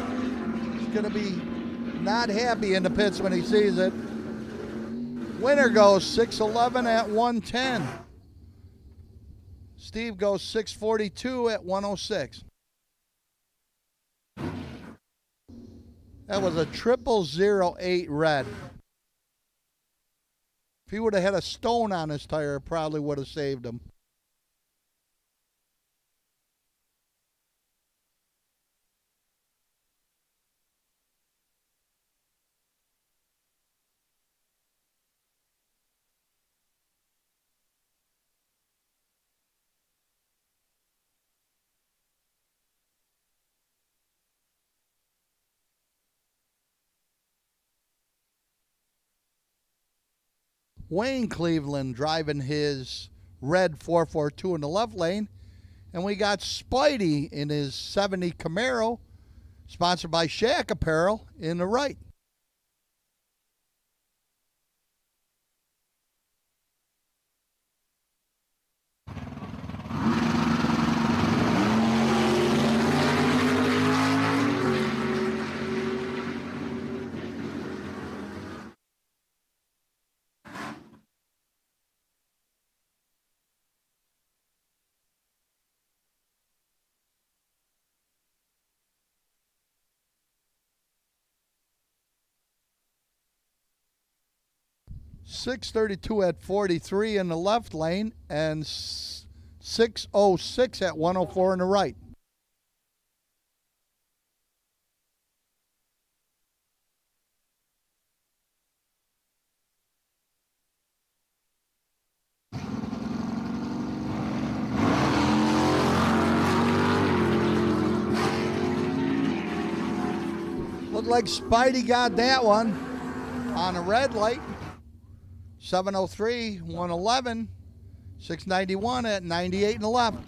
He's going to be not happy in the pits when he sees it. Winner goes 611 at 110. Steve goes 642 at 106. That was a 0008 red. If he would have had a stone on his tire, it probably would have saved him. Wayne Cleveland driving his red 442 in the left lane. And we got Spidey in his 70 Camaro, sponsored by Shack Apparel, in the right. .632 at 43 in the left lane and 606 at 104 in the right. Looked like Spidey got that one on a red light. 703, 111, 691 at 98 in the left.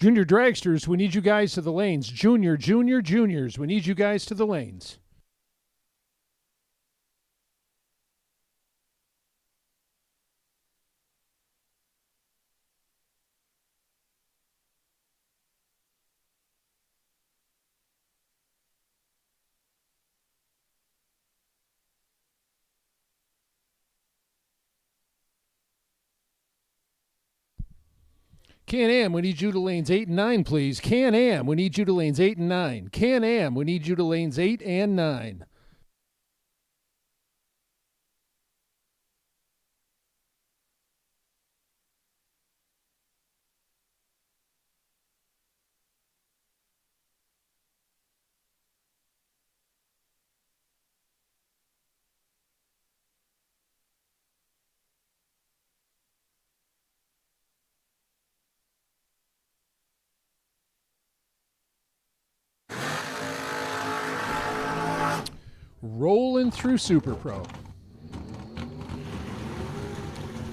Junior dragsters, we need you guys to the lanes. Juniors, we need you guys to the lanes. Can-Am, we need you to lanes 8 and 9, please. Can-Am, we need you to lanes 8 and 9. Can-Am, we need you to lanes 8 and 9. Rolling through Super Pro.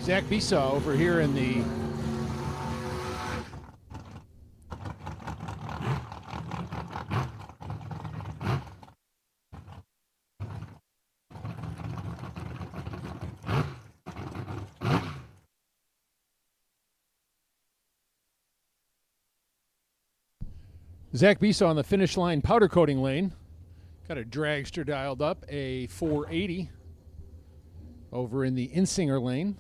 Zach Besaw over here in the Zach Besaw on the finish line powder coating lane. Got a dragster dialed up, a 480 over in the Insinger lane.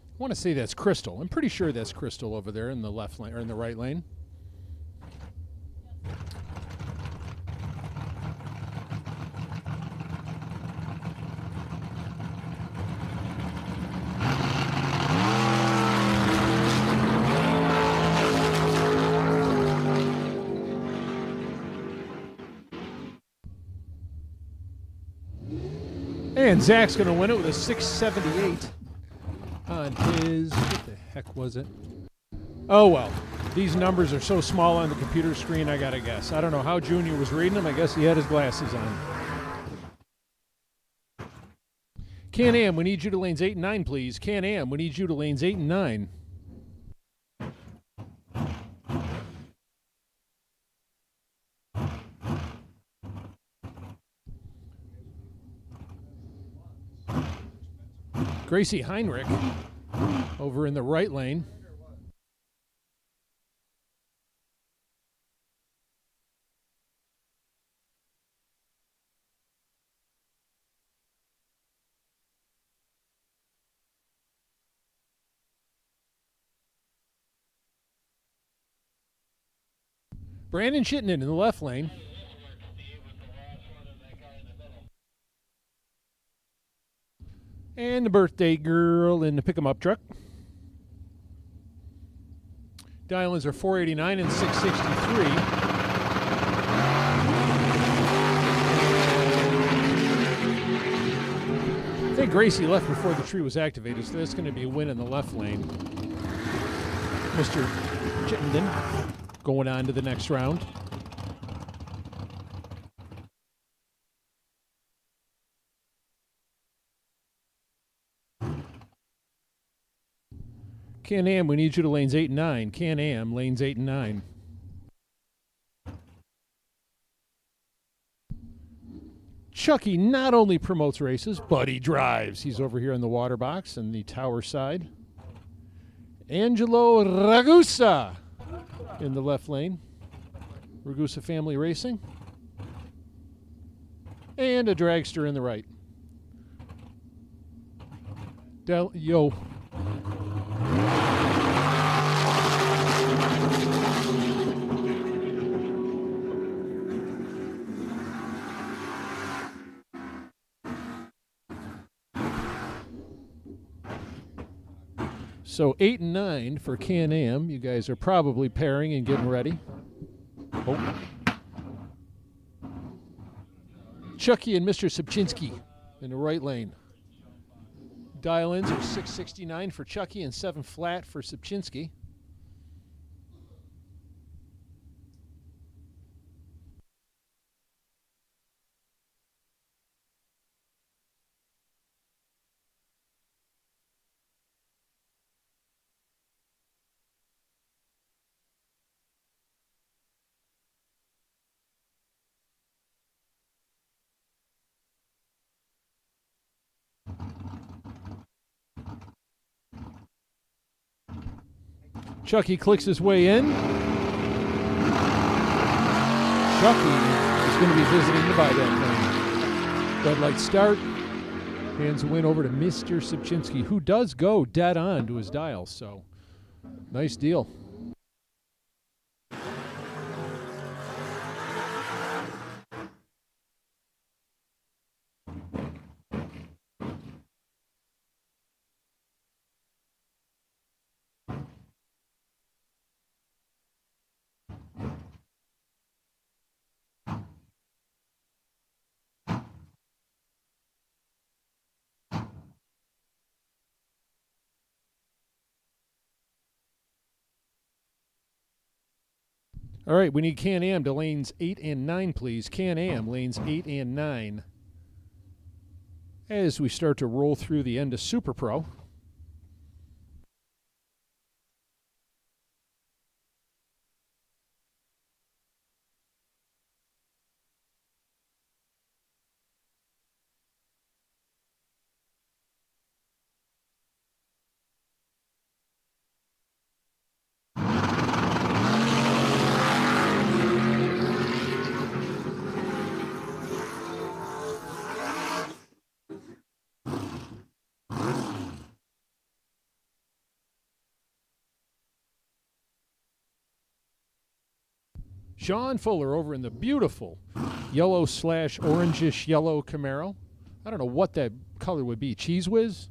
I want to say that's Crystal. I'm pretty sure that's Crystal over there in the left lane or in the right lane. And Zach's going to win it with a 678 on his, what the heck was it? Oh, well, these numbers are so small on the computer screen, I got to guess. I don't know how Junior was reading them. I guess he had his glasses on. Can-Am, we need you to lanes 8 and 9, please. Can-Am, we need you to lanes 8 and 9. Gracie Heinrich over in the right lane. Brandon Chittenden in the left lane. And the birthday girl in the pick-em-up truck. Dial-ins are 489 and 663. I think Gracie left before the tree was activated, so that's going to be a win in the left lane. Mr. Chittenden going on to the next round. Can-Am, we need you to lanes 8 and 9. Can-Am, lanes 8 and 9. Chucky not only promotes races, but he drives. He's over here in the water box and the tower side. Angelo Ragusa in the left lane. Ragusa Family Racing. And a dragster in the right. Yo. So 8 and 9 for Can-Am. You guys are probably pairing and getting ready. Oh. Chucky and Mr. Subchinski in the right lane. Dial-ins are 669 for Chucky and 7 flat for Subchinski. Chucky clicks his way in. Chucky is going to be visiting the buyback lane. Red light start. Hands the win over to Mr. Sipchinski, who does go dead on to his dial. So, nice deal. All right, we need Can-Am to lanes 8 and 9, please. Can-Am, lanes 8 and 9. As we start to roll through the end of Super Pro. Sean Fuller over in the beautiful yellow / orangish yellow Camaro. I don't know what that color would be. Cheese Whiz?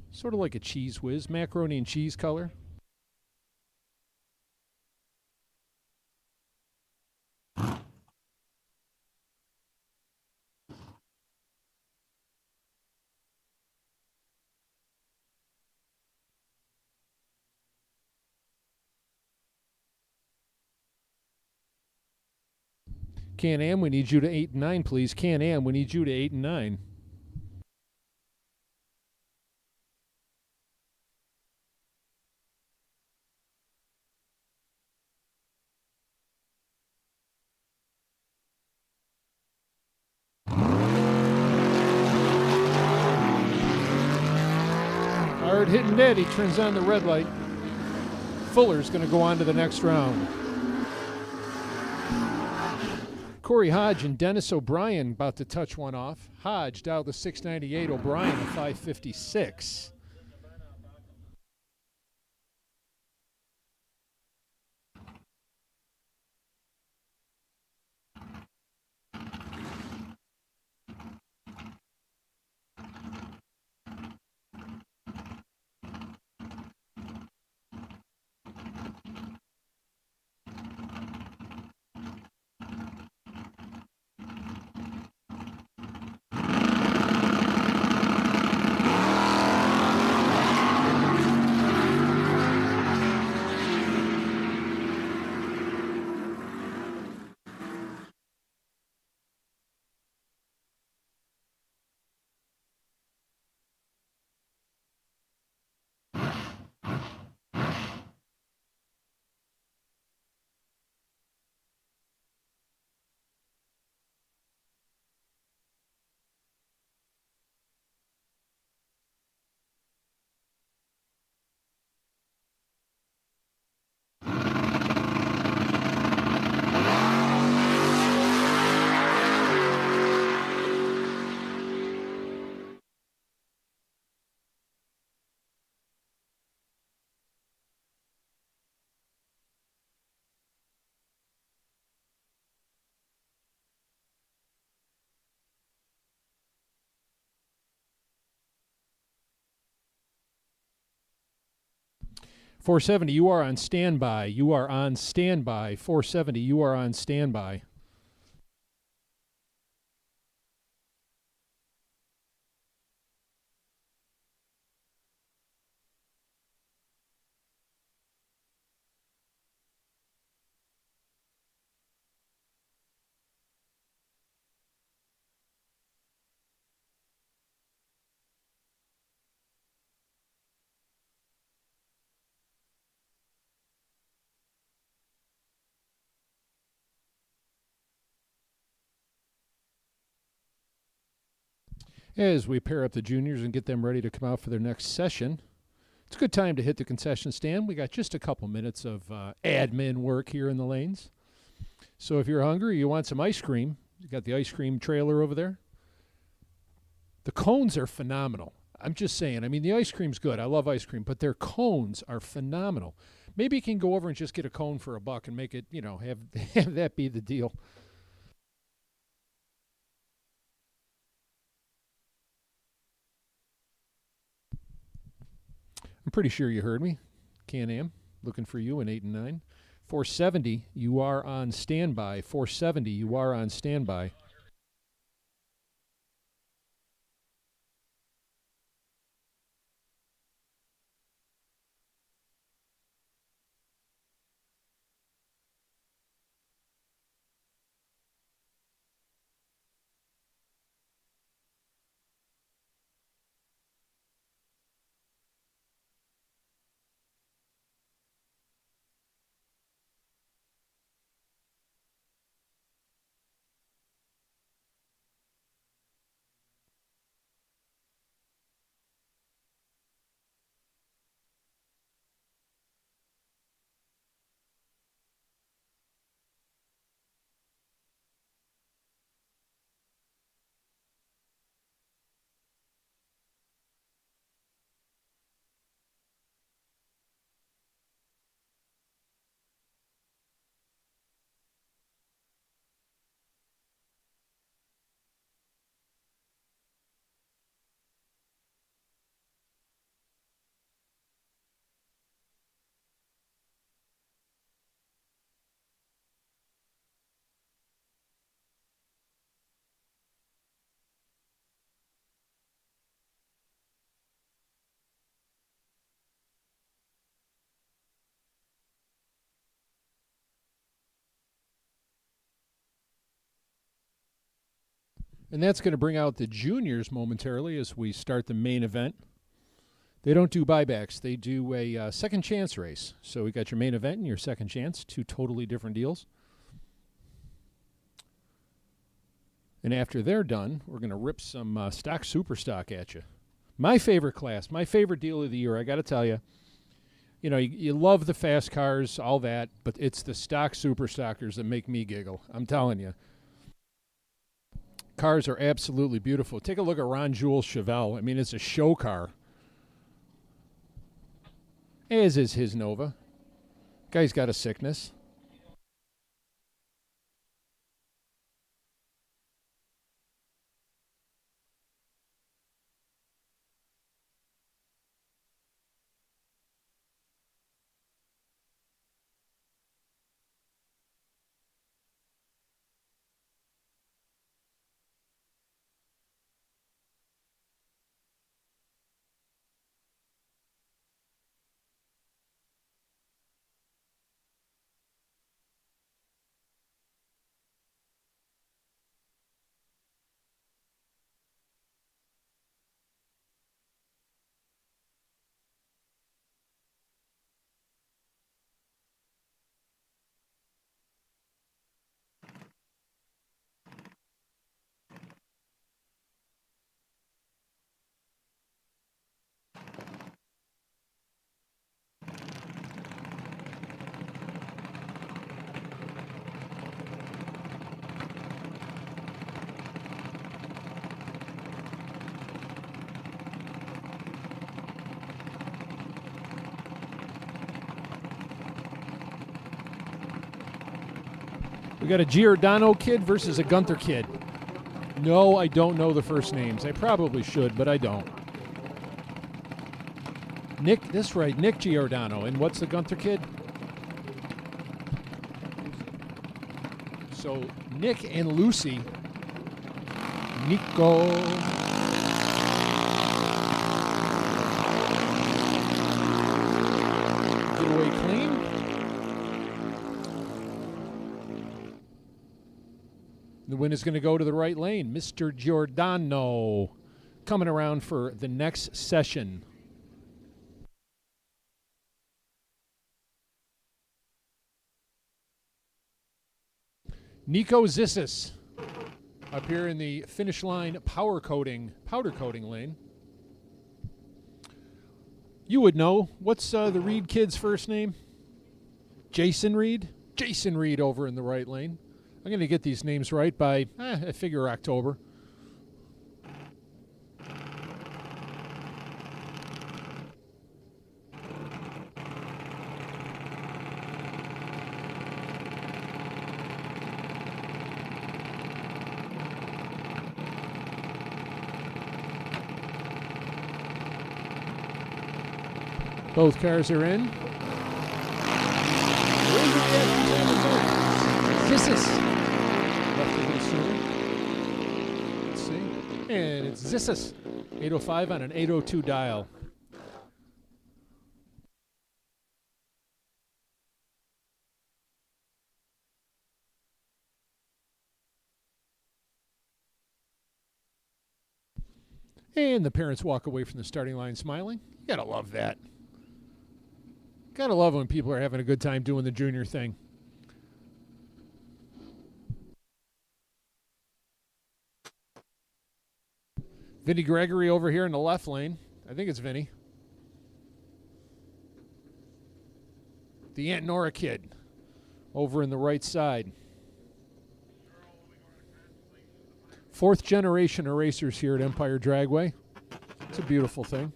Sort of like a Cheese Whiz, macaroni and cheese color. Can-Am, we need you to 8 and 9, please. Can-Am, we need you to 8 and 9. Hard hitting dead. He turns on the red light. Fuller's going to go on to the next round. Corey Hodge and Dennis O'Brien about to touch one off. Hodge dialed the 698, O'Brien a 556. .470, you are on standby. You are on standby. .470, you are on standby. As we pair up the juniors and get them ready to come out for their next session, It's a good time to hit the concession stand. We got just a couple minutes of admin work here in the lanes. So if you're hungry, you want some ice cream, you got the ice cream trailer over there. The cones are phenomenal. I'm just saying. I mean, the ice cream's good. I love ice cream, but their cones are phenomenal. Maybe you can go over and just get a cone for $1 and make it, have that be the deal. I'm pretty sure you heard me. Can-Am, looking for you in 8 and 9. 470, you are on standby. 470, you are on standby. And that's going to bring out the juniors momentarily as we start the main event. They don't do buybacks. They do a second chance race. So we got your main event and your second chance, two totally different deals. And after they're done, we're going to rip some stock super stock at you. My favorite class, my favorite deal of the year, I got to tell you. You know, you love the fast cars, all that, but it's the stock super stockers that make me giggle. I'm telling you. Cars are absolutely beautiful. Take a look at Ron Jules Chevelle. I mean, it's a show car. As is his Nova. Guy's got a sickness. We got a Giordano kid versus a Gunther kid. No, I don't know the first names. I probably should, but I don't. Nick, that's right, Nick Giordano. And what's the Gunther kid? So Nick and Lucy. Nico. Get away clean. The win is going to go to the right lane. Mr. Giordano coming around for the next session. Nico Zissis up here in the finish line powder coating lane. You would know. What's the Reed kid's first name? Jason Reed? Jason Reed over in the right lane. I'm going to get these names right by, I figure, October. Both cars are in. Zissis. Left a little sooner. Let's see. And it's Zissis. 805 on an 802 dial. And the parents walk away from the starting line smiling. You gotta love that. Gotta love when people are having a good time doing the junior thing. Vinny Gregory over here in the left lane. I think it's Vinny. The Aunt Nora kid over in the right side. Fourth generation erasers here at Empire Dragway. It's a beautiful thing.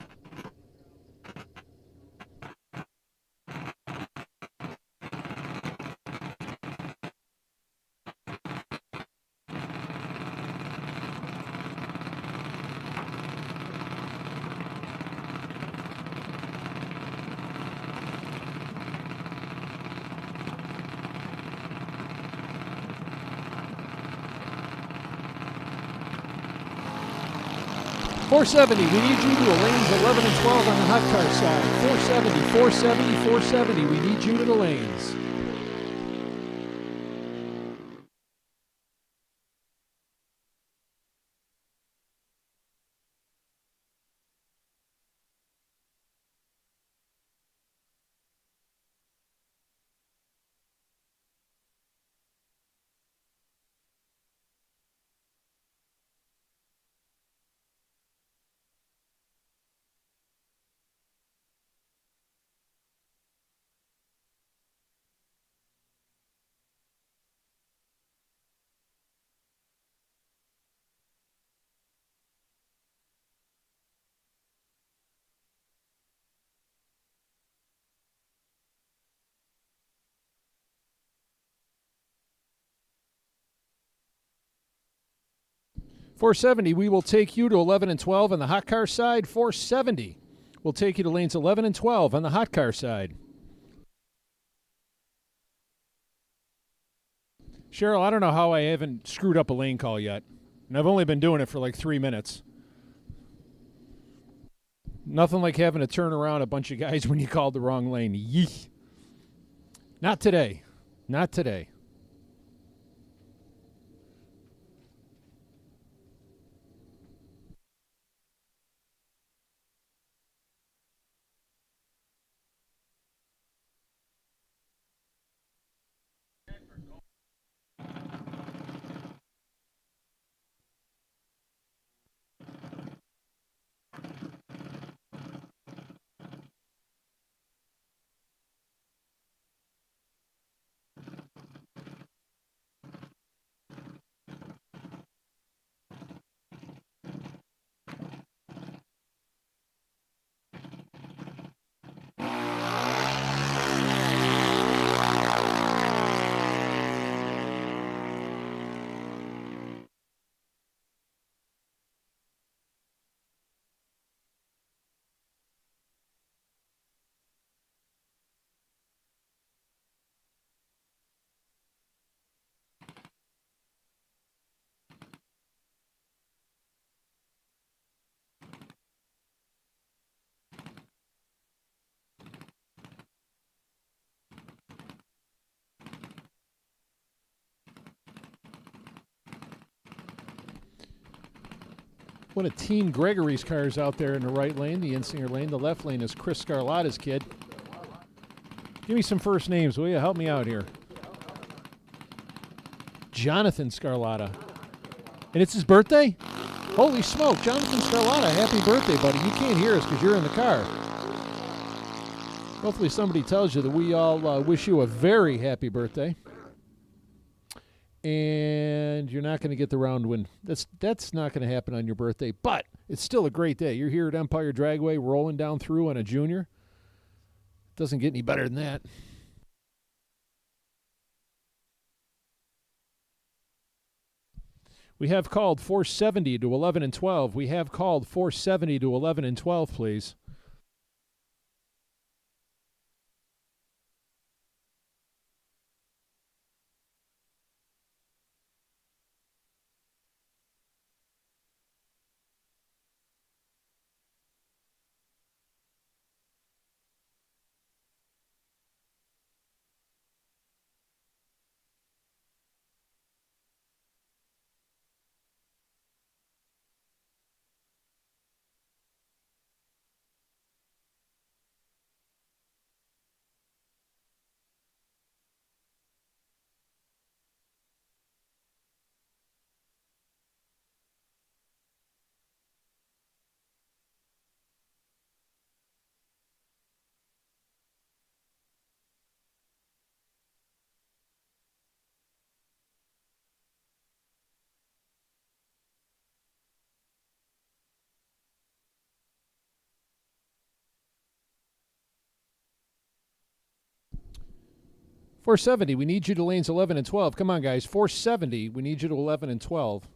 .470, we need you to the lanes 11 and 12 on the hot car side. 470, 470, 470, we need you to the lanes. .470, we will take you to 11 and 12 on the hot car side. .470, we'll take you to lanes 11 and 12 on the hot car side. Cheryl, I don't know how I haven't screwed up a lane call yet. And I've only been doing it for like 3 minutes. Nothing like having to turn around a bunch of guys when you called the wrong lane. Yeesh. Not today. Not today. One of Team Gregory's cars out there in the right lane, the Insinger lane. The left lane is Chris Scarlatta's kid. Give me some first names, will you? Help me out here. Jonathan Scarlatta. And it's his birthday? Holy smoke, Jonathan Scarlatta, happy birthday, buddy. You can't hear us because you're in the car. Hopefully somebody tells you that we all wish you a very happy birthday. And you're not going to get the round win. That's not going to happen on your birthday, but it's still a great day. You're here at Empire Dragway rolling down through on a junior. Doesn't get any better than that. We have called 470 to 11 and 12. We have called 470 to 11 and 12, please. $470. We need you to lanes 11 and 12. Come on, guys. $470. We need you to 11 and 12.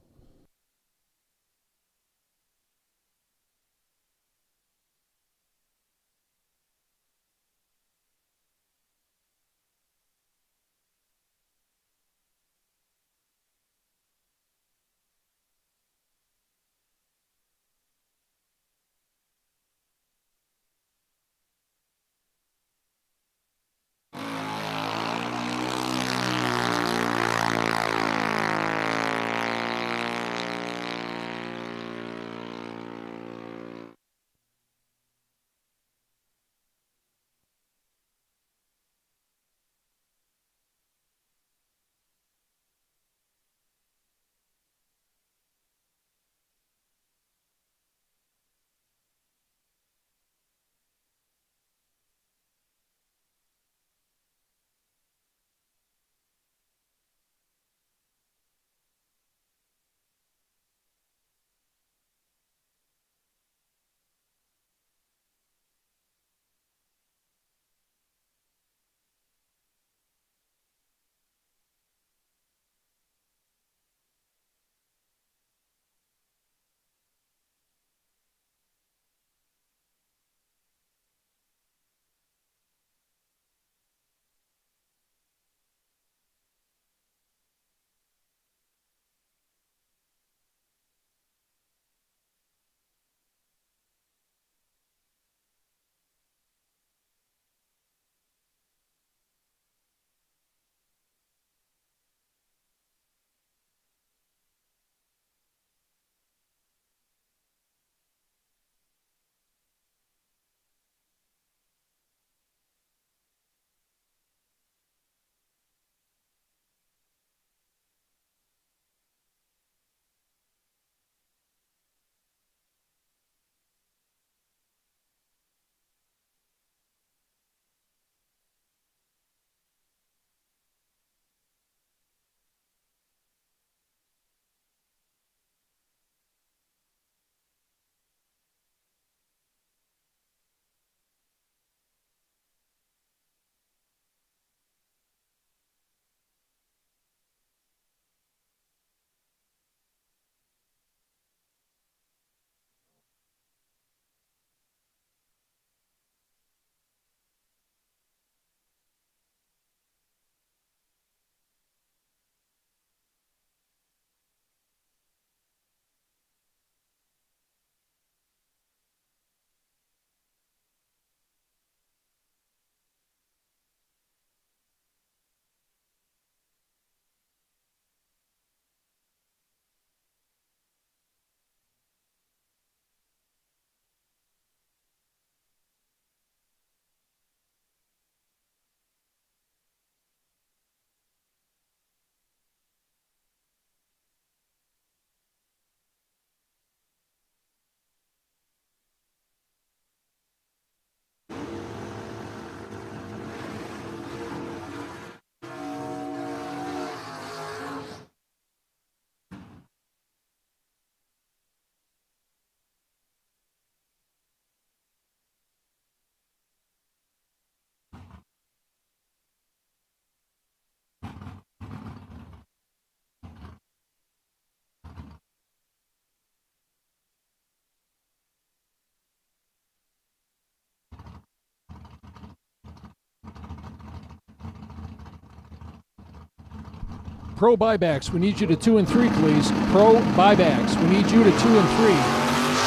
Pro buybacks, we need you to 2 and 3, please. Pro buybacks, we need you to 2 and 3.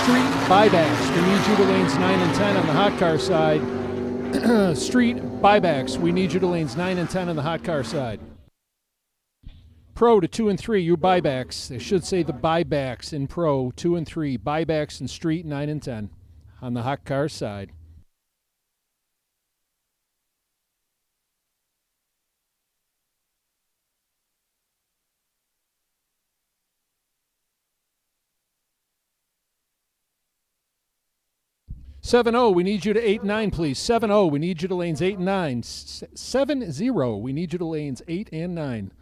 Street buybacks, we need you to lanes 9 and 10 on the hot car side. Street buybacks, we need you to lanes 9 and 10 on the hot car side. Pro to 2 and 3, you buybacks. They should say the buybacks in pro, 2 and 3. Buybacks in street, 9 and 10 on the hot car side. Seven-0, we need you to 8 and 9, please. 7-0, we need you to lanes 8 and 9. 7-0, we need you to lanes 8 and 9.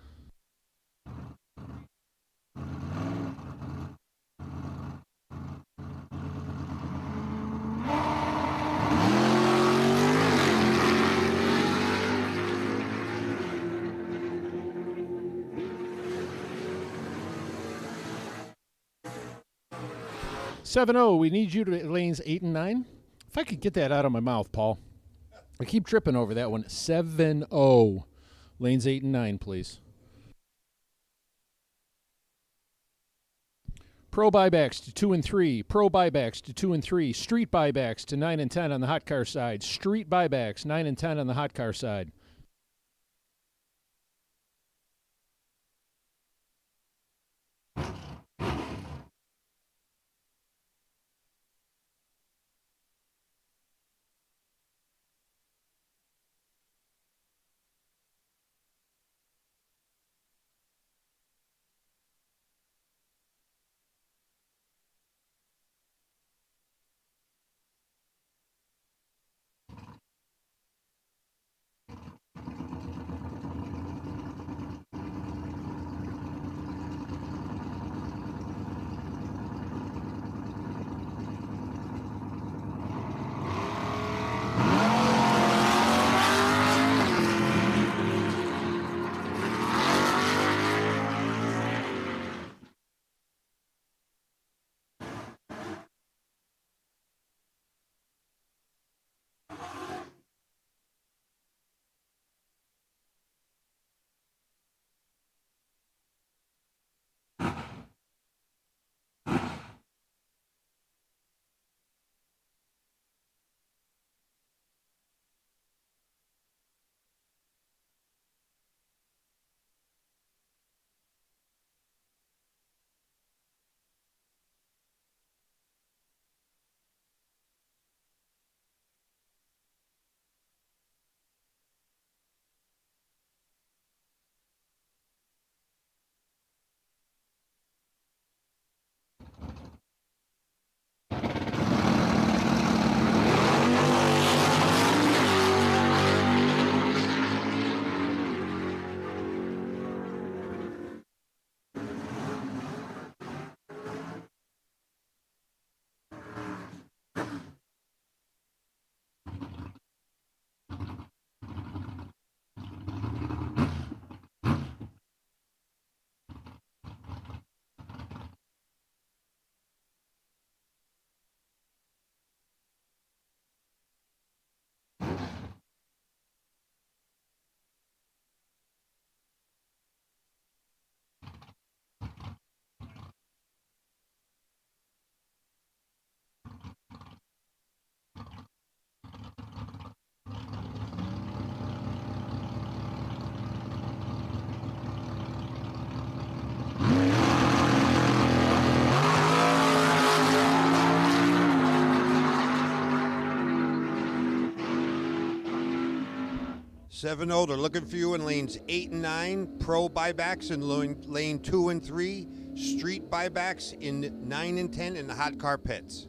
We need you to lanes 8 and 9. If I could get that out of my mouth, Paul. I keep tripping over that one. 7-0. Lanes 8 and 9, please. Pro buybacks to 2 and 3. Pro buybacks to 2 and 3. Street buybacks to 9 and 10 on the hot car side. Street buybacks 9 and 10 on the hot car side. Seven zero. They're looking for you in lanes 8 and 9. Pro buybacks in lane 2 and 3. Street buybacks in 9 and 10 in the hot car pits.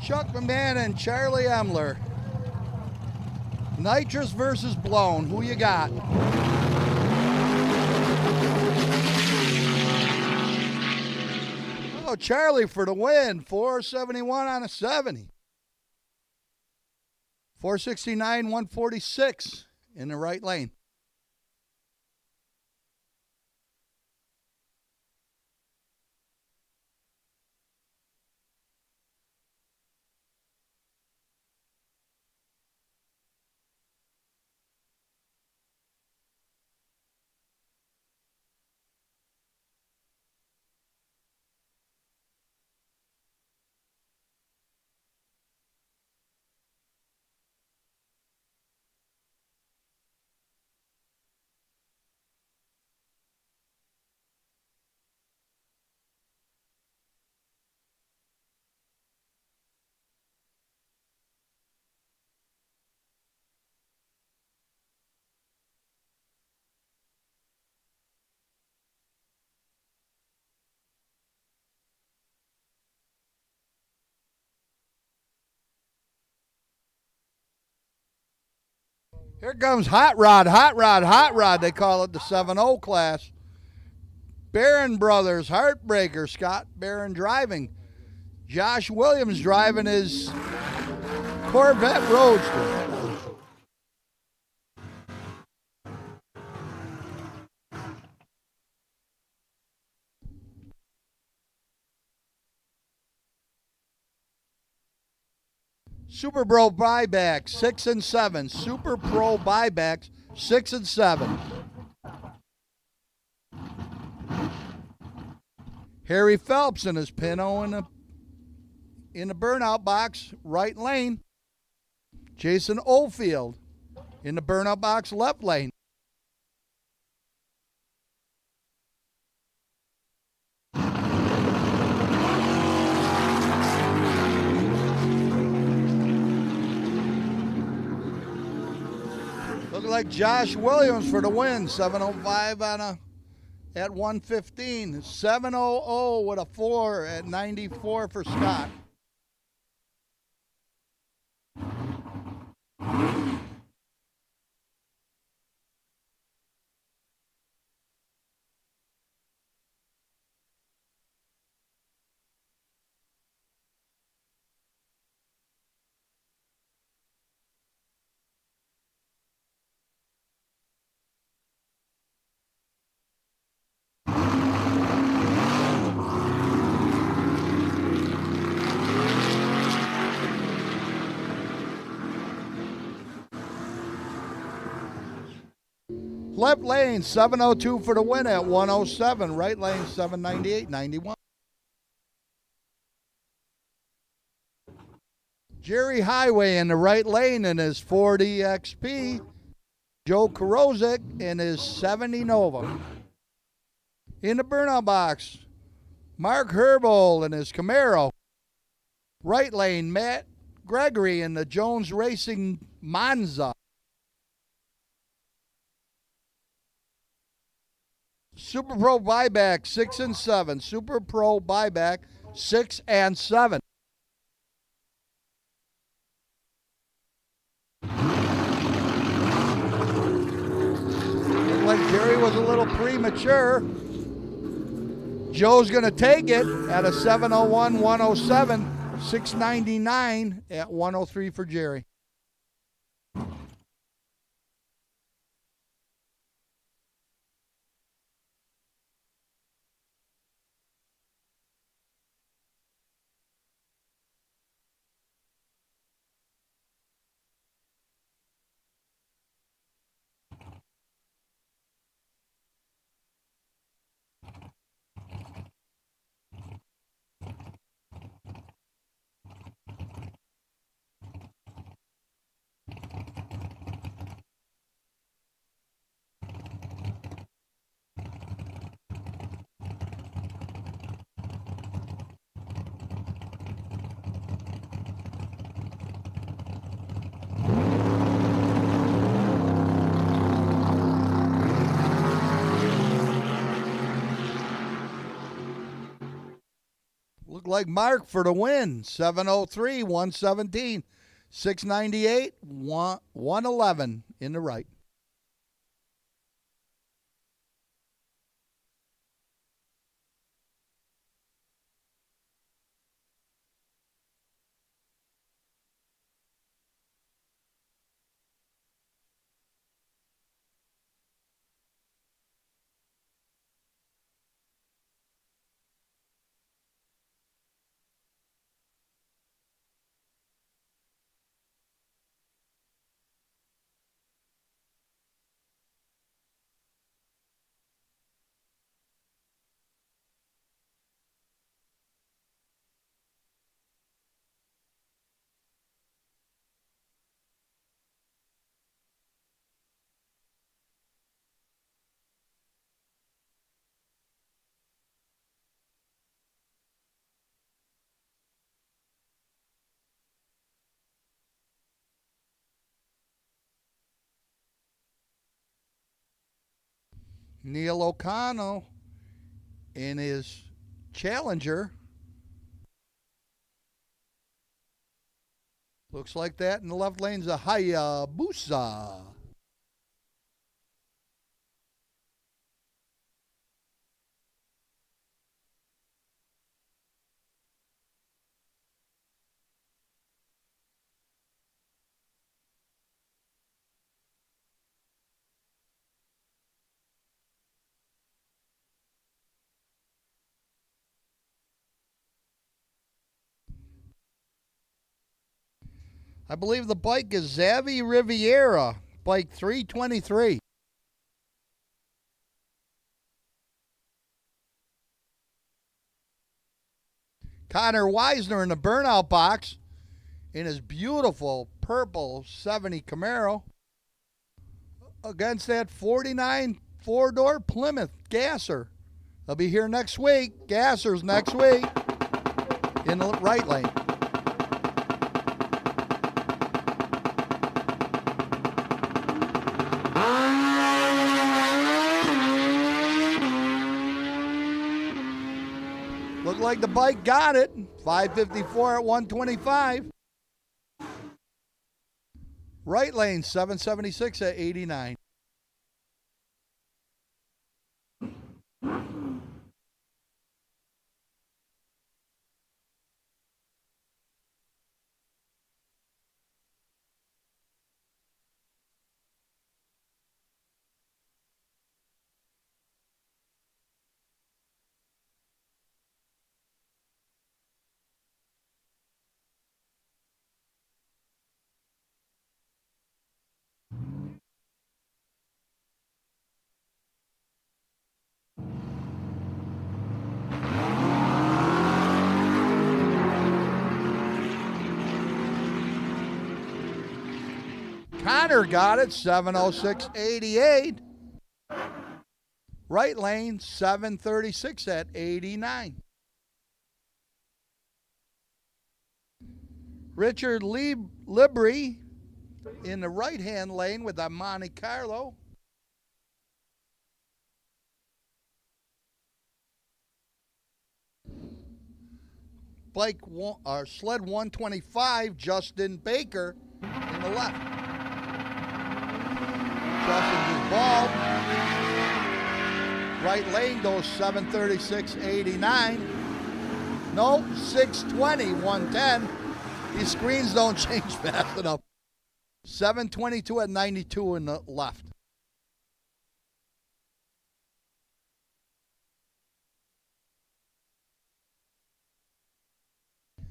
Chuck McMahon and Charlie Emler. Nitrous versus Blown. Who you got? Oh, Charlie for the win. 471 on a 70. 469, 146 in the right lane. Here comes Hot Rod, Hot Rod, Hot Rod. They call it the 7-0 class. Barron Brothers, Heartbreaker, Scott Barron driving. Josh Williams driving his Corvette Roadster. Super Pro buybacks 6 and 7. Super Pro buybacks 6 and 7. Harry Phelps in his Pinto in the burnout box, right lane. Jason Oldfield in the burnout box, left lane. Looking like Josh Williams for the win. 705 at 115. 700 with a 4 at 94 for Scott. Left lane, 702 for the win at 107. Right lane, 798, 91. Jerry Highway in the right lane in his 40 XP. Joe Karozik in his 70 Nova. In the burnout box, Mark Herbal in his Camaro. Right lane, Matt Gregory in the Jones Racing Monza. Super Pro buyback 6 and 7. Super Pro buyback 6 and 7. Looked like Jerry was a little premature. Joe's going to take it at a 701, 107, 699 at 103 for Jerry. like Mark for the win. 703, 117, 698, 111 in the right. Neil O'Connell in his Challenger. Looks like that in the left lane's a Hayabusa. I believe the bike is Xavi Riviera, bike 323. Connor Weisner in the burnout box in his beautiful purple 70 Camaro against that 49 four-door Plymouth Gasser. They'll be here next week. Gassers next week in the right lane. Looked like the bike got it. 554 at 125. Right lane, 776 at 89. Connor got it, 706.88. Right lane, 736 at 89. Richard Libri in the right-hand lane with a Monte Carlo. Bike sled 125, Justin Baker in the left. Justin's ball. Right lane goes 736.89. No, 620, 110. These screens don't change fast enough. 722 at 92 in the left.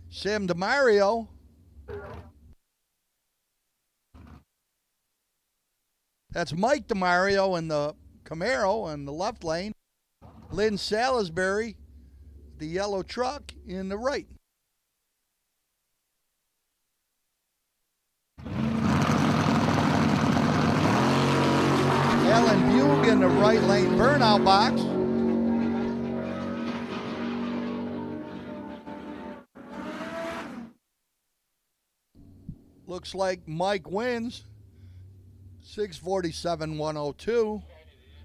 Sam DeMario. That's Mike DeMario in the Camaro in the left lane. Lynn Salisbury, the yellow truck, in the right. Alan Bug in the right lane burnout box. Looks like Mike wins. 647, 102.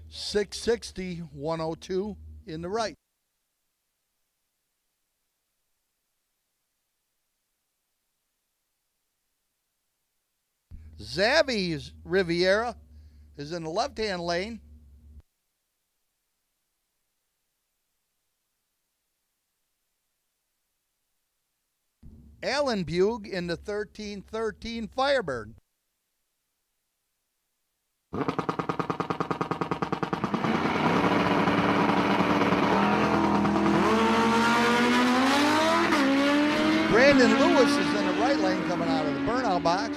660, 102 in the right. Zavi's Riviera is in the left-hand lane. Allen Bug in the 1313 Firebird. Brandon Lewis is in the right lane coming out of the burnout box.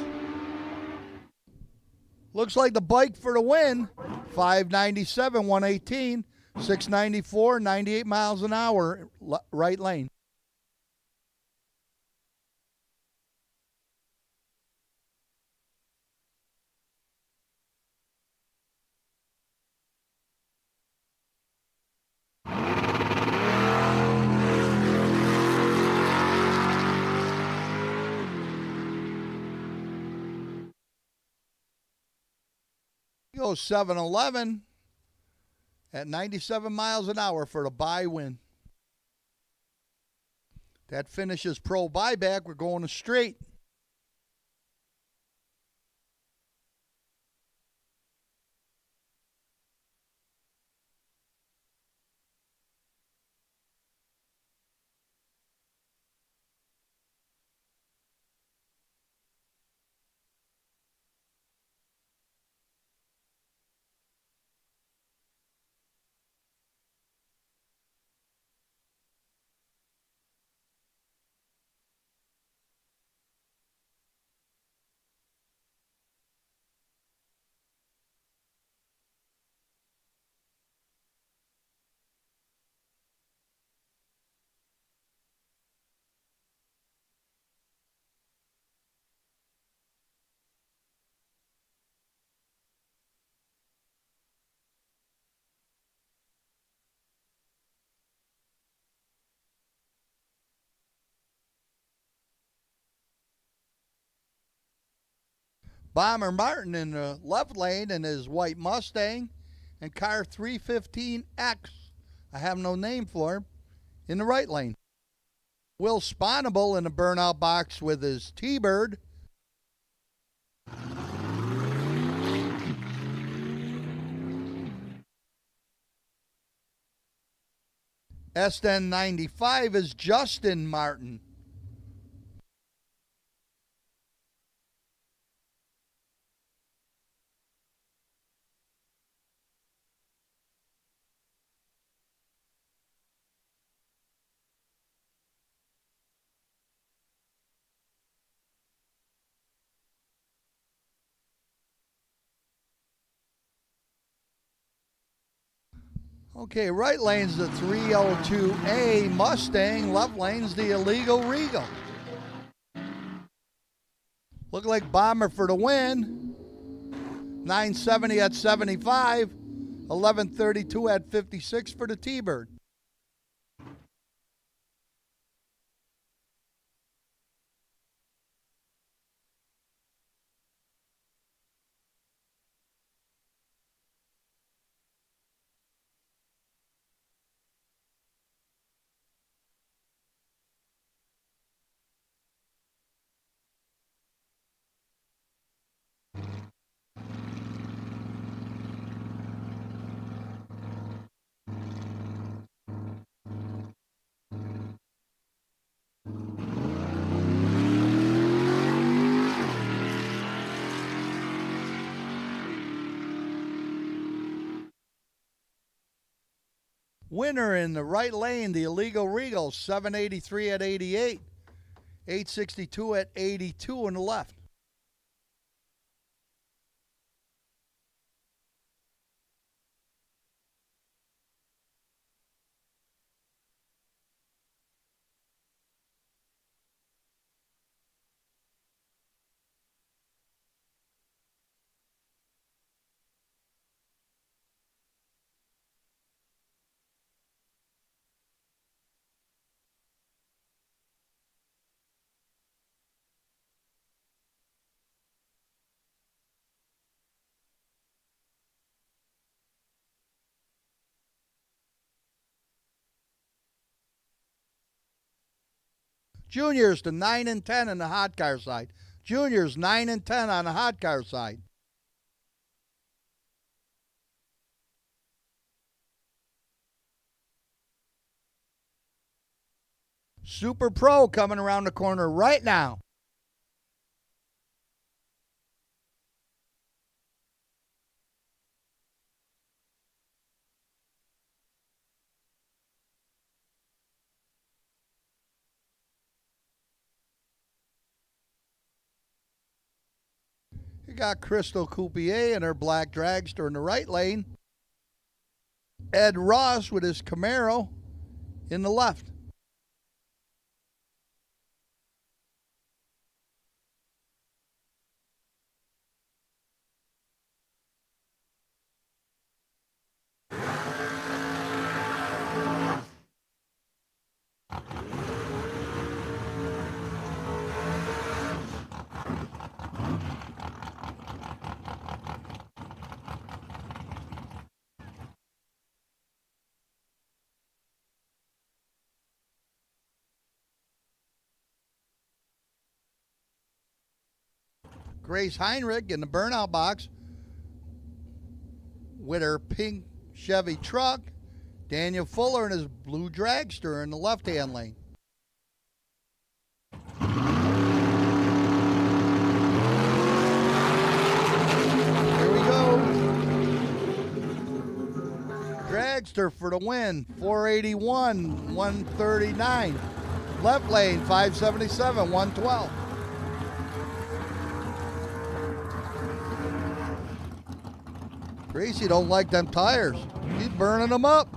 Looks like the bike for the win. 597, 118, 694, 98 miles an hour, right lane. Goes 7-11 at 97 miles an hour for the bye win. That finishes pro buyback. We're going to straight. Bomber Martin in the left lane in his white Mustang, and car 315X, I have no name for him, in the right lane. Will Sponable in the burnout box with his T-Bird. SN 95 is Justin Martin. Okay, right lane's the 302A Mustang. Left lane's the illegal Regal. Look like Bomber for the win. 970 at 75. 1132 at 56 for the T-Bird. Winner in the right lane, the illegal Regal, 783 at 88, 862 at 82 on the left. Juniors to 9 and 10 in the hot car side. Juniors 9 and 10 on the hot car side. Super Pro coming around the corner right now. You got Crystal Coupier and her black dragster in the right lane. Ed Ross with his Camaro in the left. Grace Heinrich in the burnout box with her pink Chevy truck. Daniel Fuller and his blue dragster in the left-hand lane. Here we go. Dragster for the win. 481, 139. Left lane, 577, 112. Gracie don't like them tires. He's burning them up.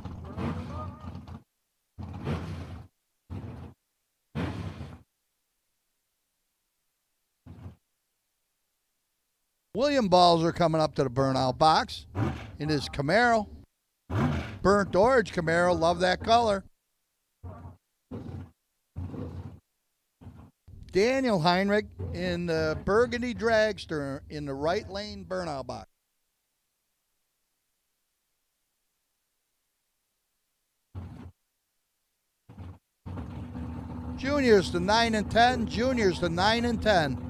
William Balzer coming up to the burnout box in his Camaro. Burnt orange Camaro, love that color. Daniel Heinrich in the burgundy dragster in the right lane burnout box. Juniors to 9 and 10. Juniors to 9 and 10.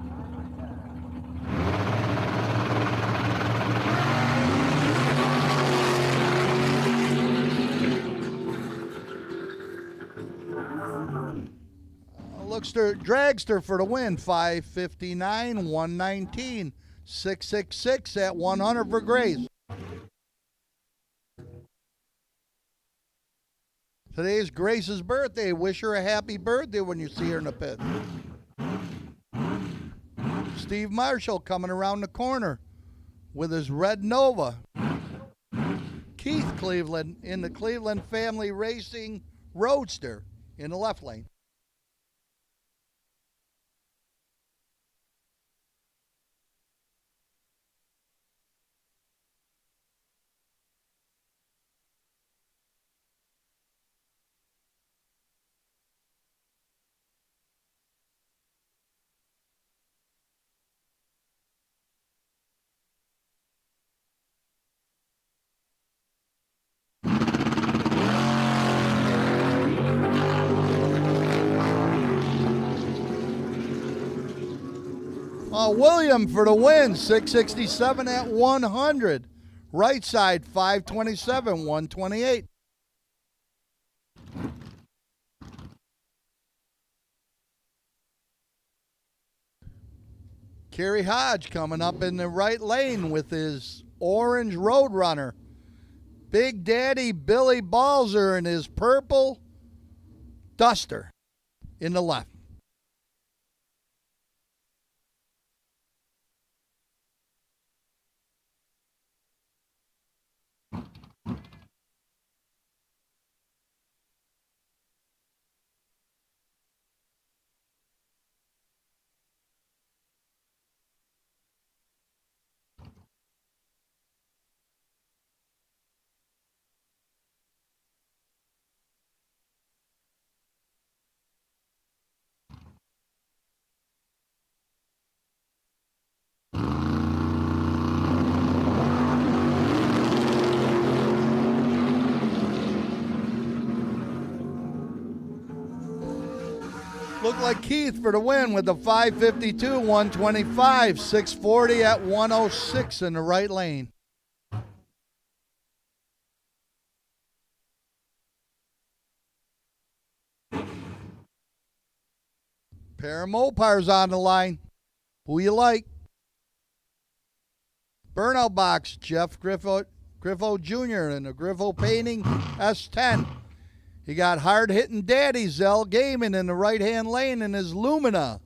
Dragster for the win. 559, 119, 666 at 100 for Grace. Today's Grace's birthday. Wish her a happy birthday when you see her in the pit. Steve Marshall coming around the corner with his red Nova. Keith Cleveland in the Cleveland Family Racing Roadster in the left lane. William for the win, 667 at 100. Right side, 527, 128. Kerry Hodge coming up in the right lane with his orange Roadrunner. Big Daddy Billy Balzer in his purple Duster in the left. Looked like Keith for the win with the 552, 125, 640 at 106 in the right lane. Pair of Mopars on the line. Who you like? Burnout box, Jeff Griffo Jr. in the Griffo Painting S10. He got hard-hitting daddy Zell Gaiman in the right-hand lane in his Lumina.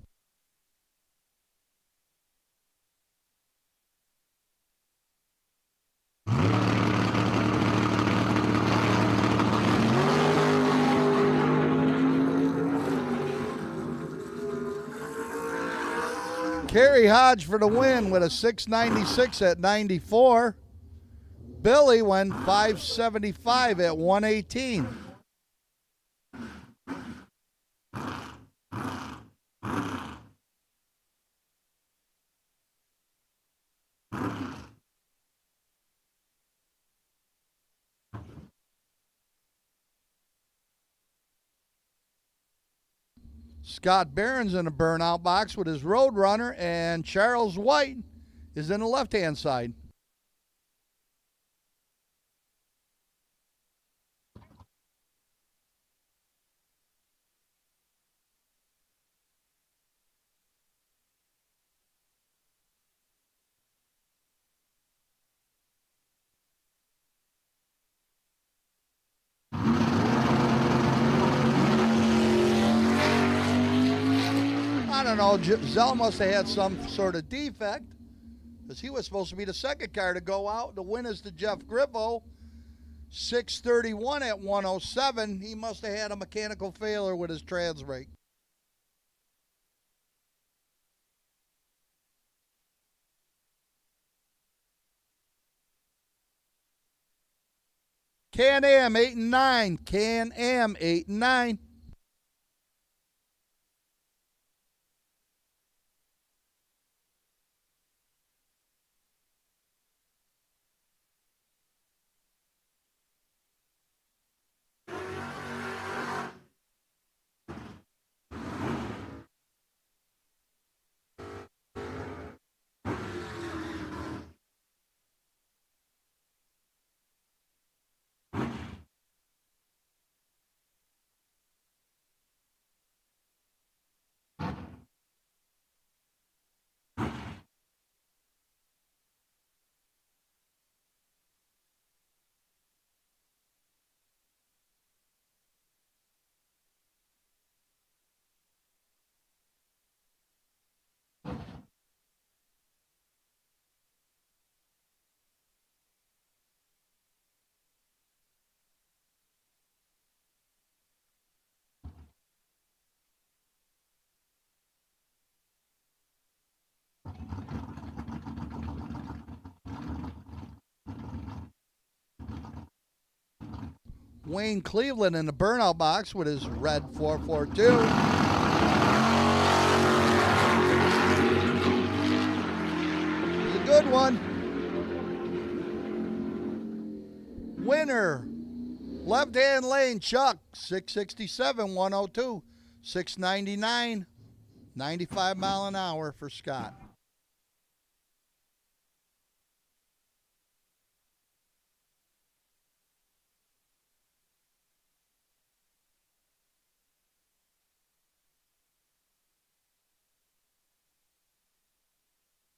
Kerry Hodge for the win with a 696 at 94. Billy went 575 at 118. Scott Barron's in the burnout box with his Roadrunner, and Charles White is in the left-hand side. I don't know, Zell must have had some sort of defect, because he was supposed to be the second car to go out. The win is to Jeff Griffo, 631 at 107. He must have had a mechanical failure with his trans brake. Can-Am 8 and 9. Can-Am 8 and 9. Wayne Cleveland in the burnout box with his red 442. It's a good one. Winner, left-hand lane, Chuck, 667, 102, 699, 95 mile an hour for Scott.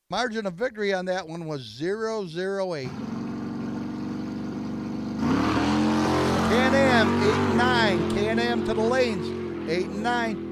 Margin of victory on that one was 008. Can-Am 8 and 9. Can-Am to the lanes 8 and 9.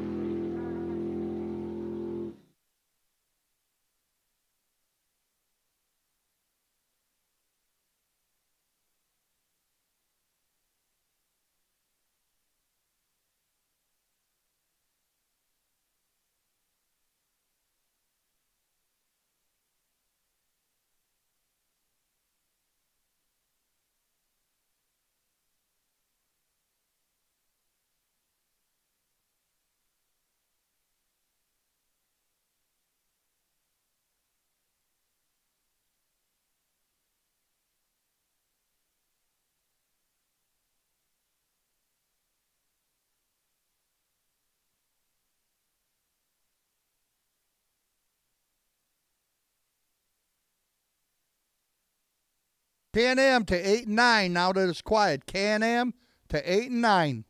Can-Am to 8 and 9. Now that it's quiet. Can-Am to 8 and 9.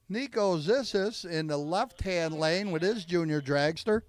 Nico Zissis in the left-hand lane with his junior dragster.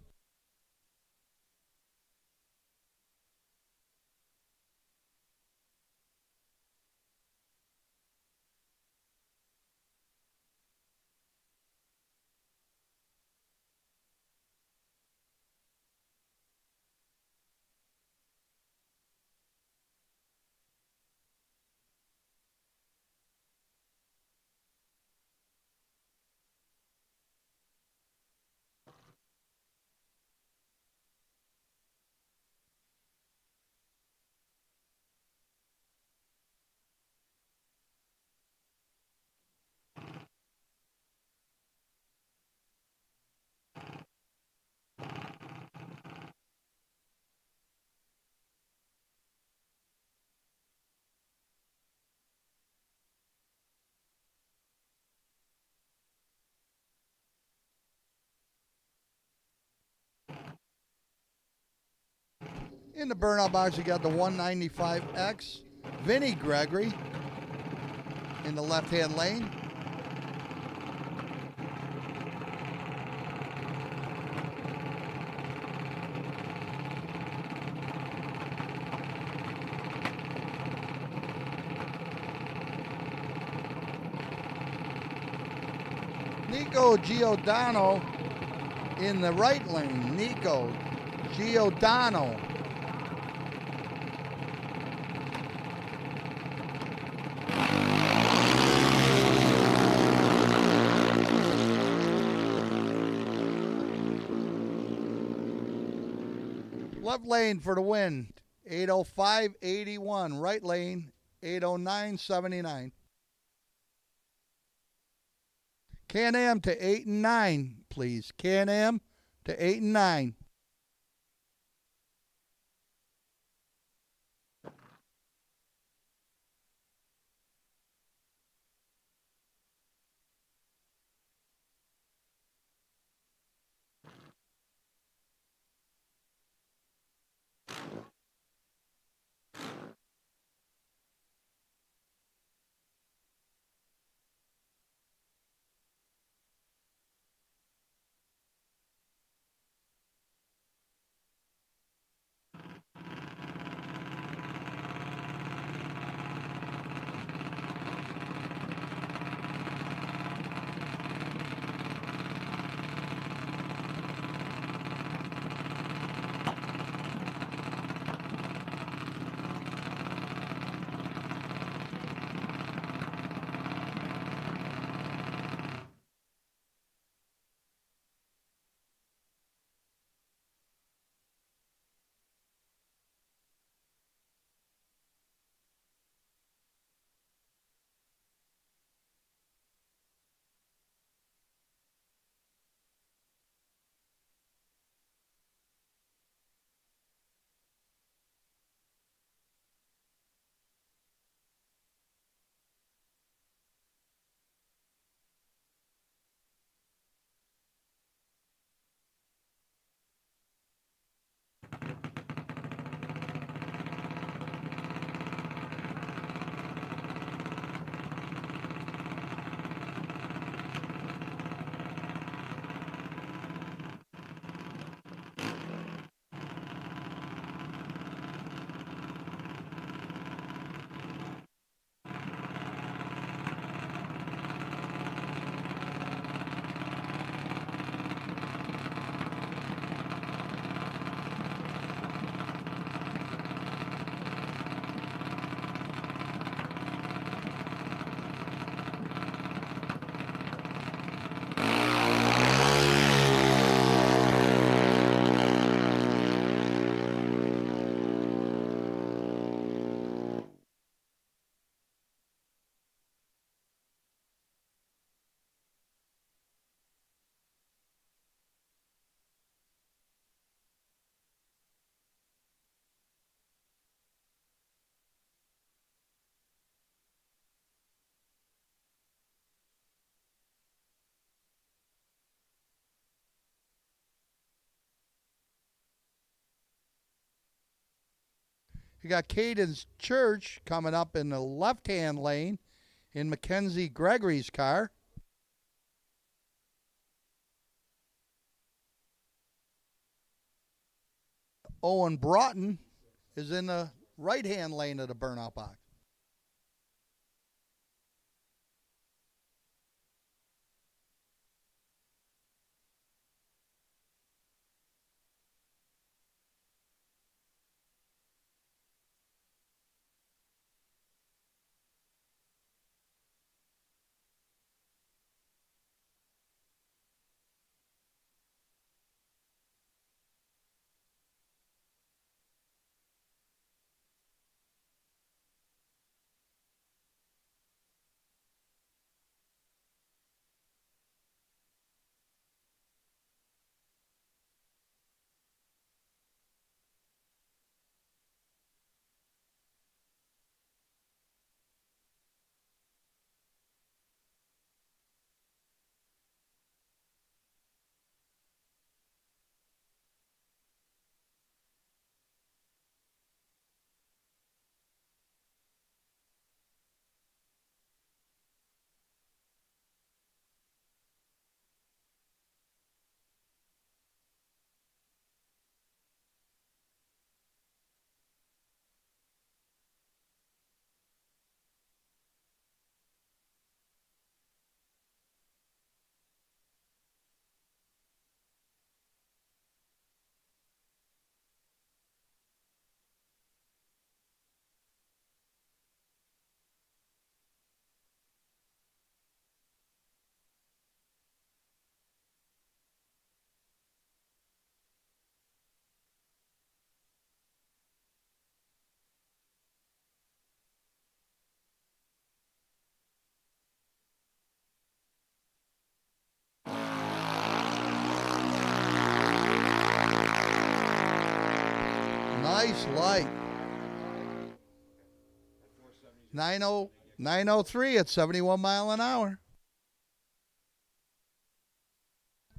In the burnout box, you got the 195X. Vinny Gregory in the left-hand lane. Nico Giordano in the right lane. Nico Giordano. Left lane for the win, 805.81. Right lane, 809.79. Can-Am to 8 and 9, please. Can-Am to 8 and 9. We got Caden's Church coming up in the left-hand lane in Mackenzie Gregory's car. Owen Broughton is in the right-hand lane of the burnout box. Nice light. 903 at 71 mile an hour.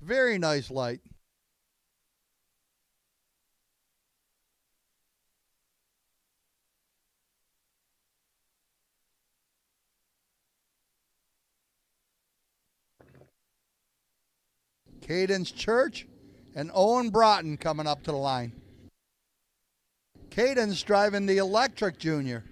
Very nice light. Caden's Church and Owen Broughton coming up to the line. Caden's driving the Electric Junior.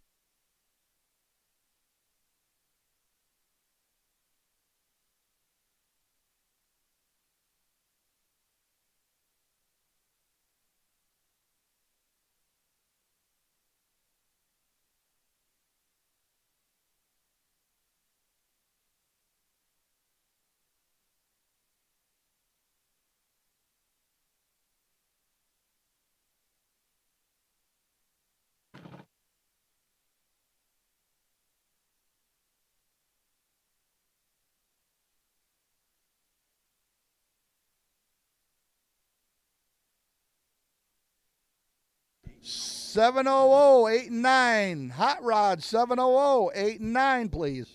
$700 8 and 9. Hot Rod $700 8 and 9, please.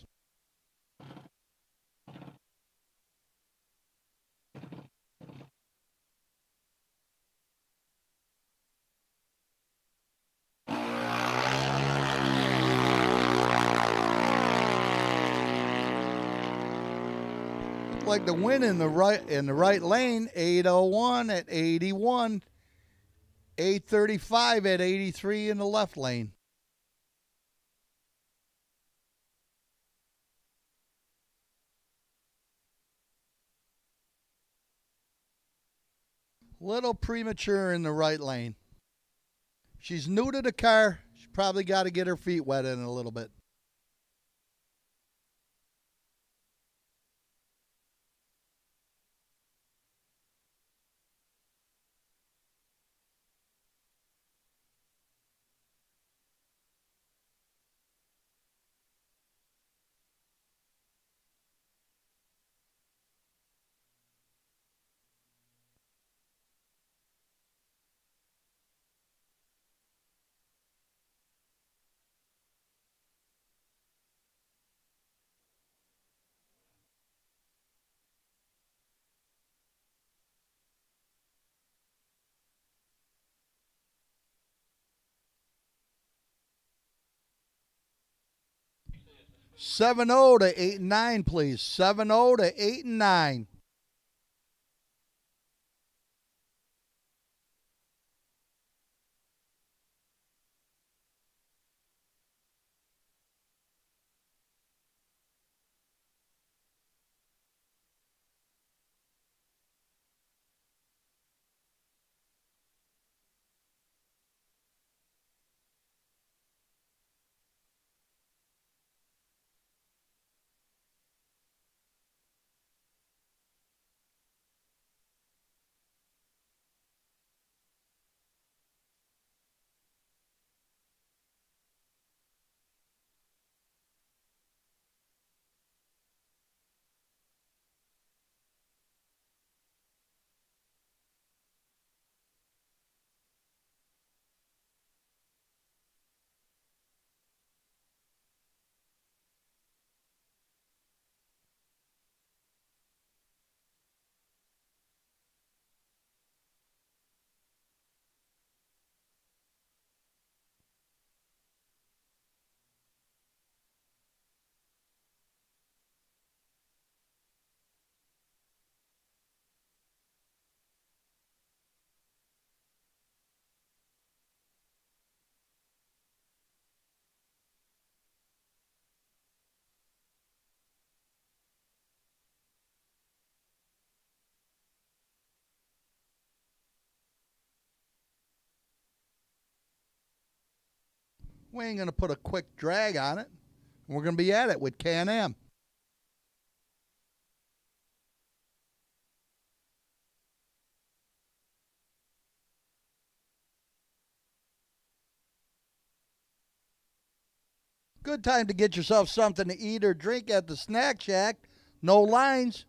Like the win in the right lane, 801 at 81, 835 at 83 in the left lane. Little premature in the right lane. She's new to the car. She's probably got to get her feet wet in a little bit. 7-0 to 8 and 9, please. 7-0 to 8 and 9. We ain't going to put a quick drag on it. We're going to be at it with Can-Am. Good time to get yourself something to eat or drink at the Snack Shack. No lines.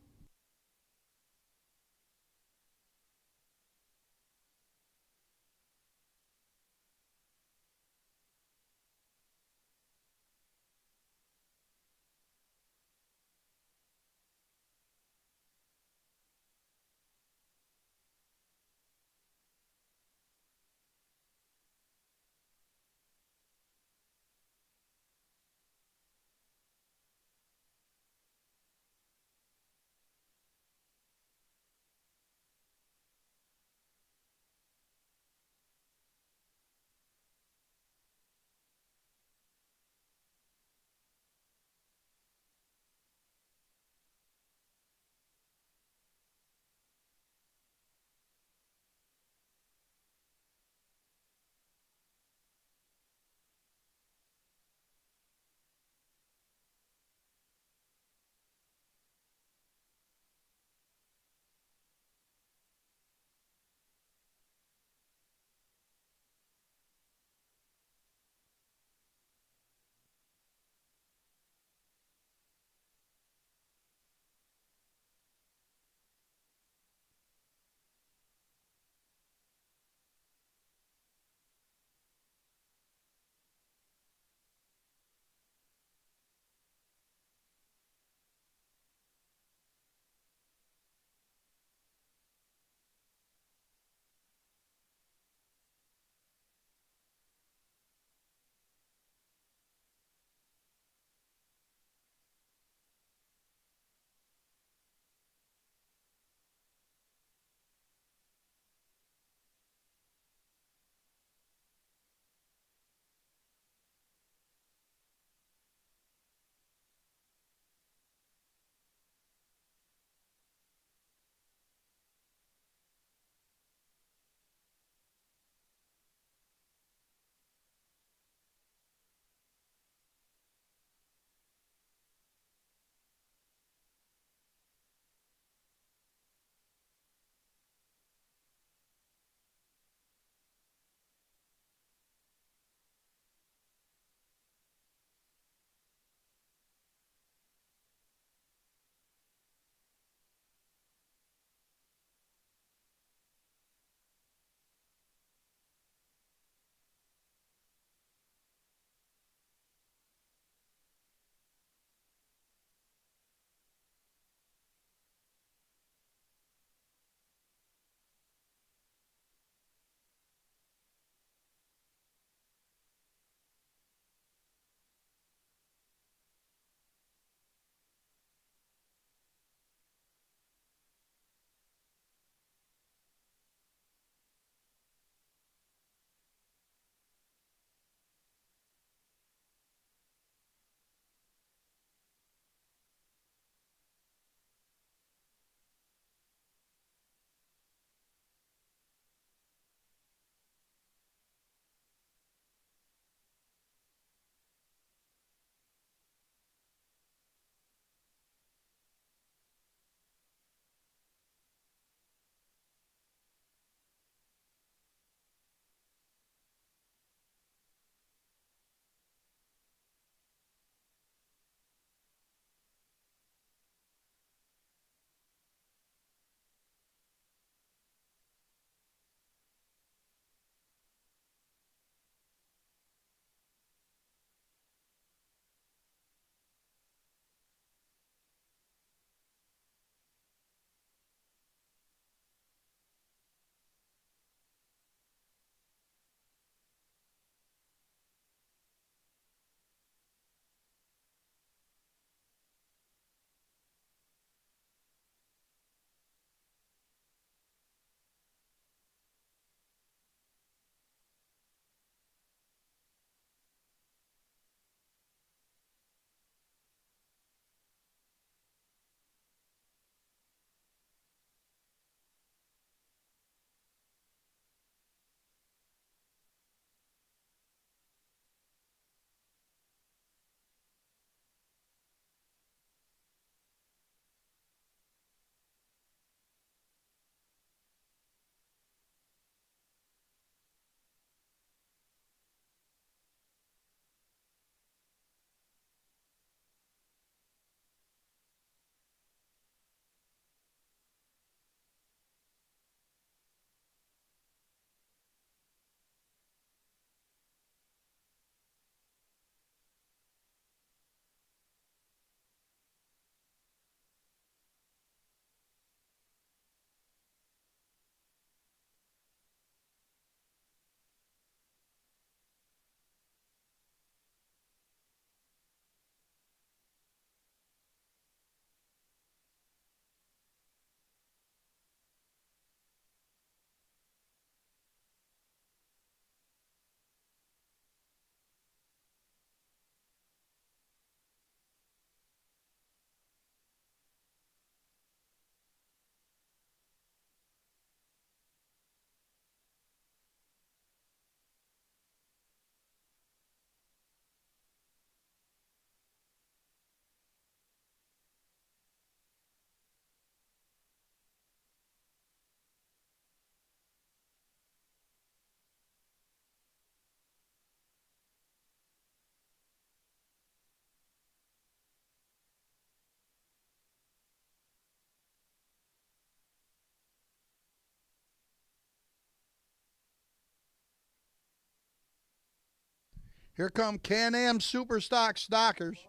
Here come Can-Am Super Stock Stockers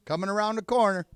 coming around the corner.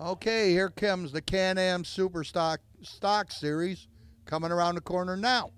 Okay, here comes the Can-Am Super Stock Series coming around the corner now.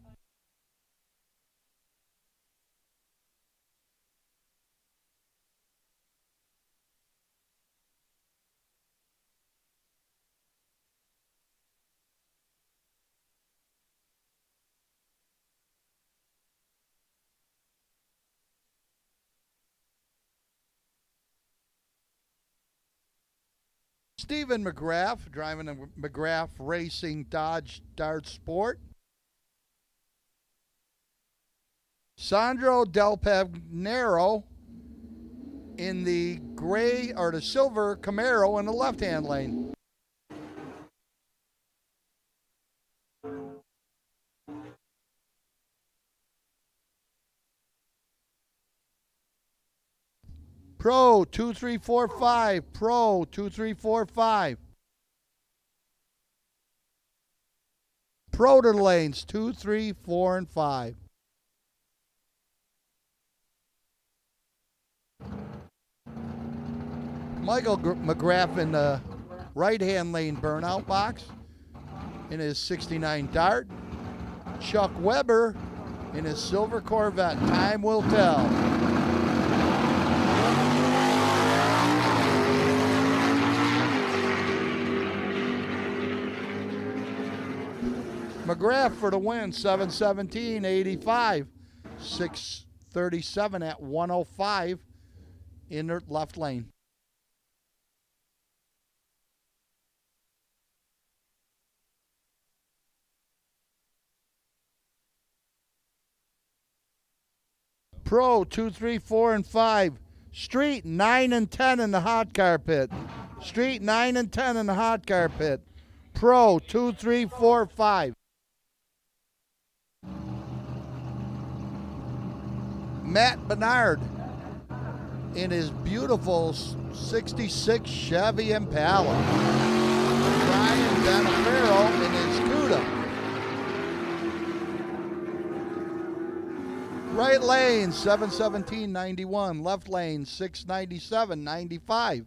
Stephen McGrath driving a McGrath Racing Dodge Dart Sport. Sandro Del Pagnero in the gray or the silver Camaro in the left-hand lane. Pro 2345, Pro 2345. Pro to the lanes 2, 3, 4, and 5. Michael McGrath in the right-hand lane burnout box in his 69 Dart. Chuck Weber in his silver Corvette. Time will tell. McGrath for the win, 717.85, 637 at 105 in the left lane. Pro 2, 3, 4, and 5. Street 9 and 10 in the hot car pit. Street 9 and 10 in the hot car pit. Pro 2, 3, 4, 5. Matt Bernard in his beautiful 66 Chevy Impala. Brian Danafero in his Cuda. Right lane 717.91, left lane 697.95.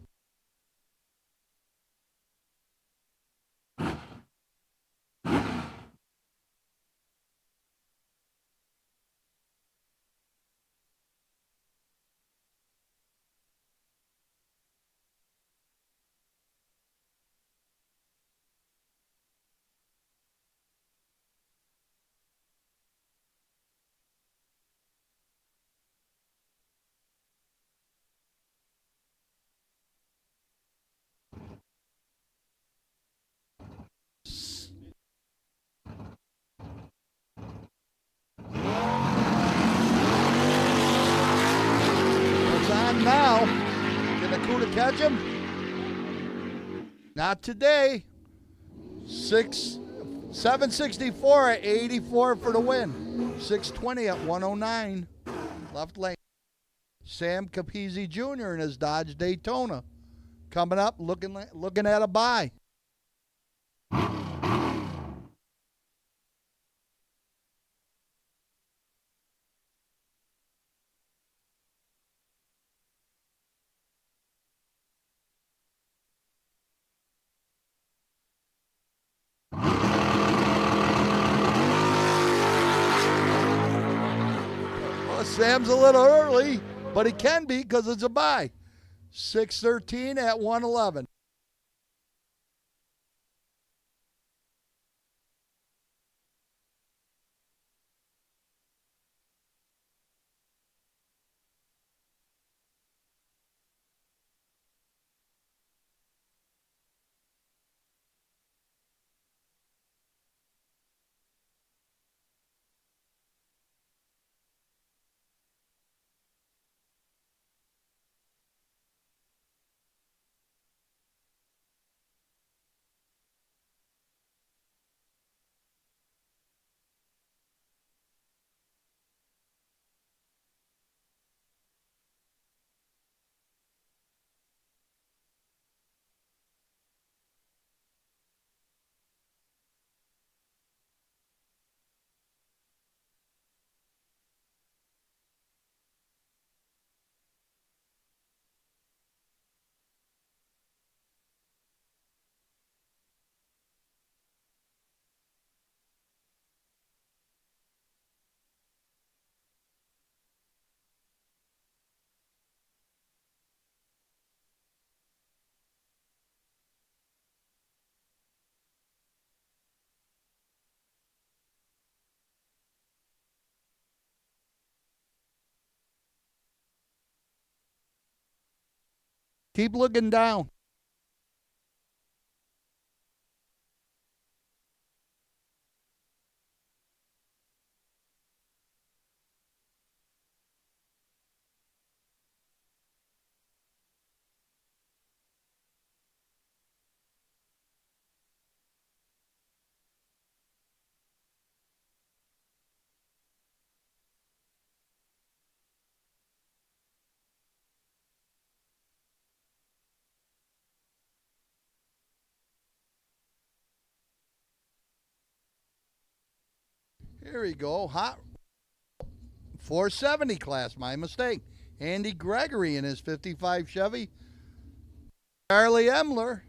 Now, can Akuda catch him? Not today. 764 at 84 for the win. 620 at 109. Left lane. Sam Capizzi Jr. in his Dodge Daytona. Coming up, looking at a bye. Sam's a little early, but he can be because it's a bye. 613 at 111. Keep looking down. Here we go. Hot 470 class. My mistake. Andy Gregory in his 55 Chevy. Charlie Emler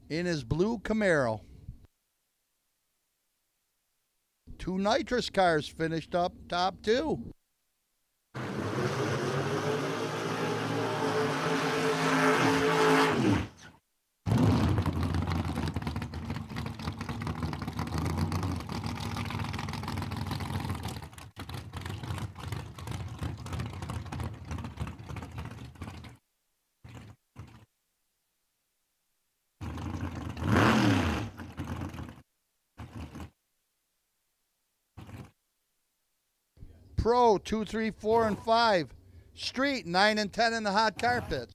in his blue Camaro. Two nitrous cars finished up top two. Pro 2, 3, 4, and 5. Street 9 and 10 in the hot carpet.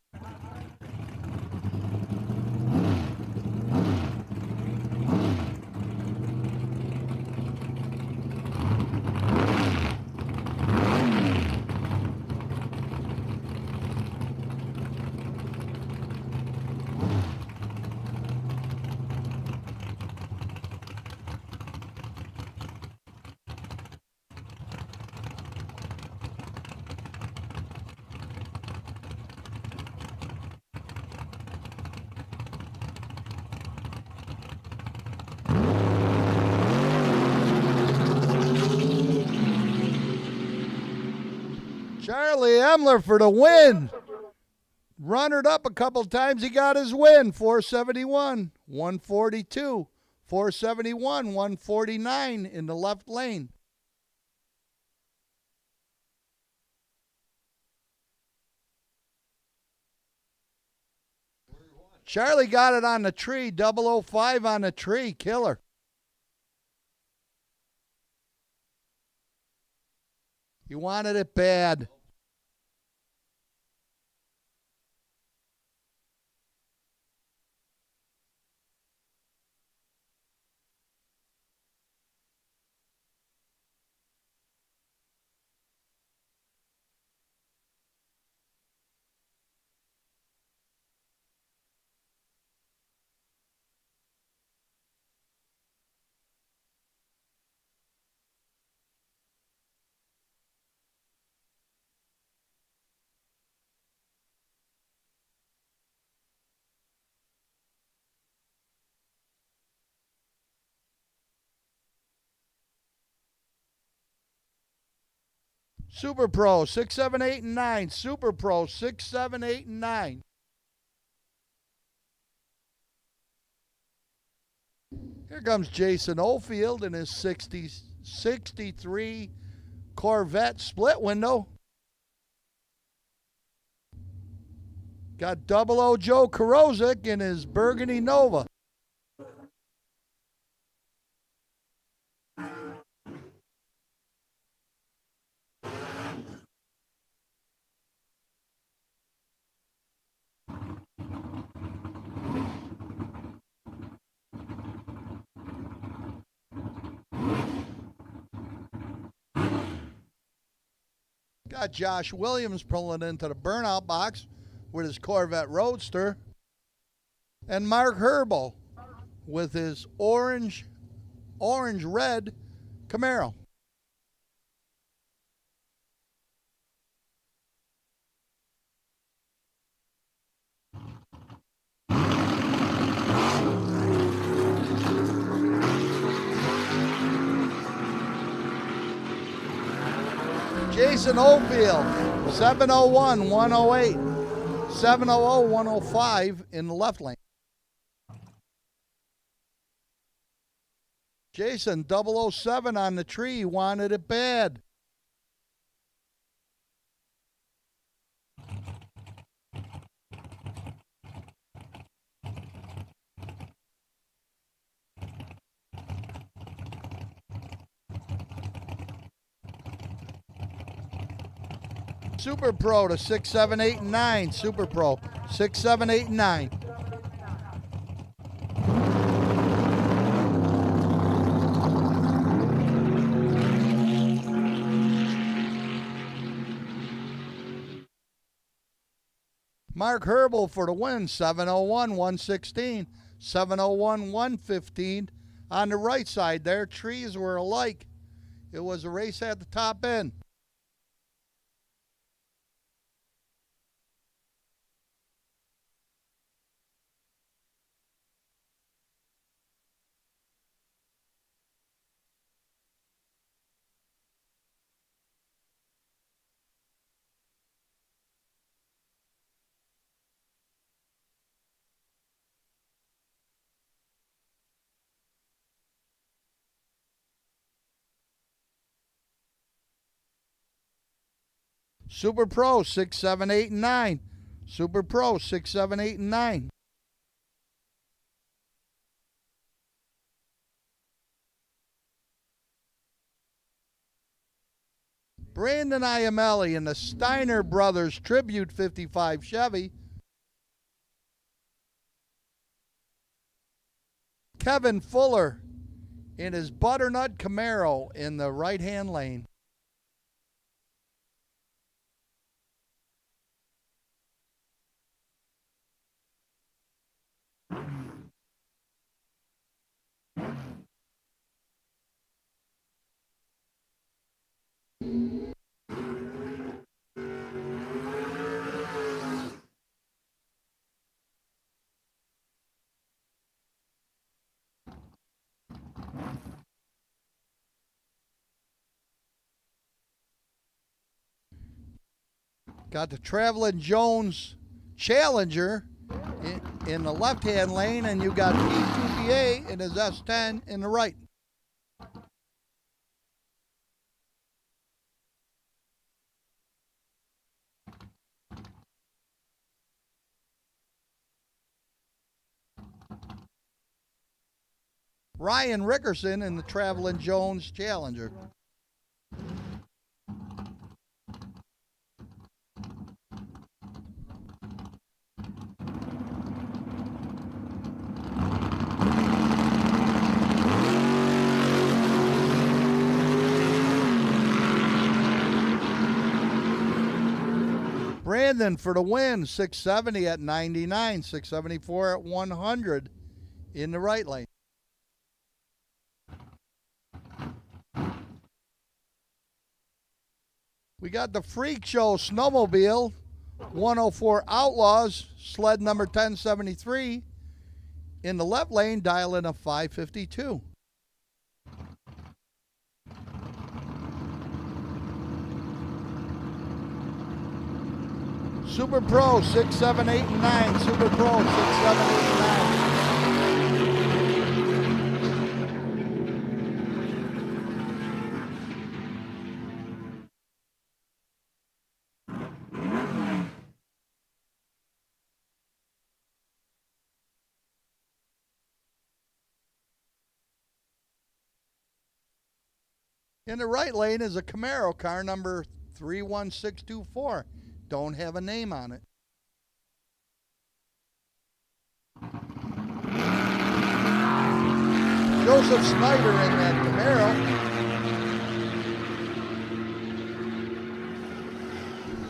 Charlie Emler for the win. Runnered up a couple times. He got his win. 471, 142, 471, 149 in the left lane. Charlie got it on the tree. 005 on the tree. Killer. He wanted it bad. Super Pro 6, 7, 8, and 9. Super Pro 6, 7, 8, and 9. Here comes Jason Oldfield in his 63 Corvette split window. Got 00 Joe Karozik in his Burgundy Nova. Got Josh Williams pulling into the burnout box with his Corvette Roadster. And Mark Herbal with his orange-red Camaro. Jason Oldfield, 701, 108, 700, 105 in the left lane. Jason, 007 on the tree, wanted it bad. Super Pro to 6, 7, 8, and 9. Super Pro 6, 7, 8, and 9. Mark Herbal for the win, 701, 116, 701, 115. On the right side there, trees were alike. It was a race at the top end. Super Pro 6, 7, 8, and 9. Super Pro 6, 7, 8, and 9. Brandon Iamelli in the Steiner Brothers Tribute 55 Chevy. Kevin Fuller in his Butternut Camaro in the right-hand lane. Got the Traveling Jones Challenger in the left-hand lane, and you got P2PA in his S10 in the right. Ryan Rickerson in the Traveling Jones Challenger. Brandon for the win, 670 at 99, 674 at 100 in the right lane. We got the Freak Show Snowmobile, 104 Outlaws, sled number 1073. In the left lane, dial in a 552. Super Pro 6, 7, 8, and 9. Super Pro 6, 7, 8, and 9. In the right lane is a Camaro, car number 31624. Don't have a name on it. Joseph Snyder in that Camaro.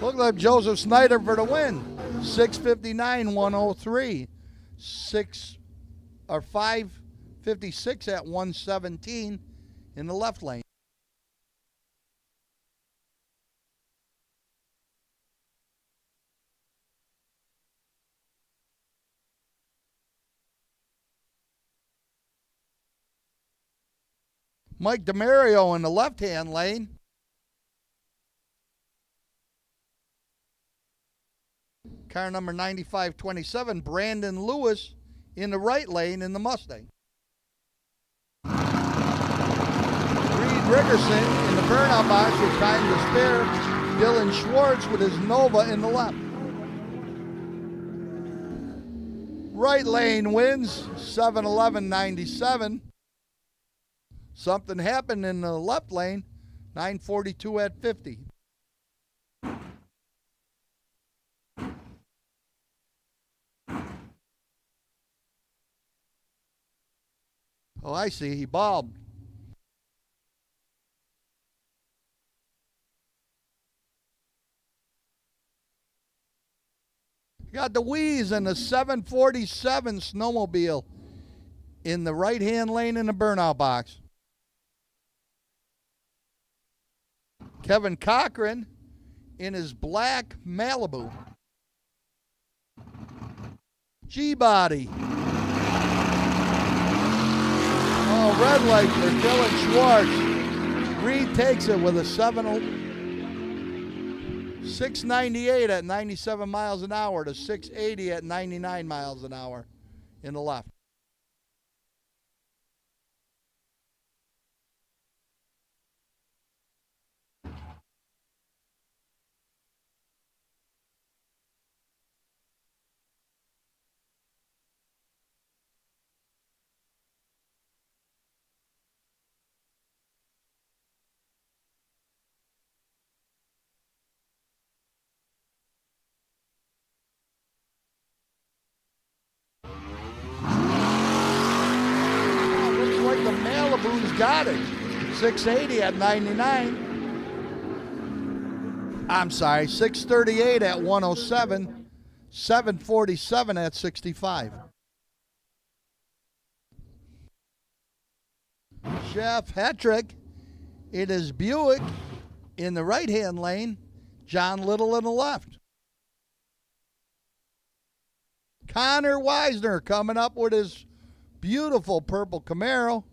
Look like Joseph Snyder for the win. 659-103. 556 at 117 in the left lane. Mike DeMario in the left-hand lane. Car number 9527, Brandon Lewis in the right lane in the Mustang. Reed Riggerson in the burnout box with time to spare. Dylan Schwartz with his Nova in the left. Right lane wins 7-11-97. Something happened in the left lane, 942 at 50. Oh, I see. He bobbed. Got the Wheeze and the 747 snowmobile in the right-hand lane in the burnout box. Kevin Cochran in his black Malibu. G-Body. Oh, red light for Dylan Schwartz. Reed takes it with a 698 at 97 miles an hour to 680 at 99 miles an hour in the left. Looks like the Malibu's got it. 680 at 99. I'm sorry, 638 at 107. 747 at 65. Jeff Hetrick, it is Buick in the right-hand lane. John Little in the left. Connor Weisner coming up with his beautiful purple Camaro.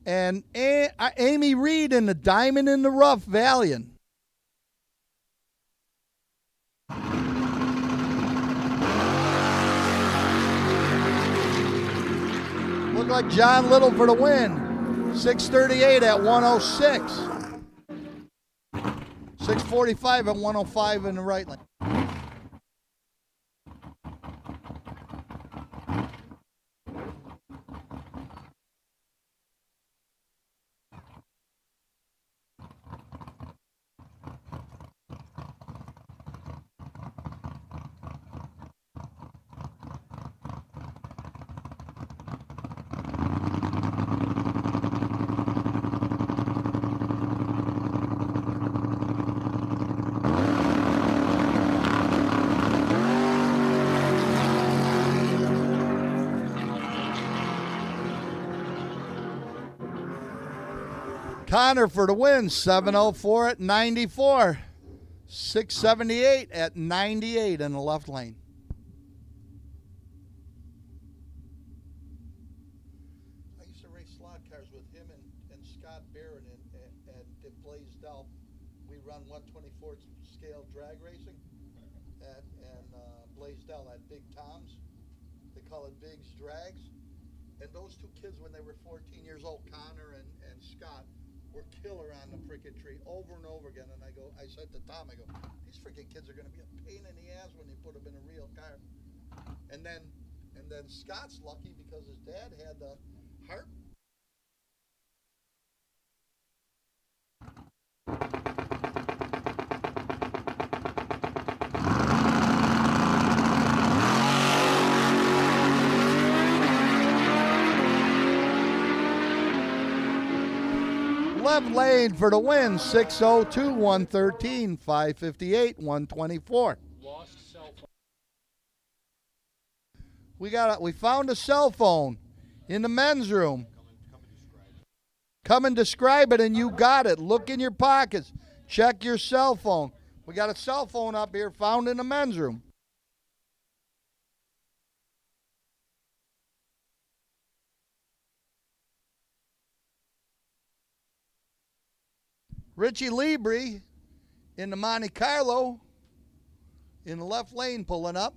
And Amy Reed in the Diamond in the Rough Valiant. Look like John Little for the win. 638 at 106. 645 at 105 in the right lane. Connor for the win, 704 at 94. 678 at 98 in the left lane. I used to race slot cars with him and Scott Barron at Blaisdell. We run 1/24 scale drag racing. call it Biggs Drags. And those two kids, when they were 14 years old, Connor and Scott, were killer on the frickin' tree over and over again. And I said to Tom, I go, these frickin' kids are gonna be a pain in the ass when you put them in a real car. And then Scott's lucky because his dad had the heart. Left lane for the win, 602, 113, 558, 124. Lost cell phone. We found a cell phone in the men's room. Come and describe it, and you got it. Look in your pockets. Check your cell phone. We got a cell phone up here found in the men's room. Richie Libri in the Monte Carlo in the left lane pulling up.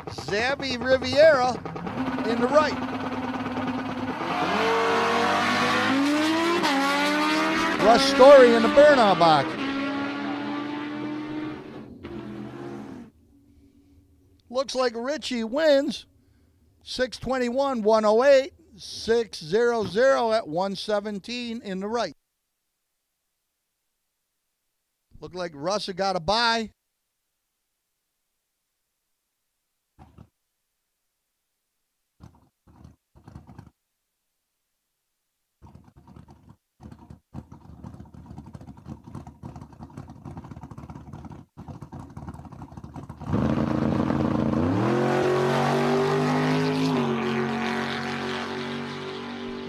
Zabby Riviera in the right. Russ Story in the burnout box. Looks like Richie wins 621, 108. 600 at 117 in the right. Looked like Russ got a bye.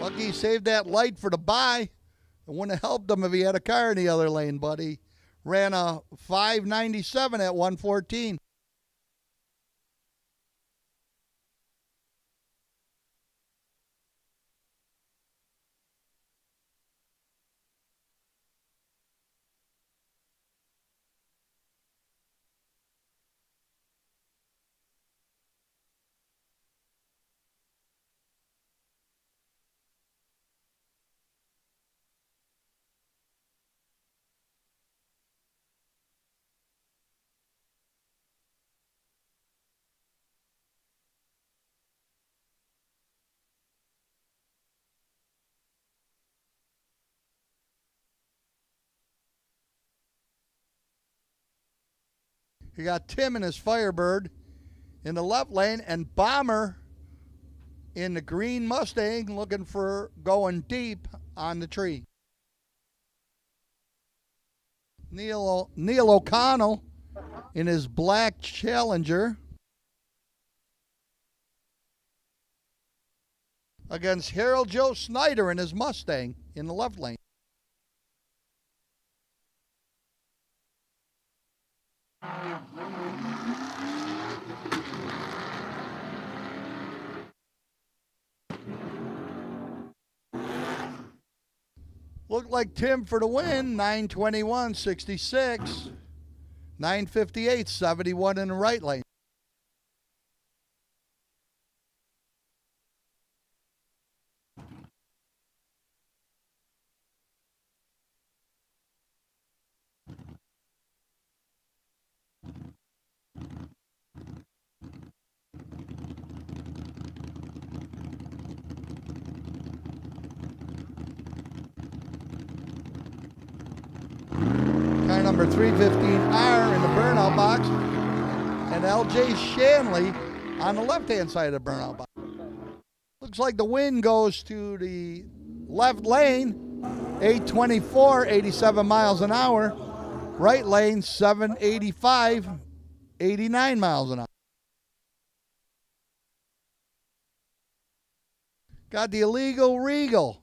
Lucky he saved that light for the bye. It wouldn't have helped him if he had a car in the other lane, buddy. Ran a 597 at 114. You got Tim and his Firebird in the left lane, and Bomber in the green Mustang looking for going deep on the tree. Neil O'Connell in his black Challenger against Harold Joe Snyder in his Mustang in the left lane. Looked like Tim for the win, 921, 66. 958, 71 in the right lane. Car number 315R in the burnout box, and LJ Shanley on the left-hand side of the burnout box. Looks like the win goes to the left lane, 824, 87 miles an hour. Right lane, 785, 89 miles an hour. Got the illegal Regal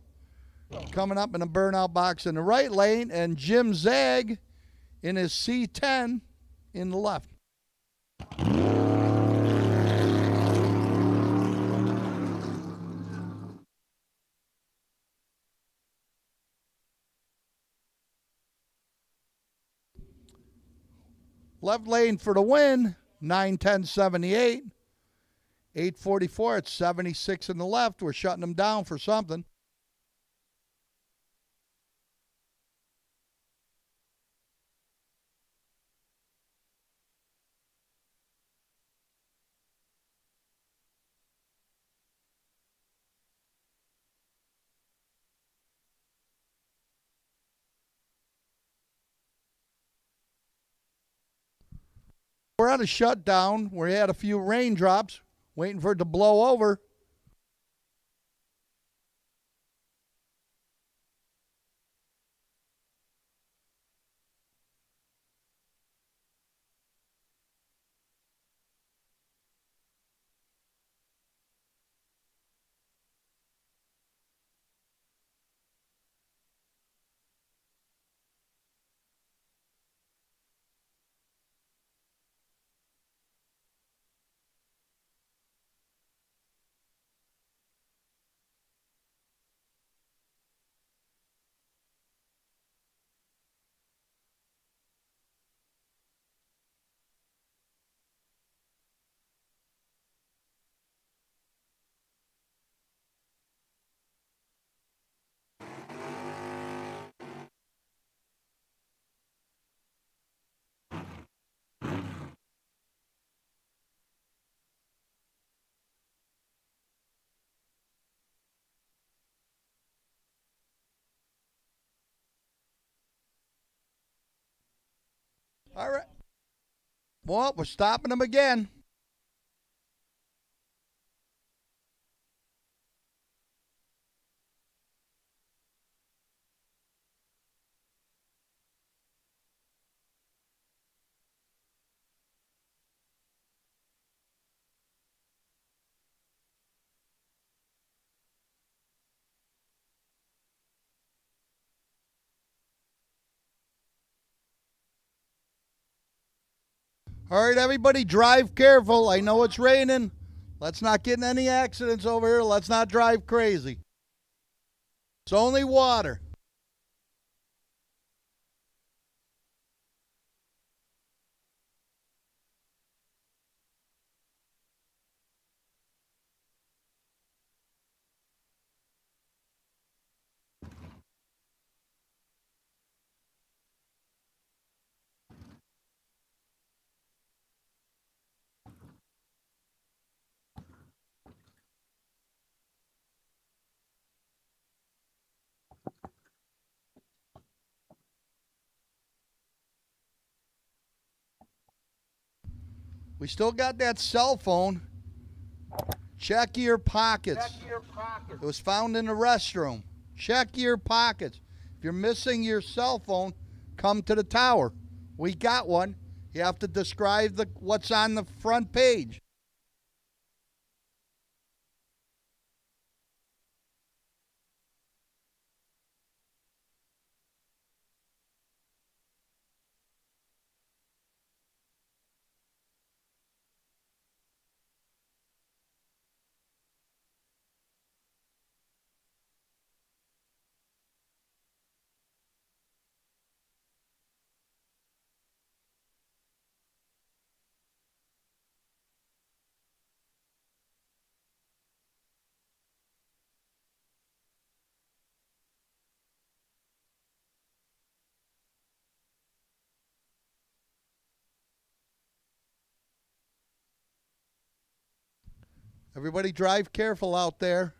coming up in the burnout box in the right lane, and Jim Zag in his C10 in the left. Left lane for the win, 9:10.78. 8:44 at 76 in the left. We're shutting them down for something. We're on a shutdown. We had a few raindrops, waiting for it to blow over. All right. Well, we're stopping them again. All right, everybody, drive careful. I know it's raining. Let's not get in any accidents over here. Let's not drive crazy. It's only water. We still got that cell phone. Check your pockets. It was found in the restroom. Check your pockets. If you're missing your cell phone, come to the tower. We got one. You have to describe what's on the front page. Everybody drive careful out there.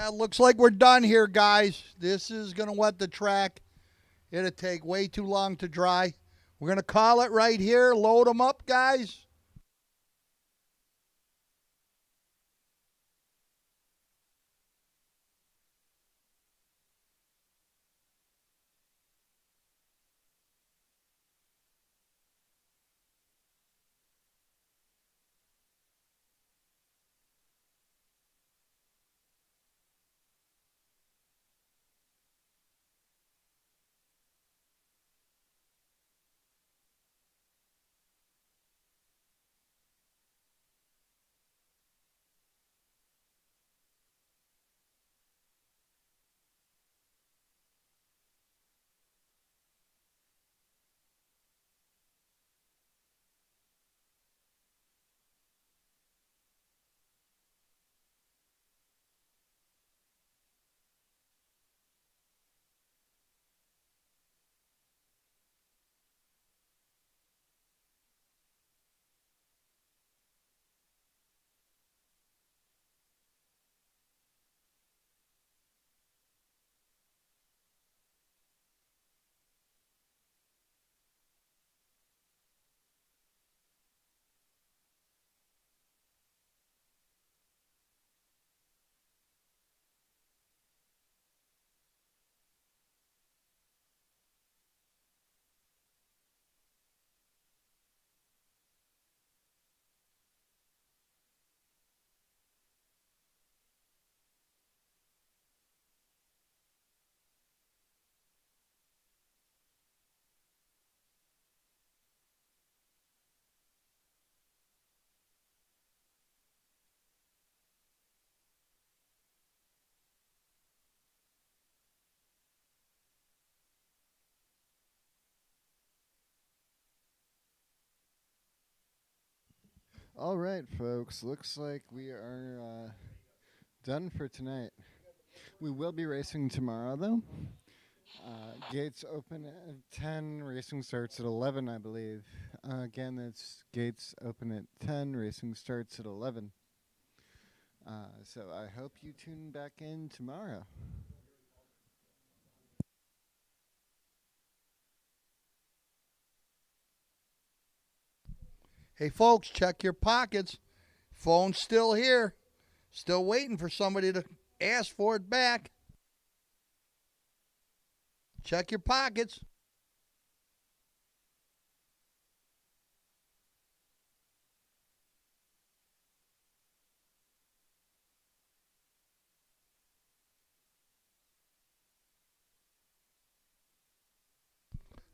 Looks like we're done here, guys. This is going to wet the track. It'll take way too long to dry. We're going to call it right here. Load them up, guys. All right, folks. Looks like we are done for tonight. We will be racing tomorrow, though. Gates open at 10. Racing starts at 11, I believe. Again, it's gates open at 10. Racing starts at 11. So I hope you tune back in tomorrow. Hey, folks, check your pockets. Phone's still here. Still waiting for somebody to ask for it back. Check your pockets.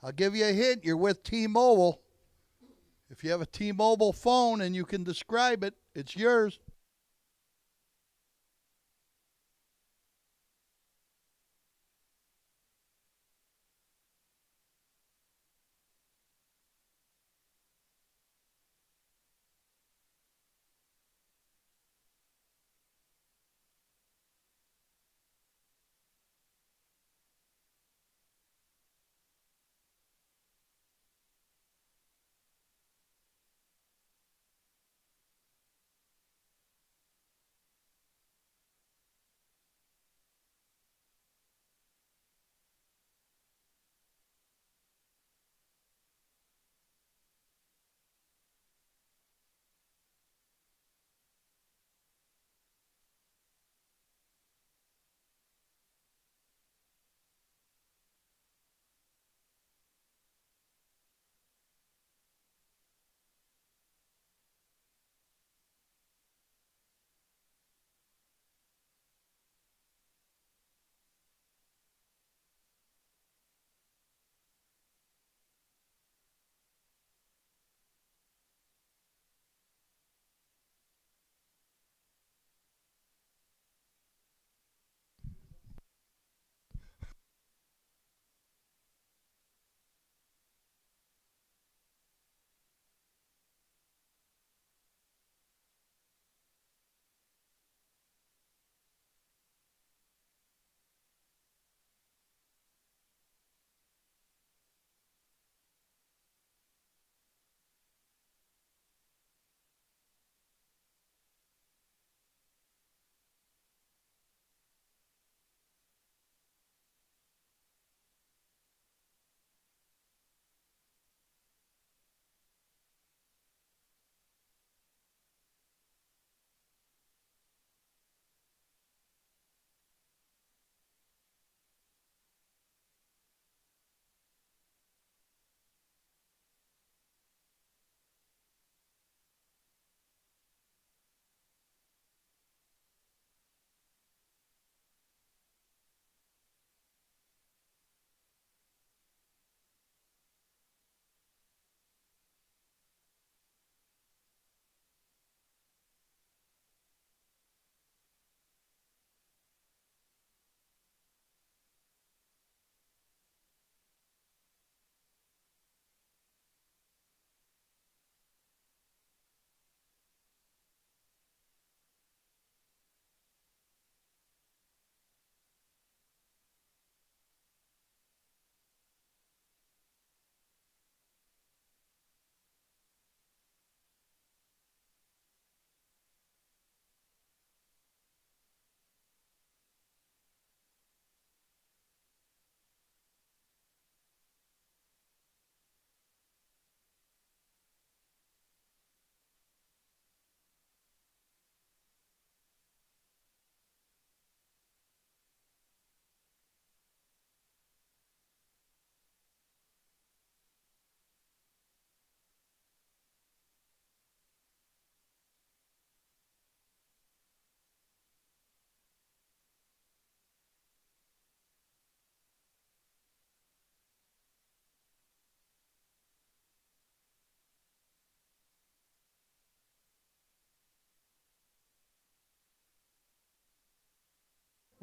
I'll give you a hint. You're with T-Mobile. If you have a T-Mobile phone and you can describe it, it's yours.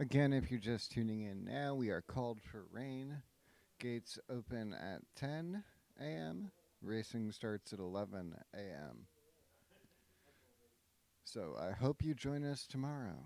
Again, if you're just tuning in now, we are called for rain. Gates open at 10 a.m. Racing starts at 11 a.m. So I hope you join us tomorrow.